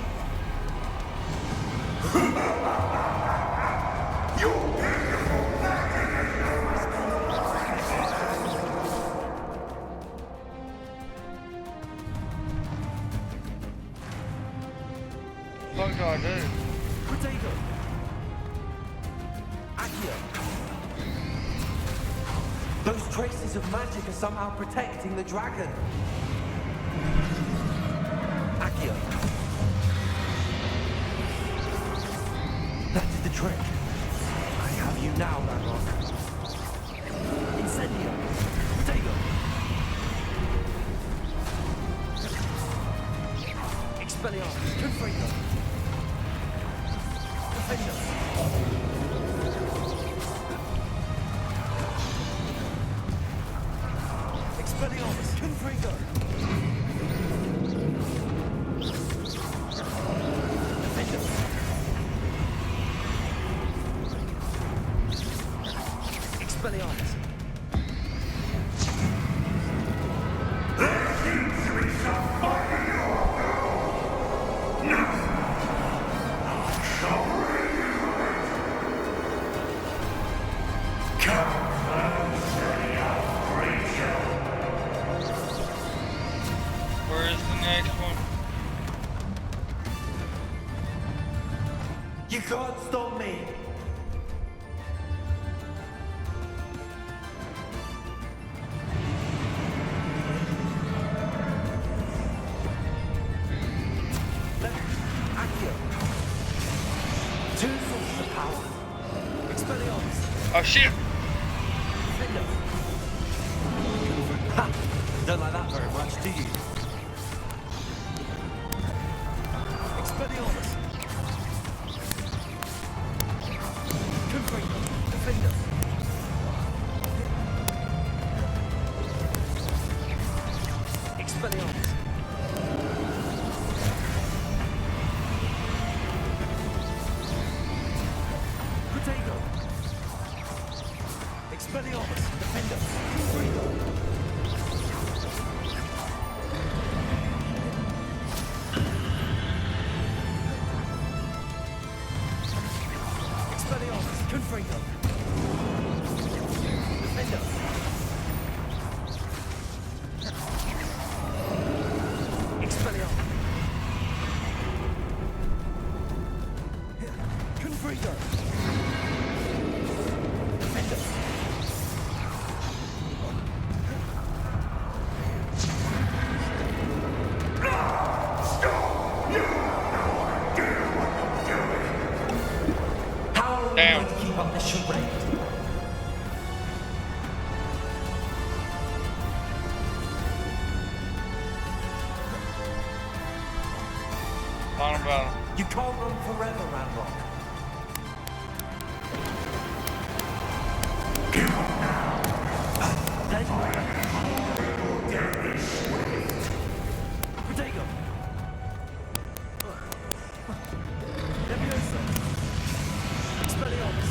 What do I do? Potato. Accio. Those traces of magic are somehow protecting the dragon. Accio. That did the trick. I have you now, Landmark. Incendio. Potato. Expelliarmus. Confringo. Defender. Expelliarmus. Confringo. Expelliarmus. Where is the next one? You can't stop me. Accio. Two sources of power. Expelliarmus. Oh shit! Defender. Ha! Don't like that very much, do you? Expelliarmus. Confringo. Defender. Expelliarmus. Potato. Expelliarmus. Defender. Confringo. Expelliarmus. Confringo. Defender. Expelliarmus. Confringo. Defender. How are we Damn. going to keep up this charade? Final battle. You can't run forever, Ranrock. Potato. Leviosa. Expelliarmus.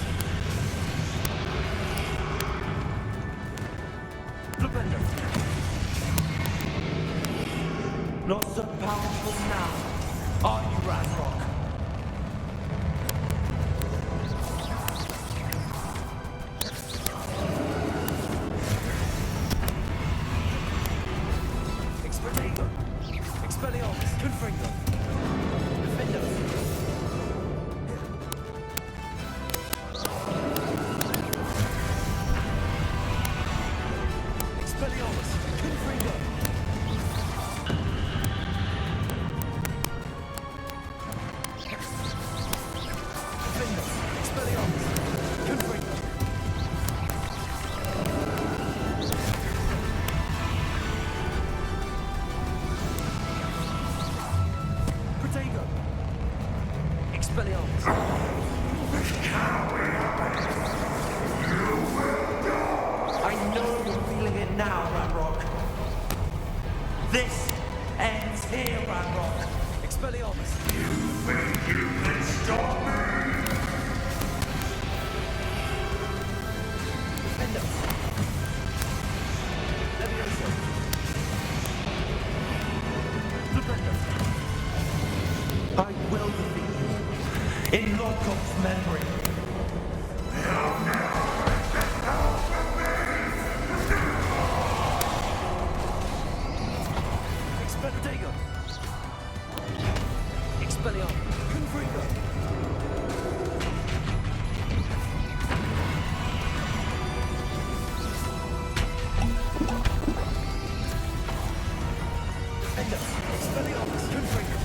This ends here, Ranrock. Expelliarmus. You think you can stop me? Defend us. Levioso. Defend us. I will defeat you. In Lodgok's memory. Expelliarmus. Expelliarmus. Confringo. Defender. Expelliarmus. Confringo.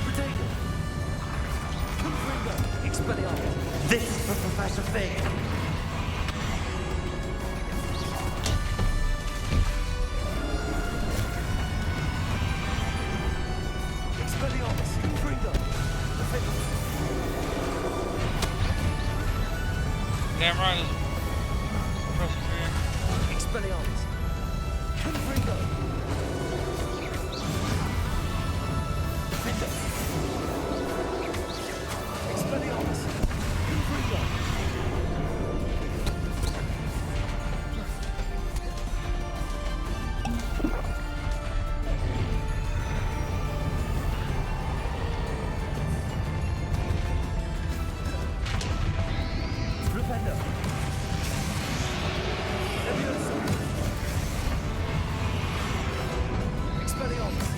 Protego. Confringo. Expelliarmus. This is for Professor Fig. Expelliarmus. Confringo. Defender. Damn right, Professor Fig. Expelliarmus. Confringo. Defender. Expelliarmus. Confringo. Defender. Levioso. Expelliarmus.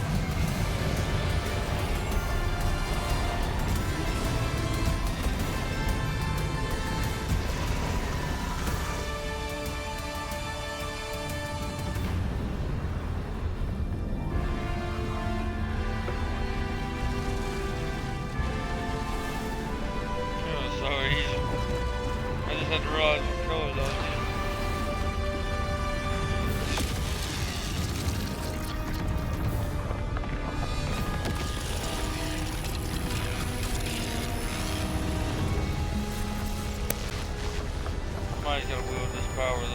It was so easy. I just had to realize what color those. Somebody's gotta wield this power though.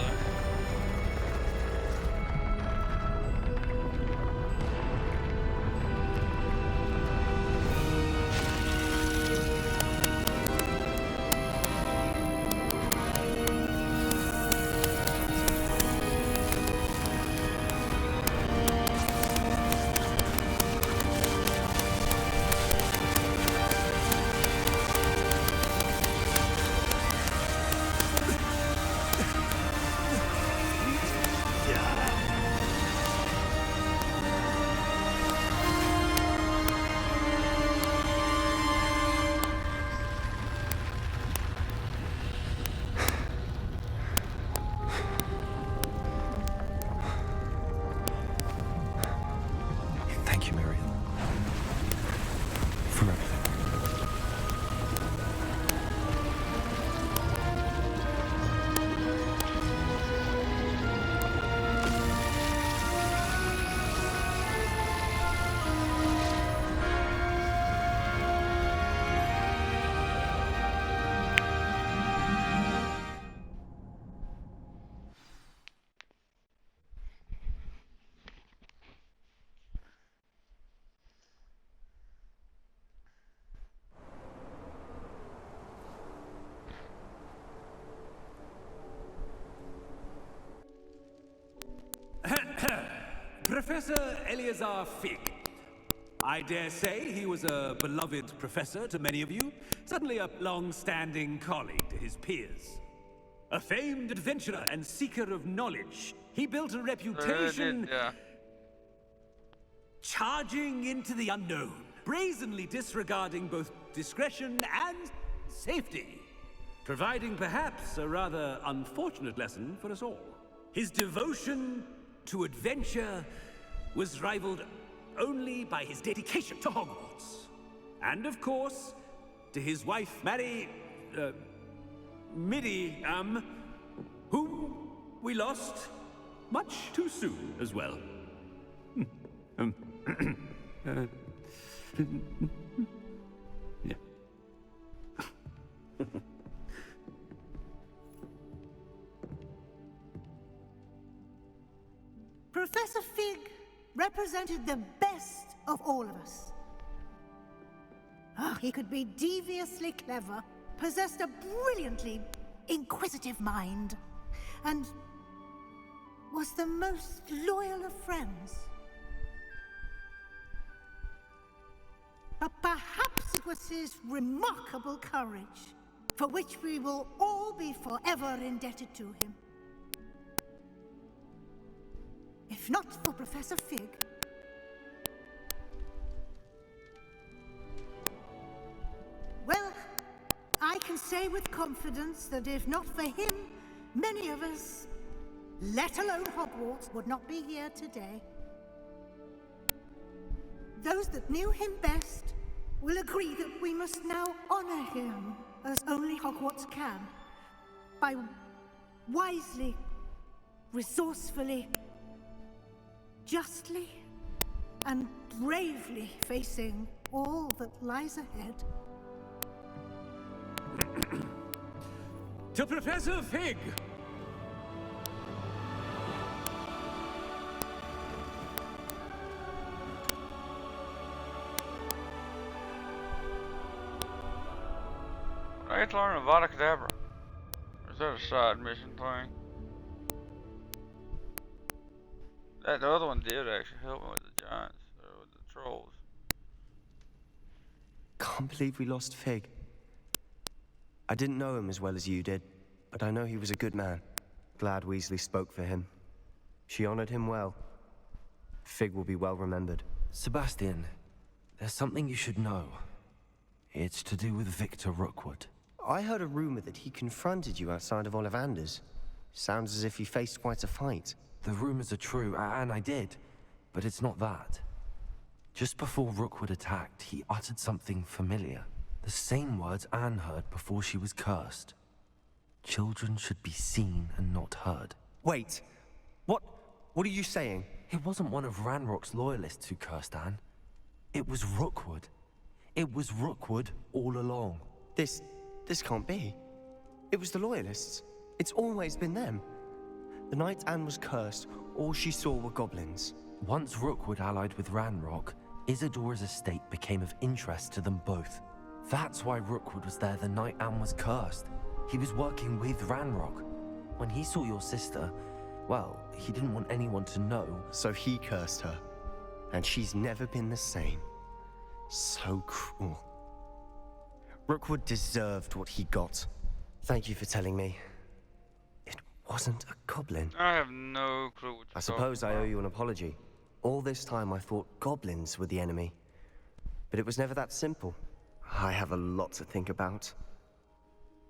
Thank you, Miriam. For everything. Professor Eleazar Fig. I dare say he was a beloved professor to many of you, certainly a long-standing colleague to his peers. A famed adventurer and seeker of knowledge, he built a reputation charging into the unknown, brazenly disregarding both discretion and safety, providing perhaps a rather unfortunate lesson for us all. His devotion to adventure was rivaled only by his dedication to Hogwarts. And of course, to his wife, Midi, whom we lost much too soon as well. Yeah. Professor Fig represented the best of all of us. He could be deviously clever, possessed a brilliantly inquisitive mind, and was the most loyal of friends. But perhaps it was his remarkable courage, for which we will all be forever indebted to him. If not for Professor Fig, well, I can say with confidence that if not for him, many of us, let alone Hogwarts, would not be here today. Those that knew him best will agree that we must now honor him as only Hogwarts can, by wisely, resourcefully, justly, and bravely facing all that lies ahead. To Professor Fig! I get to learn Avada Kedavra. Or is that a side mission thing? The other one did actually help me with the giants, or with the trolls. Can't believe we lost Fig. I didn't know him as well as you did, but I know he was a good man. Glad Weasley spoke for him. She honored him well. Fig will be well remembered. Sebastian, there's something you should know. It's to do with Victor Rookwood. I heard a rumor that he confronted you outside of Ollivander's. Sounds as if he faced quite a fight. The rumors are true, and I did, but it's not that. Just before Rookwood attacked, he uttered something familiar. The same words Anne heard before she was cursed. Children should be seen and not heard. Wait, what are you saying? It wasn't one of Ranrock's loyalists who cursed Anne. It was Rookwood. It was Rookwood all along. This can't be. It was the Loyalists. It's always been them. The night Anne was cursed, all she saw were goblins. Once Rookwood allied with Ranrock, Isadora's estate became of interest to them both. That's why Rookwood was there the night Anne was cursed. He was working with Ranrock. When he saw your sister, well, he didn't want anyone to know. So he cursed her. And she's never been the same. So cruel. Rookwood deserved what he got. Thank you for telling me. It wasn't a goblin. I have no clue what you're I suppose I owe you an apology. All this time I thought goblins were the enemy. But it was never that simple. I have a lot to think about.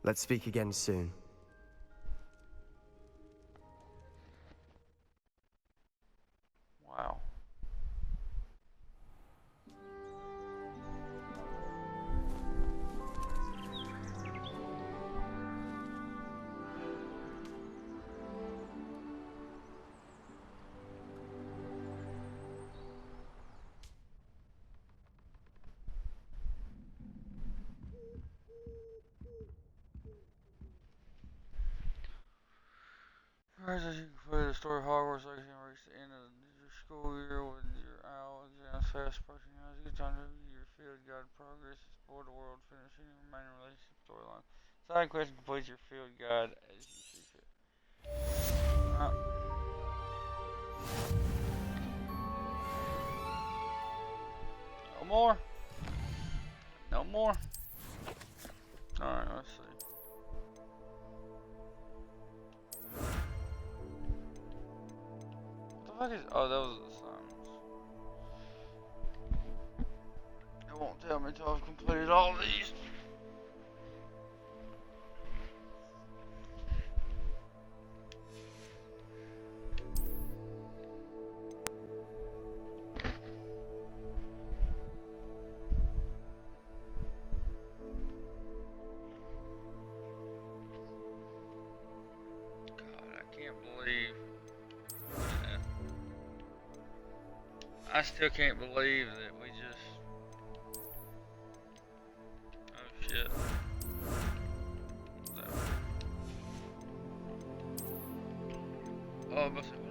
Let's speak again soon. Wow. As you complete the story of Hogwarts Legacy and reach the end of your school year with your owl exams fast approaching, now is a good time to review your field guide progress, explore the world, finishing the remaining relationship storyline. Side question completes your field guide as you see fit. No more? No more? Alright, let's see. Oh, that was the assignments. It won't tell me until I've completed all these. God, I can't believe. I still can't believe that we just... Oh shit. No. Oh, but what happened?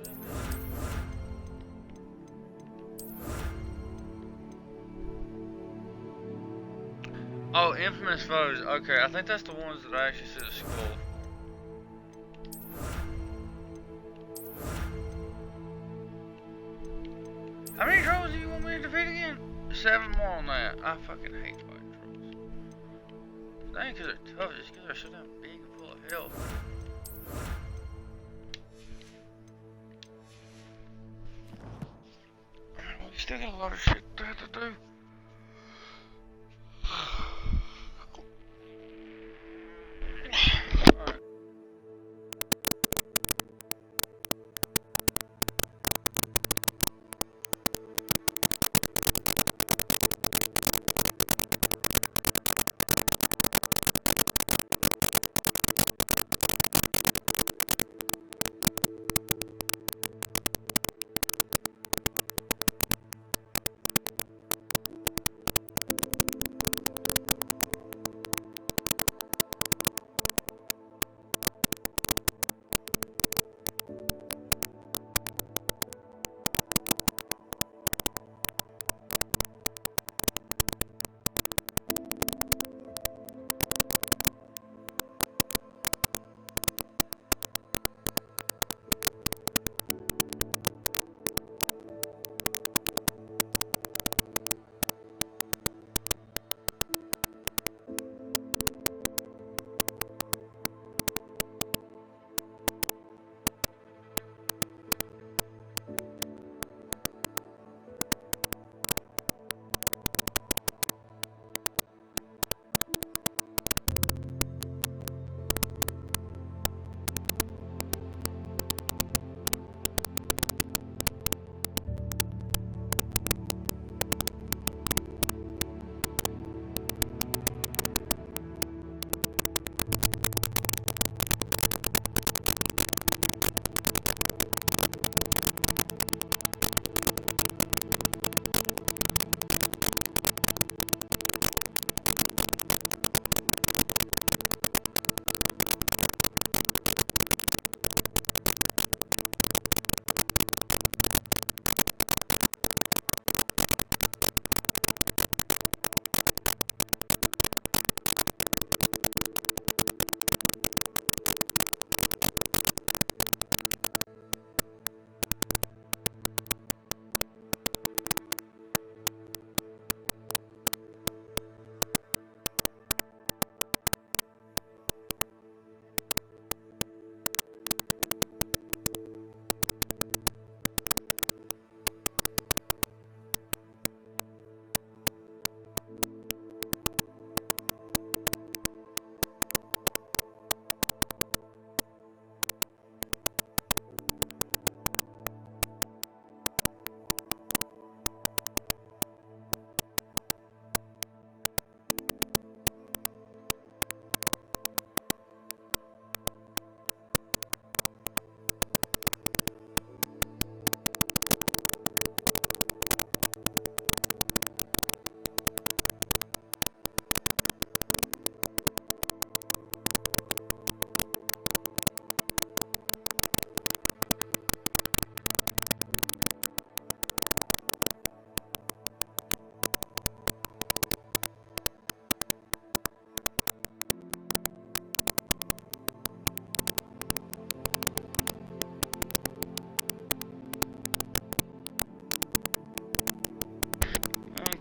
Oh, infamous foes. Okay, I think that's the ones that I actually see the skull. How many trolls do you want me to defeat again? 7 more on that. I fucking hate fighting trolls. That ain't because they're tough, just because they're so damn big and full of health. We still got a lot of shit to have to do.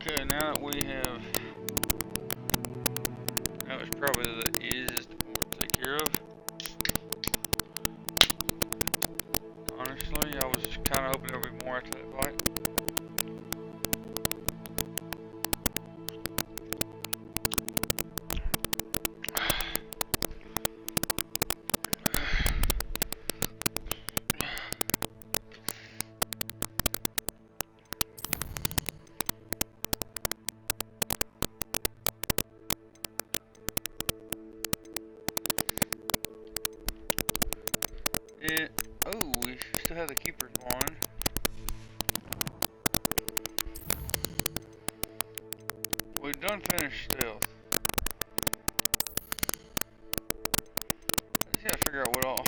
Okay, now that we have, that was probably the easiest one to take care of. Honestly, I was kind of hoping there would be more after that fight. Oh, we still have the keeper's wand. We've done finished stealth. I just gotta figure out what all.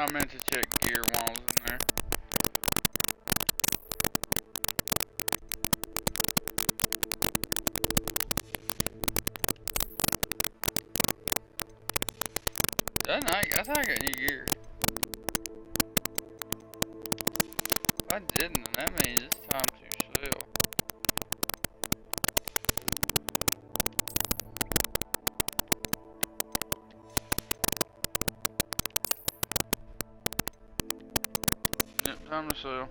I meant to check gear while I was in there. I thought I got new gear. If I didn't, then that means it's time to sell. Yep, time to sell.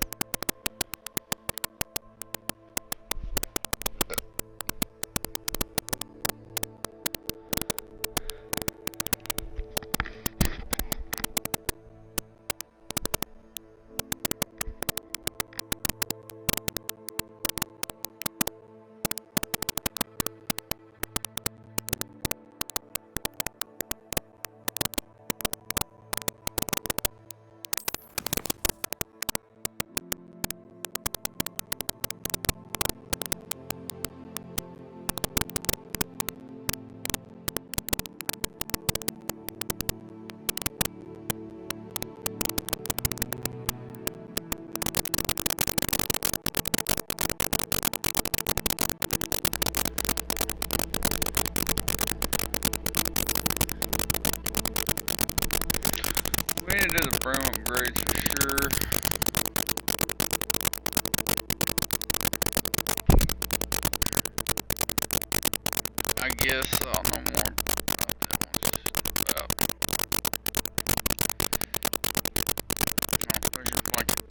We need to do the broom upgrades for sure. I guess I'll know more about that once it's about. There's your blanket.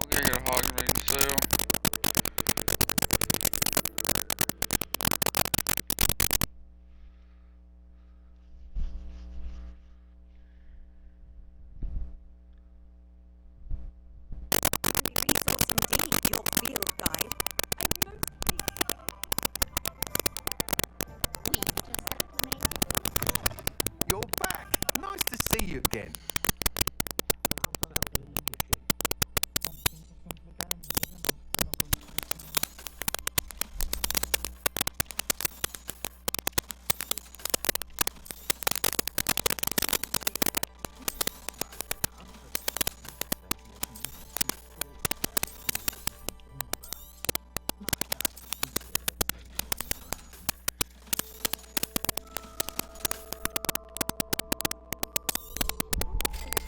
Okay, I got a hog meat and sell. You're back. Nice to see you again.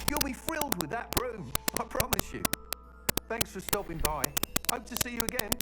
You'll be thrilled with that broom, I promise you. Thanks for stopping by. Hope to see you again.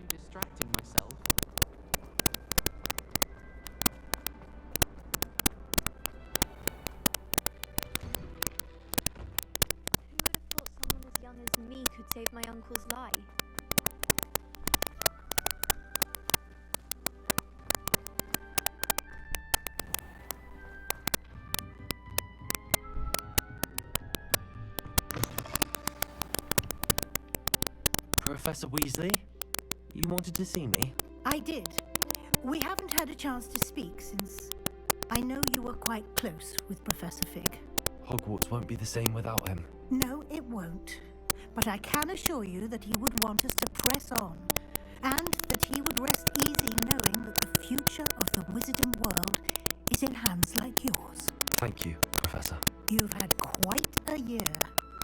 Distracting myself. Someone as young as me could save my uncle's life. Professor Weasley? You wanted to see me? I did. We haven't had a chance to speak since I know you were quite close with Professor Fig. Hogwarts won't be the same without him. No, it won't. But I can assure you that he would want us to press on, and that he would rest easy knowing that the future of the wizarding world is in hands like yours. Thank you, Professor. You've had quite a year,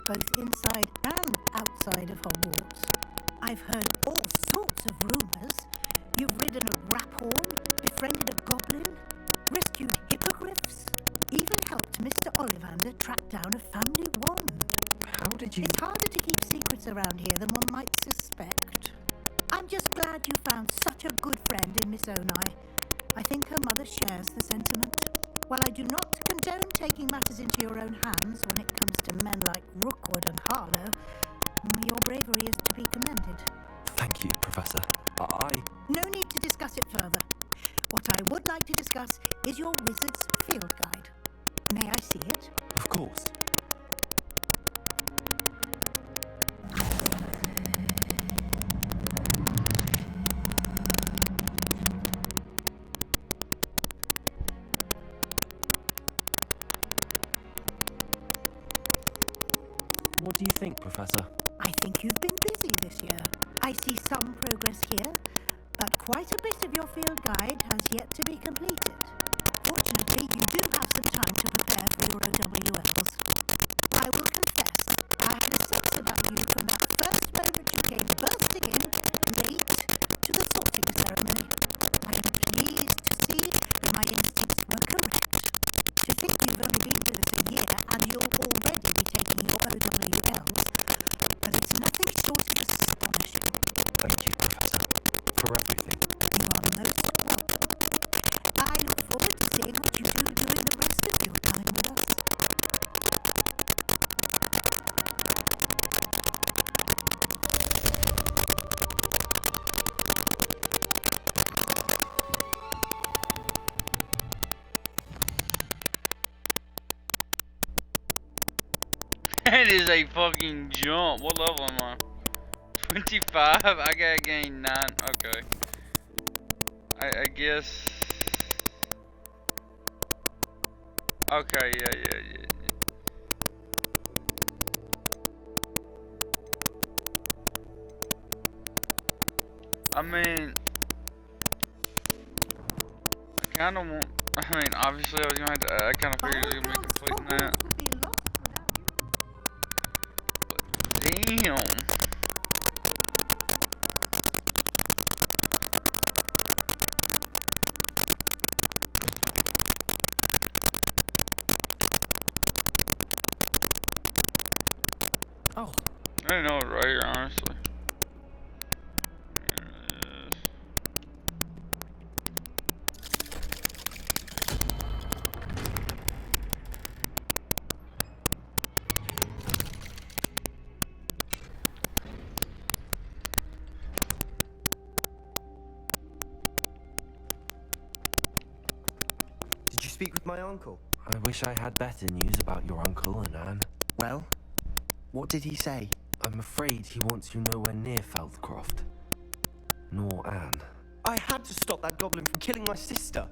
both inside and outside of Hogwarts. I've heard all sorts of rumours. You've ridden a raphorn, befriended a goblin, rescued hippogriffs, even helped Mr. Ollivander track down a family wand. How did you... It's harder to keep secrets around here than one might suspect. I'm just glad you found such a good friend in Miss Onai. I think her mother shares the sentiment. While I do not condone taking matters into your own hands when it comes to men like Rookwood and Harlow, your bravery is to be commended. Thank you, Professor. No need to discuss it further. What I would like to discuss is your wizard's field guide. May I see it? Of course. What do you think, Professor? I think you've been busy this year. I see some progress here, but quite a bit of your field guide has yet to be completed. Fortunately, you do have some time to prepare for your OWLs. I will confess, I had a sense about you from that first moment you came bursting in, late, to the sorting ceremony. I am pleased to see that my instincts were correct. To think you've only been with us a year and you'll already be taking your OWLs, but it's nothing short of astonishing. Thank you, Professor, for everything. You are most welcome. I look forward to seeing what you do during the rest of your time with us. That is a fucking jump. What level am I? 25? I gotta gain 9. Okay. I guess. Okay, yeah. I mean, I kinda want. I mean, obviously, I was gonna have to. I kinda figured it was gonna be completing that. But damn. Oh. I didn't know it was right here, honestly. Did you speak with my uncle? I wish I had better news about your uncle and Anne. Well, what did he say? I'm afraid he wants you nowhere near Feldcroft. Nor Anne. I had to stop that goblin from killing my sister.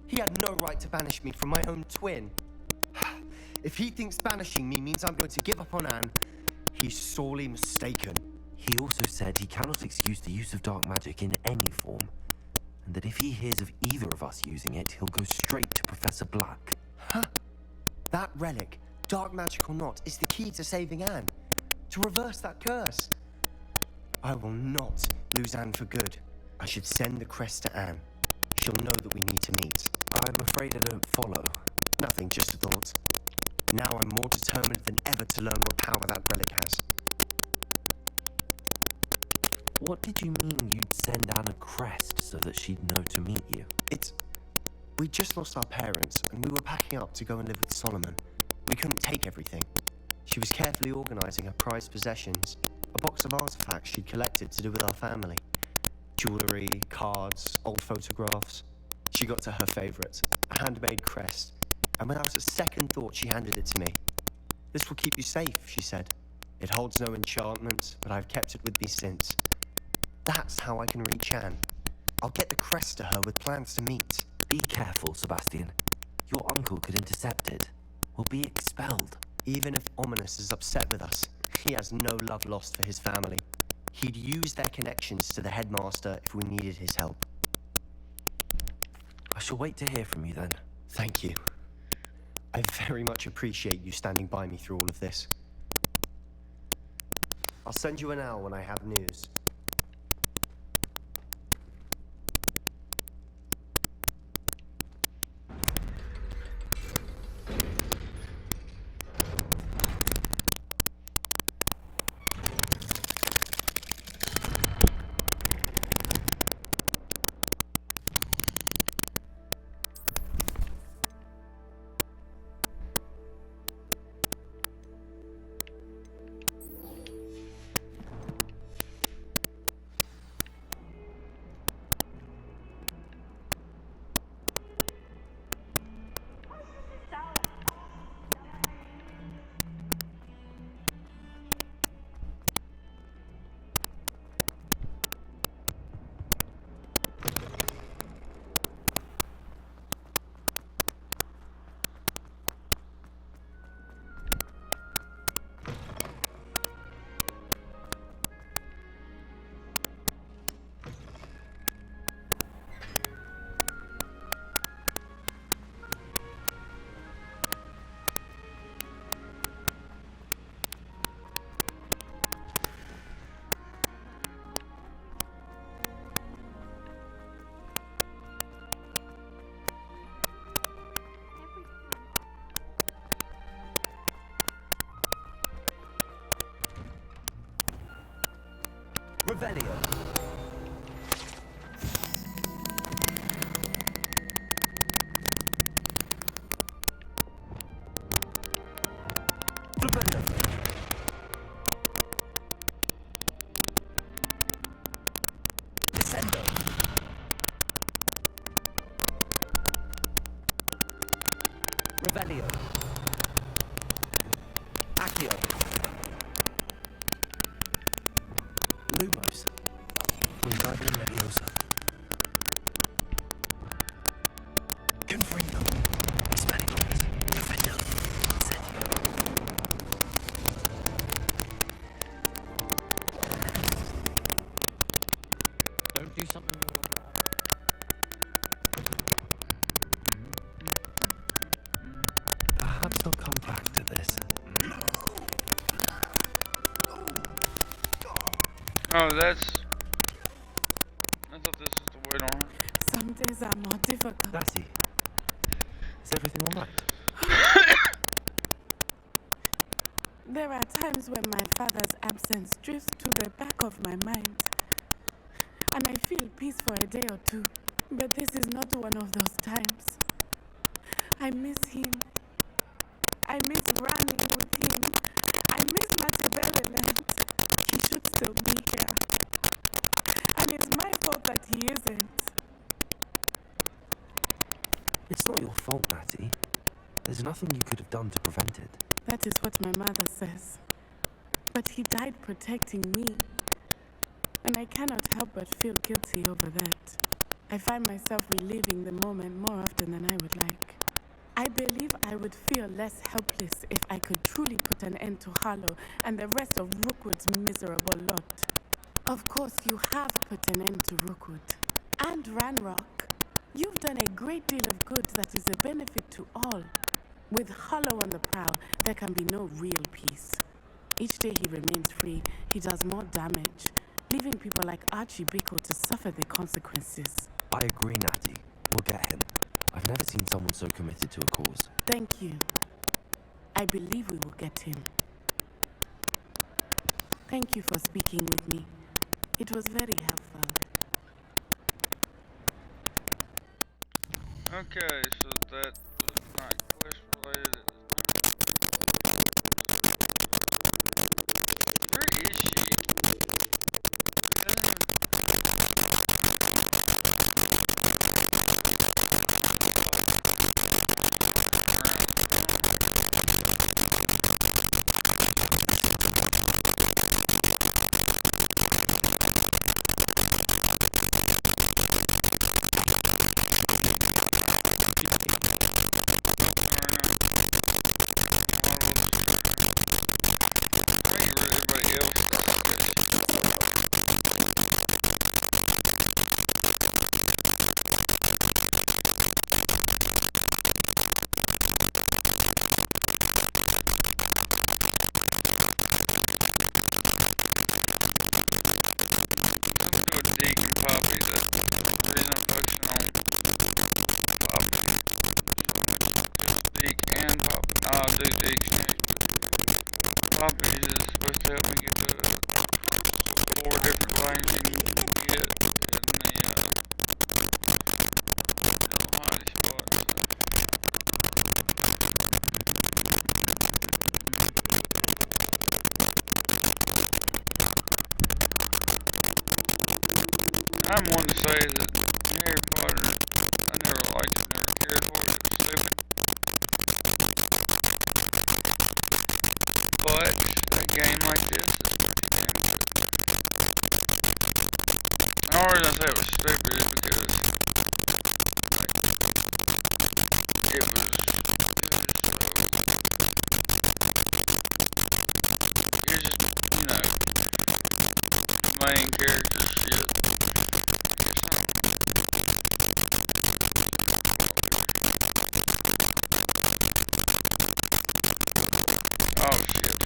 He had no right to banish me from my own twin. If he thinks banishing me means I'm going to give up on Anne, he's sorely mistaken. He also said he cannot excuse the use of dark magic in any form, and that if he hears of either of us using it, he'll go straight to Professor Black. Huh? That relic, dark magic or not, is the key to saving Anne. To reverse that curse. I will not lose Anne for good. I should send the crest to Anne. She'll know that we need to meet. I'm afraid I don't follow. Nothing, just a thought. Now I'm more determined than ever to learn what power that relic has. What did you mean you'd send Anne a crest so that she'd know to meet you? We just lost our parents, and we were packing up to go and live with Solomon. We couldn't take everything. She was carefully organising her prized possessions, a box of artifacts she'd collected to do with our family. Jewellery, cards, old photographs. She got to her favourite, a handmade crest, and without a second thought she handed it to me. "This will keep you safe," she said. "It holds no enchantment, but I've kept it with me since. That's how I can reach Anne. I'll get the crest to her with plans to meet. Be careful, Sebastian. Your uncle could intercept it. We'll be expelled. Even if Ominous is upset with us, he has no love lost for his family. He'd use their connections to the headmaster if we needed his help. I shall wait to hear from you then. Thank you. I very much appreciate you standing by me through all of this. I'll send you an hour when I have news. Revelio. Revelio. Accio. Lumos. Wingardium Leviosa. Confringo. Expelliarmus. Defender. Incendio. Don't do something more. Perhaps they'll come back to this. Oh, that's... I thought this was the wait on her. Some days are more difficult. Lassie, is everything all right? There are times when my father's absence drifts to the back of my mind, and I feel peace for a day or two. But this is not one of those times. I miss him. I miss running with him. I miss Machiavelli. He should still be here. And it's my fault that he isn't. It's not your fault, Natty. There's nothing you could have done to prevent it. That is what my mother says. But he died protecting me. And I cannot help but feel guilty over that. I find myself reliving the moment more often than I would like. I believe I would feel less helpless if I could truly put an end to Harlow and the rest of Rookwood's miserable lot. Of course, you have put an end to Rookwood. And Ranrock. You've done a great deal of good that is a benefit to all. With Harlow on the prowl, there can be no real peace. Each day he remains free, he does more damage, leaving people like Archie Bickle to suffer the consequences. I agree, Natty. We'll get him. I've never seen someone so committed to a cause. Thank you. I believe we will get him. Thank you for speaking with me. It was very helpful. Okay, so that was not quest related. Where is she? I'll do the exchange. Copies is supposed to help me get the 4 different things you can get in the hiding spot. I'm one to say that Harry Potter, I never liked it, never cared for it, it was stupid. But a game like this is pretty damn good. And the only reason I say it was stupid is because it was just main character shit. Oh shit.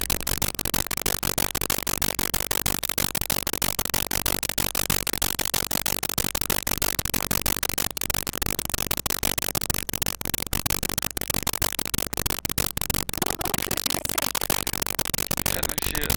That makes shit.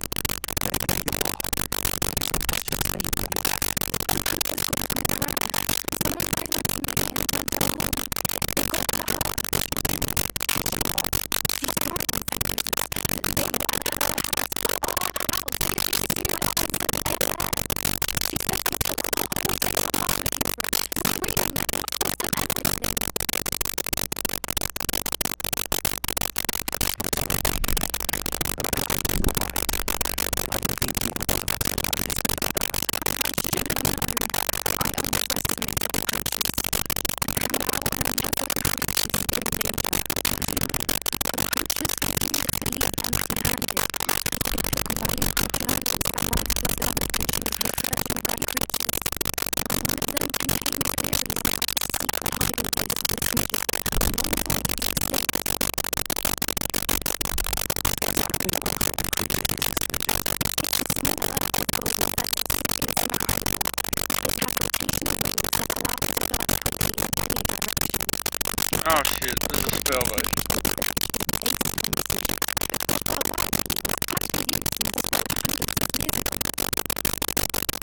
Oh shit, this is a spell base.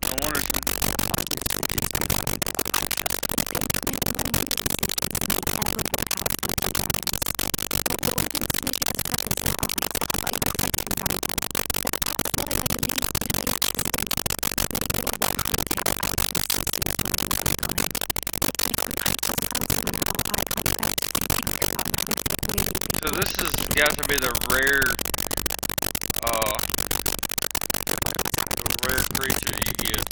No wonder it's so this has got to be the rare creature you get.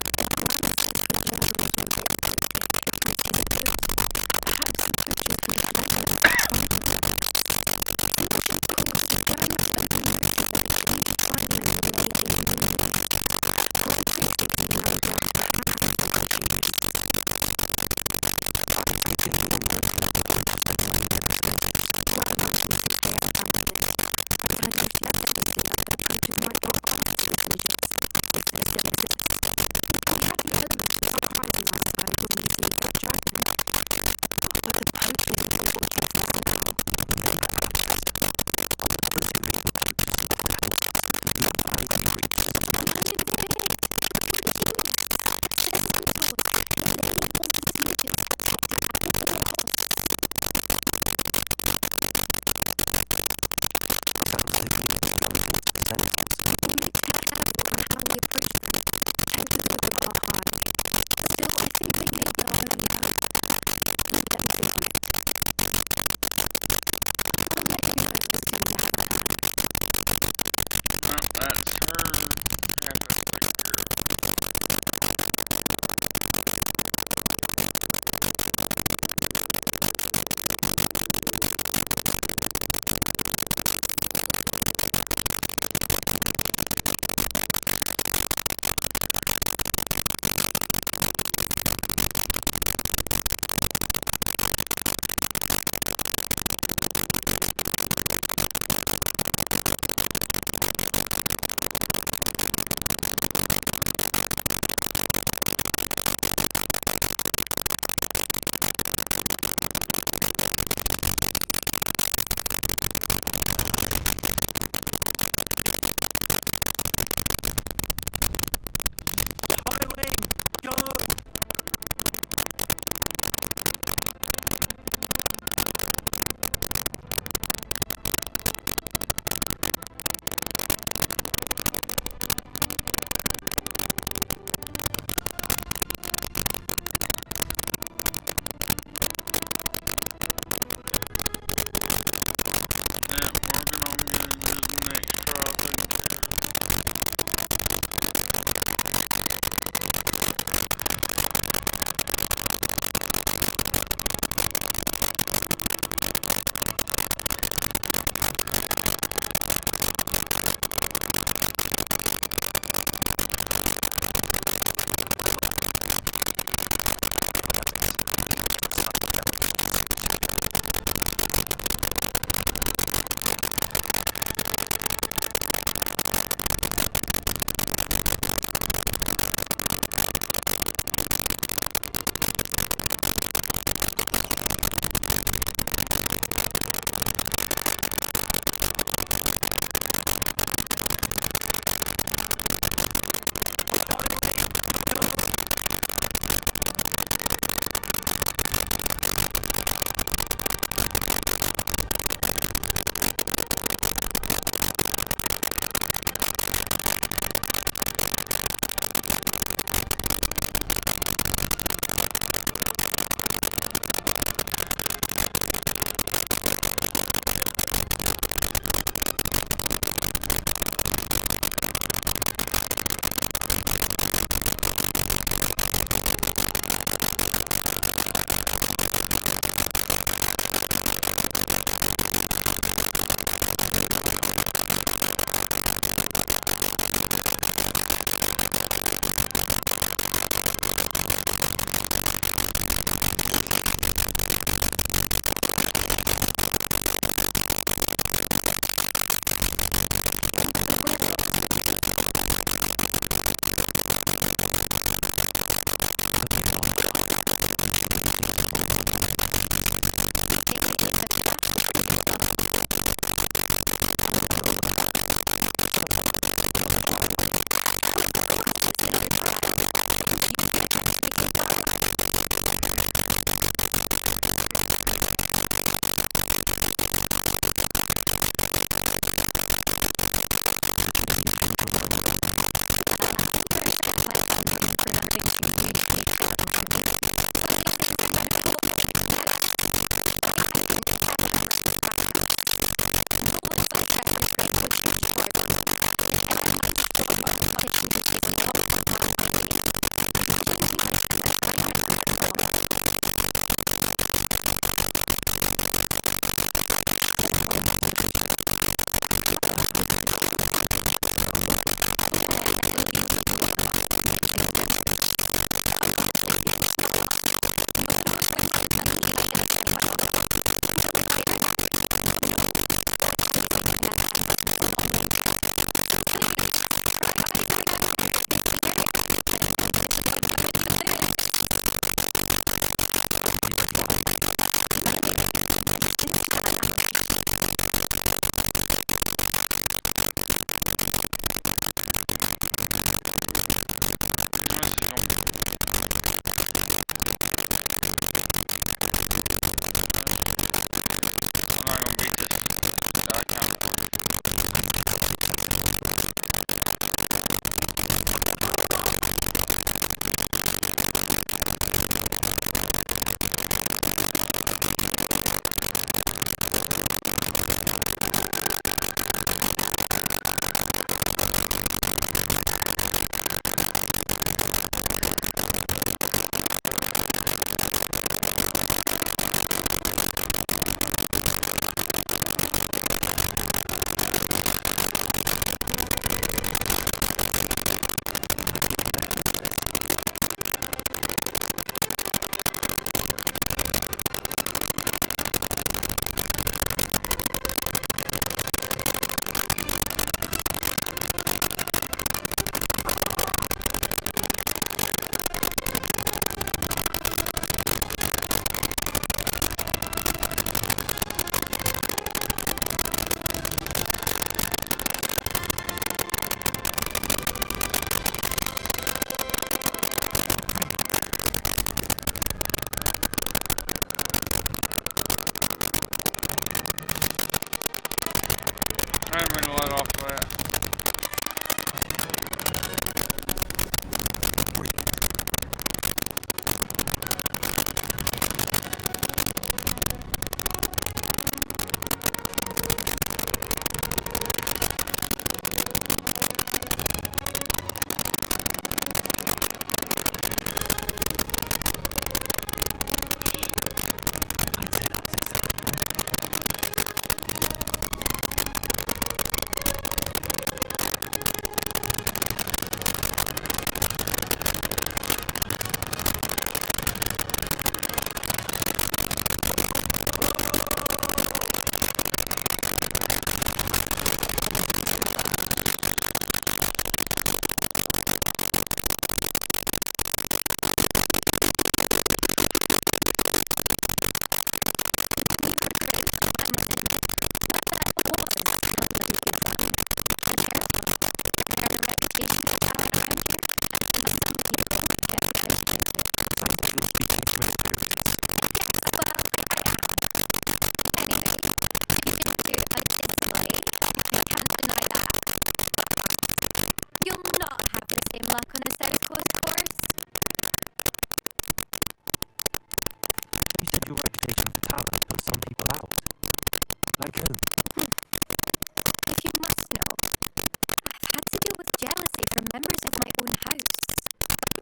members of my own house.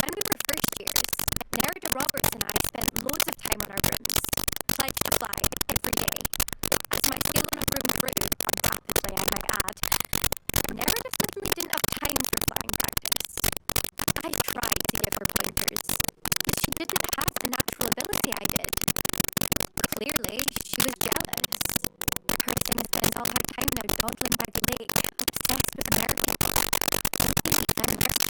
When we were first years, Nerida Roberts and I spent loads of time on our brooms, pledged to fly every day. As my skill on a broom grew, rapidly I might add, Nerida suddenly didn't have time for flying practice. I tried to give her pointers, but she didn't have the natural ability I did. Clearly, she was jealous. Her thing spends all her time now dawdling by the lake, obsessed with merpeople. Then there's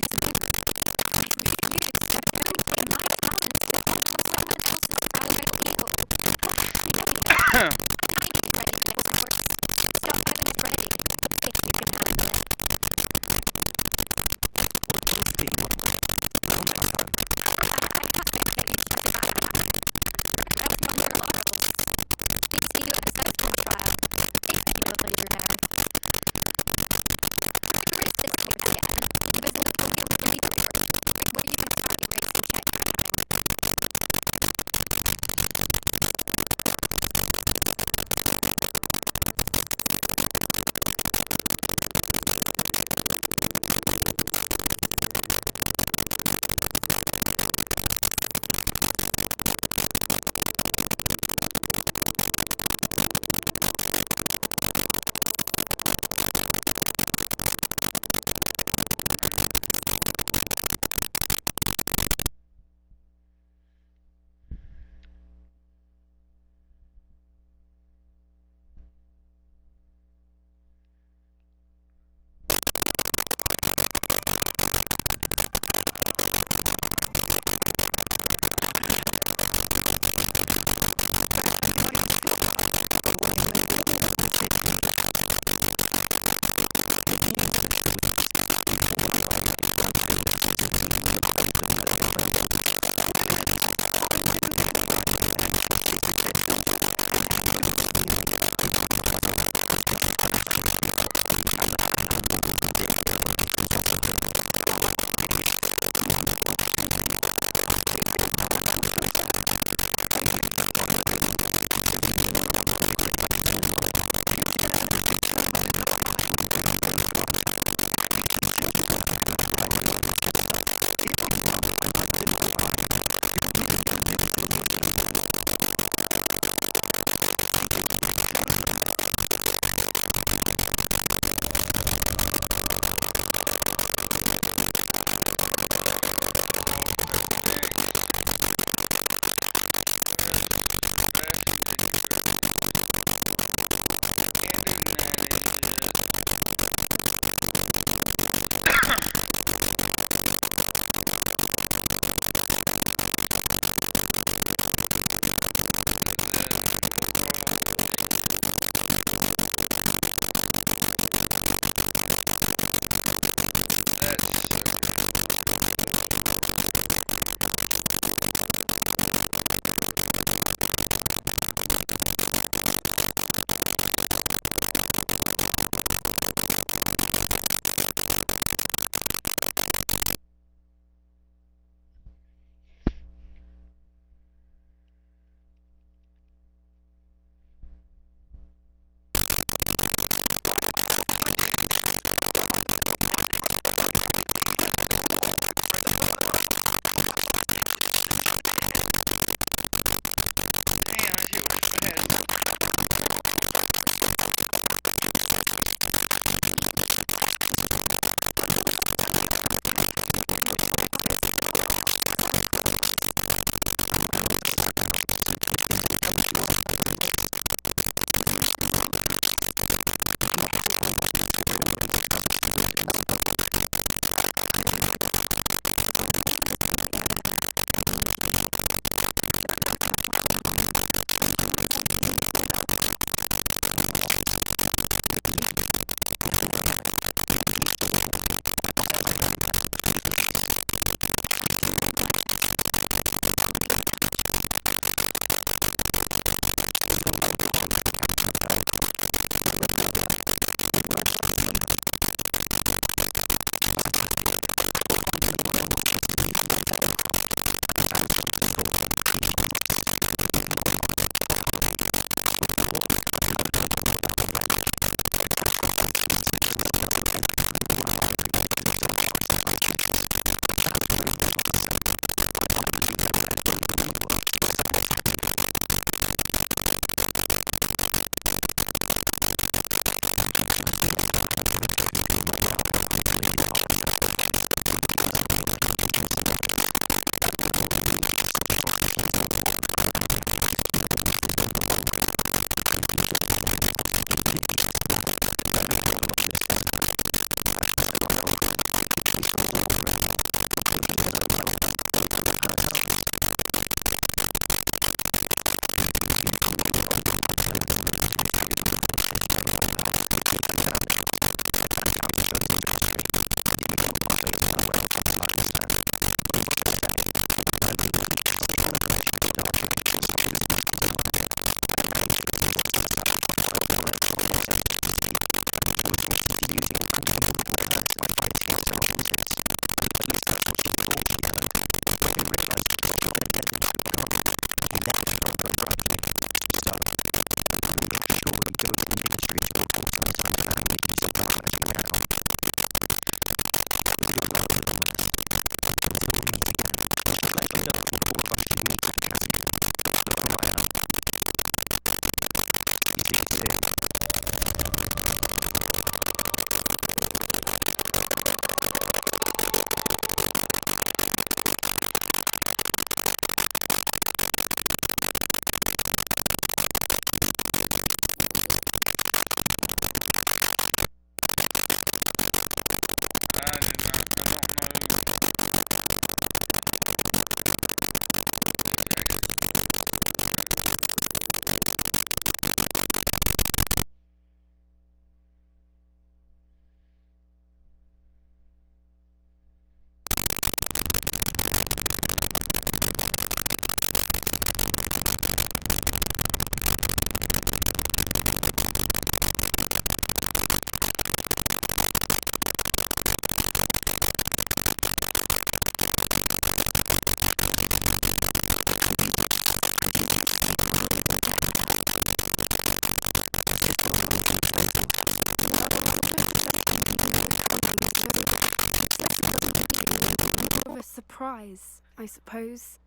surprise, I suppose.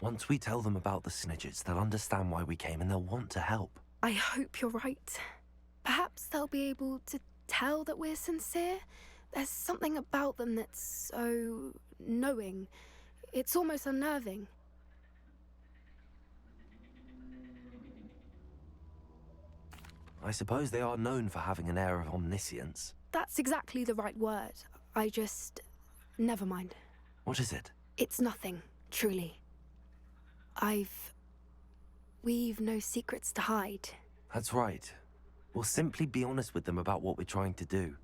Once we tell them about the Snidgets, they'll understand why we came and they'll want to help. I hope you're right. Perhaps they'll be able to tell that we're sincere. There's something about them that's so knowing. It's almost unnerving. I suppose they are known for having an air of omniscience. That's exactly the right word. Never mind. What is it? It's nothing, truly. We've no secrets to hide. That's right. We'll simply be honest with them about what we're trying to do.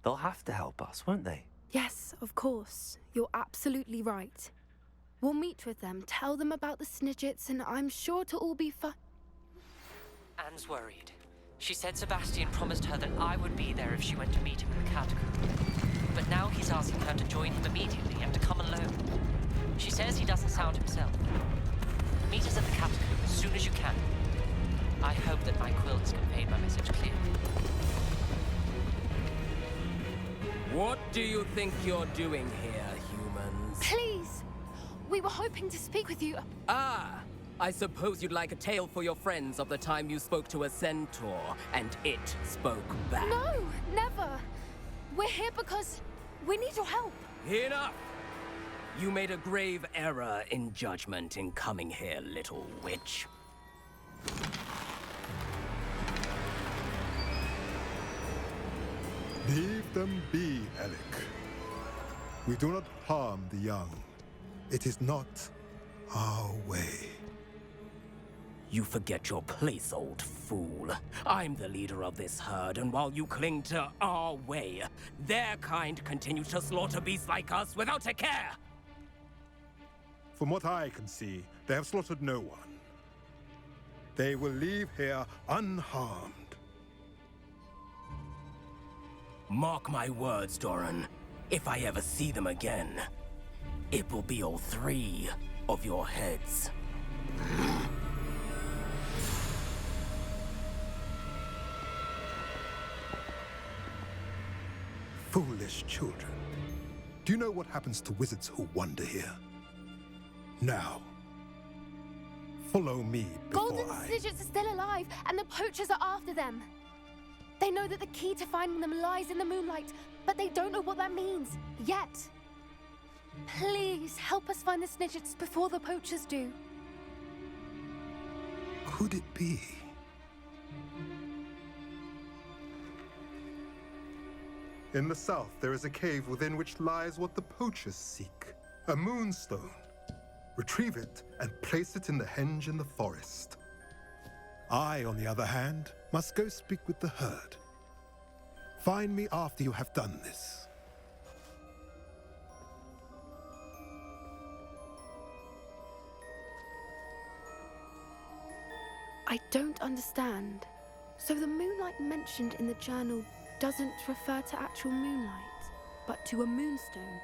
They'll have to help us, won't they? Yes, of course. You're absolutely right. We'll meet with them, tell them about the Snidgets, and I'm sure it'll all be fine. Anne's worried. She said Sebastian promised her that I would be there if she went to meet him in the catacomb. But now he's asking her to join him immediately and to come alone. She says he doesn't sound himself. Meet us at the catacomb as soon as you can. I hope that my quill has conveyed my message clearly. What do you think you're doing here, humans? Please! We were hoping to speak with you. Ah! I suppose you'd like a tale for your friends of the time you spoke to a centaur, and it spoke back. No, never! We're here because we need your help. Enough! You made a grave error in judgment in coming here, little witch. Leave them be, Alec. We do not harm the young. It is not our way. You forget your place, old fool. I'm the leader of this herd, and while you cling to our way, their kind continue to slaughter beasts like us without a care! From what I can see, they have slaughtered no one. They will leave here unharmed. Mark my words, Doran. If I ever see them again, it will be all 3 of your heads. Foolish children. Do you know what happens to wizards who wander here? Now, follow me before Golden I... Snidgets are still alive, and the poachers are after them. They know that the key to finding them lies in the moonlight, but they don't know what that means, yet. Please, help us find the Snidgets before the poachers do. Could it be? In the south, there is a cave within which lies what the poachers seek. A moonstone. Retrieve it and place it in the henge in the forest. I, on the other hand, must go speak with the herd. Find me after you have done this. I don't understand. So the moonlight mentioned in the journal doesn't refer to actual moonlight, but to a moonstone.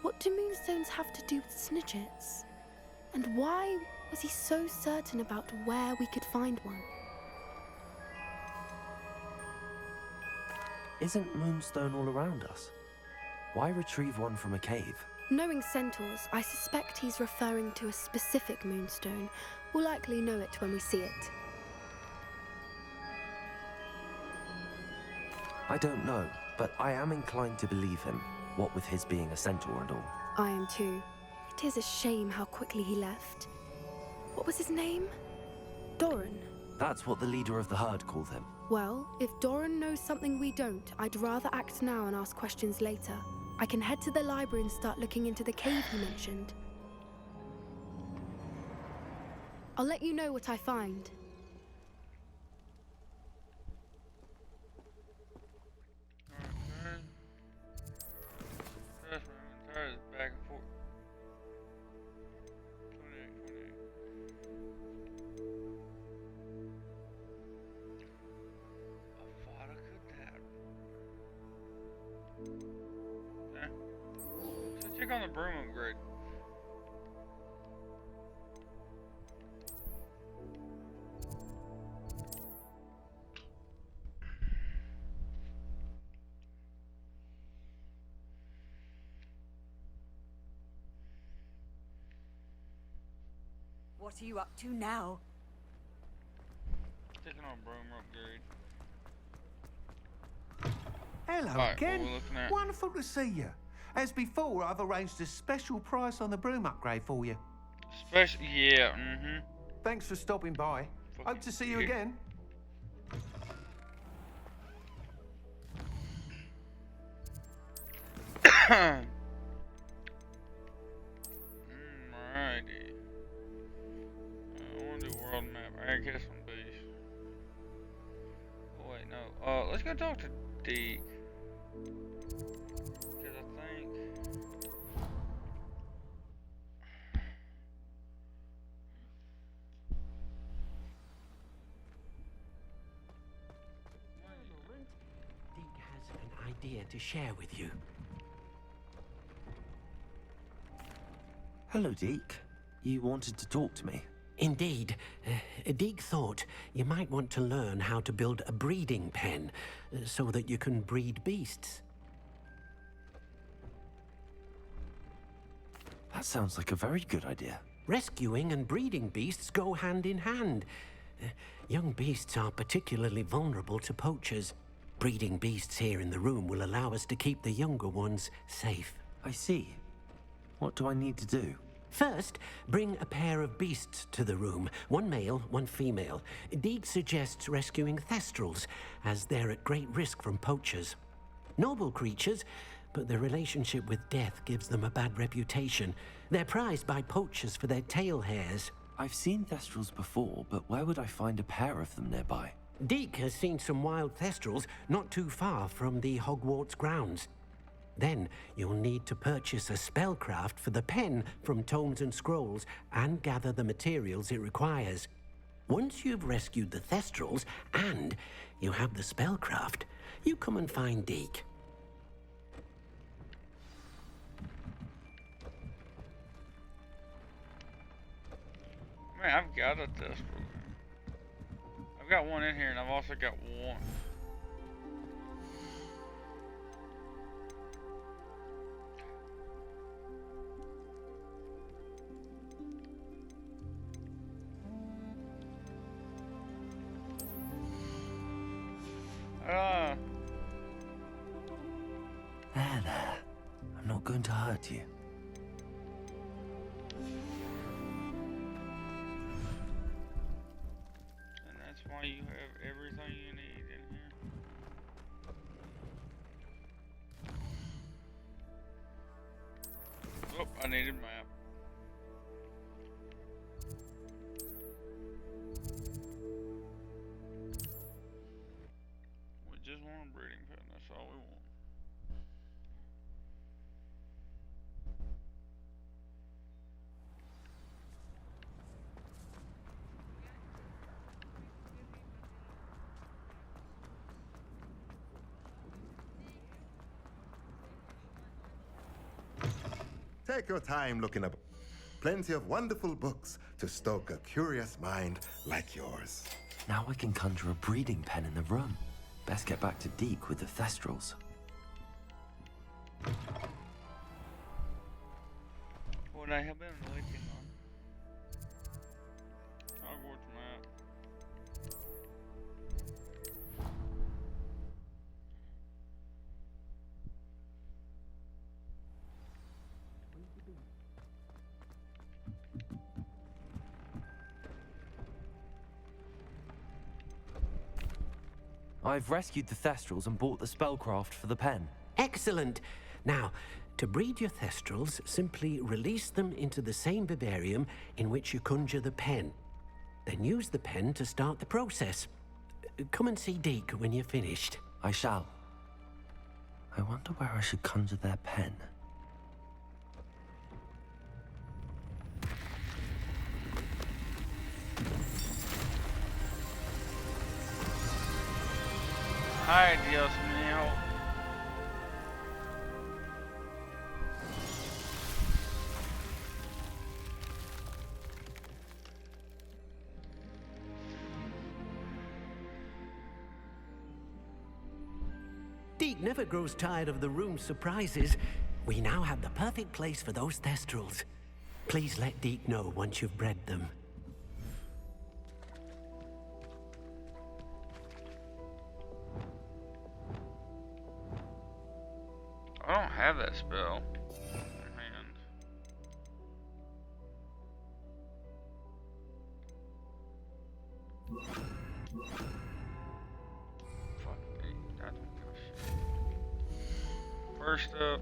What do moonstones have to do with Snidgets? And why was he so certain about where we could find one? Isn't Moonstone all around us? Why retrieve one from a cave? Knowing centaurs, I suspect he's referring to a specific moonstone. We'll likely know it when we see it. I don't know, but I am inclined to believe him, what with his being a centaur and all. I am too. It is a shame how quickly he left. What was his name? Doran. That's what the leader of the herd called him. Well, if Doran knows something we don't, I'd rather act now and ask questions later. I can head to the library and start looking into the cave he mentioned. I'll let you know what I find. Back and forth. 28, 28. Okay. Let's check on the broom upgrade. What are you up to now? Taking on broom upgrade. Hello Right, again. what we're looking at. Wonderful to see you. As before, I've arranged a special price on the broom upgrade for you. Special, yeah, Thanks for stopping by. Hope to see you again. Alrighty. I want to do world map. I guess some beast. Oh, wait, no. Let's go talk to Deke. Because I think. Deke has an idea to share with you. Hello, Deke. You wanted to talk to me? Indeed. Deke thought you might want to learn how to build a breeding pen so that you can breed beasts. That sounds like a very good idea. Rescuing and breeding beasts go hand in hand. Young beasts are particularly vulnerable to poachers. Breeding beasts here in the room will allow us to keep the younger ones safe. I see. What do I need to do? First, bring a pair of beasts to the room. One male, one female. Deke suggests rescuing thestrals, as they're at great risk from poachers. Noble creatures, but their relationship with death gives them a bad reputation. They're prized by poachers for their tail hairs. I've seen thestrals before, but where would I find a pair of them nearby? Deke has seen some wild thestrals not too far from the Hogwarts grounds. Then you'll need to purchase a spellcraft for the pen from Tomes and Scrolls and gather the materials it requires. Once you've rescued the thestrals and you have the spellcraft, you come and find Deke. Man, I've got a thestral. I've got one in here, and I've also got one. There. I'm not going to hurt you. And that's why you have everything you need in here. Oh, I needed map. We just want a breeding pen, that's all we want. Take your time looking up. Plenty of wonderful books to stoke a curious mind like yours. Now I can conjure a breeding pen in the room. Best get back to Deke with the thestrals. What I have been waiting on. Hogwarts map. I've rescued the thestrals and bought the spellcraft for the pen. Excellent! Now, to breed your thestrals, simply release them into the same vivarium in which you conjure the pen. Then use the pen to start the process. Come and see Deke when you're finished. I shall. I wonder where I should conjure their pen. Ay, Dios mío. Deke never grows tired of the room's surprises. We now have the perfect place for those thestrals. Please let Deke know once you've bred them. have that spell in hand. Fuck me, I don't give a shit. First up.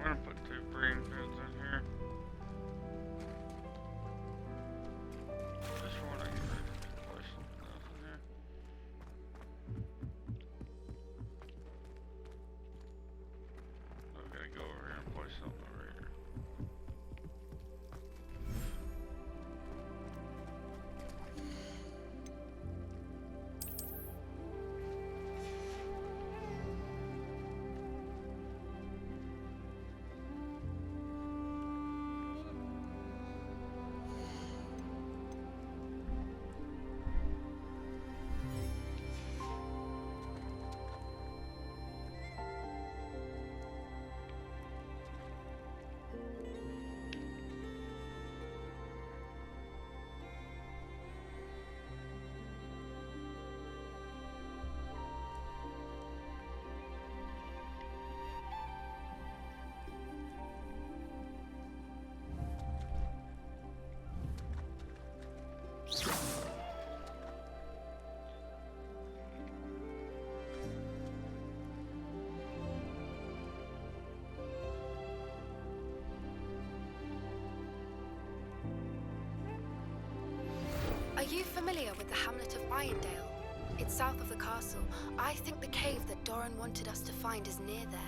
I'm gonna put 2 breeding pens in here. Just for when I get ready to place something else in here. Okay, go over here and place something over here. Are you familiar with the hamlet of Irondale? It's south of the castle. I think the cave that Doran wanted us to find is near there.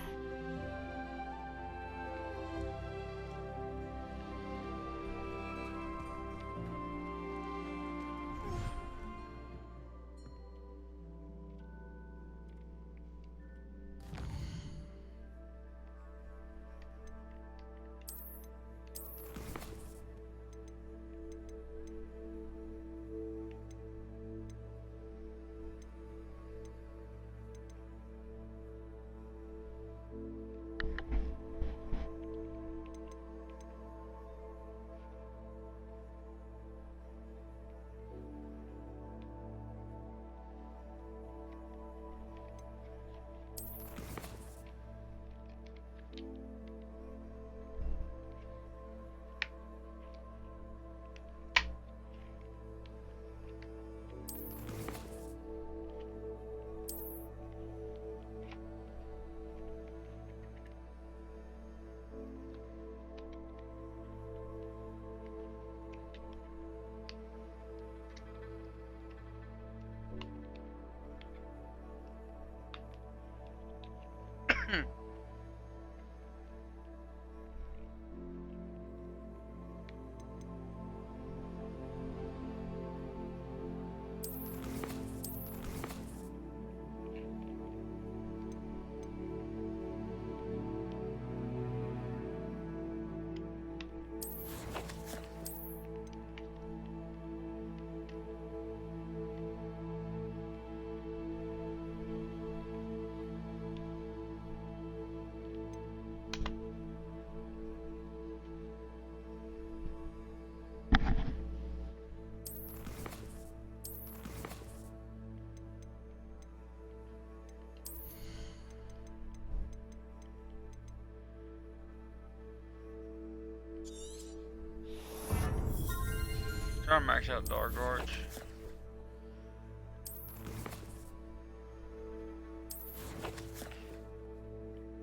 trying to max out Dark Arch.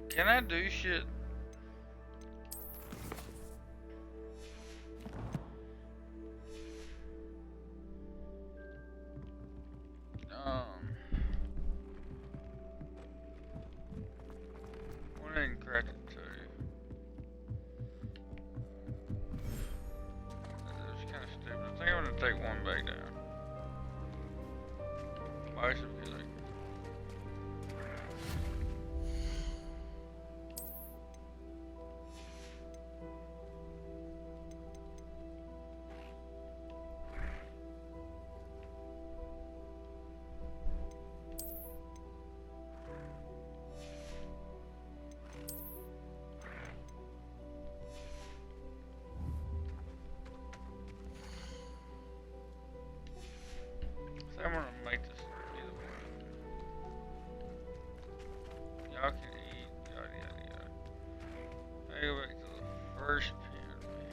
Can I do shit? Went ahead and cracked it too. That's kind of stupid. I think I'm gonna take one back down. Basically, like. I'm gonna make this either way. Y'all can eat, yada yada yada. I go back to the first pen we had.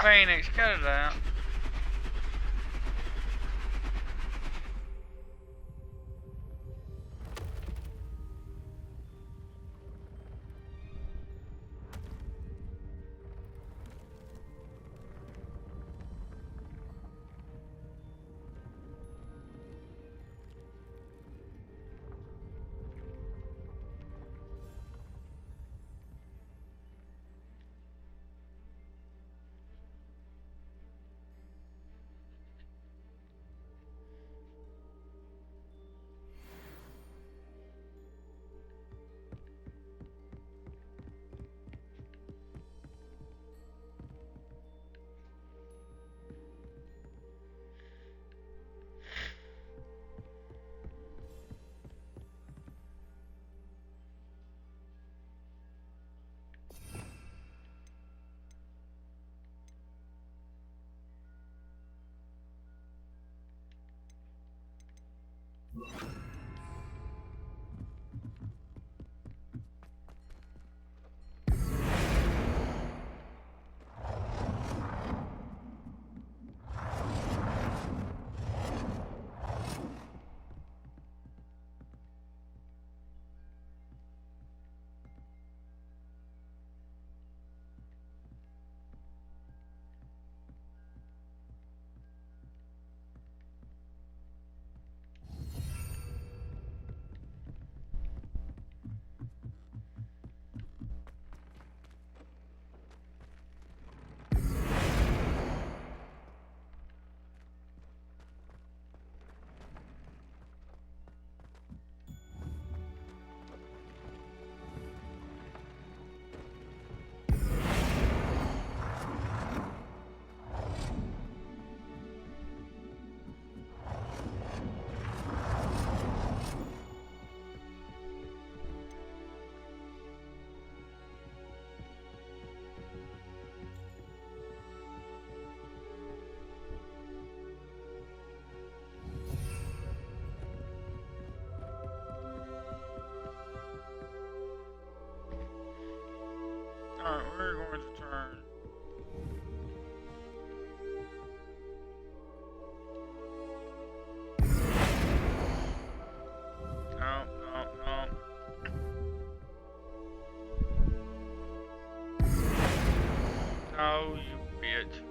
Phoenix, cut it out. No, you bitch.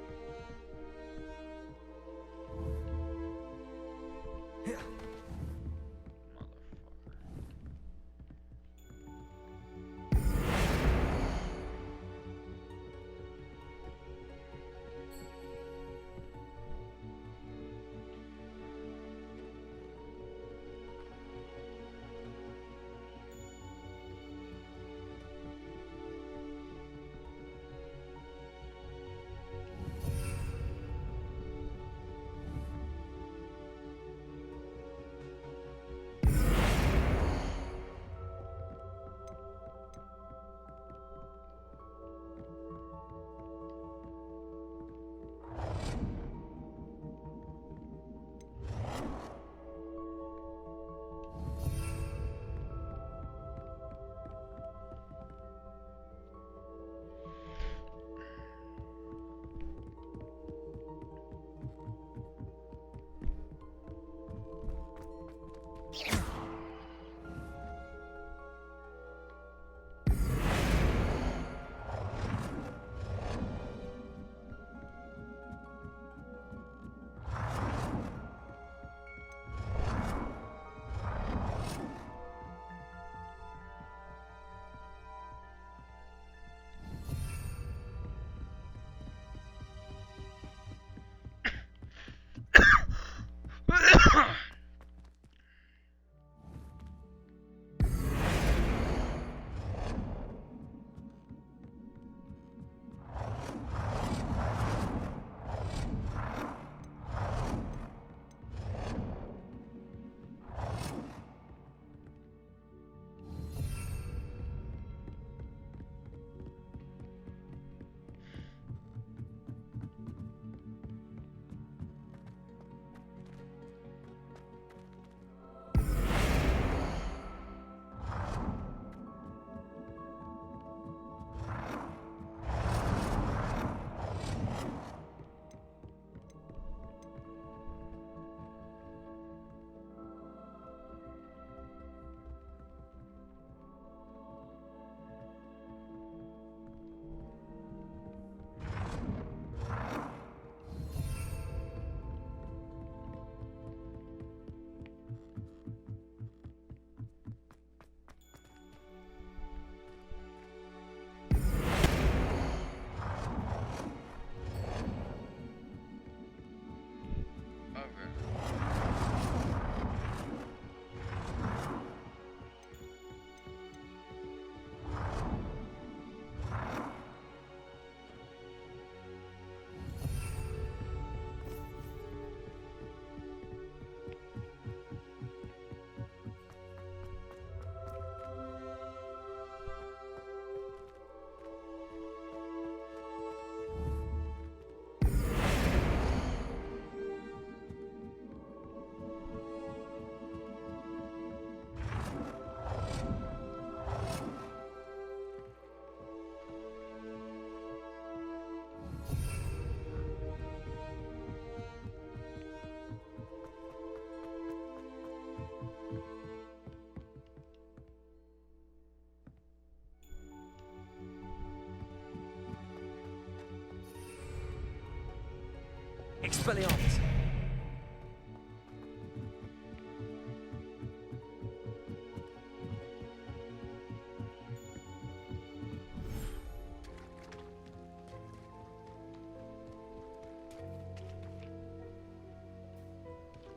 Expelliarmus!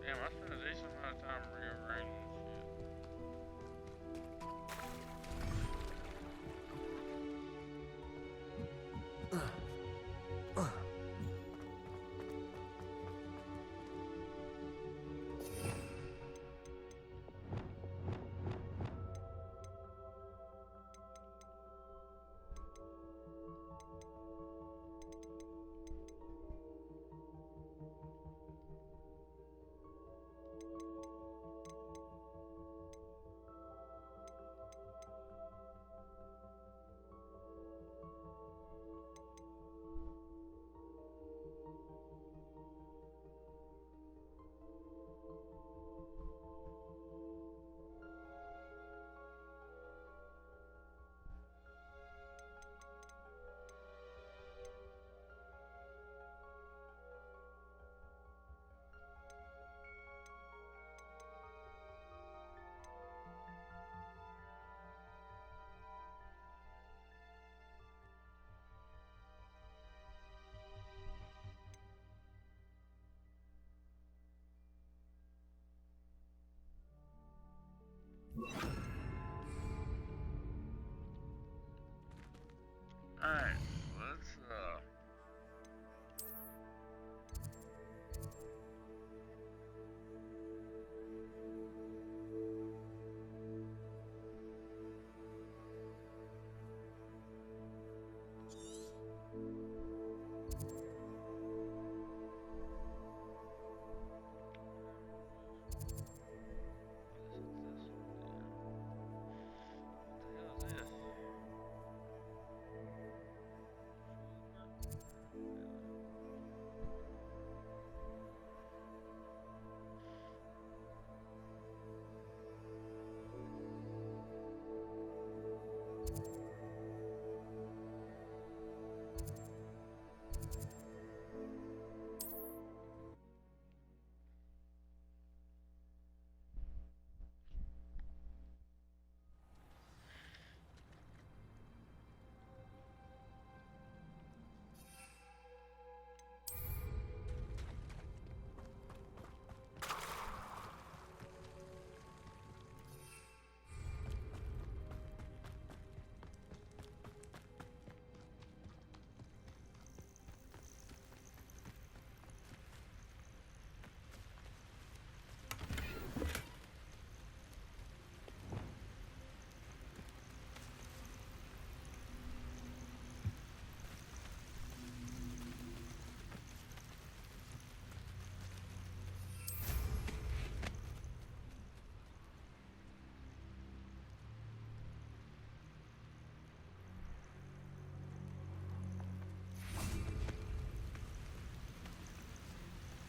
Damn, I spent a decent amount of time rearranging shit. Alright, let's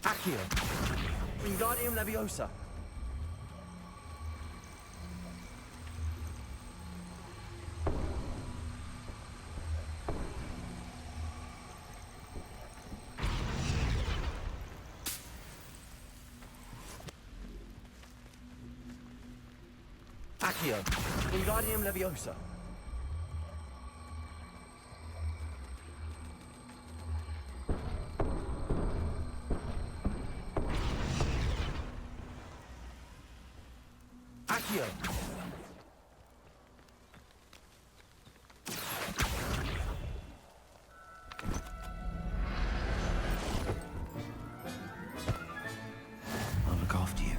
Accio! Wingardium Leviosa! Accio! Wingardium Leviosa! Accio! I'll look after you.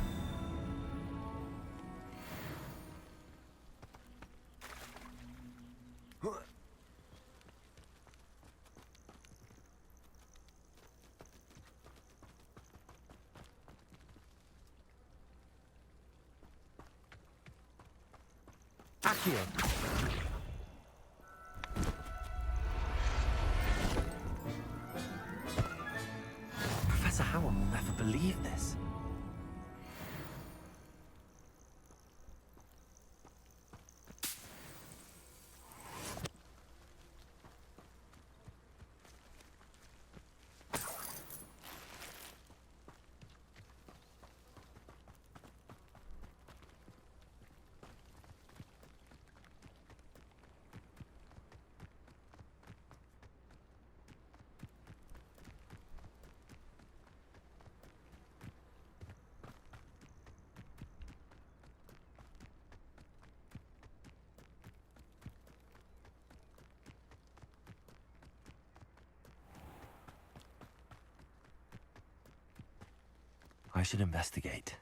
Accio! Professor Howard will never believe this. I should investigate.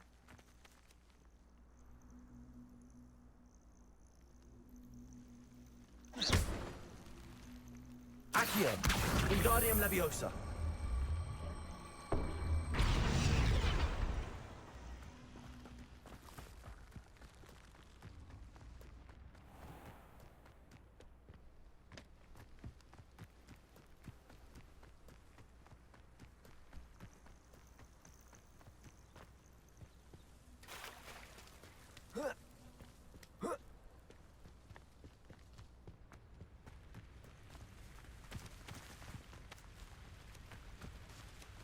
Accio! Wingardium Leviosa!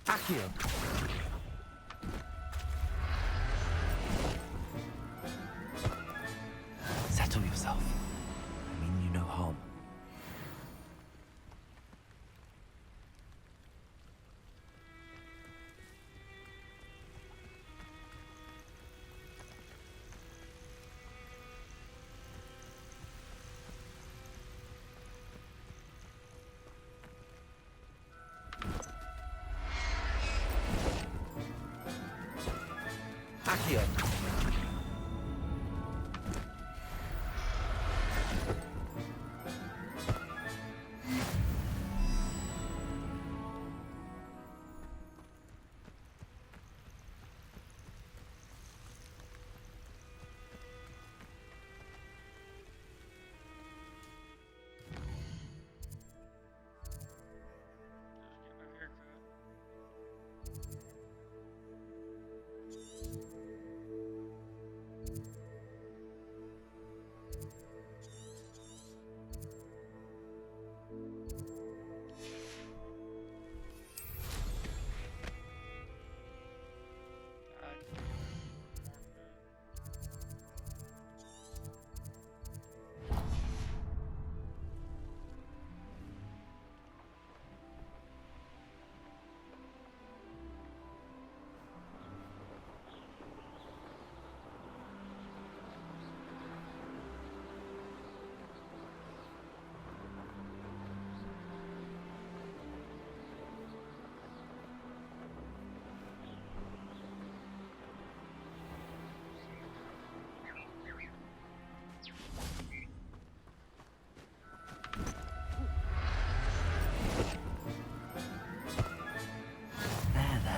Accio! Settle yourself. I mean you no harm. Accio.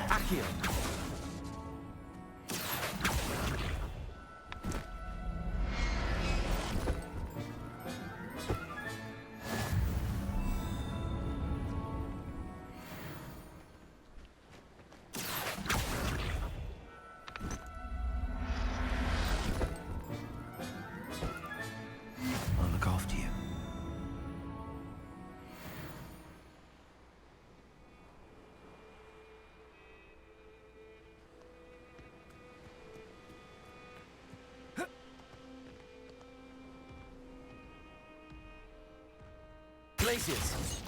Accio. I'll look after you. Glaciers.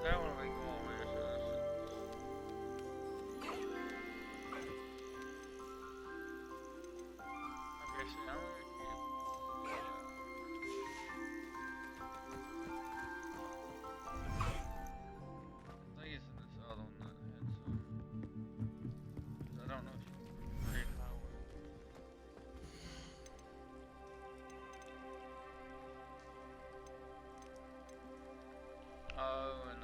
That one will be going with us. Okay, see, I'm gonna keep. I think it's in this other one that had some. I don't know if you can read highway. Oh, and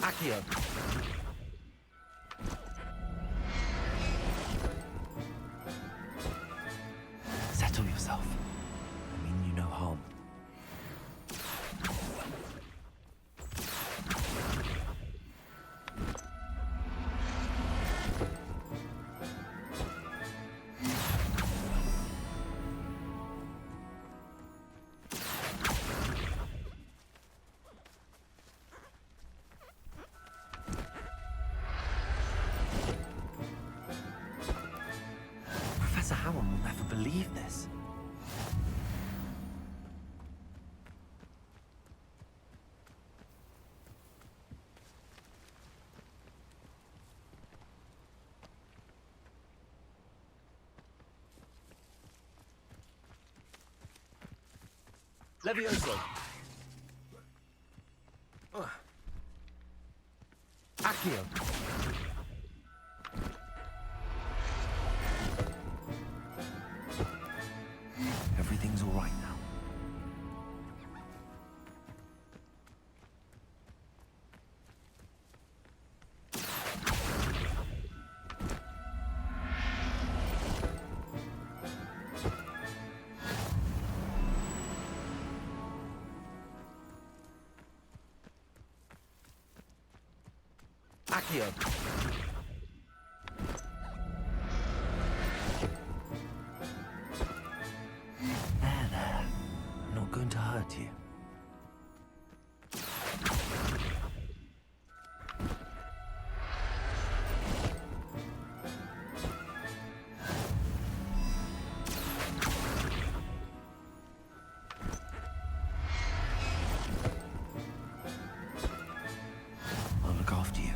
Accio! Settle yourself. I mean you no harm. Professor Howard will never believe this. Levioso. Accio! Everything's all right now. Accio! There. I'm not going to hurt you. I'll look after you.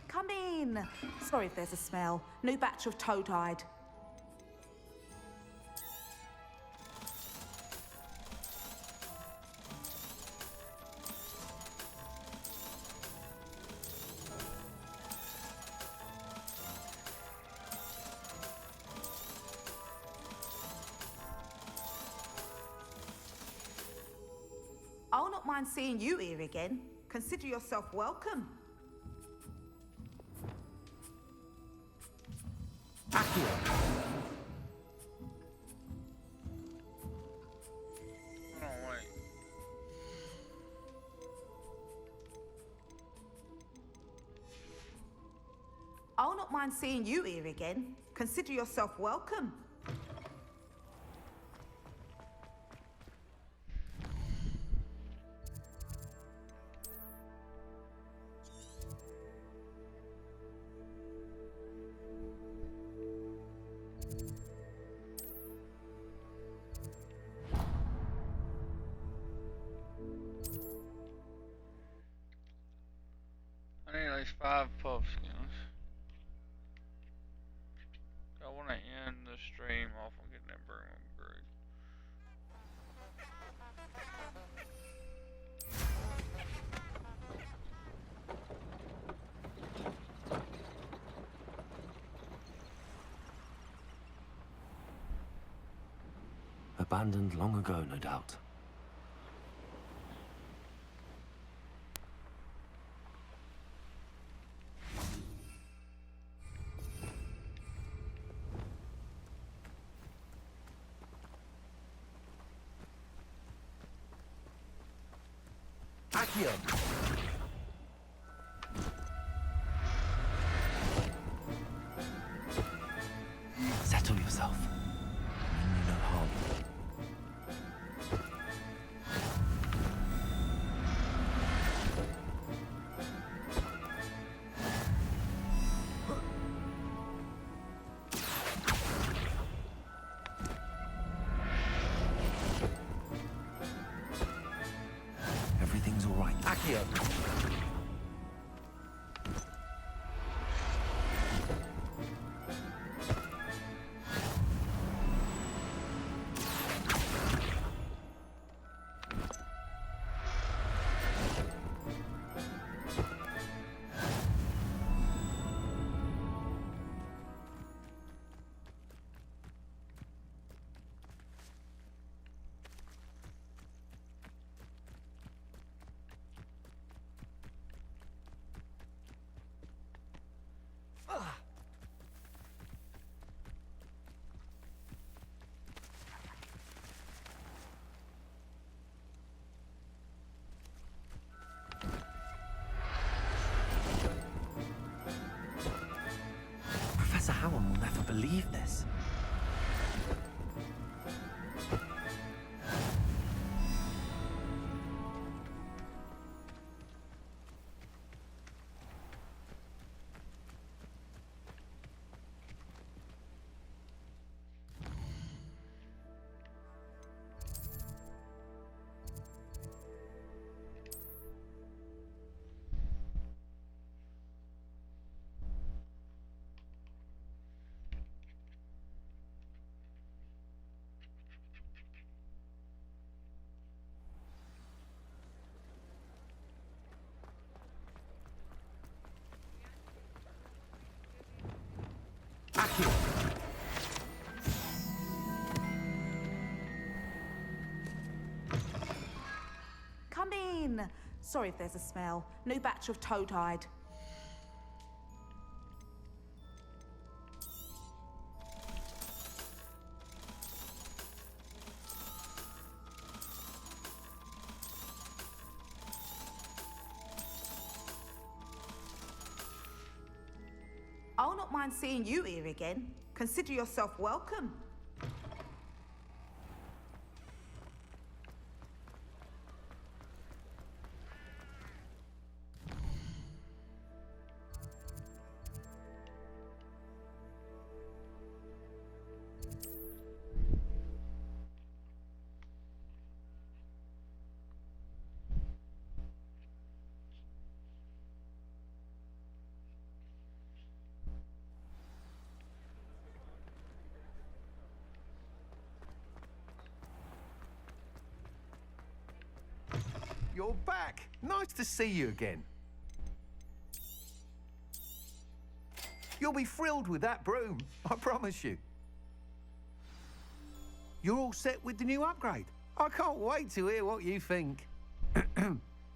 Come in. Sorry if there's a smell. New batch of toad-hide. I'll not mind seeing you here again. Consider yourself welcome. I'll not mind seeing you here again. Consider yourself welcome. I need at least 5 pup skins. I want to end the stream. Abandoned long ago, no doubt. Accio! Settle yourself. Mean you no harm. Everything's all right. Accio! Professor Howard will never believe this. Come in. Sorry if there's a smell. New batch of toad-hide. I'll not mind seeing you here again. Consider yourself welcome. You're back. Nice to see you again. You'll be thrilled with that broom, I promise you. You're all set with the new upgrade. I can't wait to hear what you think.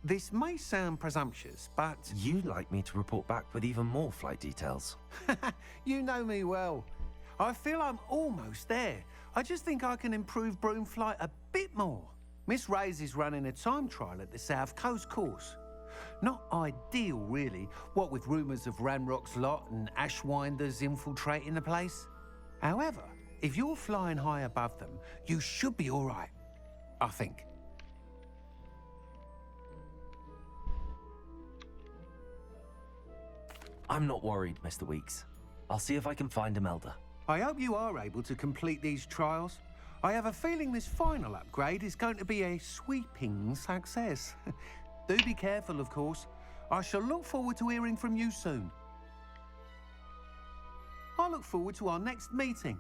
This may sound presumptuous, but... You'd like me to report back with even more flight details. You know me well. I feel I'm almost there. I just think I can improve broom flight a bit more. Miss Ray's is running a time trial at the South Coast course. Not ideal, really, what with rumours of Ranrock's lot and Ashwinders infiltrating the place. However, if you're flying high above them, you should be all right, I think. I'm not worried, Mr. Weeks. I'll see if I can find Imelda. I hope you are able to complete these trials. I have a feeling this final upgrade is going to be a sweeping success. Do be careful, of course. I shall look forward to hearing from you soon. I look forward to our next meeting.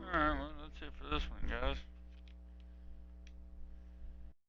Alright, well, that's it for this one, guys.